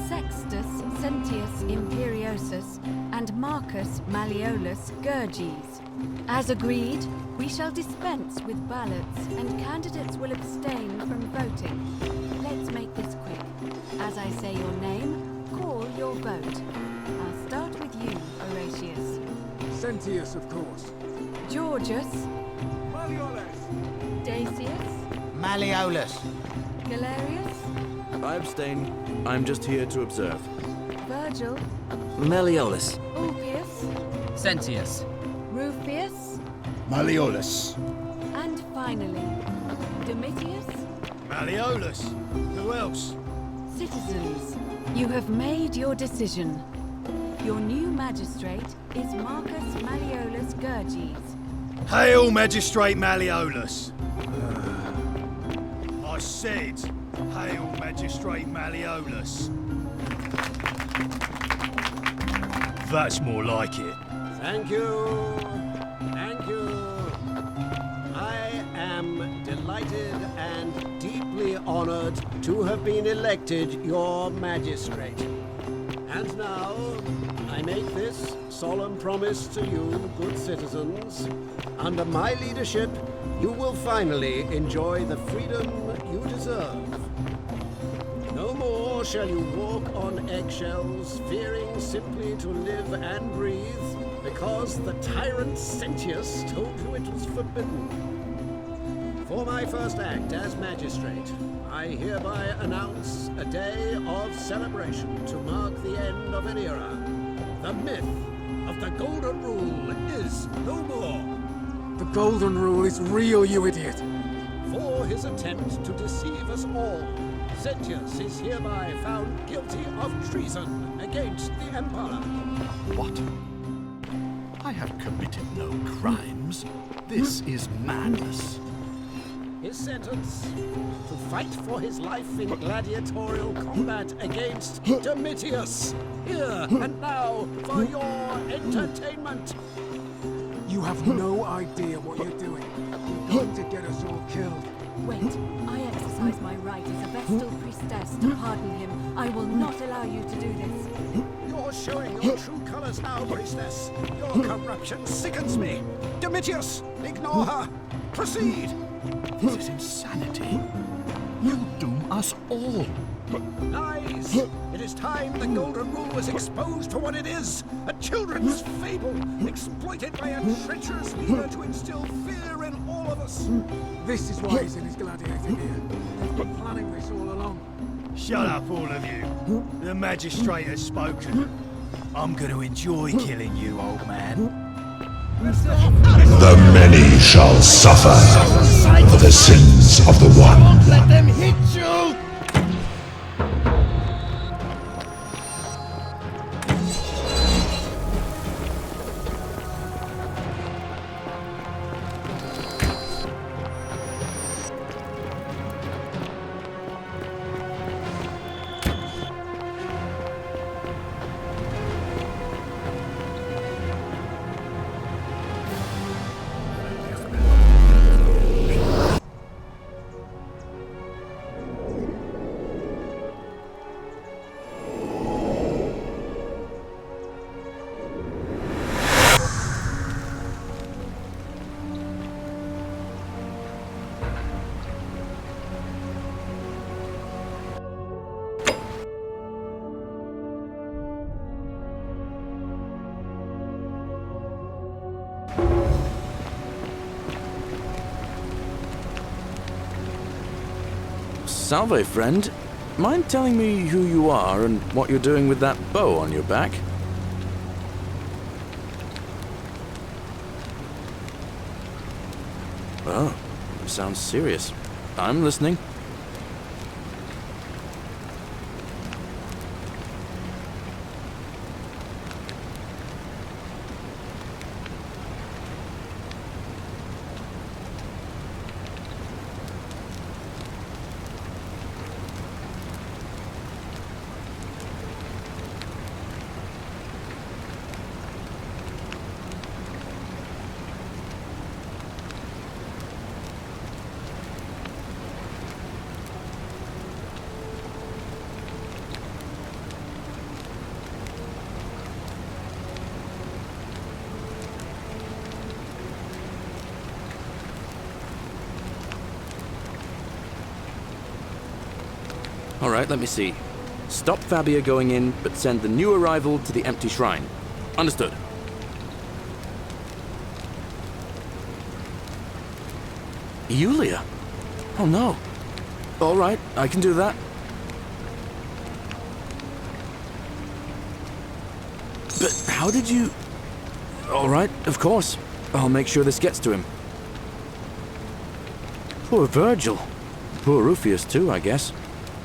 Sextus Sentius Imperiosus and Marcus Malleolus Gurges. As agreed, we shall dispense with ballots and candidates will abstain from voting. Let's make this quick. As I say your name, call your vote. I'll start with you, Horatius. Sentius, of course. Georgius. Malleolus. Dacius. Malleolus. Galerius. I abstain. I'm just here to observe. Virgil. Malleolus. Ulpius. Sentius. Rufius. Malleolus. And finally, Domitius. Malleolus. Who else? Citizens, you have made your decision. Your new magistrate is Marcus Malleolus Gurges. Hail, Magistrate Malleolus. I said, hail, Magistrate Malleolus. That's more like it. Thank you. Thank you. I am delighted and deeply honored to have been elected your magistrate. And now, I make this solemn promise to you, good citizens. Under my leadership, you will finally enjoy the freedom you deserve. No more shall you walk on eggshells, fearing simply to live and breathe, because the tyrant Sentius told you it was forbidden. For my first act as magistrate, I hereby announce a day of celebration to mark the end of an era. The myth of the Golden Rule is no more. The Golden Rule is real, you idiot. For his attempt to deceive us all, Sentius is hereby found guilty of treason against the Empire. What? I have committed no crimes. This is madness. His sentence, to fight for his life in gladiatorial combat against Domitius. Here and now for your entertainment. You have no idea what you're doing. You're going to get us all killed. Wait, I exercise my right as a Vestal priestess to pardon him. I will not allow you to do this. You're showing your true colors now, priestess. Your corruption sickens me. Domitius, ignore her. Proceed. This is insanity. You'll doom us all. Lies! It is time the Golden Rule was exposed for what it is. A children's fable, exploited by a treacherous leader to instill fear in all of us. This is why he's in his gladiator gear. They've been planning this all along. Shut up, all of you. The magistrate has spoken. I'm going to enjoy killing you, old man. The many shall suffer for the sins of the one. Let them hit you! Salve, friend. Mind telling me who you are and what you're doing with that bow on your back? Oh, sounds serious. I'm listening. Alright, let me see. Stop Fabia going in, but send the new arrival to the empty shrine. Understood. Yulia? Oh no. Alright, I can do that. But how did you... Alright, of course. I'll make sure this gets to him. Poor Virgil. Poor Rufius too, I guess.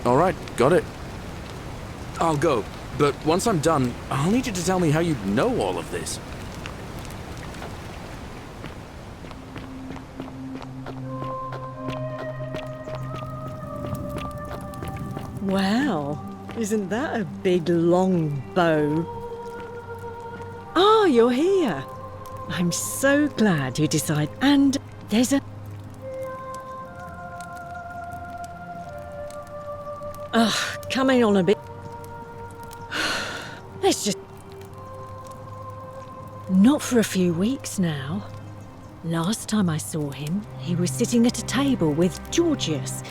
Alright, got it. I'll go, but once I'm done, I'll need you to tell me how you know all of this. Wow, isn't that a big long bow? Ah, you're here. I'm so glad you decided. And there's a... Ugh, coming on a bit. Let's just... Not for a few weeks now. Last time I saw him, he was sitting at a table with Georgius,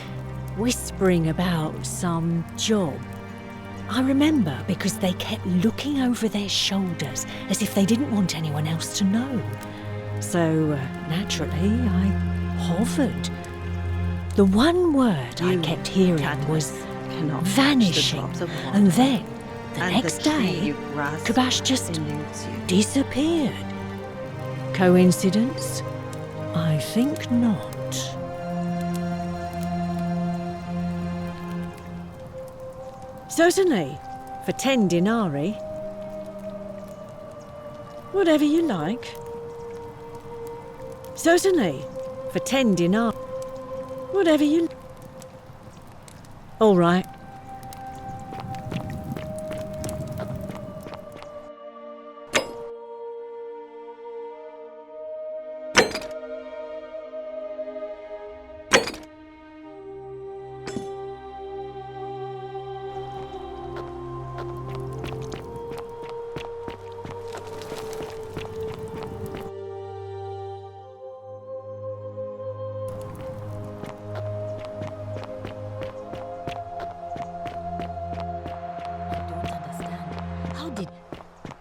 whispering about some job. I remember because they kept looking over their shoulders as if they didn't want anyone else to know. So, naturally, I hovered. The one word I kept hearing was vanishing, and then, the next day, Kabash just disappeared. Coincidence? I think not. Certainly, for 10 denarii. Whatever you like. Certainly, for 10 denarii. Whatever you... All right.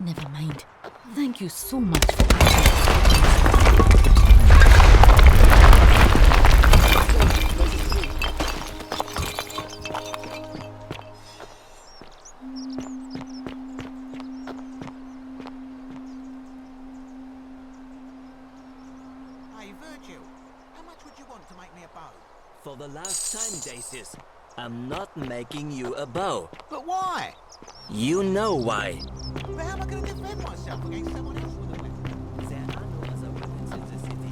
Never mind. Thank you so much for Hey, Virgil, how much would you want to make me a bow? For the last time, Dacius, I'm not making you a bow. But why? You know why. But how am I going to defend myself against someone else with a weapon? There are no other weapons in the city.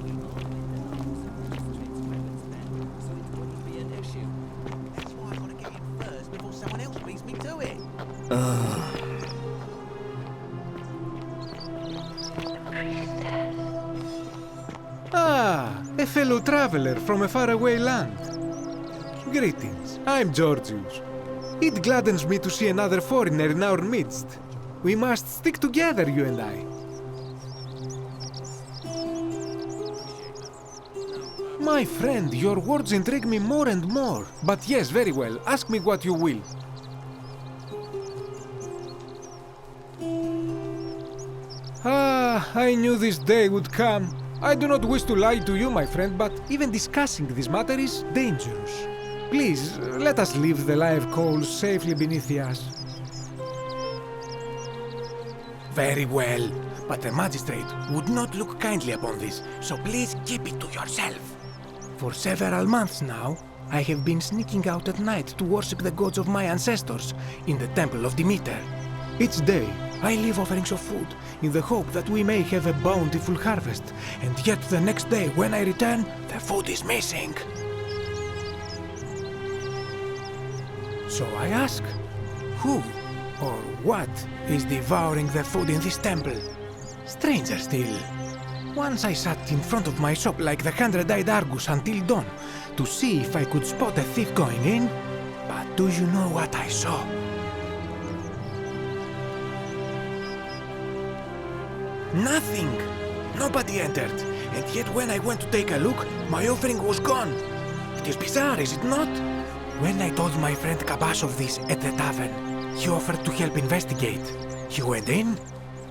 We own the arms of the streets weapons men, so it wouldn't be an issue. That's why I got to get in first before someone else beats me to it. Ah, a fellow traveler from a faraway land. Greetings, I'm Georgius. It gladdens me to see another foreigner in our midst. We must stick together, you and I. My friend, your words intrigue me more and more. But yes, very well. Ask me what you will. Ah, I knew this day would come. I do not wish to lie to you, my friend, but even discussing this matter is dangerous. Please, let us leave the live coals safely beneath us. Very well, but the magistrate would not look kindly upon this, so please keep it to yourself. For several months now, I have been sneaking out at night to worship the gods of my ancestors in the Temple of Demeter. Each day, I leave offerings of food in the hope that we may have a bountiful harvest, and yet the next day when I return, the food is missing. So I ask, who or what is devouring the food in this temple? Stranger still. Once I sat in front of my shop like the 100-eyed Argus until dawn to see if I could spot a thief going in, but do you know what I saw? Nothing! Nobody entered, and yet when I went to take a look, my offering was gone. It is bizarre, is it not? When I told my friend Kabash of this at the tavern, he offered to help investigate. He went in,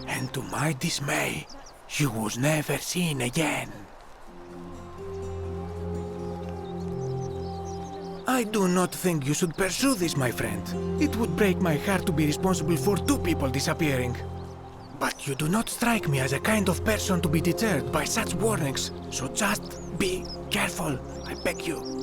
and to my dismay, he was never seen again. I do not think you should pursue this, my friend. It would break my heart to be responsible for 2 people disappearing. But you do not strike me as a kind of person to be deterred by such warnings, so just be careful, I beg you.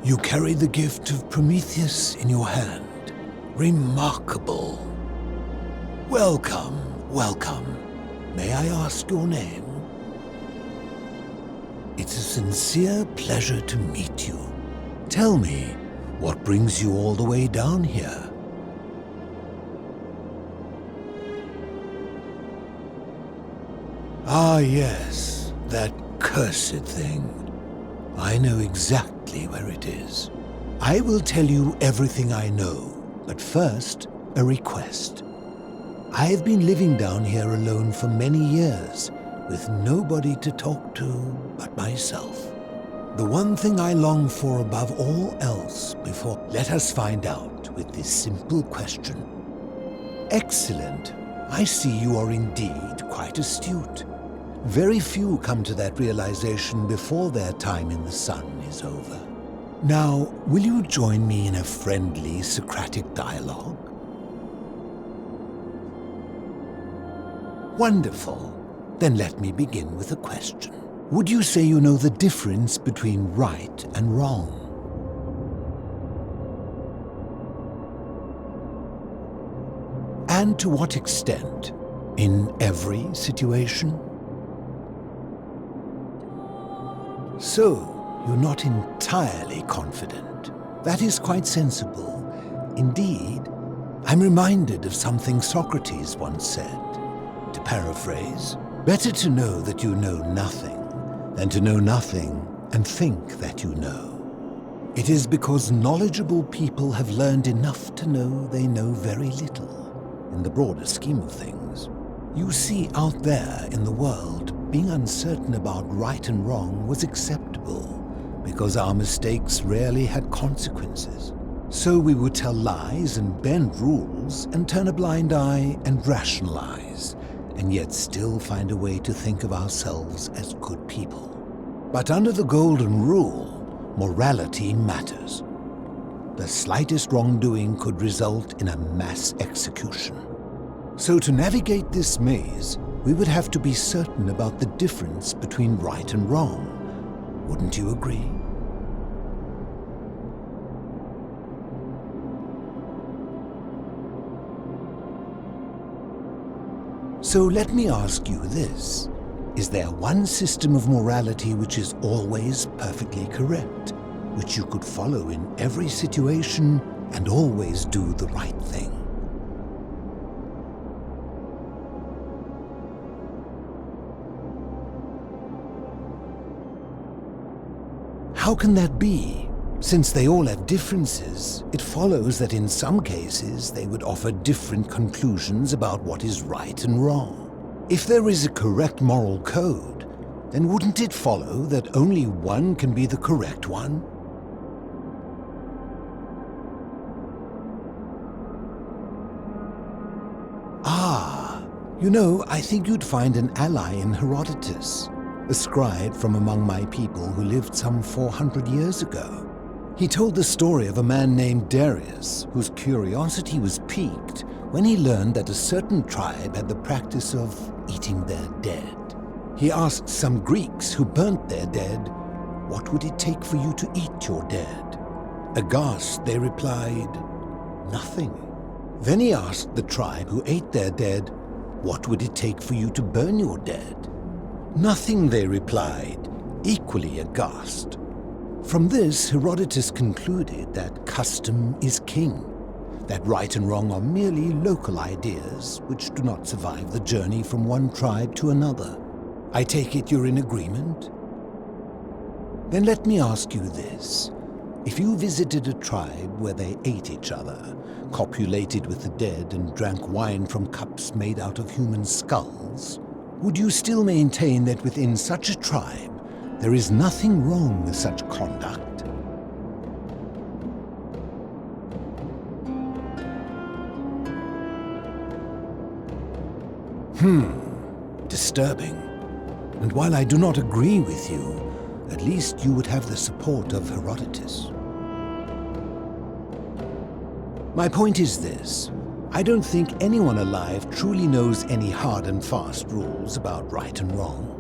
You carry the gift of Prometheus in your hand. Remarkable. Welcome, welcome. May I ask your name? It's a sincere pleasure to meet you. Tell me, what brings you all the way down here? Ah, yes, that cursed thing. I know exactly where it is. I will tell you everything I know, but first, a request. I've been living down here alone for many years, with nobody to talk to but myself. The one thing I long for above all else before... Let us find out with this simple question. Excellent. I see you are indeed quite astute. Very few come to that realization before their time in the sun is over. Now, will you join me in a friendly Socratic dialogue? Wonderful. Then let me begin with a question. Would you say you know the difference between right and wrong? And to what extent? In every situation? So, you're not entirely confident. That is quite sensible. Indeed, I'm reminded of something Socrates once said. To paraphrase, better to know that you know nothing than to know nothing and think that you know. It is because knowledgeable people have learned enough to know they know very little, in the broader scheme of things. You see, out there in the world, being uncertain about right and wrong was acceptable, because our mistakes rarely had consequences. So we would tell lies and bend rules and turn a blind eye and rationalize, and yet still find a way to think of ourselves as good people. But under the golden rule, morality matters. The slightest wrongdoing could result in a mass execution. So to navigate this maze, we would have to be certain about the difference between right and wrong. Wouldn't you agree? So let me ask you this. Is there one system of morality which is always perfectly correct, which you could follow in every situation and always do the right thing? How can that be? Since they all have differences, it follows that in some cases they would offer different conclusions about what is right and wrong. If there is a correct moral code, then wouldn't it follow that only one can be the correct one? Ah, you know, I think you'd find an ally in Herodotus, a scribe from among my people who lived some 400 years ago. He told the story of a man named Darius, whose curiosity was piqued when he learned that a certain tribe had the practice of eating their dead. He asked some Greeks who burnt their dead, "What would it take for you to eat your dead?" Aghast, they replied, "Nothing." Then he asked the tribe who ate their dead, "What would it take for you to burn your dead?" "Nothing," they replied, equally aghast. From this, Herodotus concluded that custom is king, that right and wrong are merely local ideas which do not survive the journey from one tribe to another. I take it you're in agreement? Then let me ask you this. If you visited a tribe where they ate each other, copulated with the dead, and drank wine from cups made out of human skulls, would you still maintain that within such a tribe there is nothing wrong with such conduct? Disturbing. And while I do not agree with you, at least you would have the support of Herodotus. My point is this. I don't think anyone alive truly knows any hard and fast rules about right and wrong.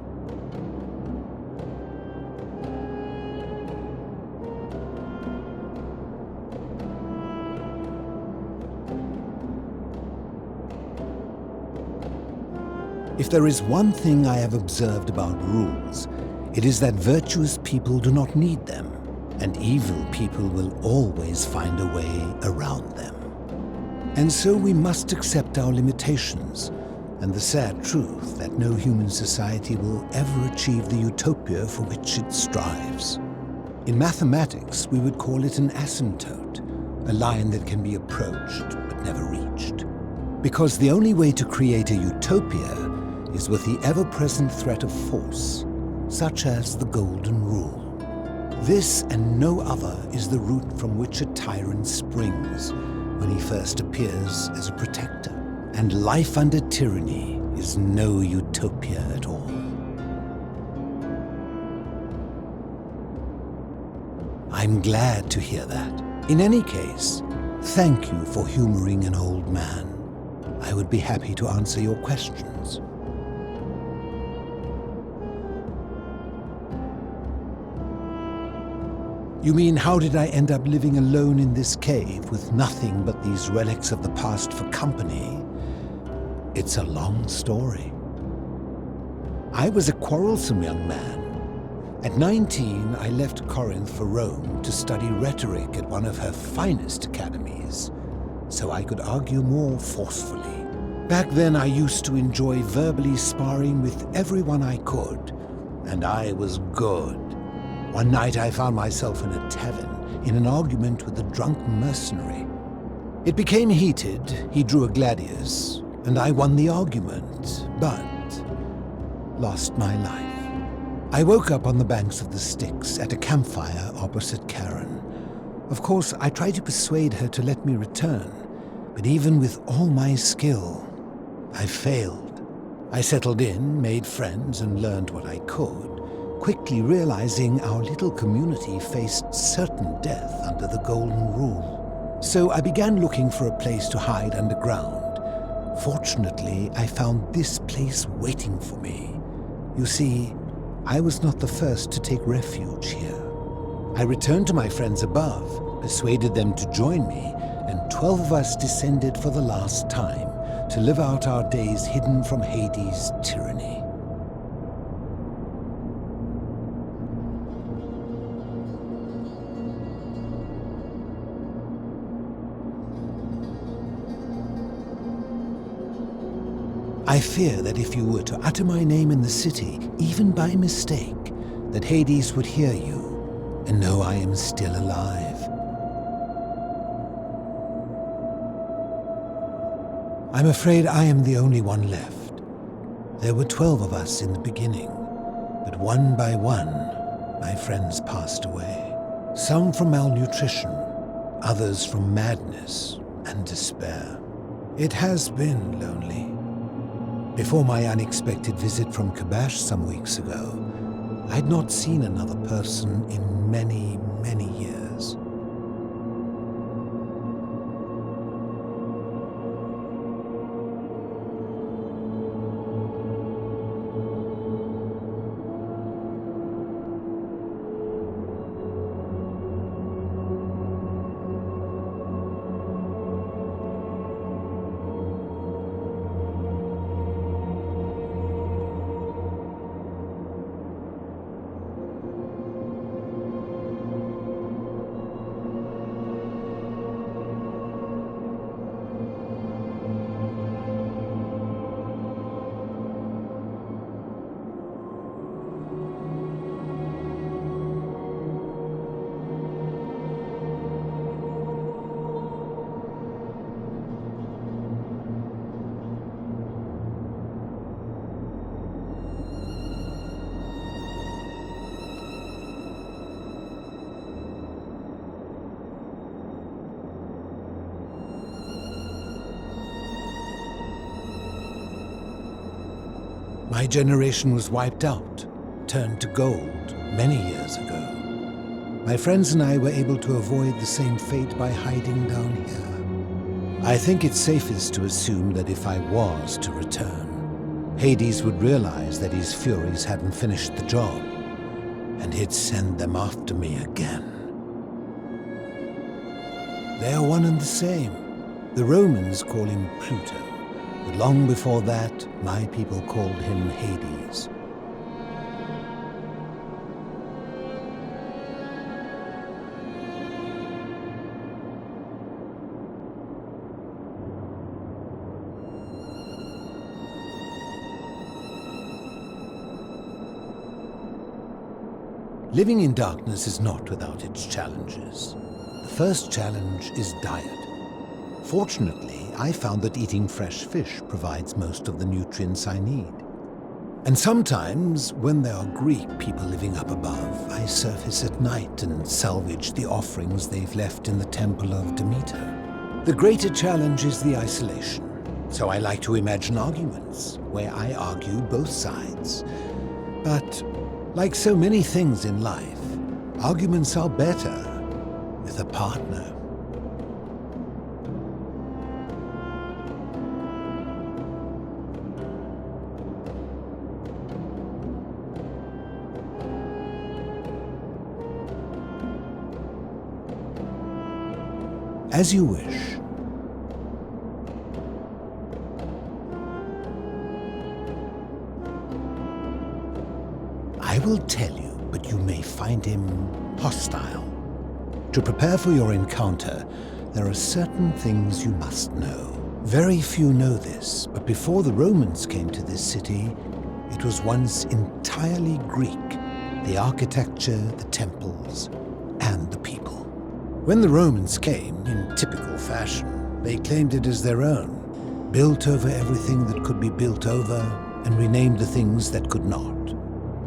If there is one thing I have observed about rules, it is that virtuous people do not need them, and evil people will always find a way around them. And so we must accept our limitations, and the sad truth that no human society will ever achieve the utopia for which it strives. In mathematics, we would call it an asymptote, a line that can be approached but never reached. Because the only way to create a utopia is with the ever-present threat of force, such as the Golden Rule. This and no other is the root from which a tyrant springs when he first appears as a protector. And life under tyranny is no utopia at all. I'm glad to hear that. In any case, thank you for humoring an old man. I would be happy to answer your questions. You mean, how did I end up living alone in this cave with nothing but these relics of the past for company? It's a long story. I was a quarrelsome young man. At 19, I left Corinth for Rome to study rhetoric at one of her finest academies, so I could argue more forcefully. Back then, I used to enjoy verbally sparring with everyone I could, and I was good. One night I found myself in a tavern, in an argument with a drunk mercenary. It became heated, he drew a gladius, and I won the argument, but lost my life. I woke up on the banks of the Styx at a campfire opposite Charon. Of course, I tried to persuade her to let me return, but even with all my skill, I failed. I settled in, made friends, and learned what I could, quickly realizing our little community faced certain death under the Golden Rule. So I began looking for a place to hide underground. Fortunately, I found this place waiting for me. You see, I was not the first to take refuge here. I returned to my friends above, persuaded them to join me, and 12 of us descended for the last time to live out our days hidden from Hades' tyranny. I fear that if you were to utter my name in the city, even by mistake, that Hades would hear you and know I am still alive. I'm afraid I am the only one left. There were 12 of us in the beginning, but one by one, my friends passed away. Some from malnutrition, others from madness and despair. It has been lonely. Before my unexpected visit from Kabash some weeks ago, I'd not seen another person in many, many years. My generation was wiped out, turned to gold many years ago. My friends and I were able to avoid the same fate by hiding down here. I think it's safest to assume that if I was to return, Hades would realize that his furies hadn't finished the job, and he'd send them after me again. They are one and the same. The Romans call him Pluto, but long before that, my people called him Hades. Living in darkness is not without its challenges. The first challenge is diet. Fortunately, I found that eating fresh fish provides most of the nutrients I need. And sometimes, when there are Greek people living up above, I surface at night and salvage the offerings they've left in the temple of Demeter. The greater challenge is the isolation. So I like to imagine arguments, where I argue both sides. But like so many things in life, arguments are better with a partner. As you wish. I will tell you, but you may find him hostile. To prepare for your encounter, there are certain things you must know. Very few know this, but before the Romans came to this city, it was once entirely Greek. The architecture, the temples, and the people. When the Romans came, in typical fashion, they claimed it as their own, built over everything that could be built over, and renamed the things that could not.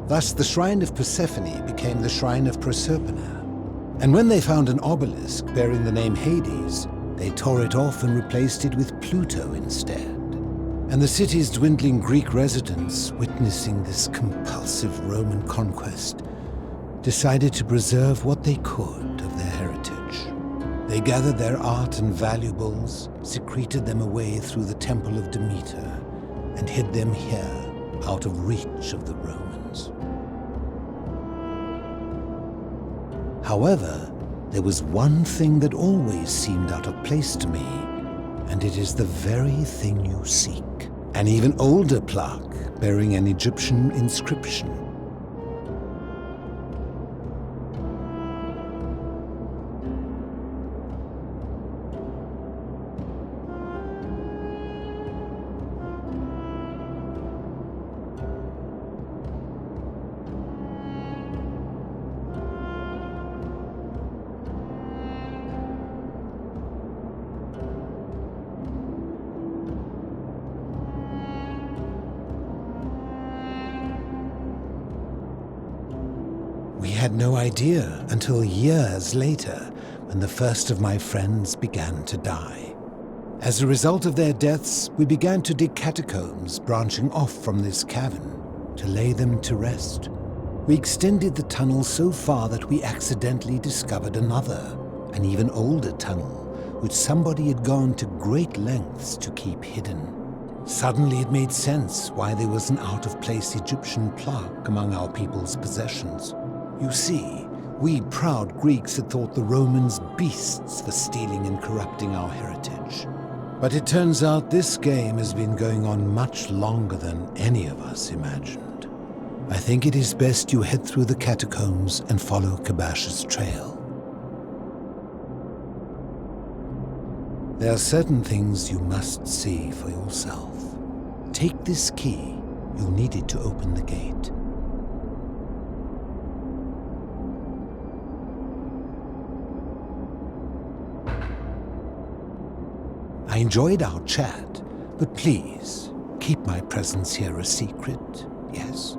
Thus, the Shrine of Persephone became the Shrine of Proserpina. And when they found an obelisk bearing the name Hades, they tore it off and replaced it with Pluto instead. And the city's dwindling Greek residents, witnessing this compulsive Roman conquest, decided to preserve what they could of their heritage. They gathered their art and valuables, secreted them away through the Temple of Demeter, and hid them here, out of reach of the Romans. However, there was one thing that always seemed out of place to me, and it is the very thing you seek. An even older plaque bearing an Egyptian inscription. We had no idea until years later when the first of my friends began to die. As a result of their deaths, we began to dig catacombs branching off from this cavern to lay them to rest. We extended the tunnel so far that we accidentally discovered another, an even older tunnel, which somebody had gone to great lengths to keep hidden. Suddenly it made sense why there was an out-of-place Egyptian plaque among our people's possessions. You see, we proud Greeks had thought the Romans beasts for stealing and corrupting our heritage. But it turns out this game has been going on much longer than any of us imagined. I think it is best you head through the catacombs and follow Kabash's trail. There are certain things you must see for yourself. Take this key. You'll need it to open the gate. I enjoyed our chat, but please, keep my presence here a secret, yes?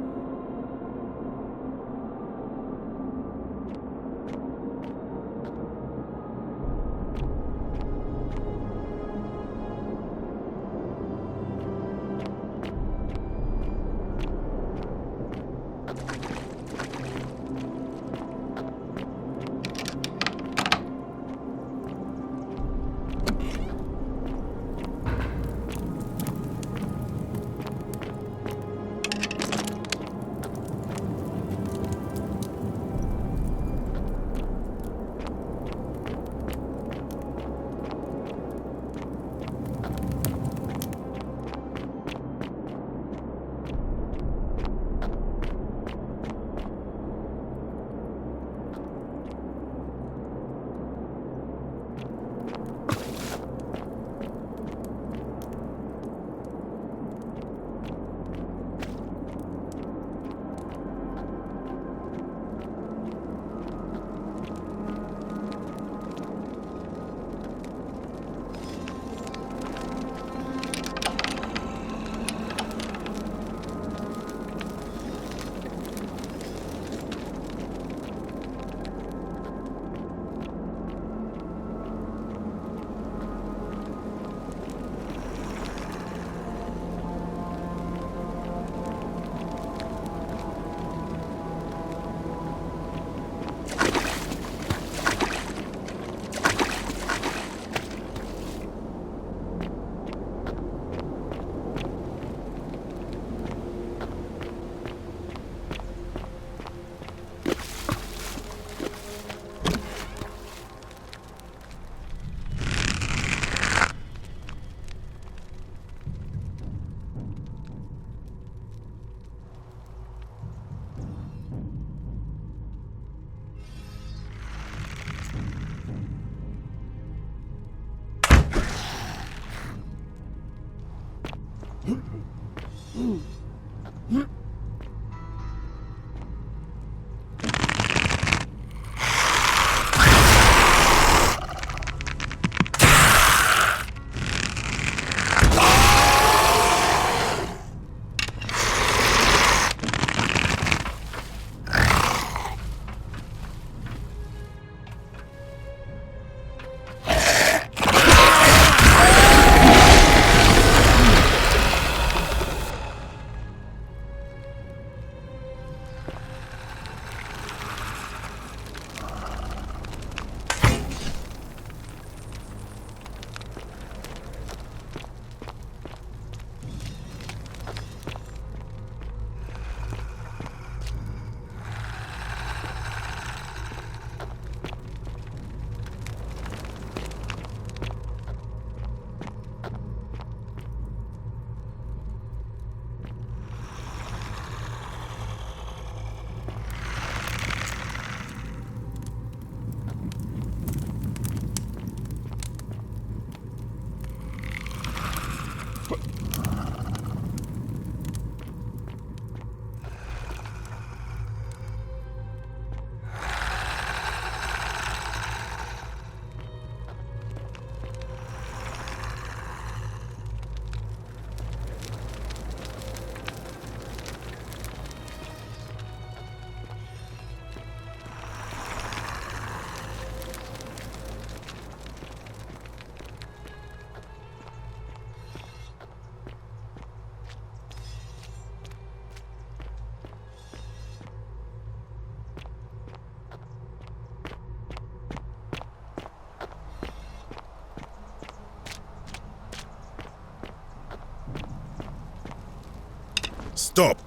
Stop!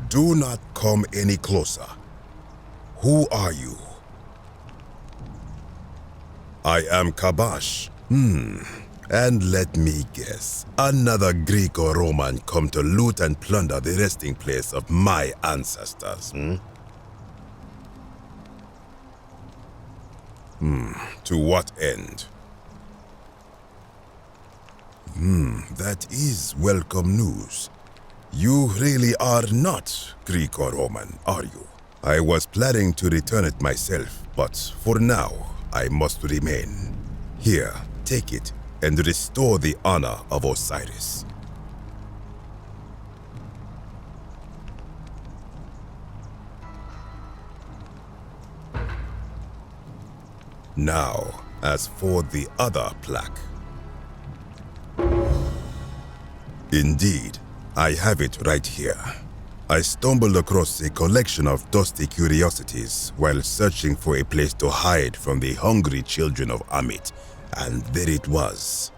Do not come any closer. Who are you? I am Kabash. And let me guess, another Greek or Roman come to loot and plunder the resting place of my ancestors, To what end? That is welcome news. You really are not Greek or Roman, are you? I was planning to return it myself, but for now, I must remain. Here, take it and restore the honor of Osiris. Now, as for the other plaque. Indeed, I have it right here. I stumbled across a collection of dusty curiosities while searching for a place to hide from the hungry children of Amit, and there it was.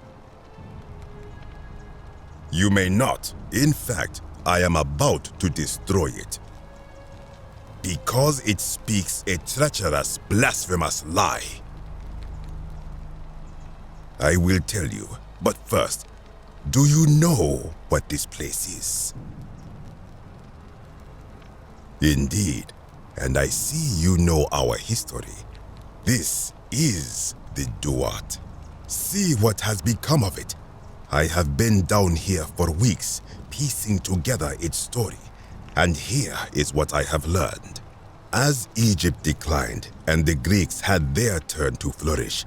You may not. In fact, I am about to destroy it. Because it speaks a treacherous, blasphemous lie. I will tell you, but first, do you know what this place is? Indeed, and I see you know our history. This is the Duat. See what has become of it. I have been down here for weeks, piecing together its story, and here is what I have learned. As Egypt declined and the Greeks had their turn to flourish,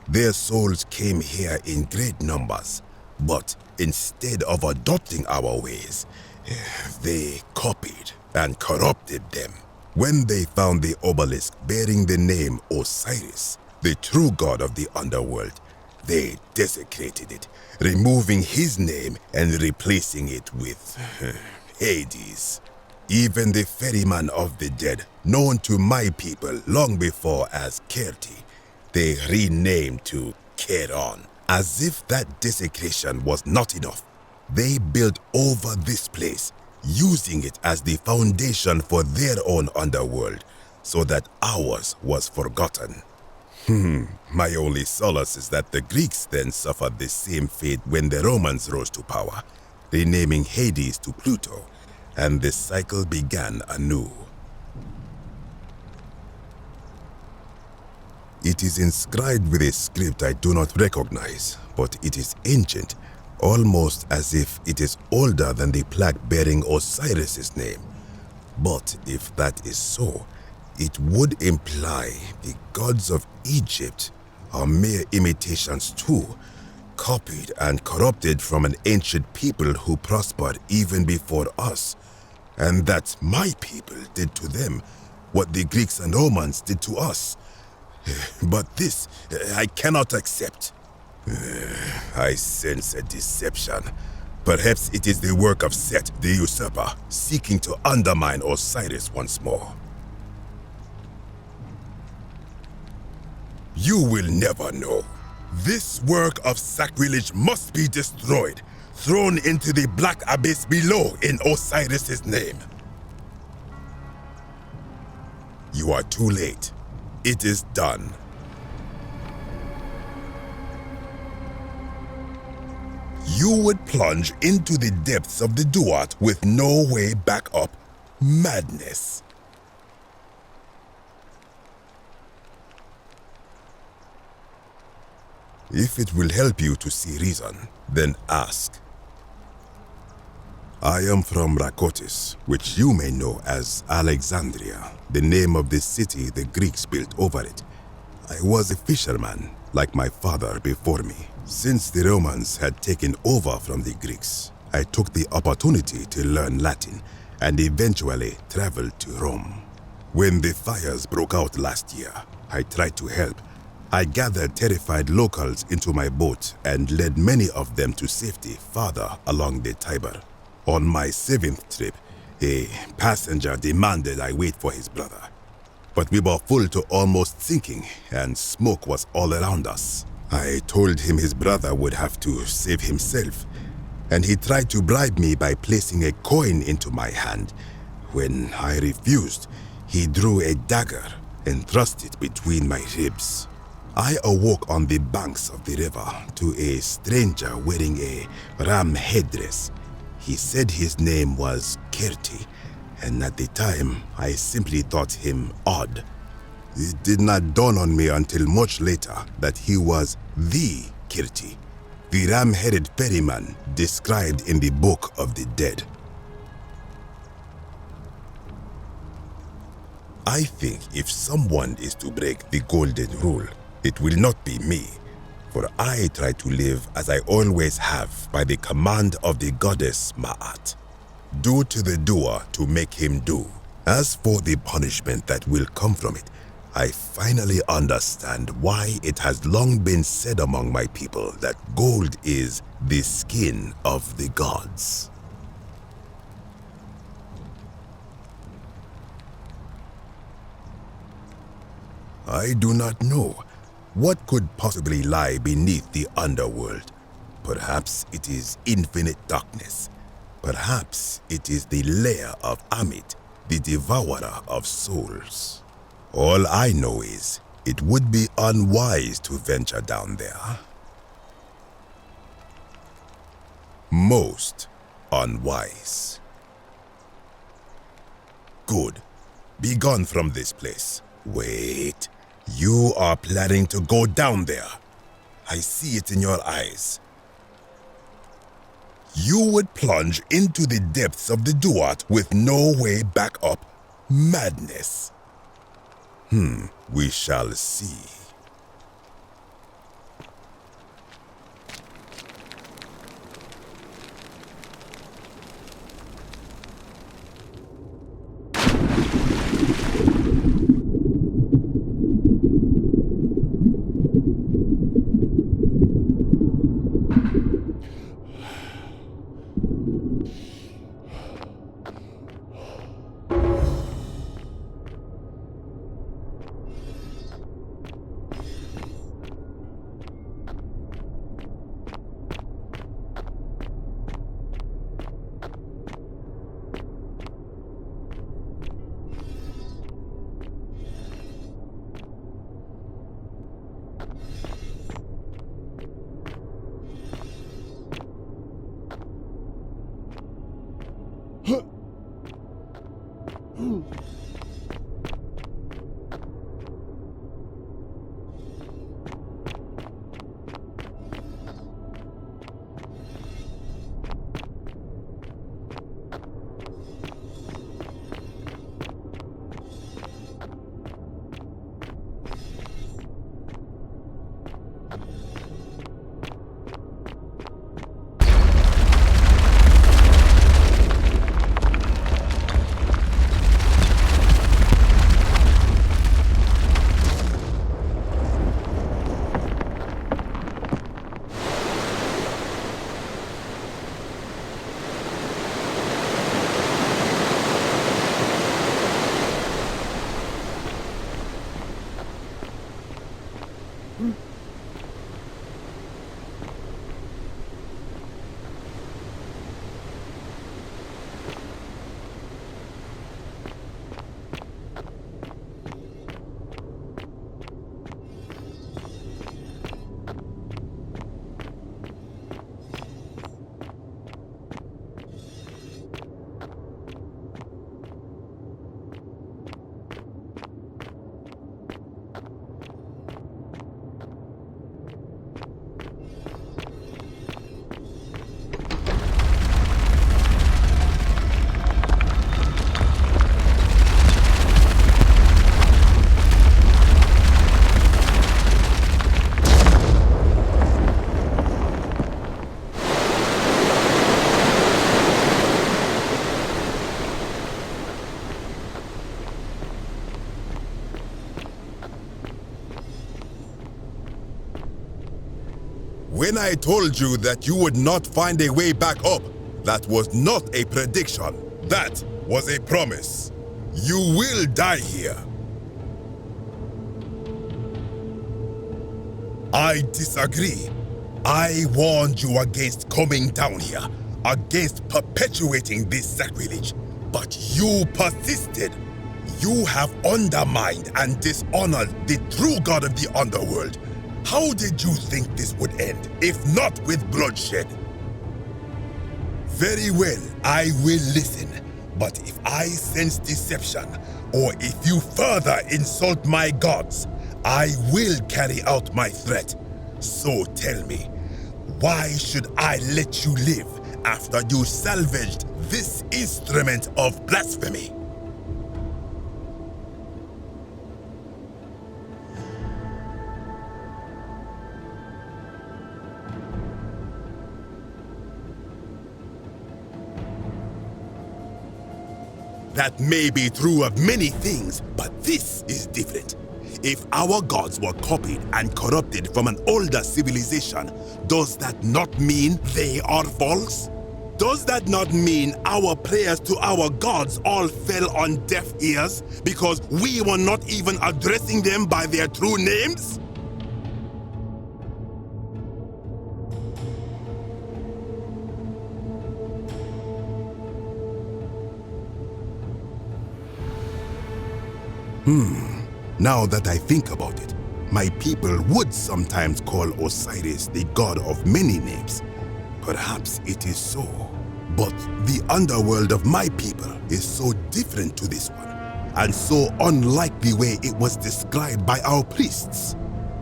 their souls came here in great numbers, but instead of adopting our ways, they copied and corrupted them. When they found the obelisk bearing the name Osiris, the true god of the underworld, they desecrated it, removing his name and replacing it with Hades. Even the ferryman of the dead, known to my people long before as Kerti, they renamed to Keron. As if that desecration was not enough, they built over this place, using it as the foundation for their own underworld, so that ours was forgotten. My only solace is that the Greeks then suffered the same fate when the Romans rose to power, renaming Hades to Pluto, and the cycle began anew. It is inscribed with a script I do not recognize, but it is ancient, almost as if it is older than the plaque bearing Osiris's name. But if that is so, it would imply the gods of Egypt are mere imitations too, copied and corrupted from an ancient people who prospered even before us, and that my people did to them what the Greeks and Romans did to us. But this I cannot accept. I sense a deception. Perhaps it is the work of Set, the usurper, seeking to undermine Osiris once more. You will never know. This work of sacrilege must be destroyed, thrown into the black abyss below in Osiris's name. You are too late. It is done. You would plunge into the depths of the Duat with no way back up. Madness. If it will help you to see reason, then ask. I am from Rakotis, which you may know as Alexandria, the name of the city the Greeks built over it. I was a fisherman, like my father before me. Since the Romans had taken over from the Greeks, I took the opportunity to learn Latin and eventually traveled to Rome. When the fires broke out last year, I tried to help. I gathered terrified locals into my boat and led many of them to safety farther along the Tiber. On my 7th trip, a passenger demanded I wait for his brother. But we were full to almost sinking, and smoke was all around us. I told him his brother would have to save himself, and he tried to bribe me by placing a coin into my hand. When I refused, he drew a dagger and thrust it between my ribs. I awoke on the banks of the river to a stranger wearing a ram headdress. He said his name was Kirti, and at the time, I simply thought him odd. It did not dawn on me until much later that he was the Kirti, the ram-headed ferryman described in the Book of the Dead. I think if someone is to break the golden rule, it will not be me, for I try to live as I always have by the command of the goddess Ma'at. Do to the doer to make him do. As for the punishment that will come from it, I finally understand why it has long been said among my people that gold is the skin of the gods. I do not know. What could possibly lie beneath the underworld? Perhaps it is infinite darkness. Perhaps it is the lair of Amit, the devourer of souls. All I know is, it would be unwise to venture down there. Most unwise. Good. Be gone from this place. Wait. You are planning to go down there. I see it in your eyes. You would plunge into the depths of the Duat with no way back up. Madness. We shall see. I told you that you would not find a way back up. That was not a prediction. That was a promise. You will die here. I disagree. I warned you against coming down here, against perpetuating this sacrilege, but you persisted. You have undermined and dishonored the true God of the underworld. How did you think this would end, if not with bloodshed? Very well, I will listen. But if I sense deception, or if you further insult my gods, I will carry out my threat. So tell me, why should I let you live after you salvaged this instrument of blasphemy? That may be true of many things, but this is different. If our gods were copied and corrupted from an older civilization, does that not mean they are false? Does that not mean our prayers to our gods all fell on deaf ears because we were not even addressing them by their true names? Now that I think about it, my people would sometimes call Osiris the god of many names. Perhaps it is so. But the underworld of my people is so different to this one, and so unlike the way it was described by our priests.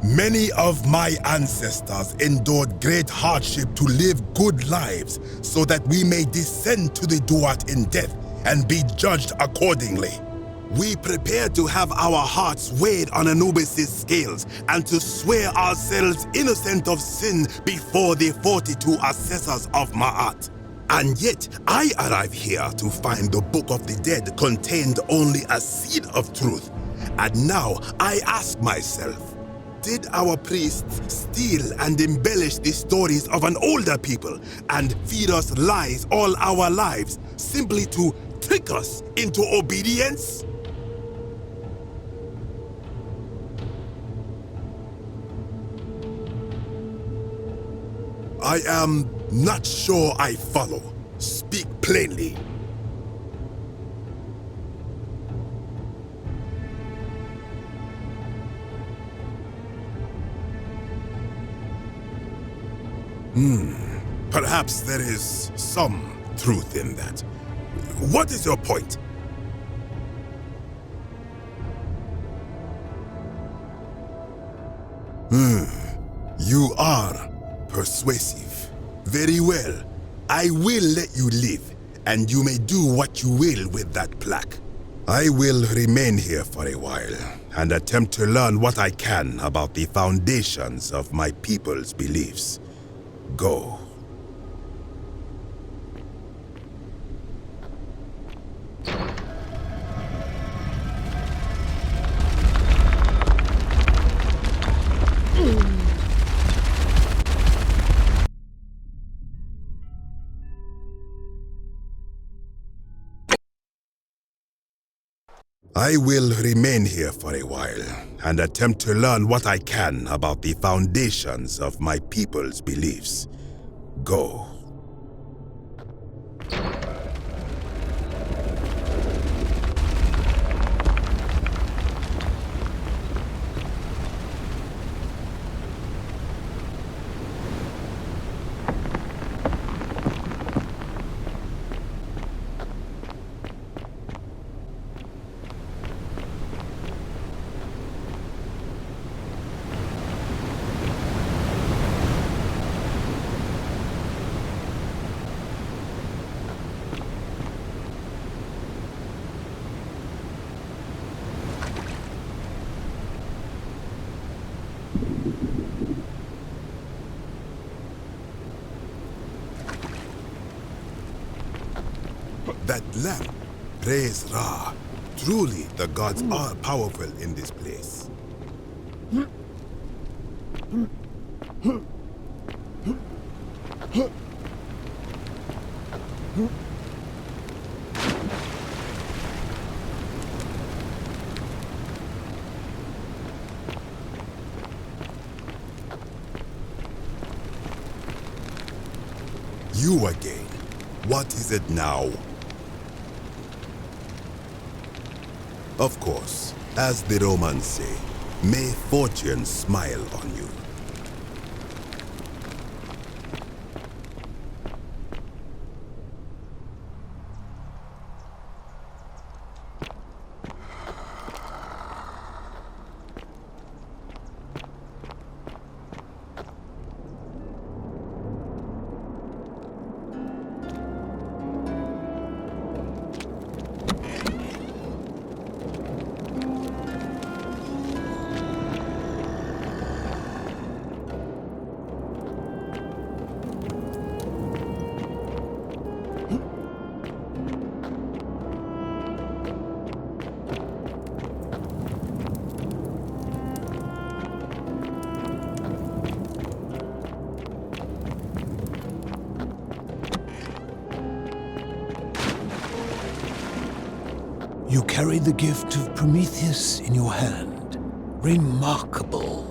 Many of my ancestors endured great hardship to live good lives so that we may descend to the Duat in death and be judged accordingly. We prepared to have our hearts weighed on Anubis' scales and to swear ourselves innocent of sin before the 42 assessors of Ma'at. And yet, I arrive here to find the Book of the Dead contained only a seed of truth. And now I ask myself, did our priests steal and embellish the stories of an older people and feed us lies all our lives simply to trick us into obedience? I am not sure I follow. Speak plainly. Perhaps there is some truth in that. What is your point? You are persuasive. Very well. I will let you live, and you may do what you will with that plaque. I will remain here for a while, and attempt to learn what I can about the foundations of my people's beliefs. Go. I will remain here for a while and attempt to learn what I can about the foundations of my people's beliefs. Go. That lamp, praise Ra. Truly, the gods are powerful in this place. You again. What is it now? Of course, as the Romans say, may fortune smile on you. You carry the gift of Prometheus in your hand. Remarkable.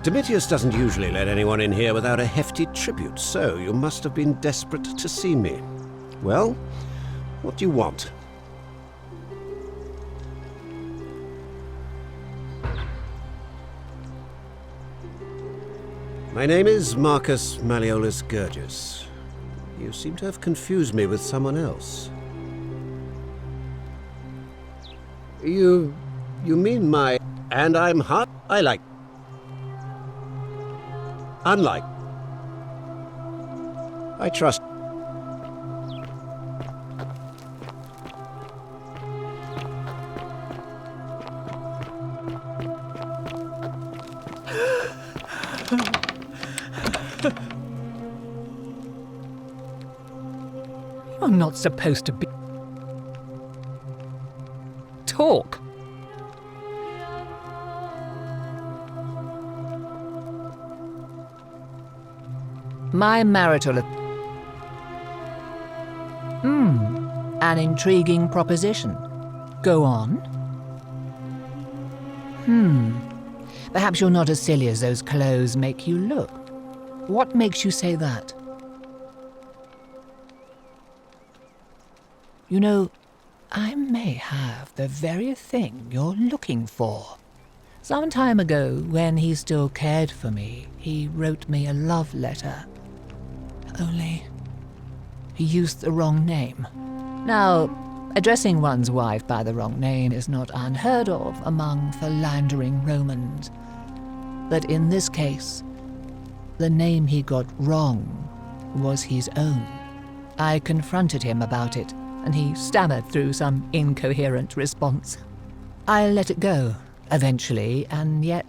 Domitius doesn't usually let anyone in here without a hefty tribute, so you must have been desperate to see me. Well, what do you want? My name is Marcus Malleolus Gurgis. You seem to have confused me with someone else. You mean my... And I'm hot? I like... Unlike... I trust... You're not supposed to be... talk. My marital... an intriguing proposition. Go on. Perhaps you're not as silly as those clothes make you look. What makes you say that? You know, I may have the very thing you're looking for. Some time ago, when he still cared for me, he wrote me a love letter. Only he used the wrong name. Now, addressing one's wife by the wrong name is not unheard of among philandering Romans. But in this case, the name he got wrong was his own. I confronted him about it, and he stammered through some incoherent response. I let it go, eventually, and yet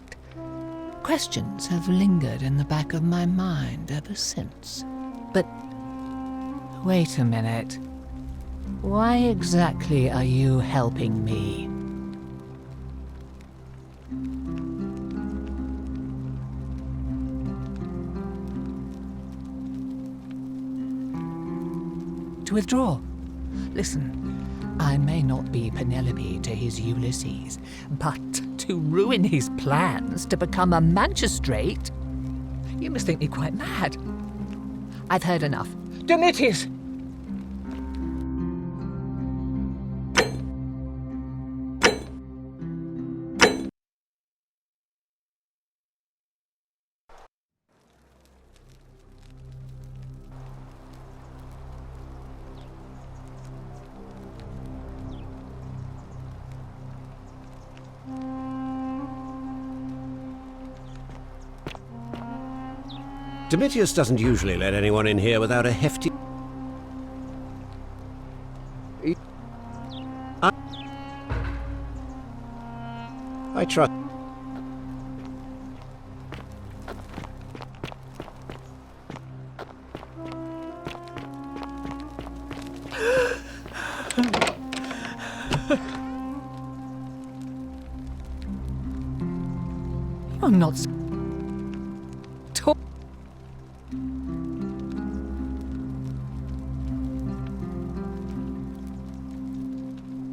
questions have lingered in the back of my mind ever since. But wait a minute. Why exactly are you helping me? To withdraw. Listen, I may not be Penelope to his Ulysses, but to ruin his plans to become a magistrate? You must think me quite mad. I've heard enough. Domitius! Domitius doesn't usually let anyone in here without a hefty... I trust... You're not...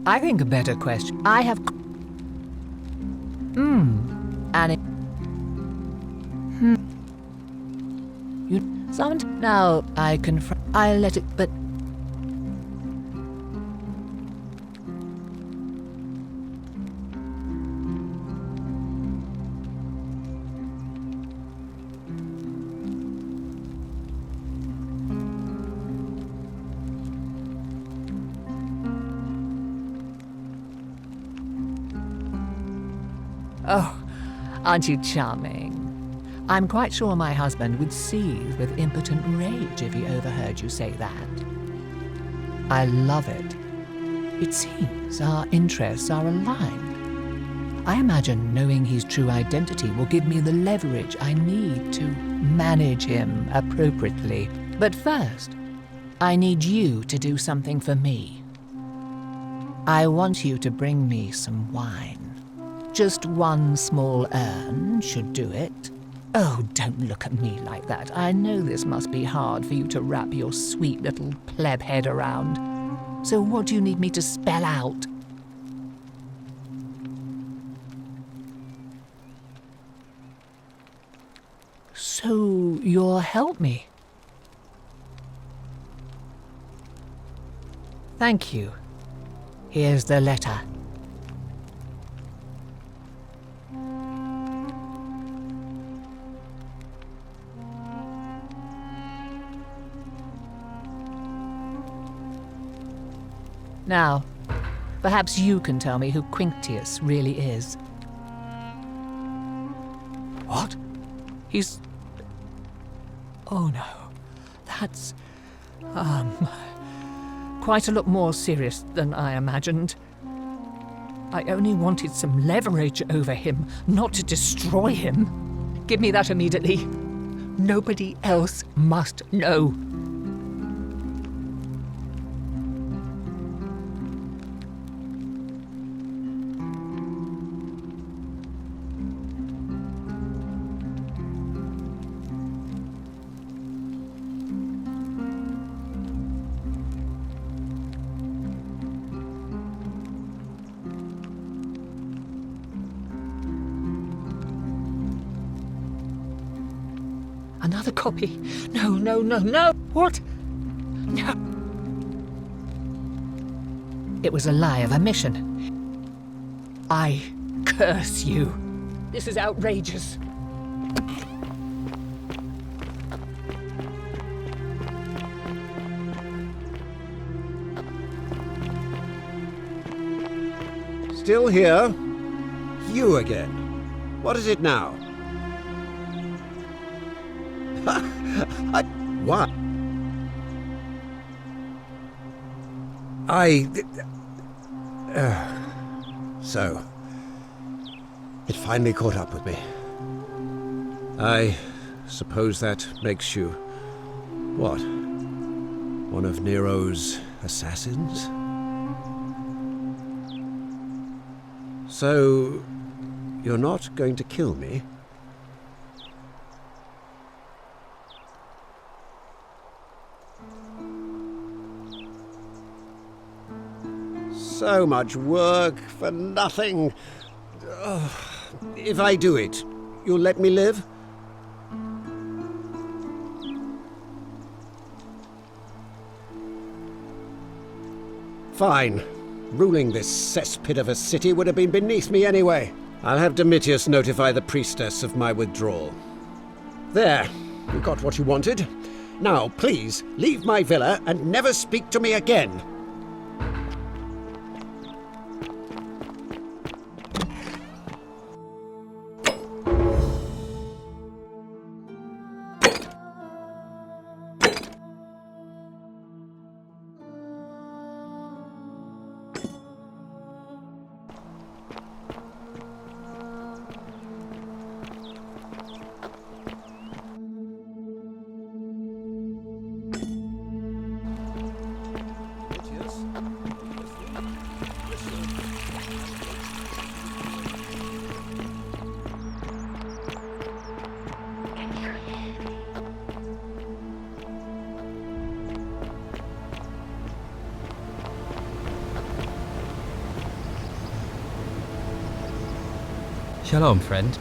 I think a better question. I have... And it... You... Some... Now, I confront... I let it... But... Oh, aren't you charming? I'm quite sure my husband would seethe with impotent rage if he overheard you say that. I love it. It seems our interests are aligned. I imagine knowing his true identity will give me the leverage I need to manage him appropriately. But first, I need you to do something for me. I want you to bring me some wine. Just one small urn should do it. Oh, don't look at me like that. I know this must be hard for you to wrap your sweet little pleb head around. So what do you need me to spell out? So you'll help me? Thank you. Here's the letter. Now, perhaps you can tell me who Quinctius really is. What? He's... Oh no, that's... quite a lot more serious than I imagined. I only wanted some leverage over him, not to destroy him. Give me that immediately. Nobody else must know. Another copy. No, no, no, no! What? No. It was a lie of a mission. I curse you. This is outrageous. Still here? You again. What is it now? What? So, it finally caught up with me. I suppose that makes you, what? One of Nero's assassins? So, you're not going to kill me? So much work for nothing. Ugh. If I do it, you'll let me live? Fine. Ruling this cesspit of a city would have been beneath me anyway. I'll have Domitius notify the priestess of my withdrawal. There. You got what you wanted. Now, please, leave my villa and never speak to me again. Shalom, friend.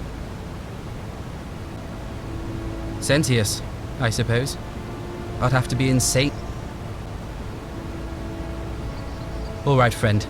Sentius, I suppose. I'd have to be insane. All right, friend.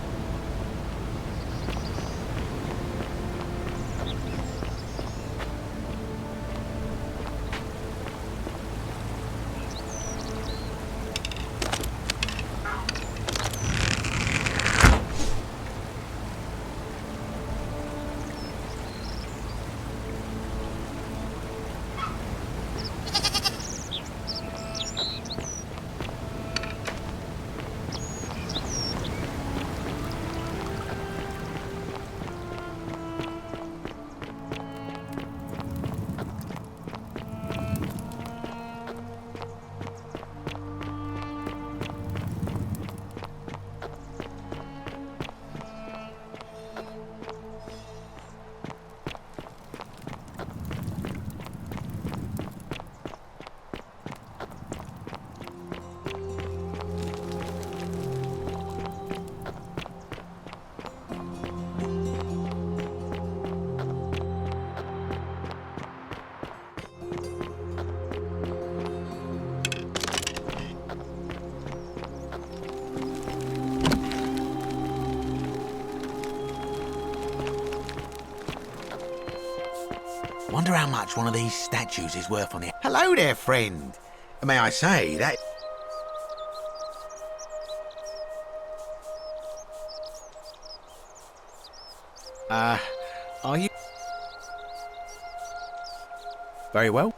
Wonder how much one of these statues is worth on the... Hello there, friend. May I say, that... Are you... Very well.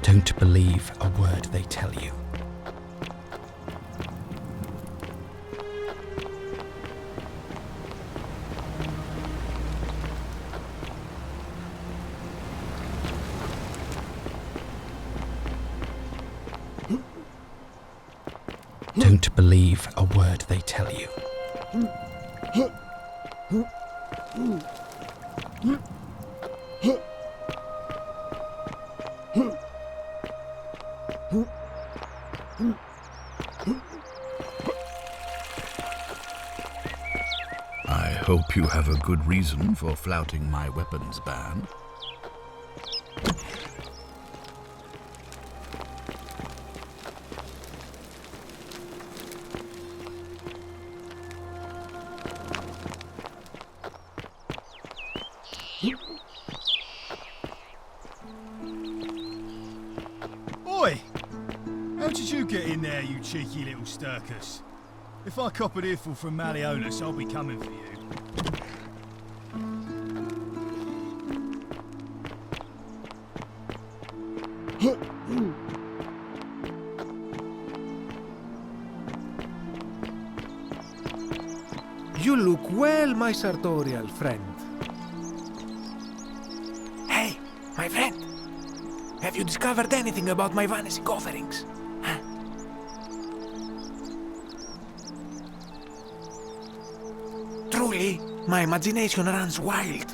Don't believe a word they tell you. Don't believe a word they tell you. I hope you have a good reason for flouting my weapons ban. Oi! How did you get in there, you cheeky little Sturkus? If I cop an earful from Malleolus, I'll be coming for you. You look well, my sartorial friend. Hey, my friend. Have you discovered anything about my vanishing offerings? Huh? Truly, my imagination runs wild.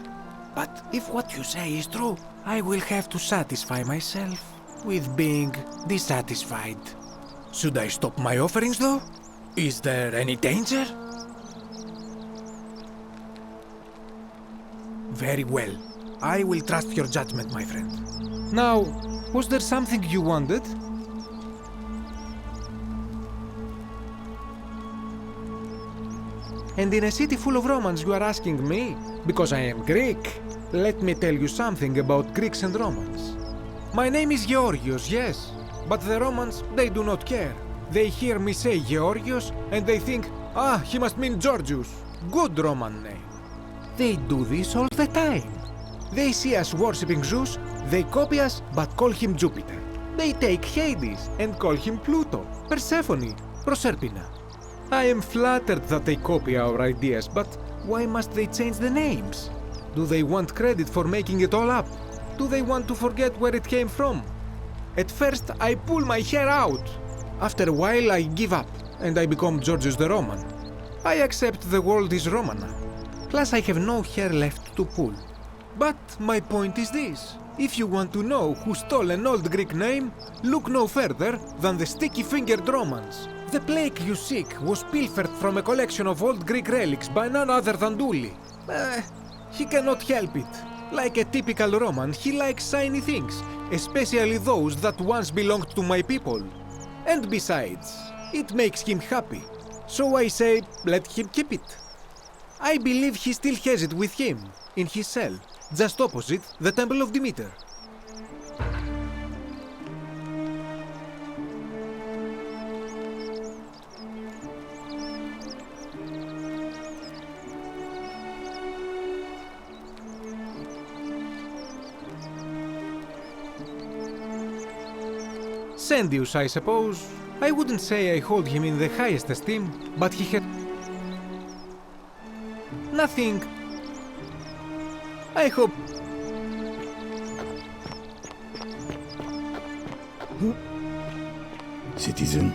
But if what you say is true, I will have to satisfy myself with being dissatisfied. Should I stop my offerings, though? Is there any danger? Very well. I will trust your judgment, my friend. Now, was there something you wanted? And in a city full of Romans you are asking me? Because I am Greek. Let me tell you something about Greeks and Romans. My name is Georgios, yes. But the Romans, they do not care. They hear me say Georgios and they think, ah, he must mean Georgius. Good Roman name. They do this all the time. They see us worshipping Zeus, they copy us but call him Jupiter. They take Hades and call him Pluto, Persephone, Proserpina. I am flattered that they copy our ideas, but why must they change the names? Do they want credit for making it all up? Do they want to forget where it came from? At first, I pull my hair out. After a while, I give up, and I become Georgius the Roman. I accept the world is Romana. Plus, I have no hair left to pull. But my point is this. If you want to know who stole an old Greek name, look no further than the sticky-fingered Romans. The plague you seek was pilfered from a collection of old Greek relics by none other than Dully. He cannot help it. Like a typical Roman, he likes shiny things, especially those that once belonged to my people. And besides, it makes him happy. So I say, let him keep it. I believe he still has it with him, in his cell, just opposite the Temple of Demeter. Cendius, I suppose. I wouldn't say I hold him in the highest esteem, but he had nothing. I hope. Citizen.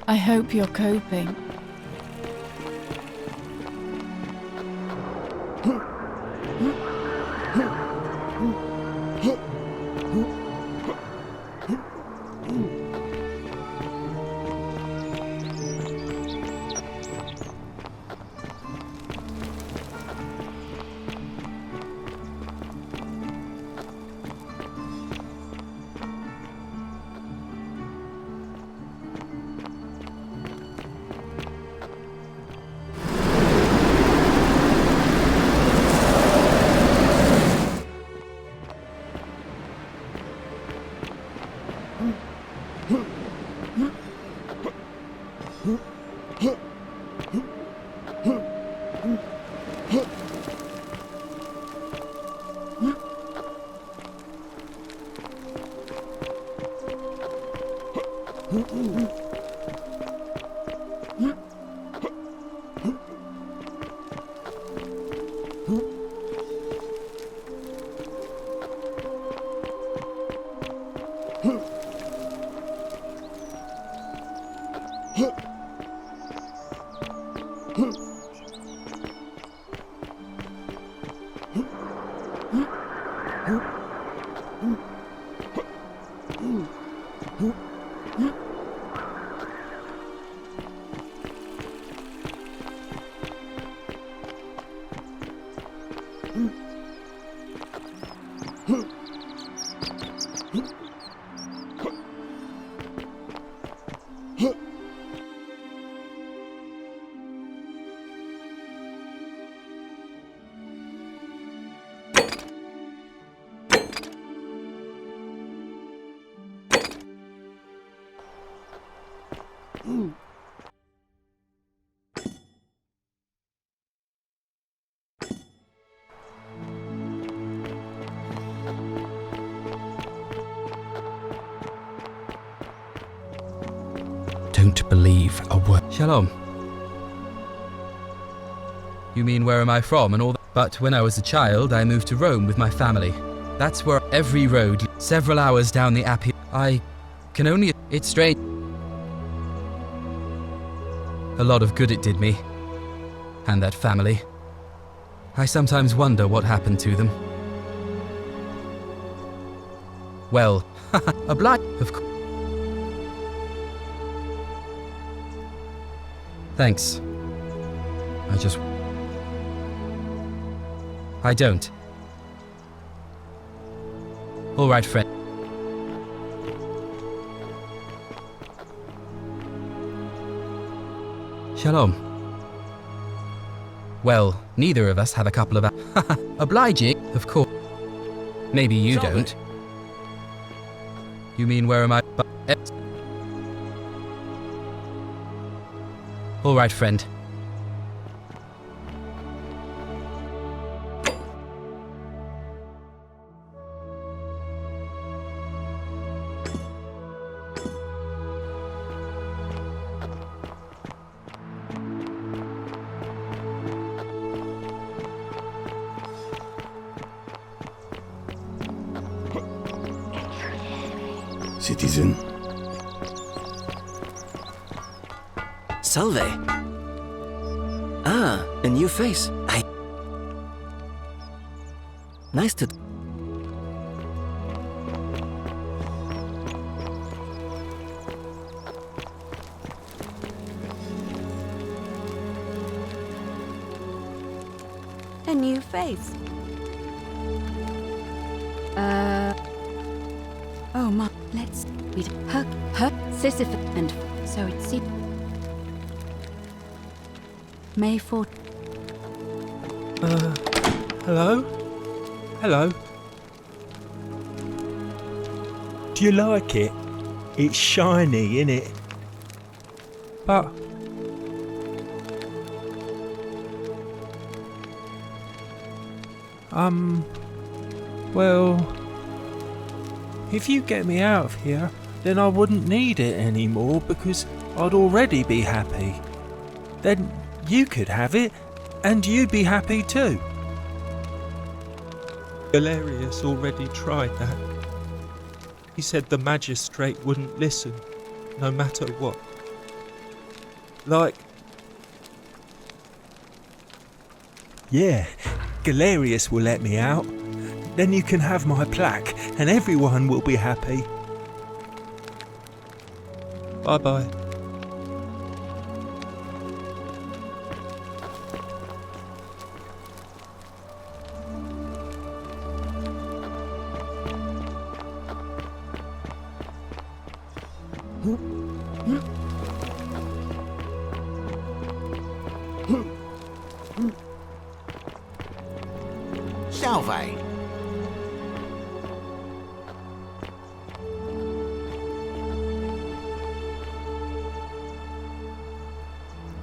I hope you're coping. Don't believe a word. Shalom. You mean where am I from and all that? But when I was a child, I moved to Rome with my family. That's where every road, several hours down the Appii. I can only... It's strange. A lot of good it did me. And that family. I sometimes wonder what happened to them. Well, a blight, of course. Thanks. I don't. All right, friend. Shalom. Well, neither of us have a couple of... Obliging, of course. Maybe you don't. You mean where am I? All right, friend. Citizen. Salve. Ah, a new face. Nice to... A new face. Oh, ma. Let's read her, Sisyphus, and so it seems. May 4th. Hello? Hello? Do you like it? It's shiny, innit? But... well... if you get me out of here, then I wouldn't need it anymore because I'd already be happy. Then you could have it, and you'd be happy too. Galerius already tried that. He said the magistrate wouldn't listen, no matter what. Like... yeah, Galerius will let me out. Then you can have my plaque, and everyone will be happy. Bye-bye. Salve.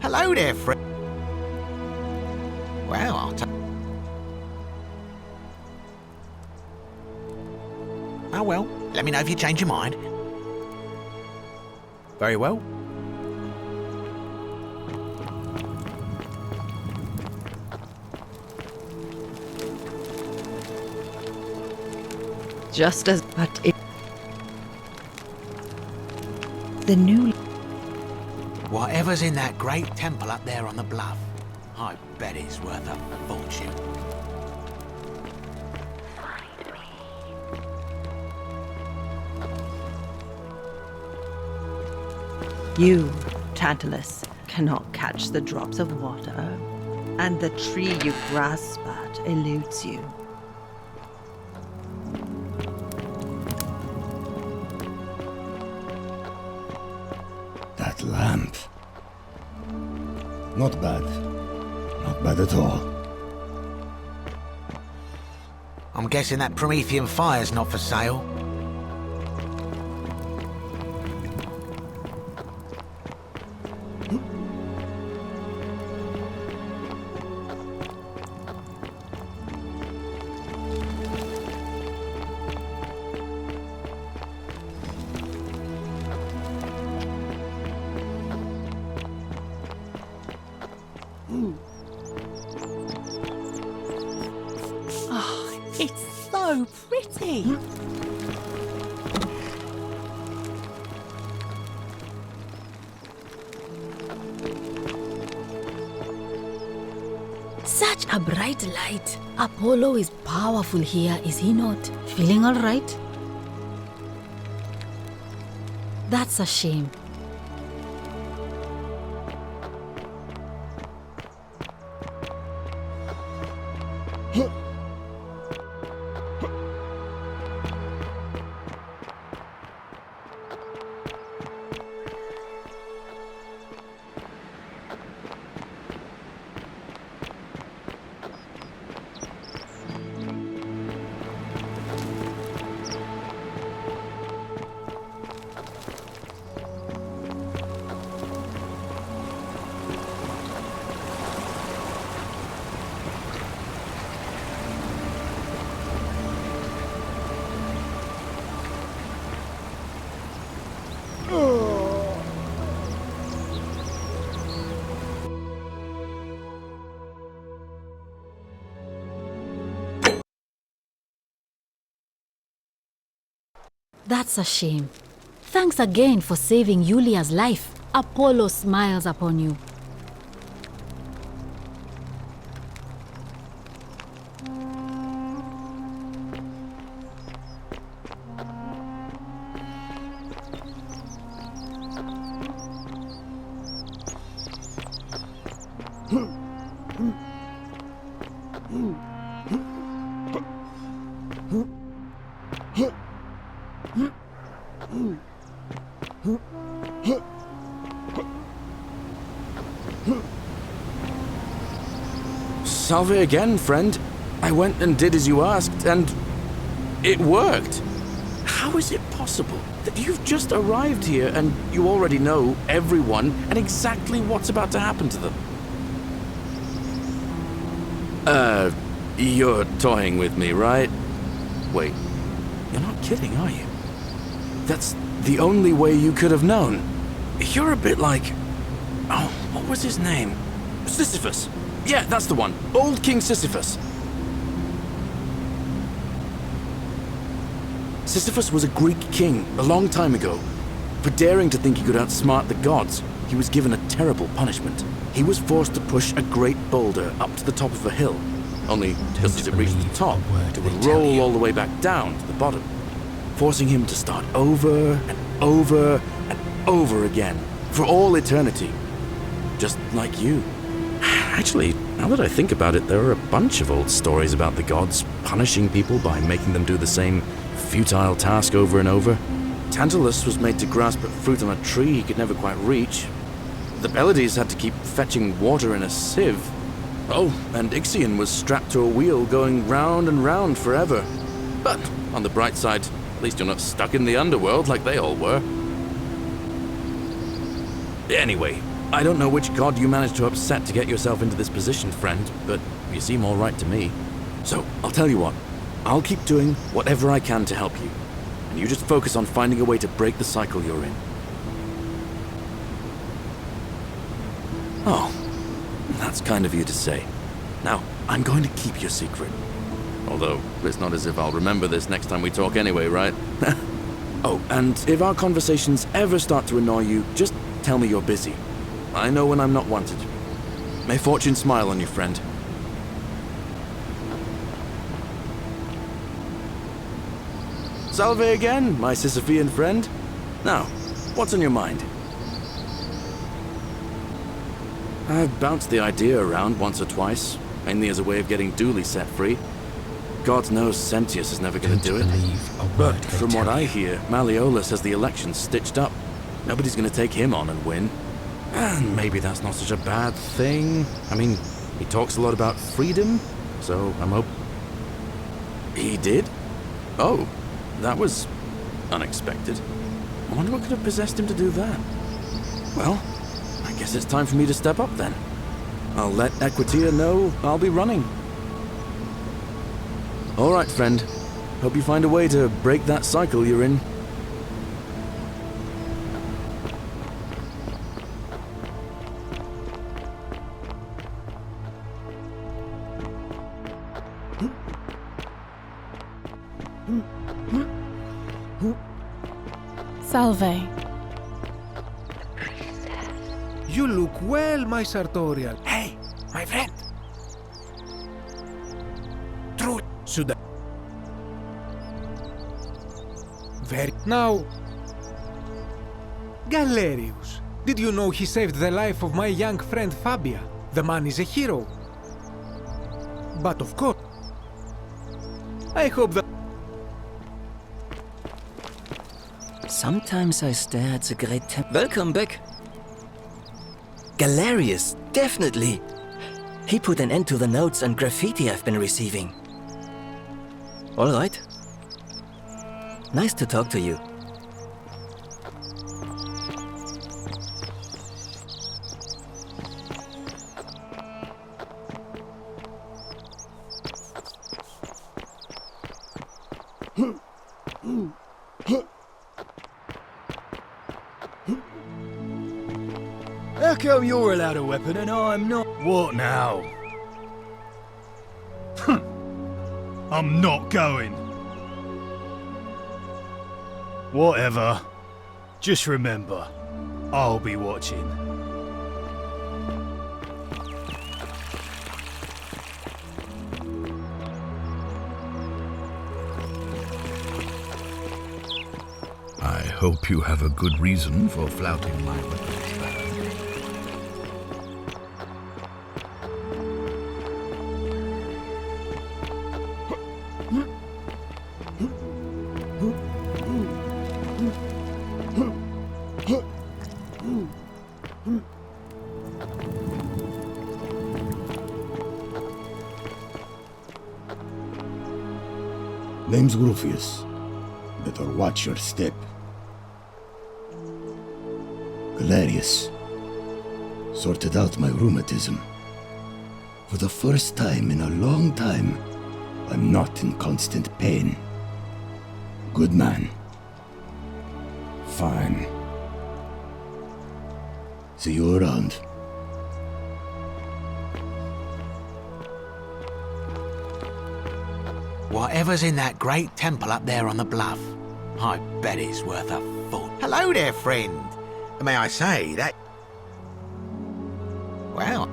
Hello there, friend. Well, I'll oh well, let me know if you change your mind. Very well. Just as... but it... the new... Whatever's in that great temple up there on the bluff, I bet it's worth a fortune. You, Tantalus, cannot catch the drops of water, and the tree you grasp at eludes you. That lamp. Not bad. Not bad at all. I'm guessing that Promethean fire's not for sale. Oh, it's so pretty. Such a bright light. Apollo is powerful here, is he not? Feeling all right? That's a shame. That's a shame. Thanks again for saving Yulia's life. Apollo smiles upon you. Salve again, friend. I went and did as you asked, and it worked. How is it possible that you've just arrived here and you already know everyone and exactly what's about to happen to them? You're toying with me, right? Wait, you're not kidding, are you? That's the only way you could have known. You're a bit like... Oh, what was his name? Sisyphus. Yeah, that's the one. Old King Sisyphus. Sisyphus was a Greek king a long time ago. For daring to think he could outsmart the gods, he was given a terrible punishment. He was forced to push a great boulder up to the top of a hill. Only, just as it reached the top, it would roll all the way back down to the bottom, forcing him to start over and over and over again, for all eternity. Just like you. Actually, now that I think about it, there are a bunch of old stories about the gods punishing people by making them do the same futile task over and over. Tantalus was made to grasp at fruit on a tree he could never quite reach. The Pleiades had to keep fetching water in a sieve. Oh, and Ixion was strapped to a wheel going round and round forever. But, on the bright side, at least you're not stuck in the underworld like they all were. Anyway, I don't know which god you managed to upset to get yourself into this position, friend, but you seem all right to me. So, I'll tell you what. I'll keep doing whatever I can to help you. And you just focus on finding a way to break the cycle you're in. Oh, that's kind of you to say. Now, I'm going to keep your secret. Although, it's not as if I'll remember this next time we talk anyway, right? Oh, and if our conversations ever start to annoy you, just tell me you're busy. I know when I'm not wanted. May fortune smile on you, friend. Salve again, my Sisyphean friend. Now, what's on your mind? I've bounced the idea around once or twice, mainly as a way of getting Dooley set free. God knows Sentius is never going to do it. But from what I hear, Malleolus has the elections stitched up. Nobody's going to take him on and win. And maybe that's not such a bad thing. I mean, he talks a lot about freedom, so I'm hoping... He did? Oh, that was unexpected. I wonder what could have possessed him to do that. Well, I guess it's time for me to step up then. I'll let Equitia know I'll be running. All right, friend. Hope you find a way to break that cycle you're in. Salve. You look well, my sartorial. Hey, my friend. True. Should I... Very... Now... Galerius. Did you know he saved the life of my young friend Fabia? The man is a hero. But of course... I hope that... Sometimes I stare at the great temple. Welcome back. Galerius, definitely. He put an end to the notes and graffiti I've been receiving. All right. Nice to talk to you. How come you're allowed a weapon and I'm not? What now? I'm not going. Whatever. Just remember, I'll be watching. I hope you have a good reason for flouting my weapons ban. Name's Rufius. Better watch your step. Galerius. Sorted out my rheumatism. For the first time in a long time, I'm not in constant pain. Good man. Fine. See you around. Whatever's in that great temple up there on the bluff, I bet it's worth a foot. Hello there, friend. May I say that... Well...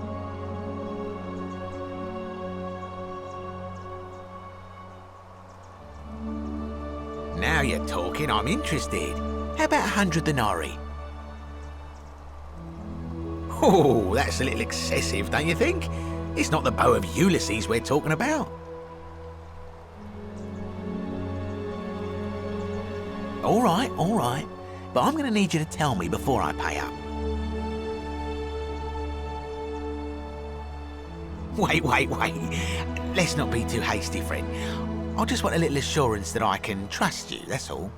Now you're talking, I'm interested. How about 100 denarii? Oh, that's a little excessive, don't you think? It's not the bow of Ulysses we're talking about. All right. But I'm going to need you to tell me before I pay up. Wait. Let's not be too hasty, friend. I just want a little assurance that I can trust you, that's all.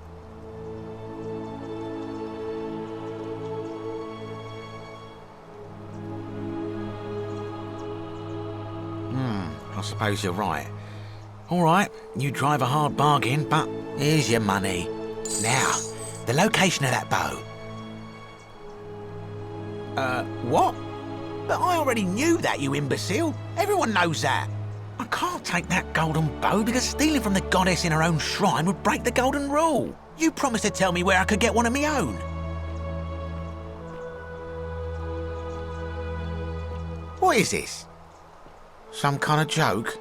I suppose you're right. All right, you drive a hard bargain, but here's your money. Now, the location of that bow. What? But I already knew that, you imbecile. Everyone knows that. I can't take that golden bow because stealing from the goddess in her own shrine would break the golden rule. You promised to tell me where I could get one of my own. What is this? Some kind of joke?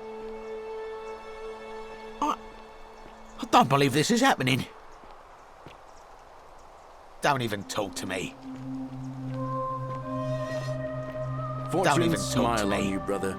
I don't believe this is happening. Don't even talk to me. Fortune even talk to smile me. on you, brother.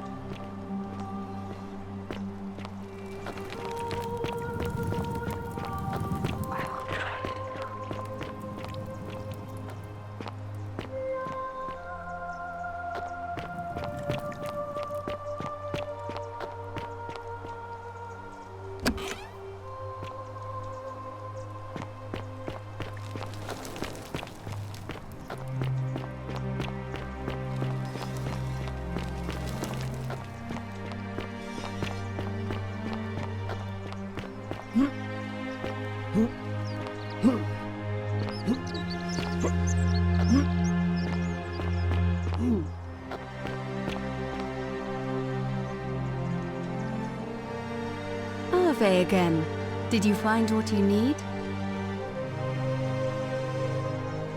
Ave again. Did you find what you need?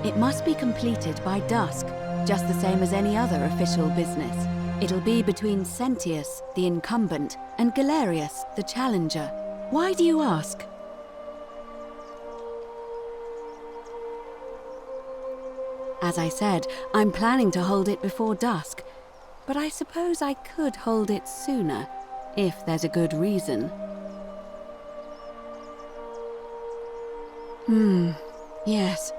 It must be completed by dusk, just the same as any other official business. It'll be between Sentius, the incumbent, and Galerius, the challenger. Why do you ask? As I said, I'm planning to hold it before dusk, but I suppose I could hold it sooner, if there's a good reason. Yes.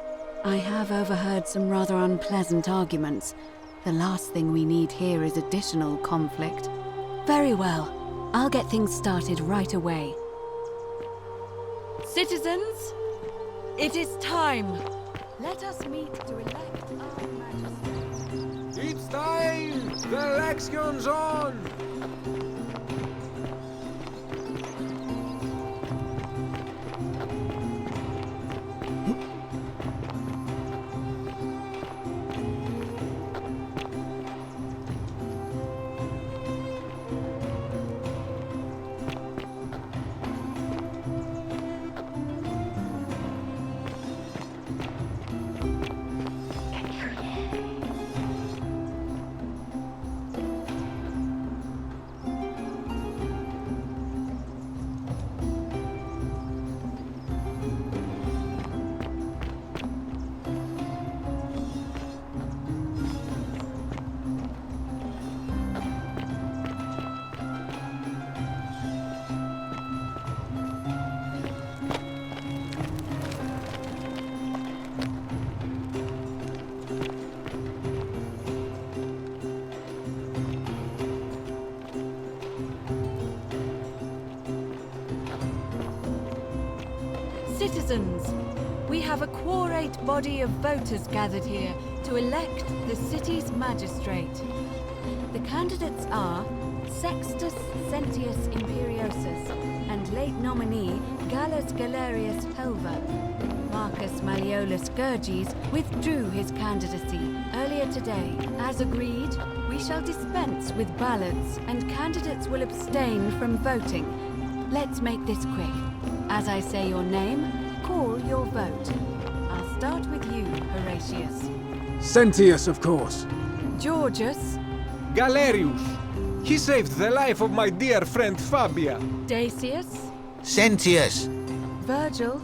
I have overheard some rather unpleasant arguments. The last thing we need here is additional conflict. Very well. I'll get things started right away. Citizens, it is time. Let us meet to elect our magistrate. It's time! The election's on! Citizens, we have a quorate body of voters gathered here to elect the city's magistrate. The candidates are Sextus Sentius Imperiosus and late nominee Gallus Galerius Helva. Marcus Malleolus Gurges withdrew his candidacy earlier today. As agreed, we shall dispense with ballots and candidates will abstain from voting. Let's make this quick. As I say your name, call your vote. I'll start with you, Horatius. Sentius, of course. Georgius. Galerius. He saved the life of my dear friend Fabia. Dacius. Sentius. Virgil.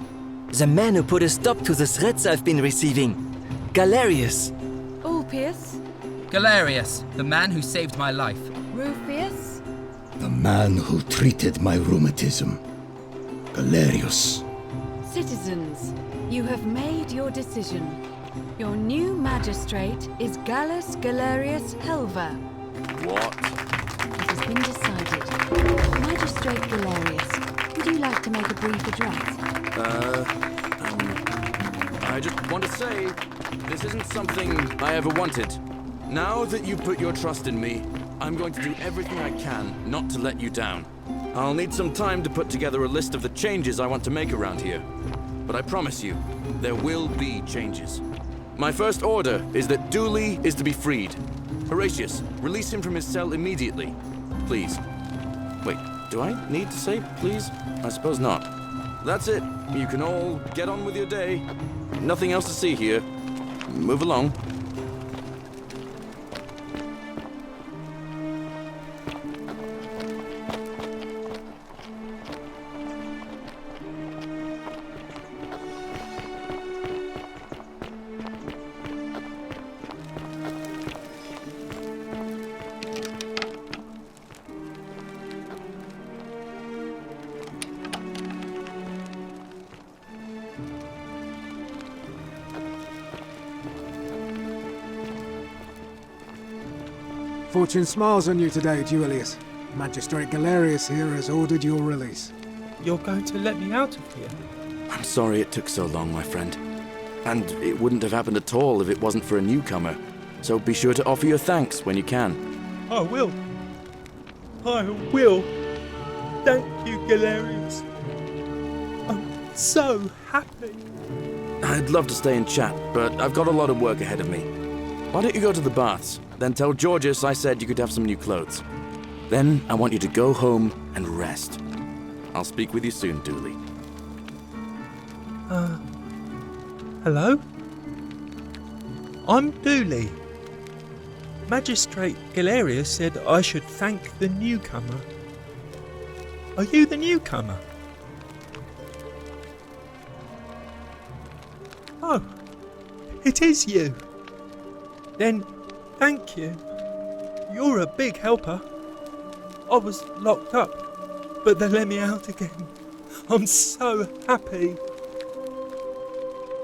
The man who put a stop to the threats I've been receiving. Galerius. Ulpius. Galerius, the man who saved my life. Rufius. The man who treated my rheumatism. Galerius. Citizens, you have made your decision. Your new magistrate is Gallus Galerius Helva. What? It has been decided. Magistrate Galerius, would you like to make a brief address? I just want to say, this isn't something I ever wanted. Now that you've put your trust in me, I'm going to do everything I can not to let you down. I'll need some time to put together a list of the changes I want to make around here. But I promise you, there will be changes. My first order is that Dooley is to be freed. Horatius, release him from his cell immediately. Please. Wait, do I need to say please? I suppose not. That's it. You can all get on with your day. Nothing else to see here. Move along. Fortune smiles on you today, Julius. Magistrate Galerius here has ordered your release. You're going to let me out of here? I'm sorry it took so long, my friend. And it wouldn't have happened at all if it wasn't for a newcomer. So be sure to offer your thanks when you can. I will. I will. Thank you, Galerius. I'm so happy. I'd love to stay and chat, but I've got a lot of work ahead of me. Why don't you go to the baths? Then tell Georgius I said you could have some new clothes. Then I want you to go home and rest. I'll speak with you soon, Dooley. Hello? I'm Dooley. Magistrate Galerius said I should thank the newcomer. Are you the newcomer? Oh, it is you. Then, thank you. You're a big helper. I was locked up, but they let me out again. I'm so happy.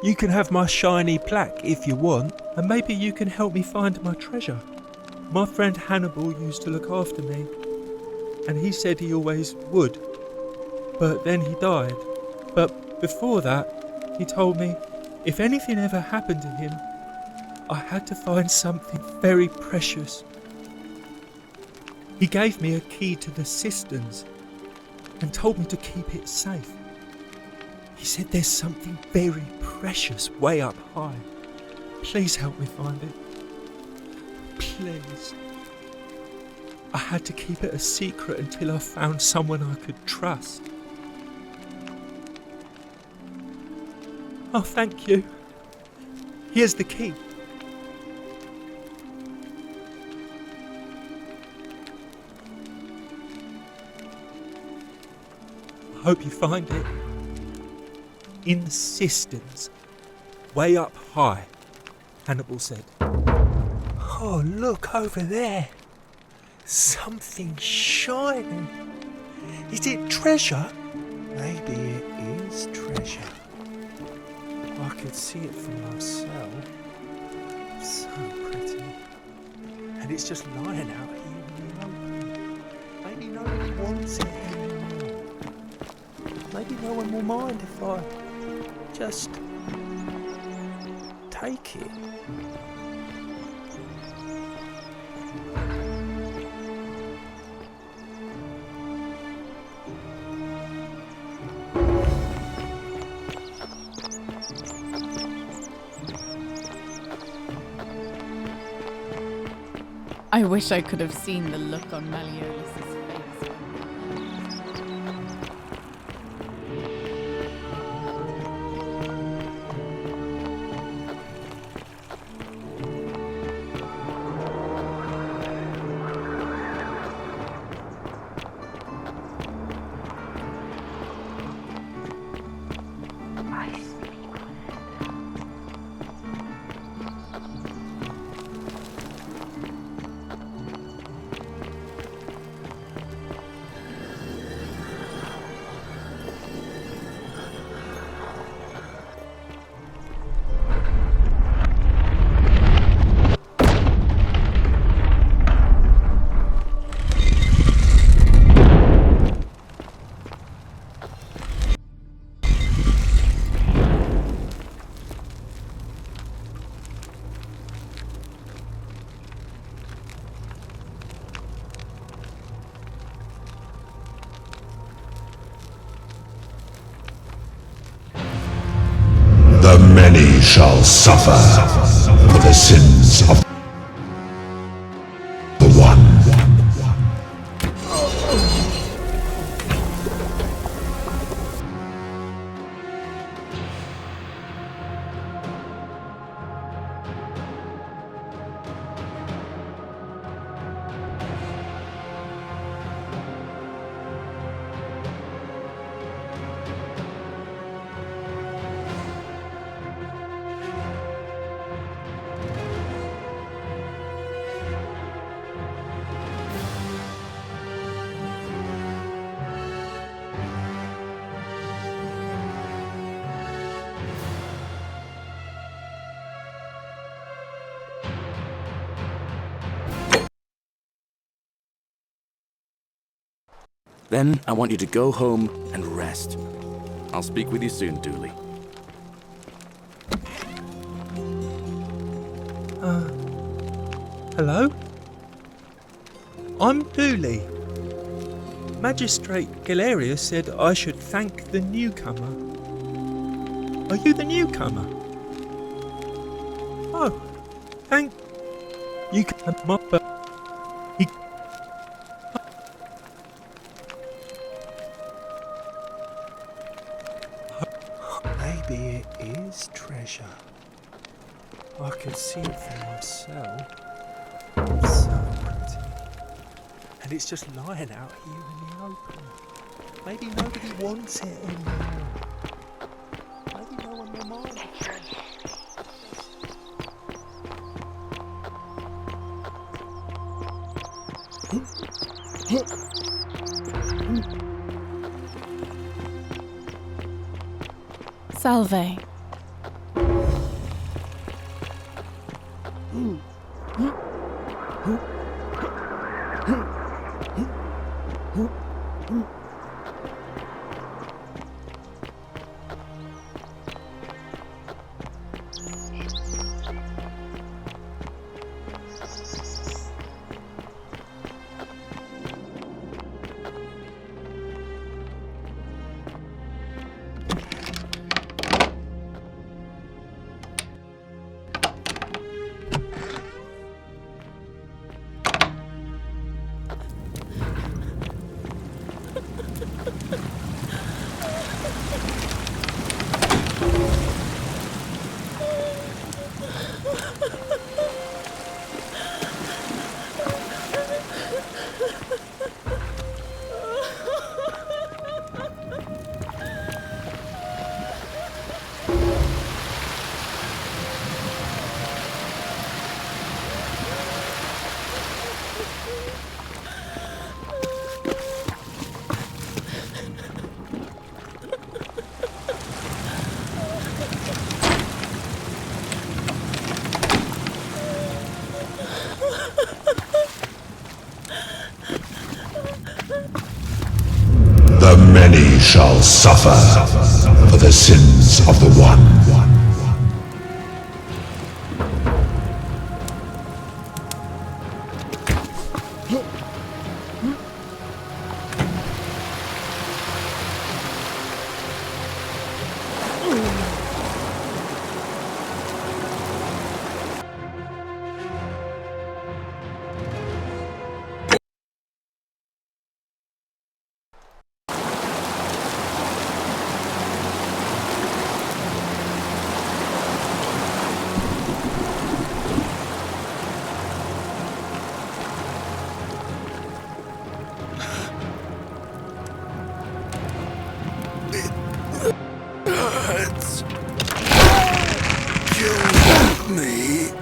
You can have my shiny plaque if you want, and maybe you can help me find my treasure. My friend Hannibal used to look after me, and he said he always would. But then he died. But before that, he told me if anything ever happened to him, I had to find something very precious. He gave me a key to the cisterns and told me to keep it safe. He said there's something very precious way up high. Please help me find it. Please. I had to keep it a secret until I found someone I could trust. Oh, thank you. Here's the key. I hope you find it. In the cisterns, way up high, Hannibal said. Oh, look over there. Something shining. Is it treasure? Maybe it is treasure. I could see it for myself. So pretty. And it's just lying out here in the open. Maybe no one wants it anymore. Maybe no one will mind if I just take it. I wish I could have seen the look on Malleolus' face. The many shall suffer for the sins of the one. Then I want you to go home and rest. I'll speak with you soon, Dooley. Hello? I'm Dooley. Magistrate Galerius said I should thank the newcomer. Are you the newcomer? Oh, thank you. Maybe it is treasure. I can see it for myself. It's so pretty. And it's just lying out here in the open. Maybe nobody wants it anymore. Maybe no one will mind. Salve. The many shall suffer for the sins of the one. Hurts. Kill me.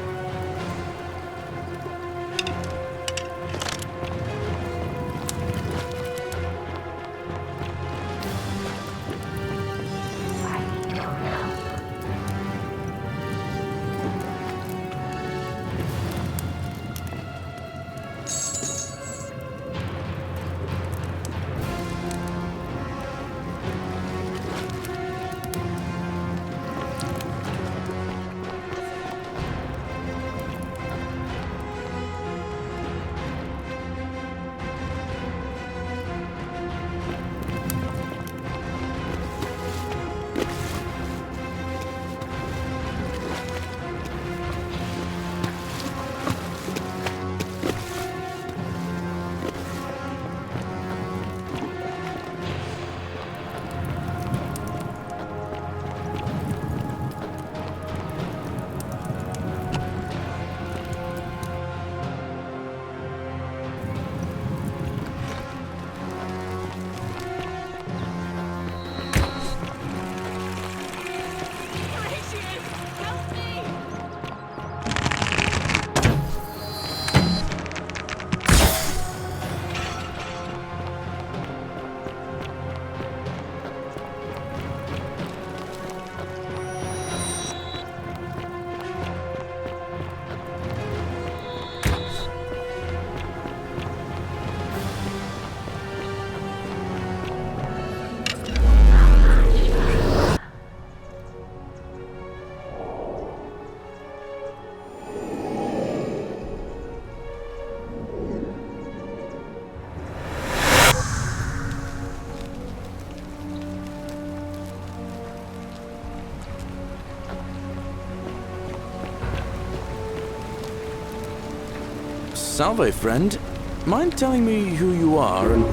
Salve, friend. Mind telling me who you are and...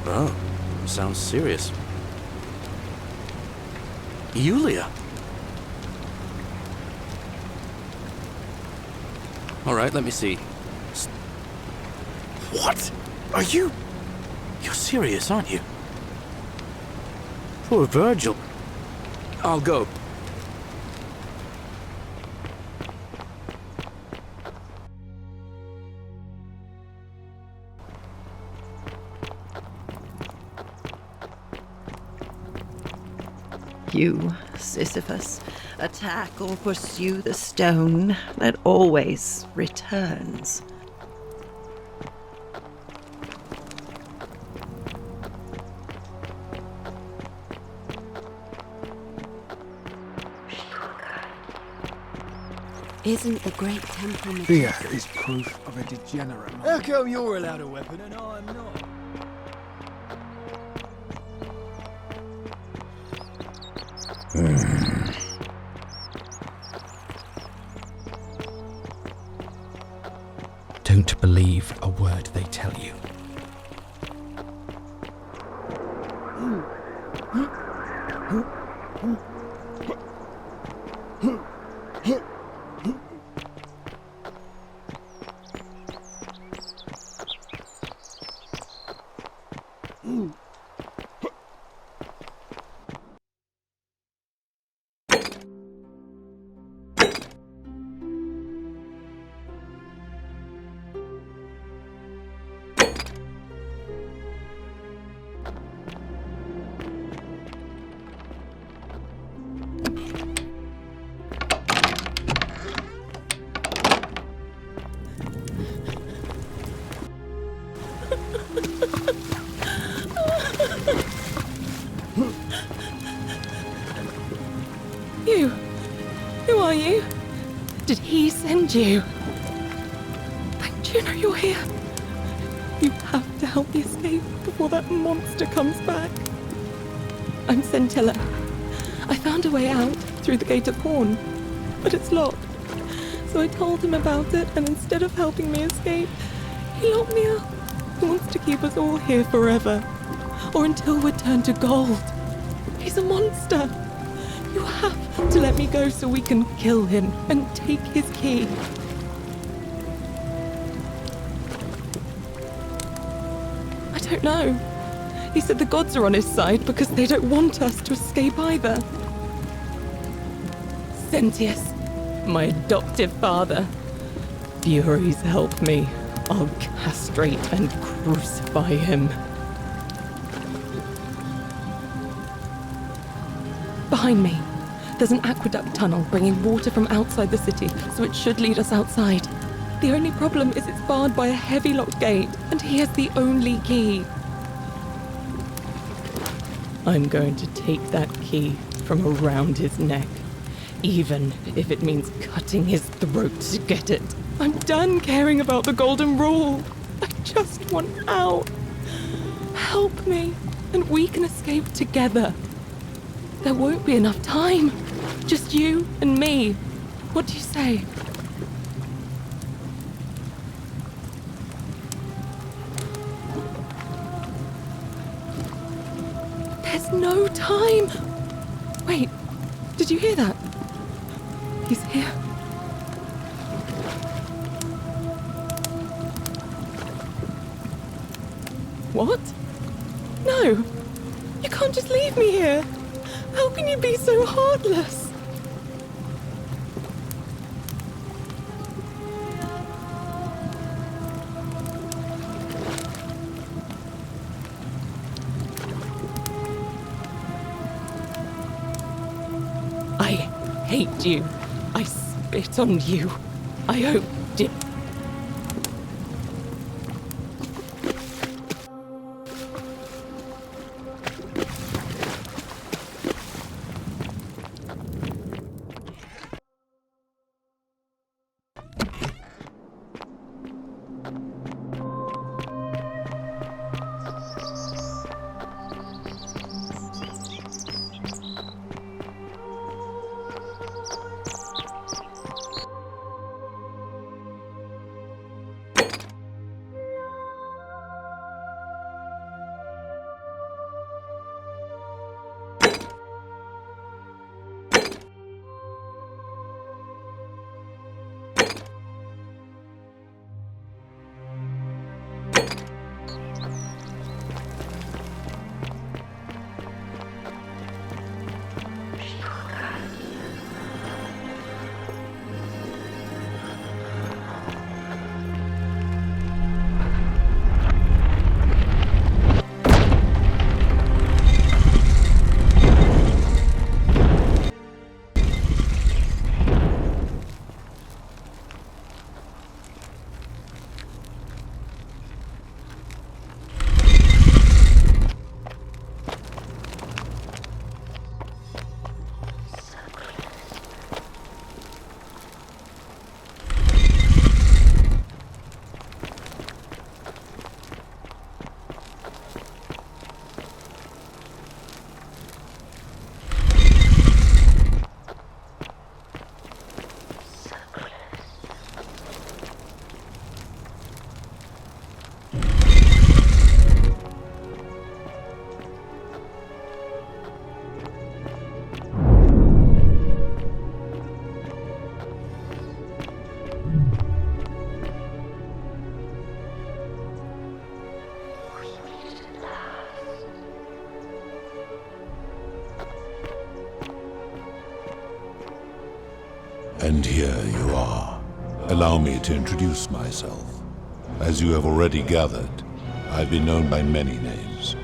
Oh, sounds serious. Yulia. All right, let me see. What? Are you... You're serious, aren't you? Poor Virgil. I'll go. You, Sisyphus, attack or pursue the stone that always returns. Isn't the great temple Fear is proof of a degenerate mind. How come you're allowed a weapon and I'm not? Don't believe a word they tell you. You? Who are you? Did he send you? Don't you know you're here? You have to help me escape before that monster comes back. I'm Scintilla. I found a way out through the Gate of Horn, but it's locked. So I told him about it, and instead of helping me escape, he locked me up. He wants to keep us all here forever, or until we're turned to gold. He's a monster. You have to let me go so we can kill him and take his key. I don't know. He said the gods are on his side because they don't want us to escape either. Sentius, my adoptive father. Furies help me. I'll castrate and crucify him. Behind me, there's an aqueduct tunnel bringing water from outside the city, so it should lead us outside. The only problem is it's barred by a heavy locked gate, and he has the only key. I'm going to take that key from around his neck, even if it means cutting his throat to get it. I'm done caring about the Golden Rule. I just want out. Help me, and we can escape together. There won't be enough time. Just you and me. What do you say? There's no time. Wait, did you hear that? He's here. What? No, you can't just leave me here. How can you be so heartless? I hate you. I spit on you. I hope it. And here you are. Allow me to introduce myself. As you have already gathered, I've been known by many names.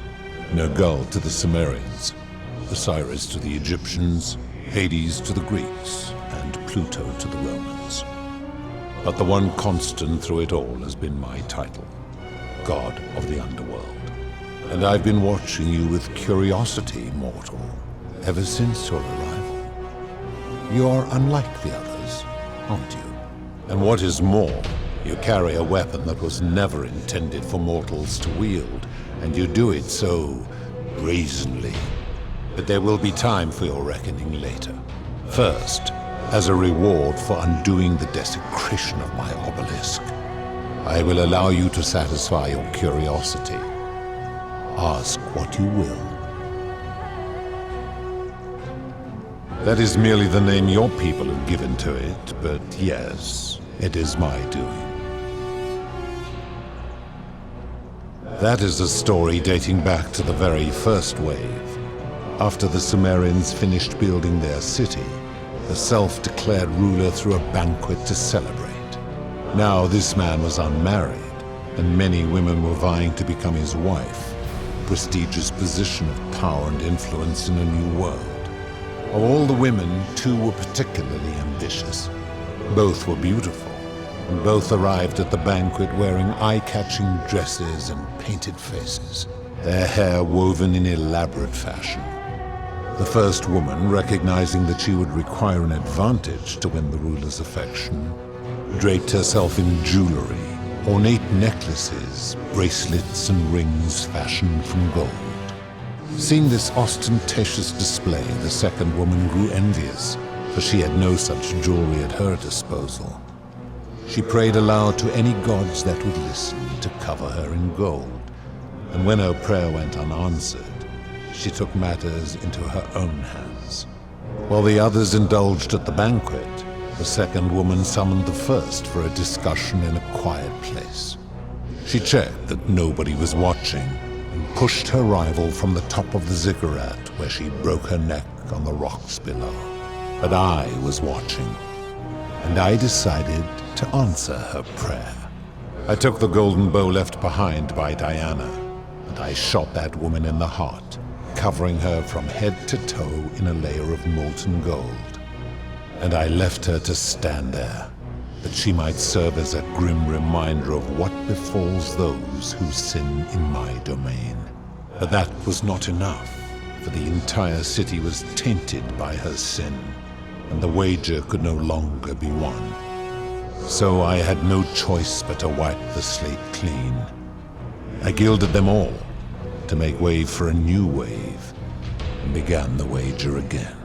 Nergal to the Sumerians, Osiris to the Egyptians, Hades to the Greeks, and Pluto to the Romans. But the one constant through it all has been my title, God of the Underworld. And I've been watching you with curiosity, mortal, ever since your arrival. You're unlike the others, aren't you? And what is more, you carry a weapon that was never intended for mortals to wield, and you do it so brazenly. But there will be time for your reckoning later. First, as a reward for undoing the desecration of my obelisk, I will allow you to satisfy your curiosity. Ask what you will. That is merely the name your people have given to it, but yes, it is my doing. That is a story dating back to the very first wave. After the Sumerians finished building their city, the self-declared ruler threw a banquet to celebrate. Now this man was unmarried, and many women were vying to become his wife, a prestigious position of power and influence in a new world. Of all the women, 2 were particularly ambitious. Both were beautiful, and both arrived at the banquet wearing eye-catching dresses and painted faces, their hair woven in elaborate fashion. The first woman, recognizing that she would require an advantage to win the ruler's affection, draped herself in jewelry, ornate necklaces, bracelets, and rings fashioned from gold. Seeing this ostentatious display, the second woman grew envious, for she had no such jewelry at her disposal. She prayed aloud to any gods that would listen to cover her in gold, and when her prayer went unanswered, she took matters into her own hands. While the others indulged at the banquet, the second woman summoned the first for a discussion in a quiet place. She checked that nobody was watching, and pushed her rival from the top of the ziggurat, where she broke her neck on the rocks below. But I was watching, and I decided to answer her prayer. I took the golden bow left behind by Diana, and I shot that woman in the heart, covering her from head to toe in a layer of molten gold. And I left her to stand there, that she might serve as a grim reminder of what befalls those who sin in my domain. But that was not enough, for the entire city was tainted by her sin, and the wager could no longer be won. So I had no choice but to wipe the slate clean. I gilded them all, to make way for a new wave, and began the wager again.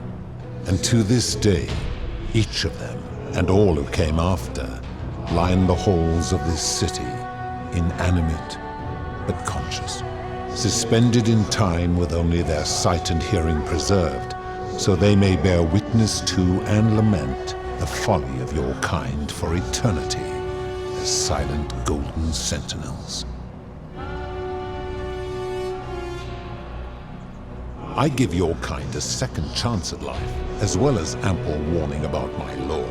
And to this day, each of them, and all who came after, line the halls of this city, inanimate but conscious, suspended in time with only their sight and hearing preserved, so they may bear witness to and lament the folly of your kind for eternity, as silent golden sentinels. I give your kind a second chance at life, as well as ample warning about my law.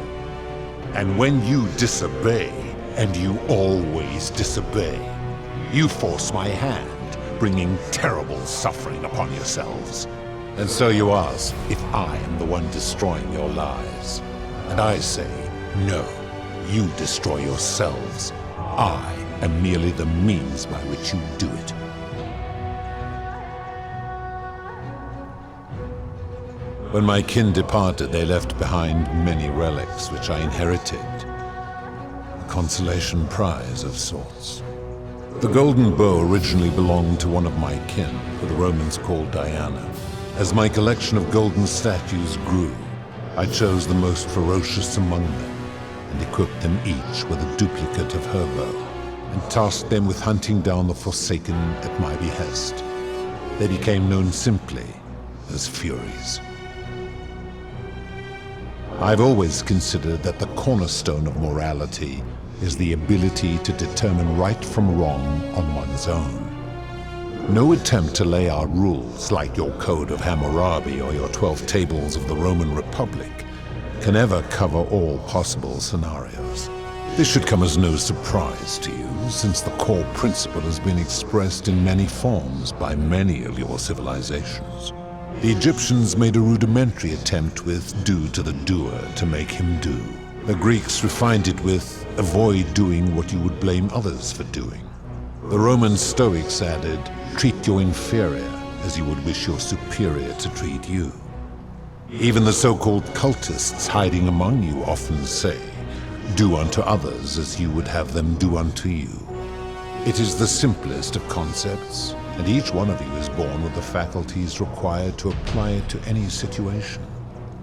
And when you disobey, and you always disobey, you force my hand, bringing terrible suffering upon yourselves. And so you ask if I am the one destroying your lives. And I say, no, you destroy yourselves. I am merely the means by which you do it. When my kin departed, they left behind many relics which I inherited. A consolation prize of sorts. The golden bow originally belonged to one of my kin, who the Romans called Diana. As my collection of golden statues grew, I chose the most ferocious among them, and equipped them each with a duplicate of her bow, and tasked them with hunting down the Forsaken at my behest. They became known simply as Furies. I've always considered that the cornerstone of morality is the ability to determine right from wrong on one's own. No attempt to lay out rules like your Code of Hammurabi or your 12 Tables of the Roman Republic can ever cover all possible scenarios. This should come as no surprise to you, since the core principle has been expressed in many forms by many of your civilizations. The Egyptians made a rudimentary attempt with do to the doer to make him do. The Greeks refined it with avoid doing what you would blame others for doing. The Roman Stoics added, treat your inferior as you would wish your superior to treat you. Even the so-called cultists hiding among you often say, do unto others as you would have them do unto you. It is the simplest of concepts, and each one of you is born with the faculties required to apply it to any situation.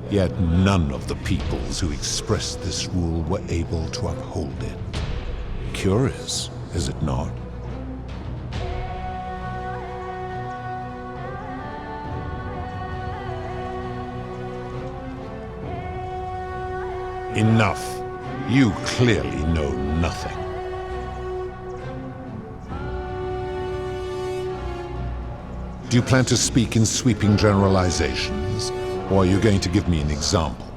Yet none of the peoples who expressed this rule were able to uphold it. Curious, is it not? Enough. You clearly know nothing. Do you plan to speak in sweeping generalizations, or are you going to give me an example?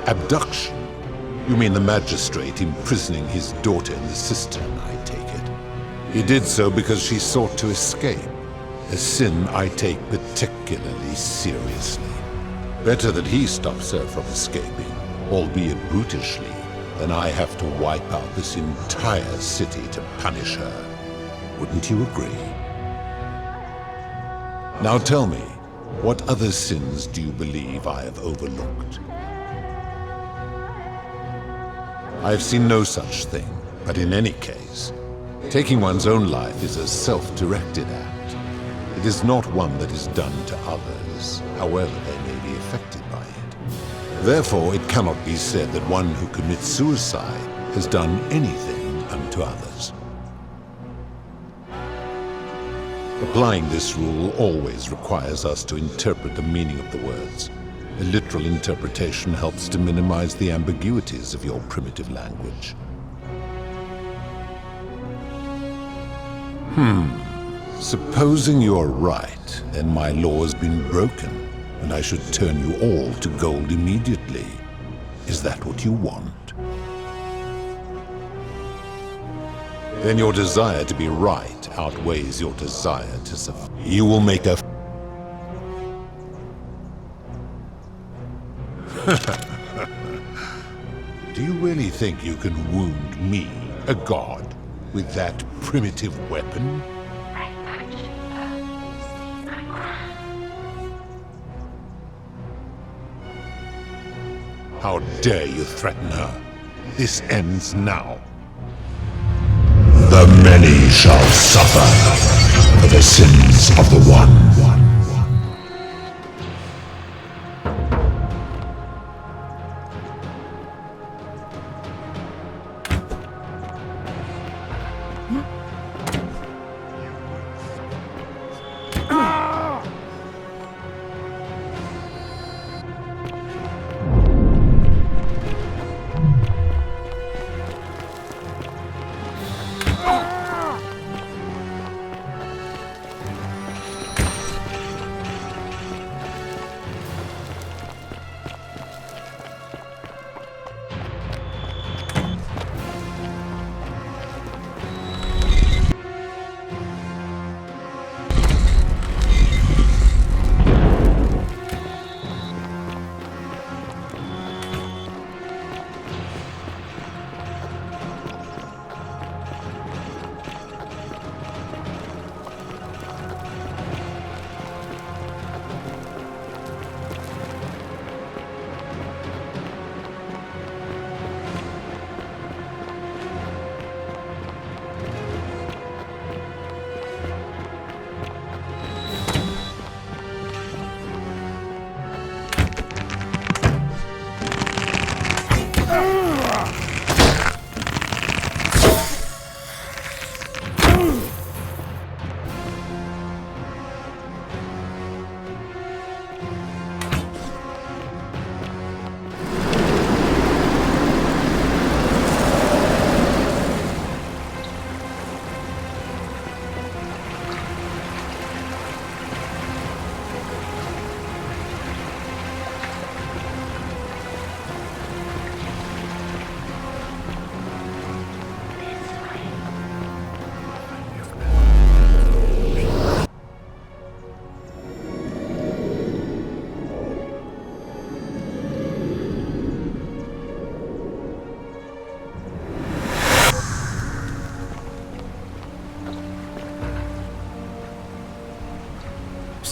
Abduction? You mean the magistrate imprisoning his daughter in the cistern, I take it. He did so because she sought to escape, a sin I take particularly seriously. Better that he stops her from escaping, albeit brutishly, than I have to wipe out this entire city to punish her. Wouldn't you agree? Now tell me, what other sins do you believe I have overlooked? I have seen no such thing, but in any case, taking one's own life is a self-directed act. It is not one that is done to others, however they may be affected by it. Therefore, it cannot be said that one who commits suicide has done anything unto others. Applying this rule always requires us to interpret the meaning of the words. A literal interpretation helps to minimize the ambiguities of your primitive language. Supposing you're right, then my law has been broken, and I should turn you all to gold immediately. Is that what you want? Then your desire to be right outweighs your desire to suffer. You will make a... Do you really think you can wound me, a god, with that primitive weapon? How dare you threaten her? This ends now. The many shall suffer for the sins of the one.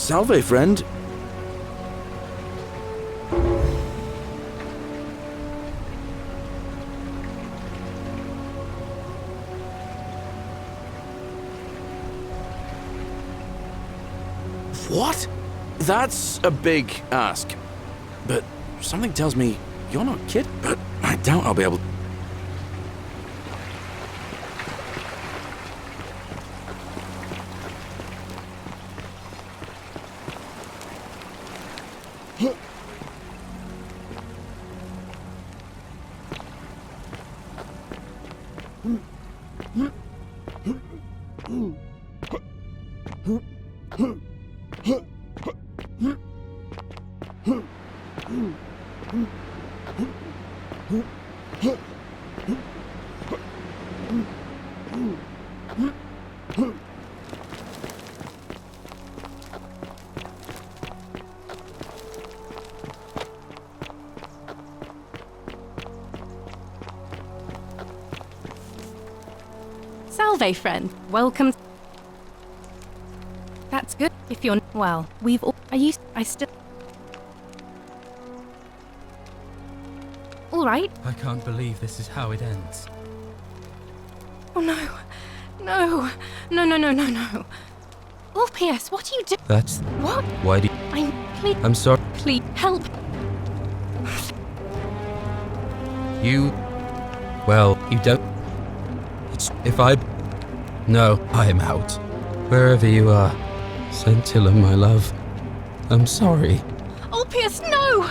Salve, friend. What? That's a big ask. But something tells me you're not kidding. But I doubt I'll be able. Salve, friend. Welcome. That's good. If you're well, we've all. I still. All right. I can't believe this is how it ends. Oh no, no, no, no, no, no, no. Ulpius, what are you doing? That's. What? Why do you... I'm sorry. Please help. You. Well, you don't. It's. If I. No, I am out. Wherever you are. Scintilla, my love. I'm sorry. Ulpius, no!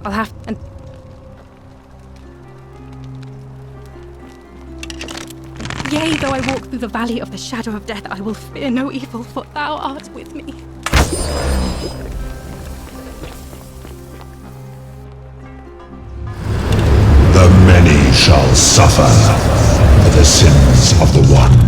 I'll have and. Yea, though I walk through the valley of the shadow of death, I will fear no evil, for thou art with me. The many shall suffer for the sins of the one.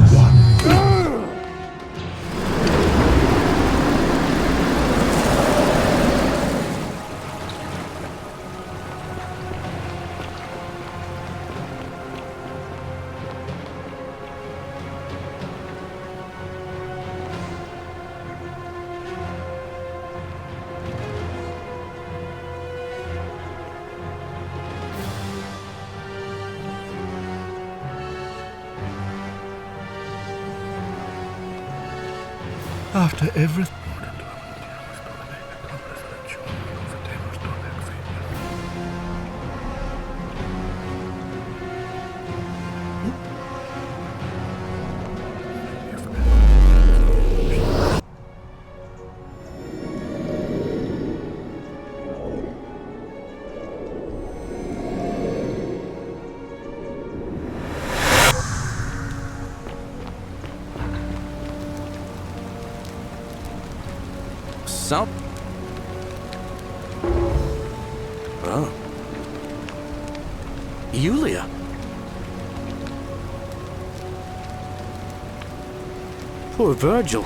After everything. South. Oh. Yulia. Poor Virgil.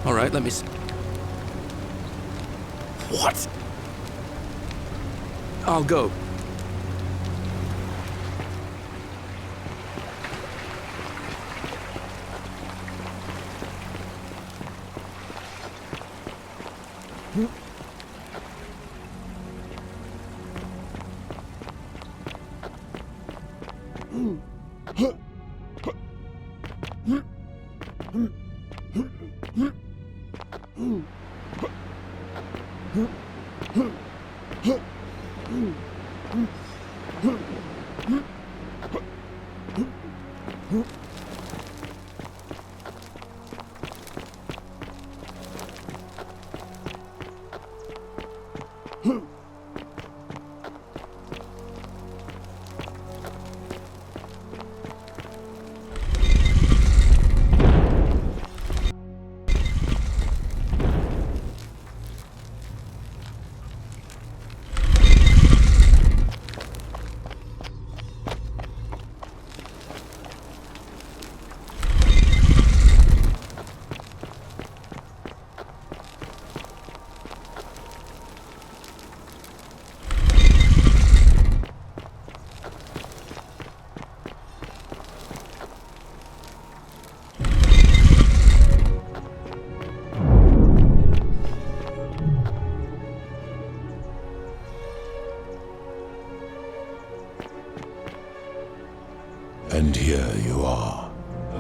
All right, let me see. What? I'll go.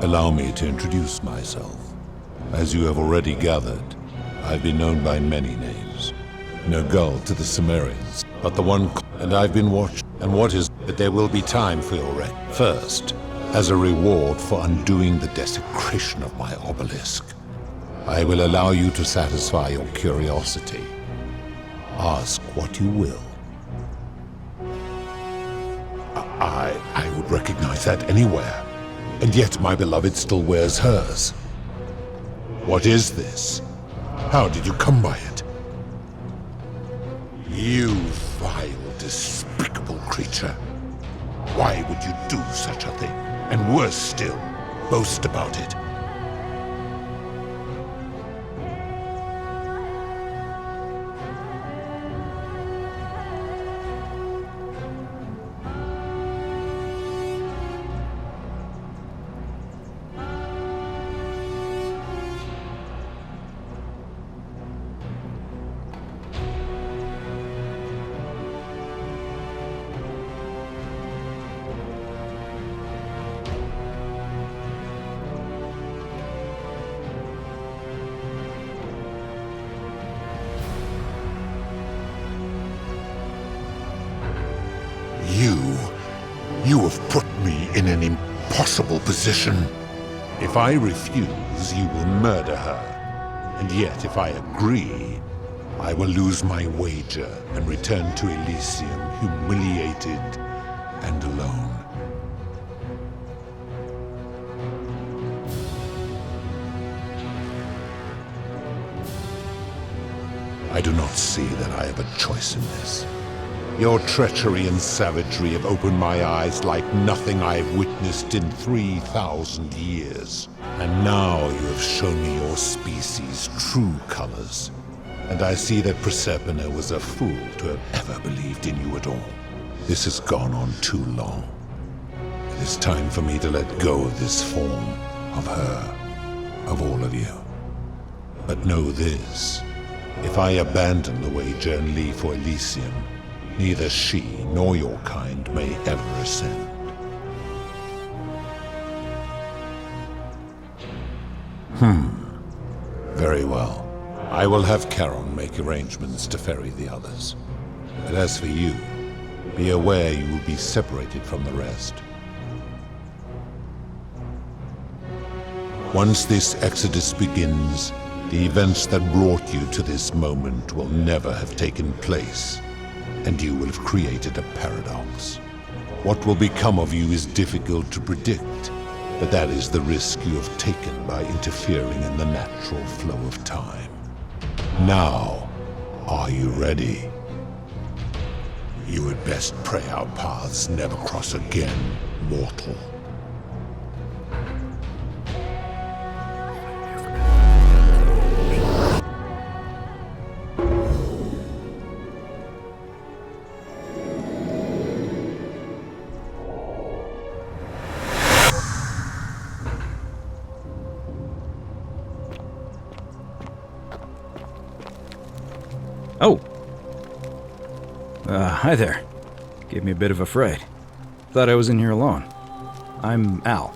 Allow me to introduce myself. As you have already gathered, I've been known by many names. Nergal to the Cimmerians, but the one... And I've been watched. And what is... But there will be time for your wreck. First, as a reward for undoing the desecration of my obelisk, I will allow you to satisfy your curiosity. Ask what you will. I would recognize that anywhere. And yet my beloved still wears hers. What is this? How did you come by it? You vile, despicable creature. Why would you do such a thing? And worse still, boast about it. You have put me in an impossible position. If I refuse, you will murder her. And yet, if I agree, I will lose my wager and return to Elysium humiliated and alone. I do not see that I have a choice in this. Your treachery and savagery have opened my eyes like nothing I have witnessed in 3,000 years. And now you have shown me your species' true colors. And I see that Proserpina was a fool to have ever believed in you at all. This has gone on too long. It is time for me to let go of this form, of her, of all of you. But know this, if I abandon the wager and leave for Elysium, neither she nor your kind may ever ascend. Very well. I will have Charon make arrangements to ferry the others. But as for you, be aware you will be separated from the rest. Once this exodus begins, the events that brought you to this moment will never have taken place, and you will have created a paradox. What will become of you is difficult to predict, but that is the risk you have taken by interfering in the natural flow of time. Now, are you ready? You had best pray our paths never cross again, mortal. Oh! Hi there. Gave me a bit of a fright. Thought I was in here alone. I'm Al.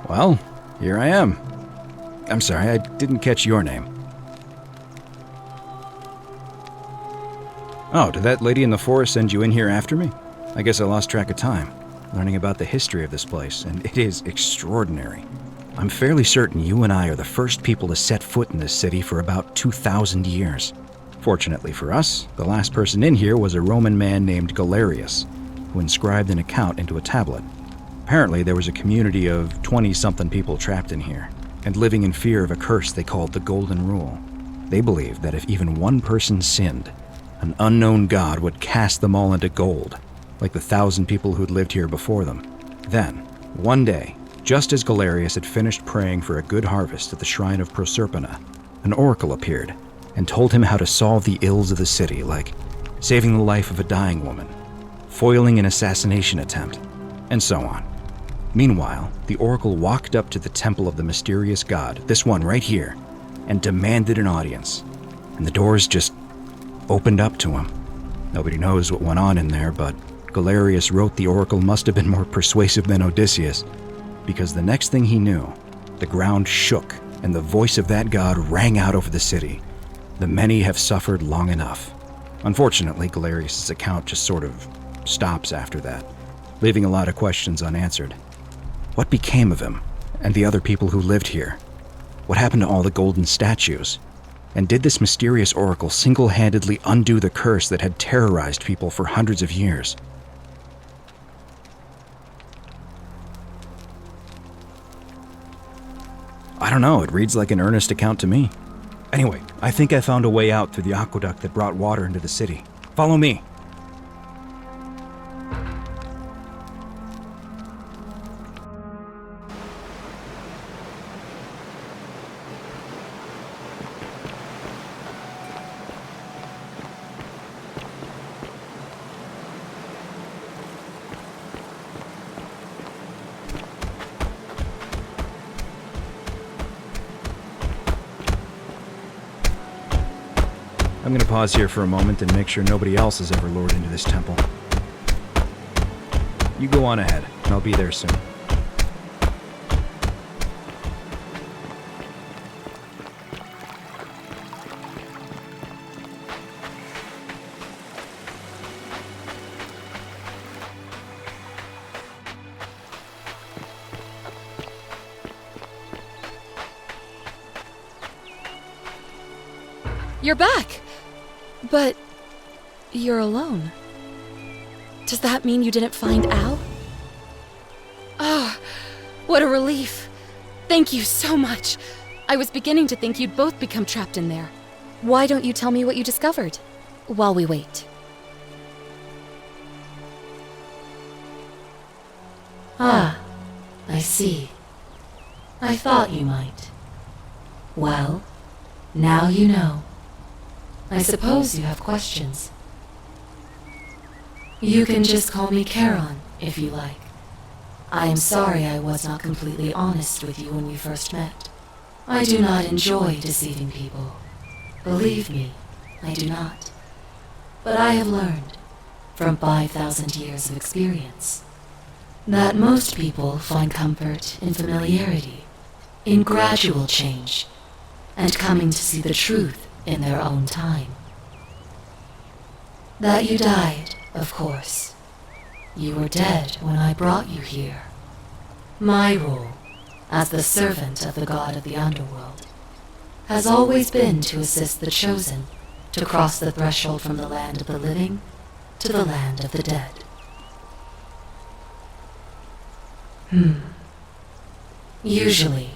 Well, here I am. I'm sorry, I didn't catch your name. Oh, did that lady in the forest send you in here after me? I guess I lost track of time, learning about the history of this place, and it is extraordinary. I'm fairly certain you and I are the first people to set foot in this city for about 2,000 years. Fortunately for us, the last person in here was a Roman man named Galerius, who inscribed an account into a tablet. Apparently, there was a community of 20-something people trapped in here, and living in fear of a curse they called the Golden Rule. They believed that if even one person sinned, an unknown god would cast them all into gold, like the 1,000 people who'd lived here before them. Then, one day, just as Galerius had finished praying for a good harvest at the shrine of Proserpina, an oracle appeared and told him how to solve the ills of the city, like saving the life of a dying woman, foiling an assassination attempt, and so on. Meanwhile, the oracle walked up to the temple of the mysterious god, this one right here, and demanded an audience, and the doors just opened up to him. Nobody knows what went on in there, but Galerius wrote the oracle must have been more persuasive than Odysseus. because the next thing he knew, the ground shook and the voice of that god rang out over the city. The many have suffered long enough. Unfortunately, Galerius' account just sort of stops after that, leaving a lot of questions unanswered. What became of him and the other people who lived here? What happened to all the golden statues? And did this mysterious oracle single-handedly undo the curse that had terrorized people for hundreds of years? I don't know, it reads like an earnest account to me. Anyway, I think I found a way out through the aqueduct that brought water into the city. Follow me. I'm gonna pause here for a moment and make sure nobody else has ever lured into this temple. You go on ahead, and I'll be there soon. You're back! But you're alone. Does that mean you didn't find Al? Ah, what a relief. Thank you so much. I was beginning to think you'd both become trapped in there. Why don't you tell me what you discovered while we wait? Ah, I see. I thought you might. Well, now you know. I suppose you have questions. You can just call me Charon, if you like. I am sorry I was not completely honest with you when we first met. I do not enjoy deceiving people. Believe me, I do not. But I have learned, from 5,000 years of experience, that most people find comfort in familiarity, in gradual change, and coming to see the truth in their own time. That you died, of course. You were dead when I brought you here. My role, as the servant of the god of the underworld, has always been to assist the chosen to cross the threshold from the land of the living to the land of the dead. Usually,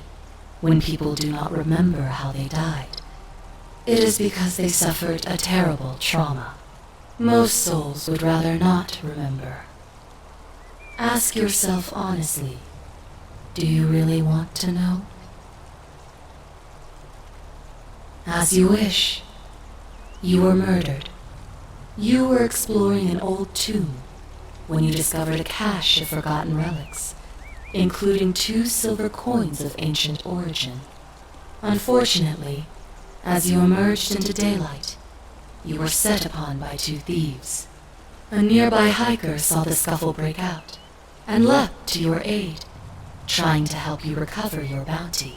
when people do not remember how they died, it is because they suffered a terrible trauma. Most souls would rather not remember. Ask yourself honestly, do you really want to know? As you wish. You were murdered. You were exploring an old tomb when you discovered a cache of forgotten relics, including 2 silver coins of ancient origin. Unfortunately, as you emerged into daylight, you were set upon by 2 thieves. A nearby hiker saw the scuffle break out and leapt to your aid, trying to help you recover your bounty.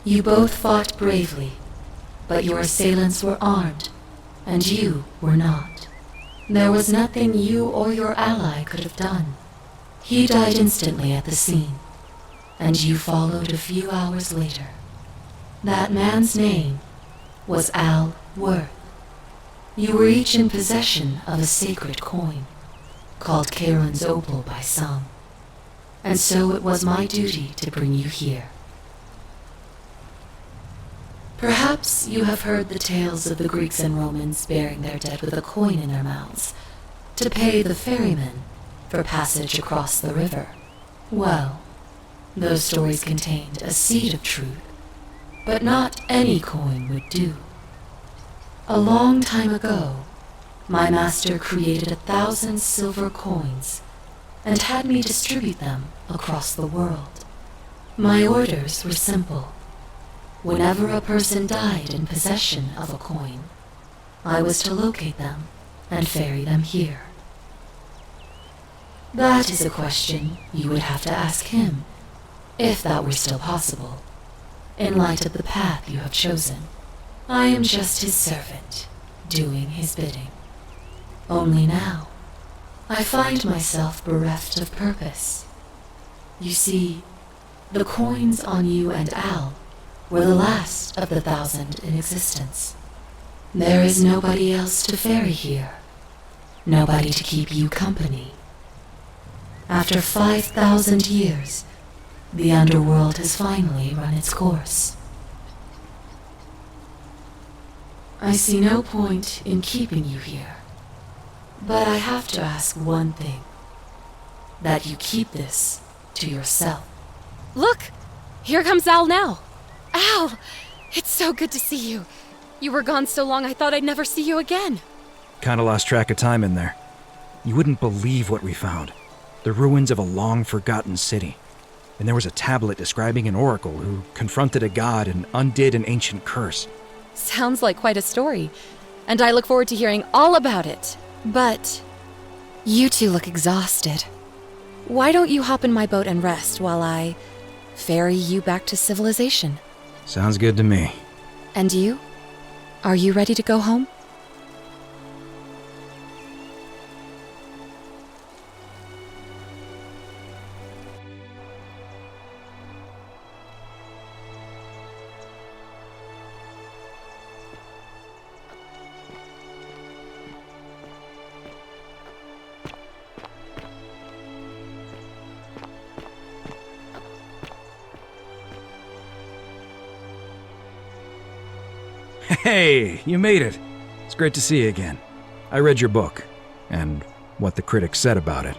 You both fought bravely, but your assailants were armed, and you were not. There was nothing you or your ally could have done. He died instantly at the scene, and you followed a few hours later. That man's name was Al Worth. You were each in possession of a sacred coin, called Charon's Opal by some, and so it was my duty to bring you here. Perhaps you have heard the tales of the Greeks and Romans burying their dead with a coin in their mouths to pay the ferryman for passage across the river. Well, those stories contained a seed of truth, but not any coin would do. A long time ago, my master created 1,000 silver coins and had me distribute them across the world. My orders were simple. Whenever a person died in possession of a coin, I was to locate them and ferry them here. That is a question you would have to ask him if that were still possible, in light of the path you have chosen. I am just his servant, doing his bidding. Only now, I find myself bereft of purpose. You see, the coins on you and Al were the last of the 1,000 in existence. There is nobody else to ferry here, nobody to keep you company. After 5,000 years, the underworld has finally run its course. I see no point in keeping you here, but I have to ask one thing. That you keep this to yourself. Look! Here comes Al now! Al! It's so good to see you. You were gone so long I thought I'd never see you again. Kinda lost track of time in there. You wouldn't believe what we found. The ruins of a long-forgotten city. And there was a tablet describing an oracle who confronted a god and undid an ancient curse. Sounds like quite a story, and I look forward to hearing all about it. But you two look exhausted. Why don't you hop in my boat and rest while I ferry you back to civilization? Sounds good to me. And you? Are you ready to go home? Hey, you made it. It's great to see you again. I read your book, and what the critics said about it.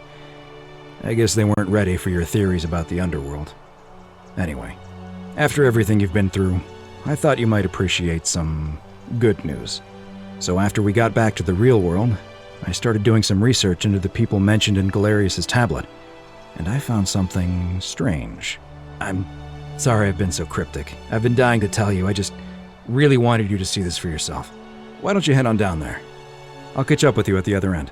I guess they weren't ready for your theories about the underworld. Anyway, after everything you've been through, I thought you might appreciate some good news. So after we got back to the real world, I started doing some research into the people mentioned in Galerius' tablet, and I found something strange. I'm sorry I've been so cryptic. I've been dying to tell you, I just really wanted you to see this for yourself. Why don't you head on down there? I'll catch up with you at the other end.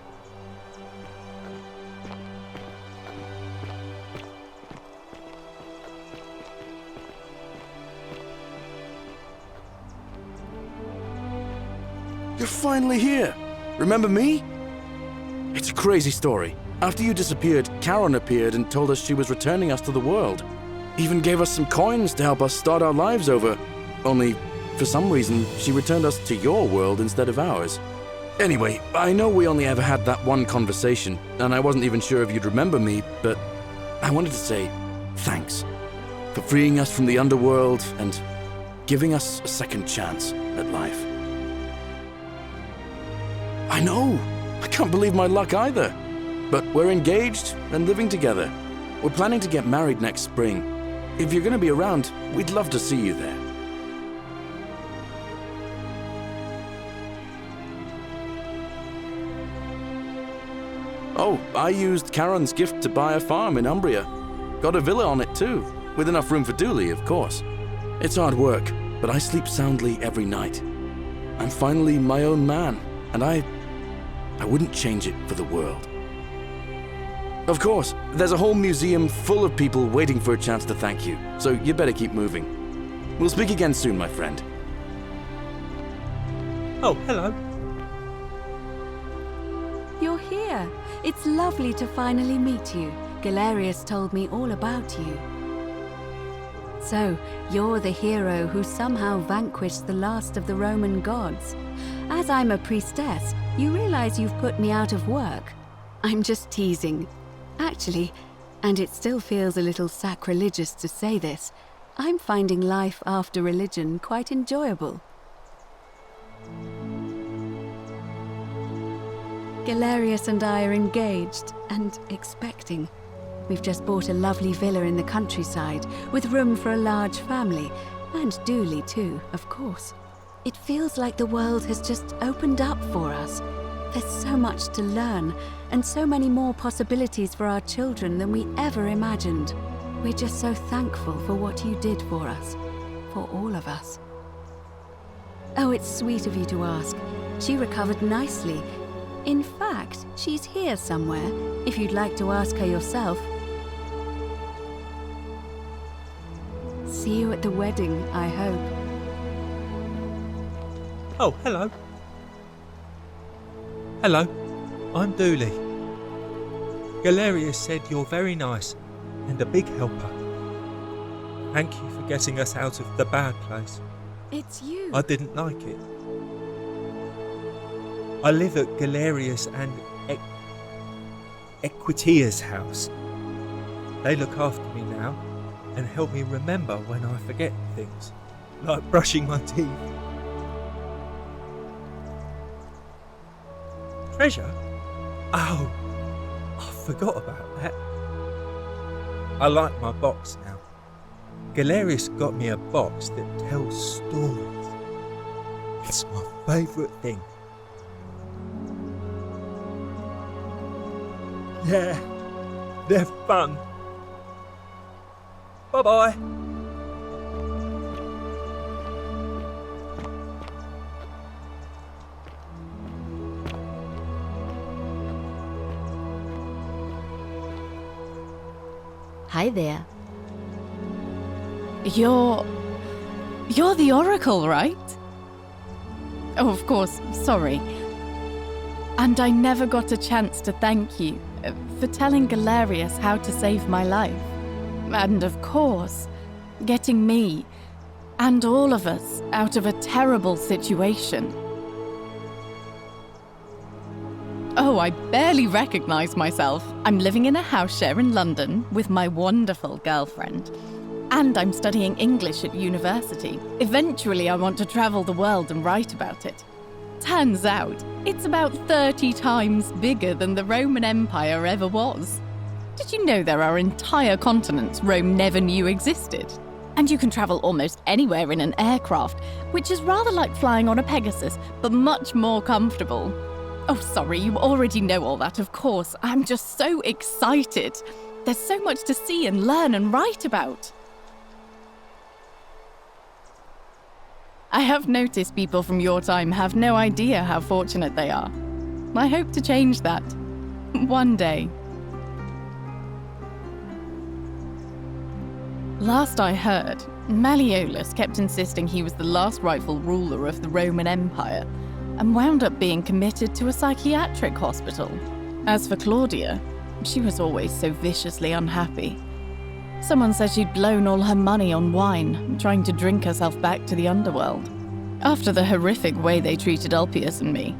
You're finally here. Remember me? It's a crazy story. After you disappeared, Karen appeared and told us she was returning us to the world. Even gave us some coins to help us start our lives over. Only, for some reason, she returned us to your world instead of ours. Anyway, I know we only ever had that one conversation, and I wasn't even sure if you'd remember me, but I wanted to say thanks for freeing us from the underworld and giving us a second chance at life. I know! I can't believe my luck either. But we're engaged and living together. We're planning to get married next spring. If you're going to be around, we'd love to see you there. Oh, I used Karen's gift to buy a farm in Umbria. Got a villa on it too, with enough room for Dooley, of course. It's hard work, but I sleep soundly every night. I'm finally my own man, and I wouldn't change it for the world. Of course, there's a whole museum full of people waiting for a chance to thank you, so you better keep moving. We'll speak again soon, my friend. Oh, hello. You're here. It's lovely to finally meet you. Galerius told me all about you. So, you're the hero who somehow vanquished the last of the Roman gods. As I'm a priestess, you realize you've put me out of work. I'm just teasing. Actually, and it still feels a little sacrilegious to say this, I'm finding life after religion quite enjoyable. Galerius and I are engaged and expecting. We've just bought a lovely villa in the countryside with room for a large family, and Dooley too, of course. It feels like the world has just opened up for us. There's so much to learn, and so many more possibilities for our children than we ever imagined. We're just so thankful for what you did for us, for all of us. Oh, it's sweet of you to ask. She recovered nicely. In fact, she's here somewhere, if you'd like to ask her yourself. see you at the wedding, I hope. Oh, hello. Hello, I'm Dooley. Galerius said you're very nice and a big helper. Thank you for getting us out of the bad place. It's you. I didn't like it. I live at Galerius and Equitia's house. They look after me now and help me remember when I forget things, like brushing my teeth. Treasure? Oh, I forgot about that. I like my box now. Galerius got me a box that tells stories. It's my favourite thing. Yeah, they're fun. Bye-bye. Hi there. You're the Oracle, right? Oh, of course, sorry. And I never got a chance to thank you for telling Galerius how to save my life. And of course, getting me and all of us out of a terrible situation. Oh, I barely recognize myself. I'm living in a house share in London with my wonderful girlfriend. And I'm studying English at university. Eventually, I want to travel the world and write about it. Turns out, it's about 30 times bigger than the Roman Empire ever was. Did you know there are entire continents Rome never knew existed? And you can travel almost anywhere in an aircraft, which is rather like flying on a Pegasus, but much more comfortable. Oh, sorry, you already know all that, of course. I'm just so excited. There's so much to see and learn and write about. I have noticed people from your time have no idea how fortunate they are. I hope to change that. One day. Last I heard, Malleolus kept insisting he was the last rightful ruler of the Roman Empire, and wound up being committed to a psychiatric hospital. As for Claudia, she was always so viciously unhappy. Someone said she'd blown all her money on wine, trying to drink herself back to the underworld. After the horrific way they treated Ulpius and me,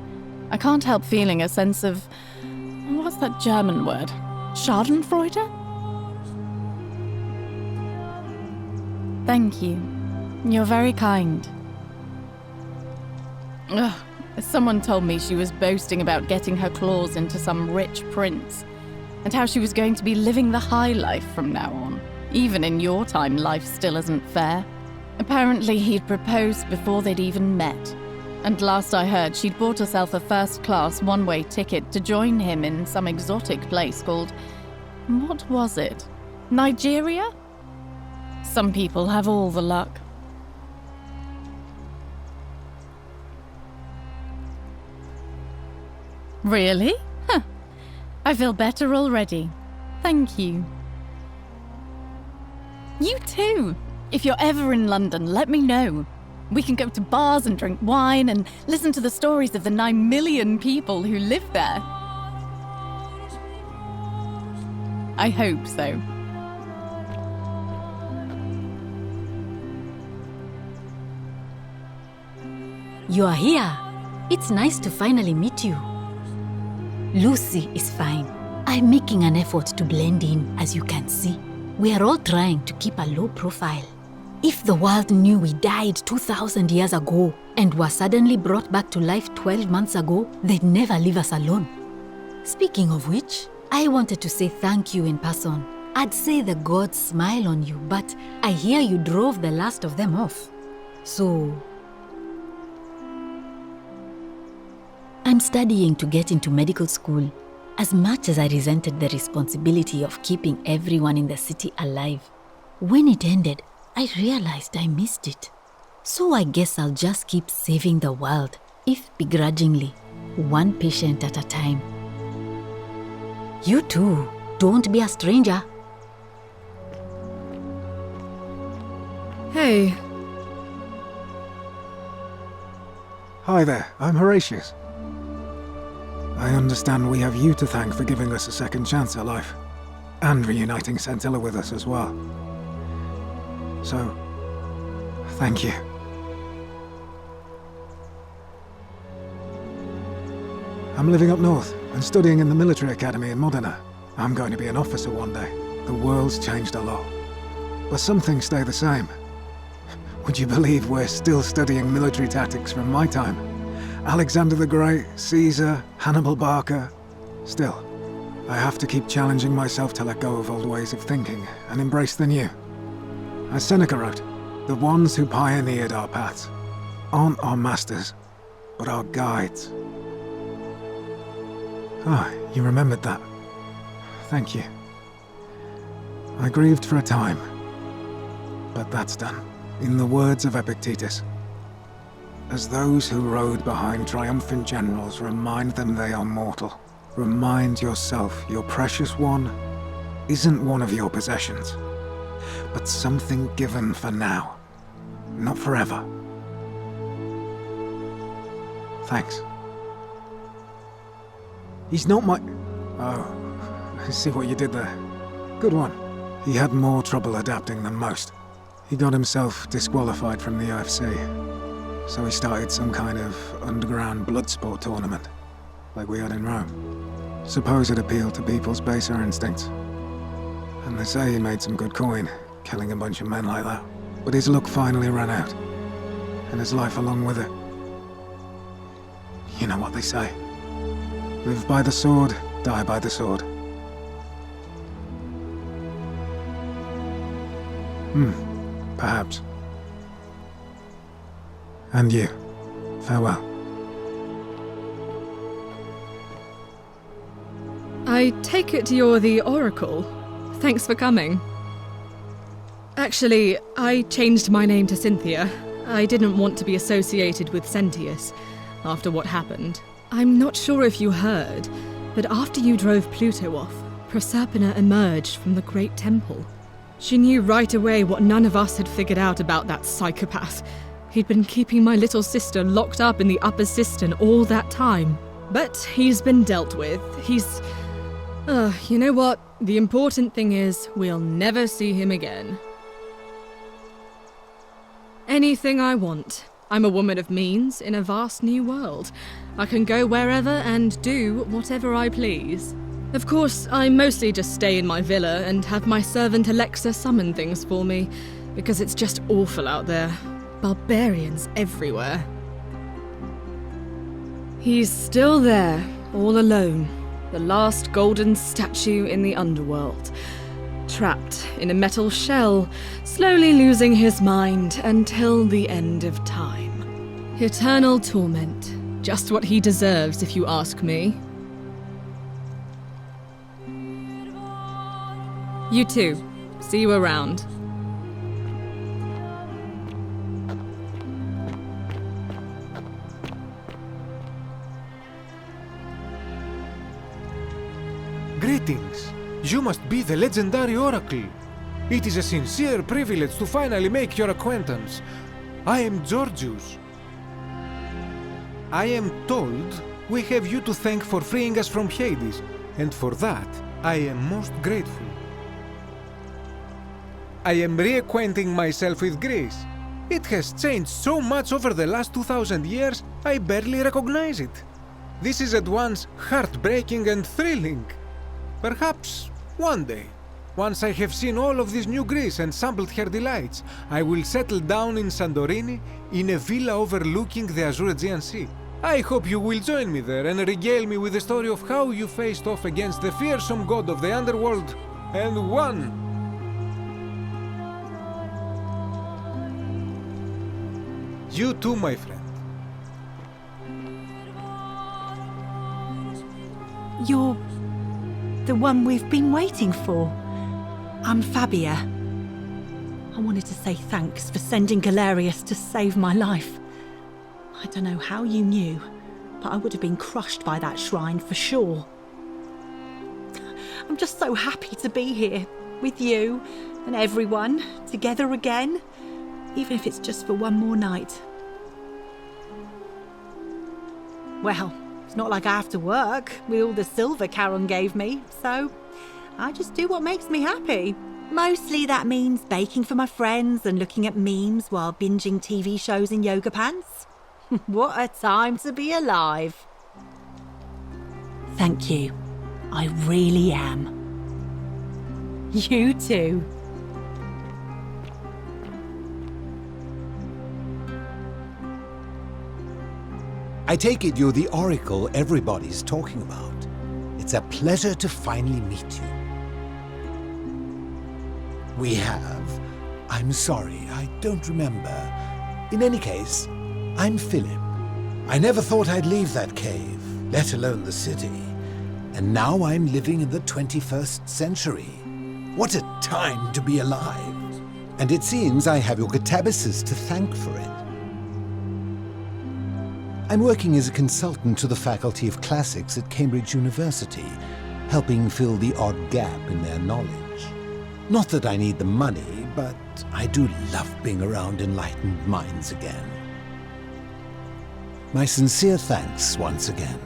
I can't help feeling a sense of... what's that German word? Schadenfreude? Thank you. You're very kind. Ugh. Someone told me she was boasting about getting her claws into some rich prince, and how she was going to be living the high life from now on. Even in your time, life still isn't fair. Apparently, he'd proposed before they'd even met. And last I heard, she'd bought herself a first-class one-way ticket to join him in some exotic place called... what was it? Nigeria? Some people have all the luck. Really? Huh. I feel better already. Thank you. You too. If you're ever in London, let me know. We can go to bars and drink wine and listen to the stories of the 9 million people who live there. I hope so. You are here. It's nice to finally meet you. Lucy is fine. I'm making an effort to blend in, as you can see. We are all trying to keep a low profile. If the world knew we died 2,000 years ago and were suddenly brought back to life 12 months ago, they'd never leave us alone. Speaking of which, I wanted to say thank you in person. I'd say the gods smile on you, but I hear you drove the last of them off. So... I'm studying to get into medical school. As much as I resented the responsibility of keeping everyone in the city alive, when it ended, I realized I missed it. So I guess I'll just keep saving the world, if begrudgingly, one patient at a time. You too, don't be a stranger. Hey. Hi there, I'm Horatius. I understand we have you to thank for giving us a second chance at life, and reuniting Scintilla with us as well. So, thank you. I'm living up north and studying in the military academy in Modena. I'm going to be an officer one day. The world's changed a lot, but some things stay the same. Would you believe we're still studying military tactics from my time? Alexander the Great, Caesar, Hannibal Barca. Still, I have to keep challenging myself to let go of old ways of thinking and embrace the new. As Seneca wrote, the ones who pioneered our paths aren't our masters, but our guides. Ah, you remembered that. Thank you. I grieved for a time, but that's done. In the words of Epictetus, as those who rode behind triumphant generals remind them they are mortal, remind yourself your precious one isn't one of your possessions, but something given for now, not forever. Thanks. He's not my... Oh, I see what you did there. Good one. He had more trouble adapting than most. He got himself disqualified from the UFC, so he started some kind of underground blood sport tournament, like we had in Rome. Suppose it appealed to people's baser instincts. And they say he made some good coin, killing a bunch of men like that. But his luck finally ran out, and his life along with it. You know what they say. Live by the sword, die by the sword. Perhaps. And you. Farewell. I take it you're the Oracle. Thanks for coming. Actually, I changed my name to Cynthia. I didn't want to be associated with Sentius after what happened. I'm not sure if you heard, but after you drove Pluto off, Proserpina emerged from the Great Temple. She knew right away what none of us had figured out about that psychopath. He'd been keeping my little sister locked up in the upper cistern all that time. But he's been dealt with. He's... you know what? The important thing is, we'll never see him again. Anything I want. I'm a woman of means in a vast new world. I can go wherever and do whatever I please. Of course, I mostly just stay in my villa and have my servant Alexa summon things for me, because it's just awful out there. Barbarians everywhere. He's still there, all alone. The last golden statue in the underworld. Trapped in a metal shell, slowly losing his mind until the end of time. Eternal torment. Just what he deserves, if you ask me. You too. See you around. Greetings. You must be the legendary Oracle. It is a sincere privilege to finally make your acquaintance. I am Georgius. I am told we have you to thank for freeing us from Hades, and for that I am most grateful. I am reacquainting myself with Greece. It has changed so much over the last 2,000 years, I barely recognize it. This is at once heartbreaking and thrilling. Perhaps one day, once I have seen all of this new Greece and sampled her delights, I will settle down in Santorini in a villa overlooking the azure Aegean Sea. I hope you will join me there and regale me with the story of how you faced off against the fearsome god of the underworld and won. You too, my friend. You're the one we've been waiting for. I'm Fabia. I wanted to say thanks for sending Galerius to save my life. I don't know how you knew, but I would have been crushed by that shrine for sure. I'm just so happy to be here with you and everyone together again. even if it's just for one more night. Well, it's not like I have to work with all the silver Charon gave me, so I just do what makes me happy. Mostly that means baking for my friends and looking at memes while binging TV shows in yoga pants. What a time to be alive. Thank you. I really am. You too. I take it you're the oracle everybody's talking about. It's a pleasure to finally meet you. We have? I'm sorry, I don't remember. In any case, I'm Philip. I never thought I'd leave that cave, let alone the city. And now I'm living in the 21st century. What a time to be alive. And it seems I have your catabasis to thank for it. I'm working as a consultant to the Faculty of Classics at Cambridge University, helping fill the odd gap in their knowledge. Not that I need the money, but I do love being around enlightened minds again. My sincere thanks once again.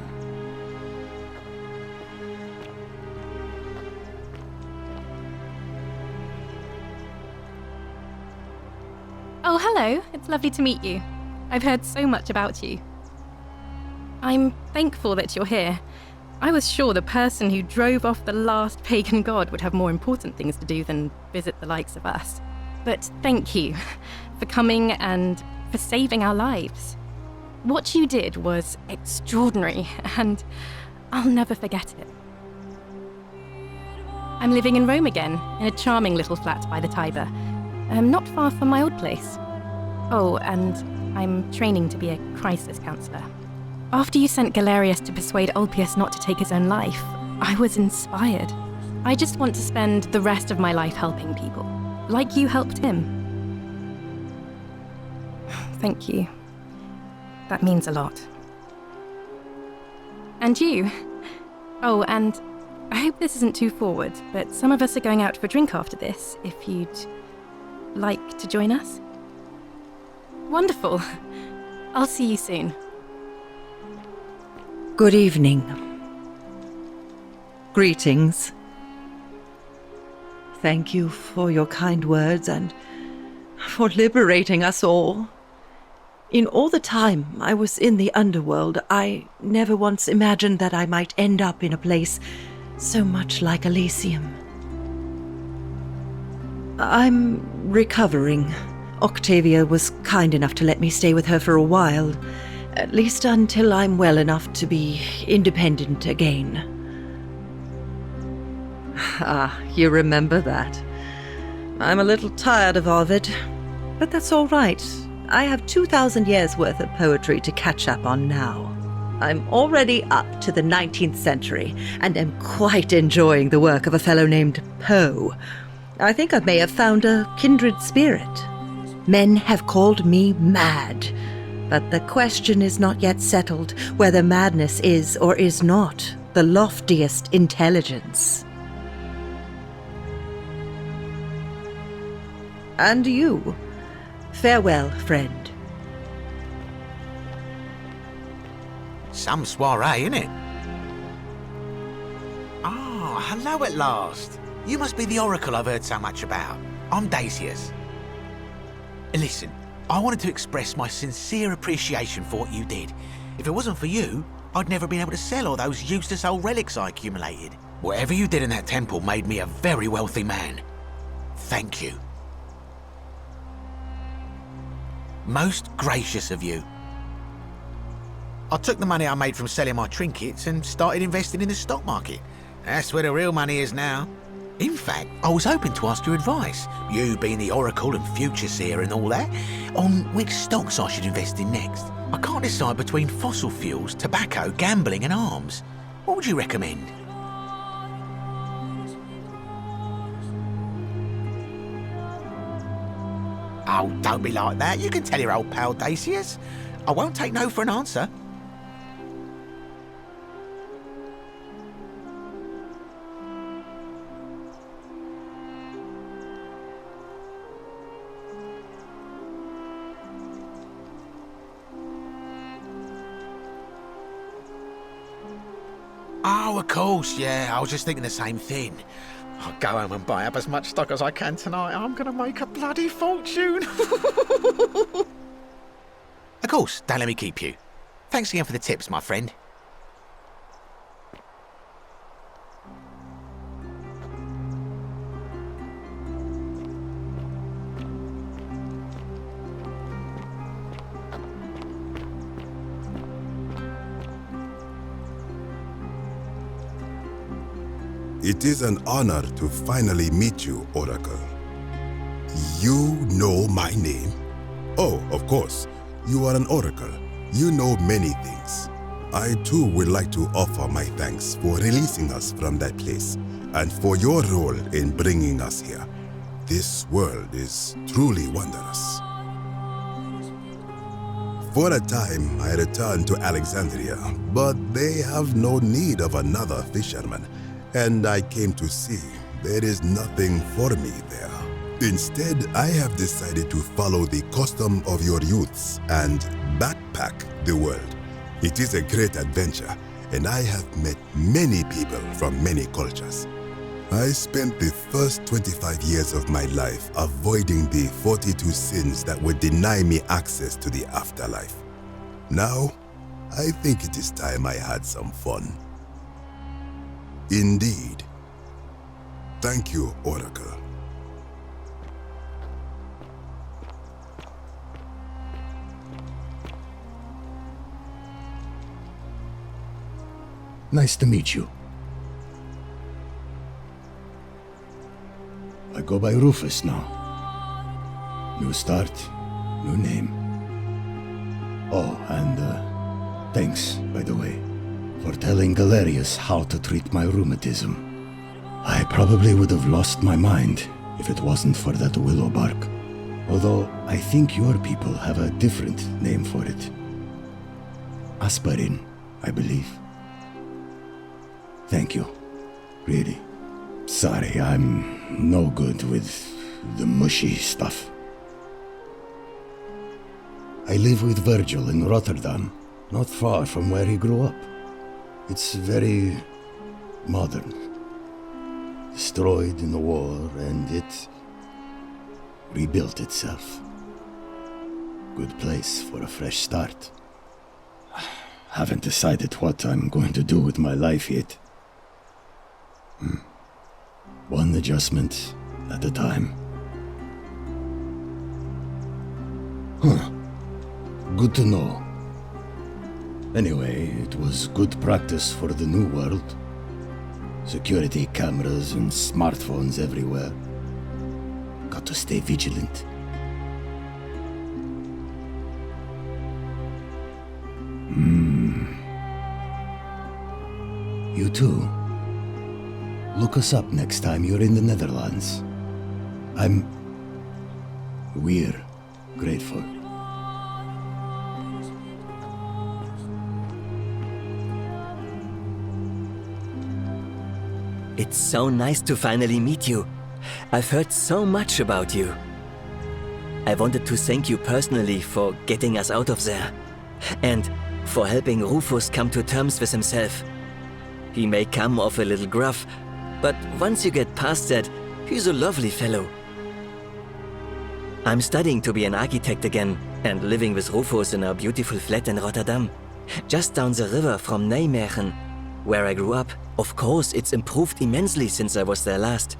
Oh, hello. It's lovely to meet you. I've heard so much about you. I'm thankful that you're here. I was sure the person who drove off the last pagan god would have more important things to do than visit the likes of us. But thank you for coming and for saving our lives. What you did was extraordinary, and I'll never forget it. I'm living in Rome again, in a charming little flat by the Tiber, not far from my old place. Oh, and I'm training to be a crisis counsellor. After you sent Galerius to persuade Ulpius not to take his own life, I was inspired. I just want to spend the rest of my life helping people, like you helped him. Thank you. That means a lot. And you. Oh, and I hope this isn't too forward, but some of us are going out for a drink after this, if you'd like to join us. Wonderful. I'll see you soon. Good evening. Greetings. Thank you for your kind words and for liberating us all. In all the time I was in the underworld, I never once imagined that I might end up in a place so much like Elysium. I'm recovering. Octavia was kind enough to let me stay with her for a while, at least until I'm well enough to be independent again. Ah, you remember that. I'm a little tired of Ovid, but that's all right. I have 2,000 years' worth of poetry to catch up on now. I'm already up to the 19th century, and am quite enjoying the work of a fellow named Poe. I think I may have found a kindred spirit. Men have called me mad, but the question is not yet settled whether madness is or is not the loftiest intelligence. And you, farewell, friend. Some soiree, innit? Ah, hello at last. You must be the oracle I've heard so much about. I'm Dacius. Listen, I wanted to express my sincere appreciation for what you did. If it wasn't for you, I'd never been able to sell all those useless old relics I accumulated. Whatever you did in that temple made me a very wealthy man. Thank you. Most gracious of you. I took the money I made from selling my trinkets and started investing in the stock market. That's where the real money is now. In fact, I was hoping to ask your advice, you being the oracle and future seer and all that, on which stocks I should invest in next. I can't decide between fossil fuels, tobacco, gambling and arms. What would you recommend? Oh, don't be like that. You can tell your old pal Dacius. I won't take no for an answer. Oh, of course, yeah. I was just thinking the same thing. I'll go home and buy up as much stock as I can tonight. I'm going to make a bloody fortune. Of course, don't let me keep you. Thanks again for the tips, my friend. It is an honor to finally meet you, Oracle. You know my name? Oh, of course. You are an Oracle. You know many things. I too would like to offer my thanks for releasing us from that place and for your role in bringing us here. This world is truly wondrous. For a time, I returned to Alexandria, but they have no need of another fisherman. And I came to see there is nothing for me there. Instead, I have decided to follow the custom of your youths and backpack the world. It is a great adventure, and I have met many people from many cultures. I spent the first 25 years of my life avoiding the 42 sins that would deny me access to the afterlife. Now, I think it is time I had some fun. Indeed. Thank you, Oracle. Nice to meet you. I go by Rufus now. New start, new name. Oh, and thanks, by the way, for telling Galerius how to treat my rheumatism. I probably would have lost my mind if it wasn't for that willow bark. Although I think your people have a different name for it. Aspirin, I believe. Thank you. Really. Sorry, I'm no good with the mushy stuff. I live with Virgil in Rotterdam, not far from where he grew up. It's very modern. Destroyed in the war, and it rebuilt itself. Good place for a fresh start. Haven't decided what I'm going to do with my life yet. One adjustment at a time. Good to know. Anyway, it was good practice for the new world. Security cameras and smartphones everywhere. Got to stay vigilant. You too. Look us up next time you're in the Netherlands. We're grateful. It's so nice to finally meet you. I've heard so much about you. I wanted to thank you personally for getting us out of there, and for helping Rufus come to terms with himself. He may come off a little gruff, but once you get past that, he's a lovely fellow. I'm studying to be an architect again, and living with Rufus in our beautiful flat in Rotterdam, just down the river from Nijmegen, where I grew up. Of course, it's improved immensely since I was there last.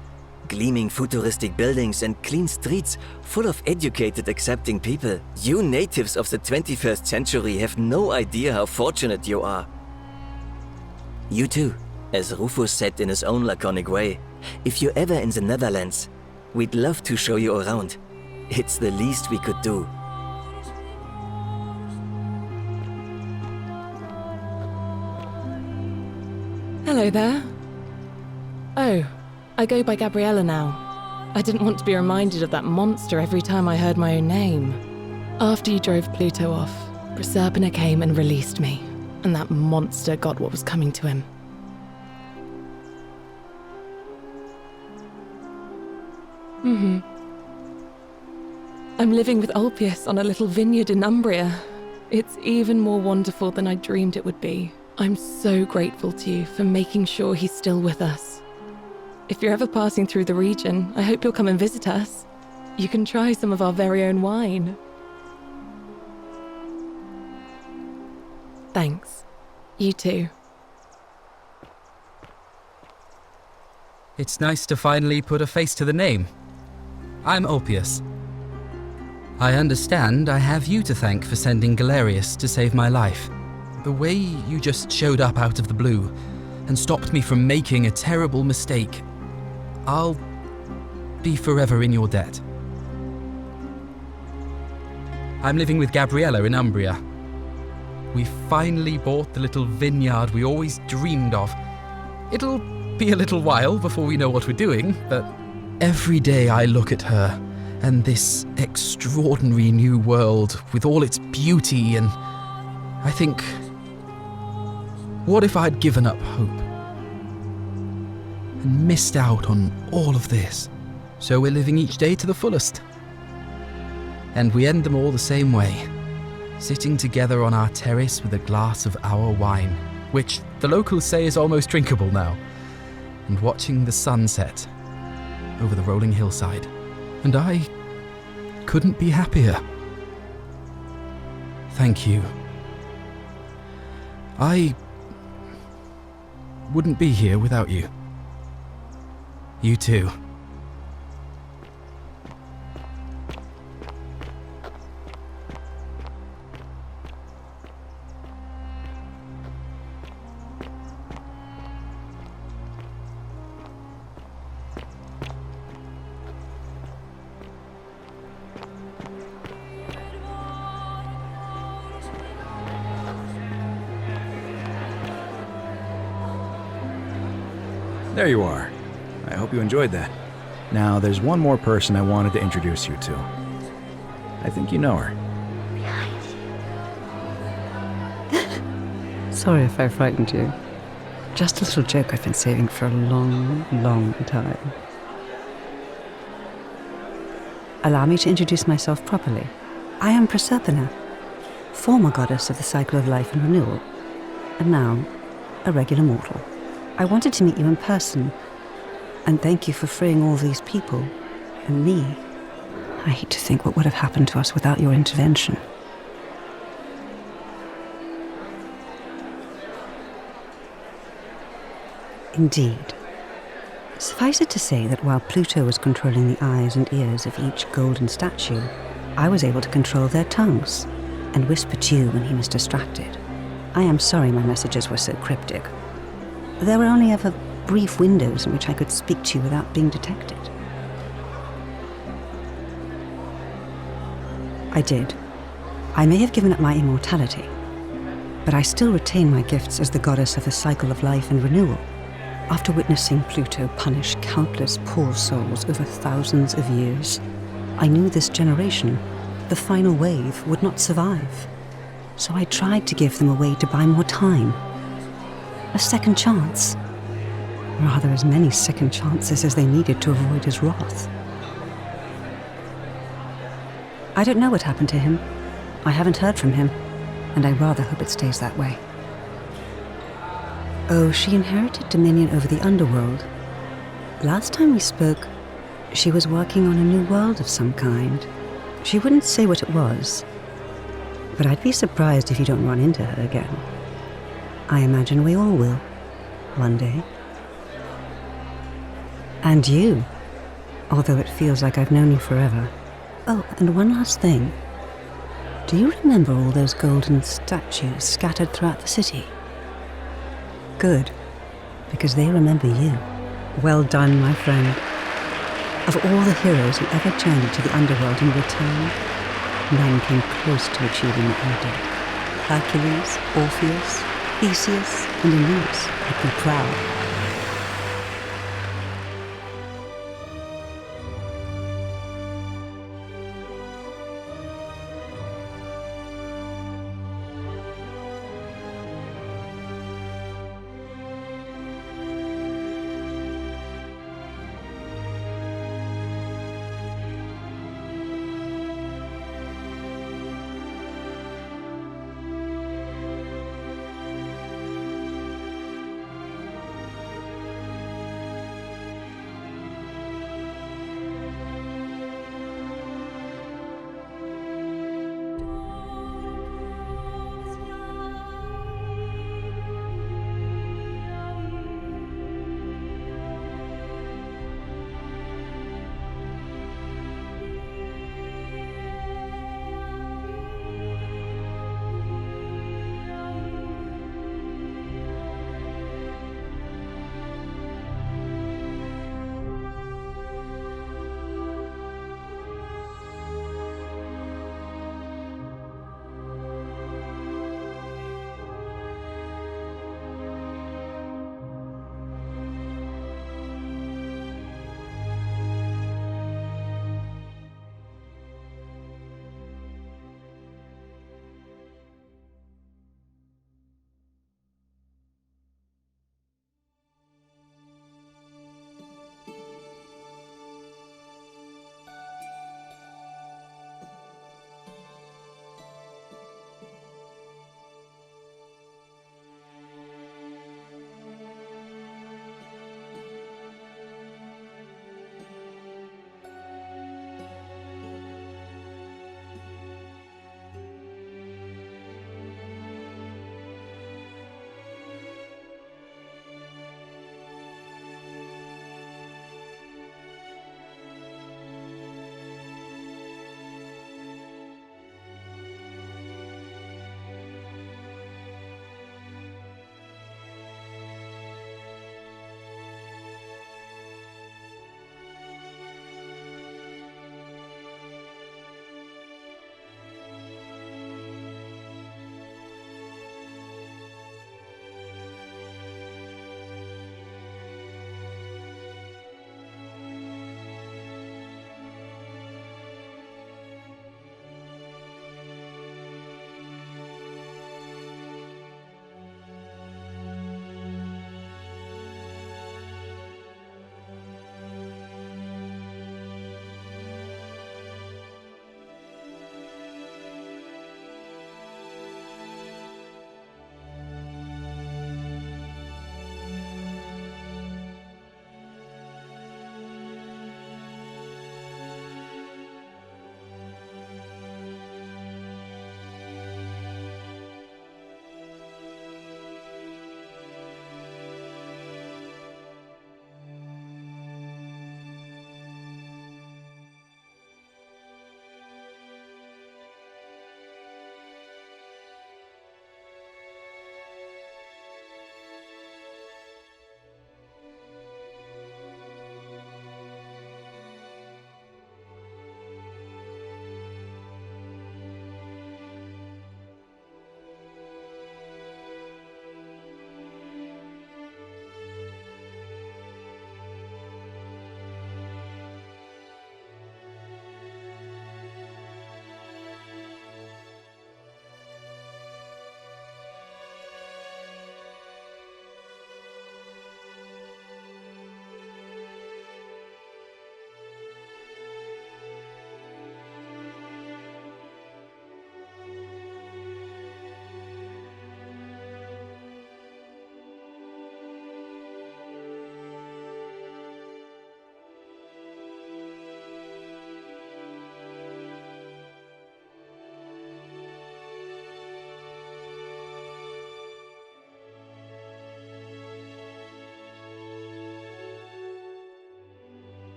Gleaming futuristic buildings and clean streets full of educated, accepting people. You natives of the 21st century have no idea how fortunate you are. You too, as Rufus said in his own laconic way. If you're ever in the Netherlands, we'd love to show you around. It's the least we could do. Hello there. Oh, I go by Gabriella now. I didn't want to be reminded of that monster every time I heard my own name. After you drove Pluto off, Proserpina came and released me, and that monster got what was coming to him. I'm living with Ulpius on a little vineyard in Umbria. It's even more wonderful than I dreamed it would be. I'm so grateful to you for making sure he's still with us. If you're ever passing through the region, I hope you'll come and visit us. You can try some of our very own wine. Thanks. You too. It's nice to finally put a face to the name. I'm Ulpius. I understand I have you to thank for sending Galerius to save my life. The way you just showed up out of the blue and stopped me from making a terrible mistake, I'll be forever in your debt. I'm living with Gabriella in Umbria. We finally bought the little vineyard we always dreamed of. It'll be a little while before we know what we're doing, but every day I look at her and this extraordinary new world with all its beauty, and I think, what if I'd given up hope and missed out on all of this? So we're living each day to the fullest. And we end them all the same way, sitting together on our terrace with a glass of our wine, which the locals say is almost drinkable now, and watching the sunset over the rolling hillside. And I couldn't be happier. Thank you. I wouldn't be here without you. You too. There you are. I hope you enjoyed that. Now, there's one more person I wanted to introduce you to. I think you know her. Sorry if I frightened you. Just a little joke I've been saving for a long, long time. Allow me to introduce myself properly. I am Proserpina, former goddess of the cycle of life and renewal, and now a regular mortal. I wanted to meet you in person, and thank you for freeing all these people, and me. I hate to think what would have happened to us without your intervention. Indeed. Suffice it to say that while Pluto was controlling the eyes and ears of each golden statue, I was able to control their tongues, and whisper to you when he was distracted. I am sorry my messages were so cryptic. There were only ever brief windows in which I could speak to you without being detected. I did. I may have given up my immortality, but I still retain my gifts as the goddess of the cycle of life and renewal. After witnessing Pluto punish countless poor souls over thousands of years, I knew this generation, the final wave, would not survive. So I tried to give them a way to buy more time. A second chance. Rather, as many second chances as they needed to avoid his wrath. I don't know what happened to him. I haven't heard from him, and I rather hope it stays that way. Oh, she inherited dominion over the underworld. Last time we spoke, she was working on a new world of some kind. She wouldn't say what it was, but I'd be surprised if you don't run into her again. I imagine we all will, one day. And you, although it feels like I've known you forever. Oh, and one last thing. Do you remember all those golden statues scattered throughout the city? Good, because they remember you. Well done, my friend. Of all the heroes who ever journeyed to the underworld and returned, none came close to achieving what you did. Hercules, Orpheus, Theseus, and Aeneas would be proud.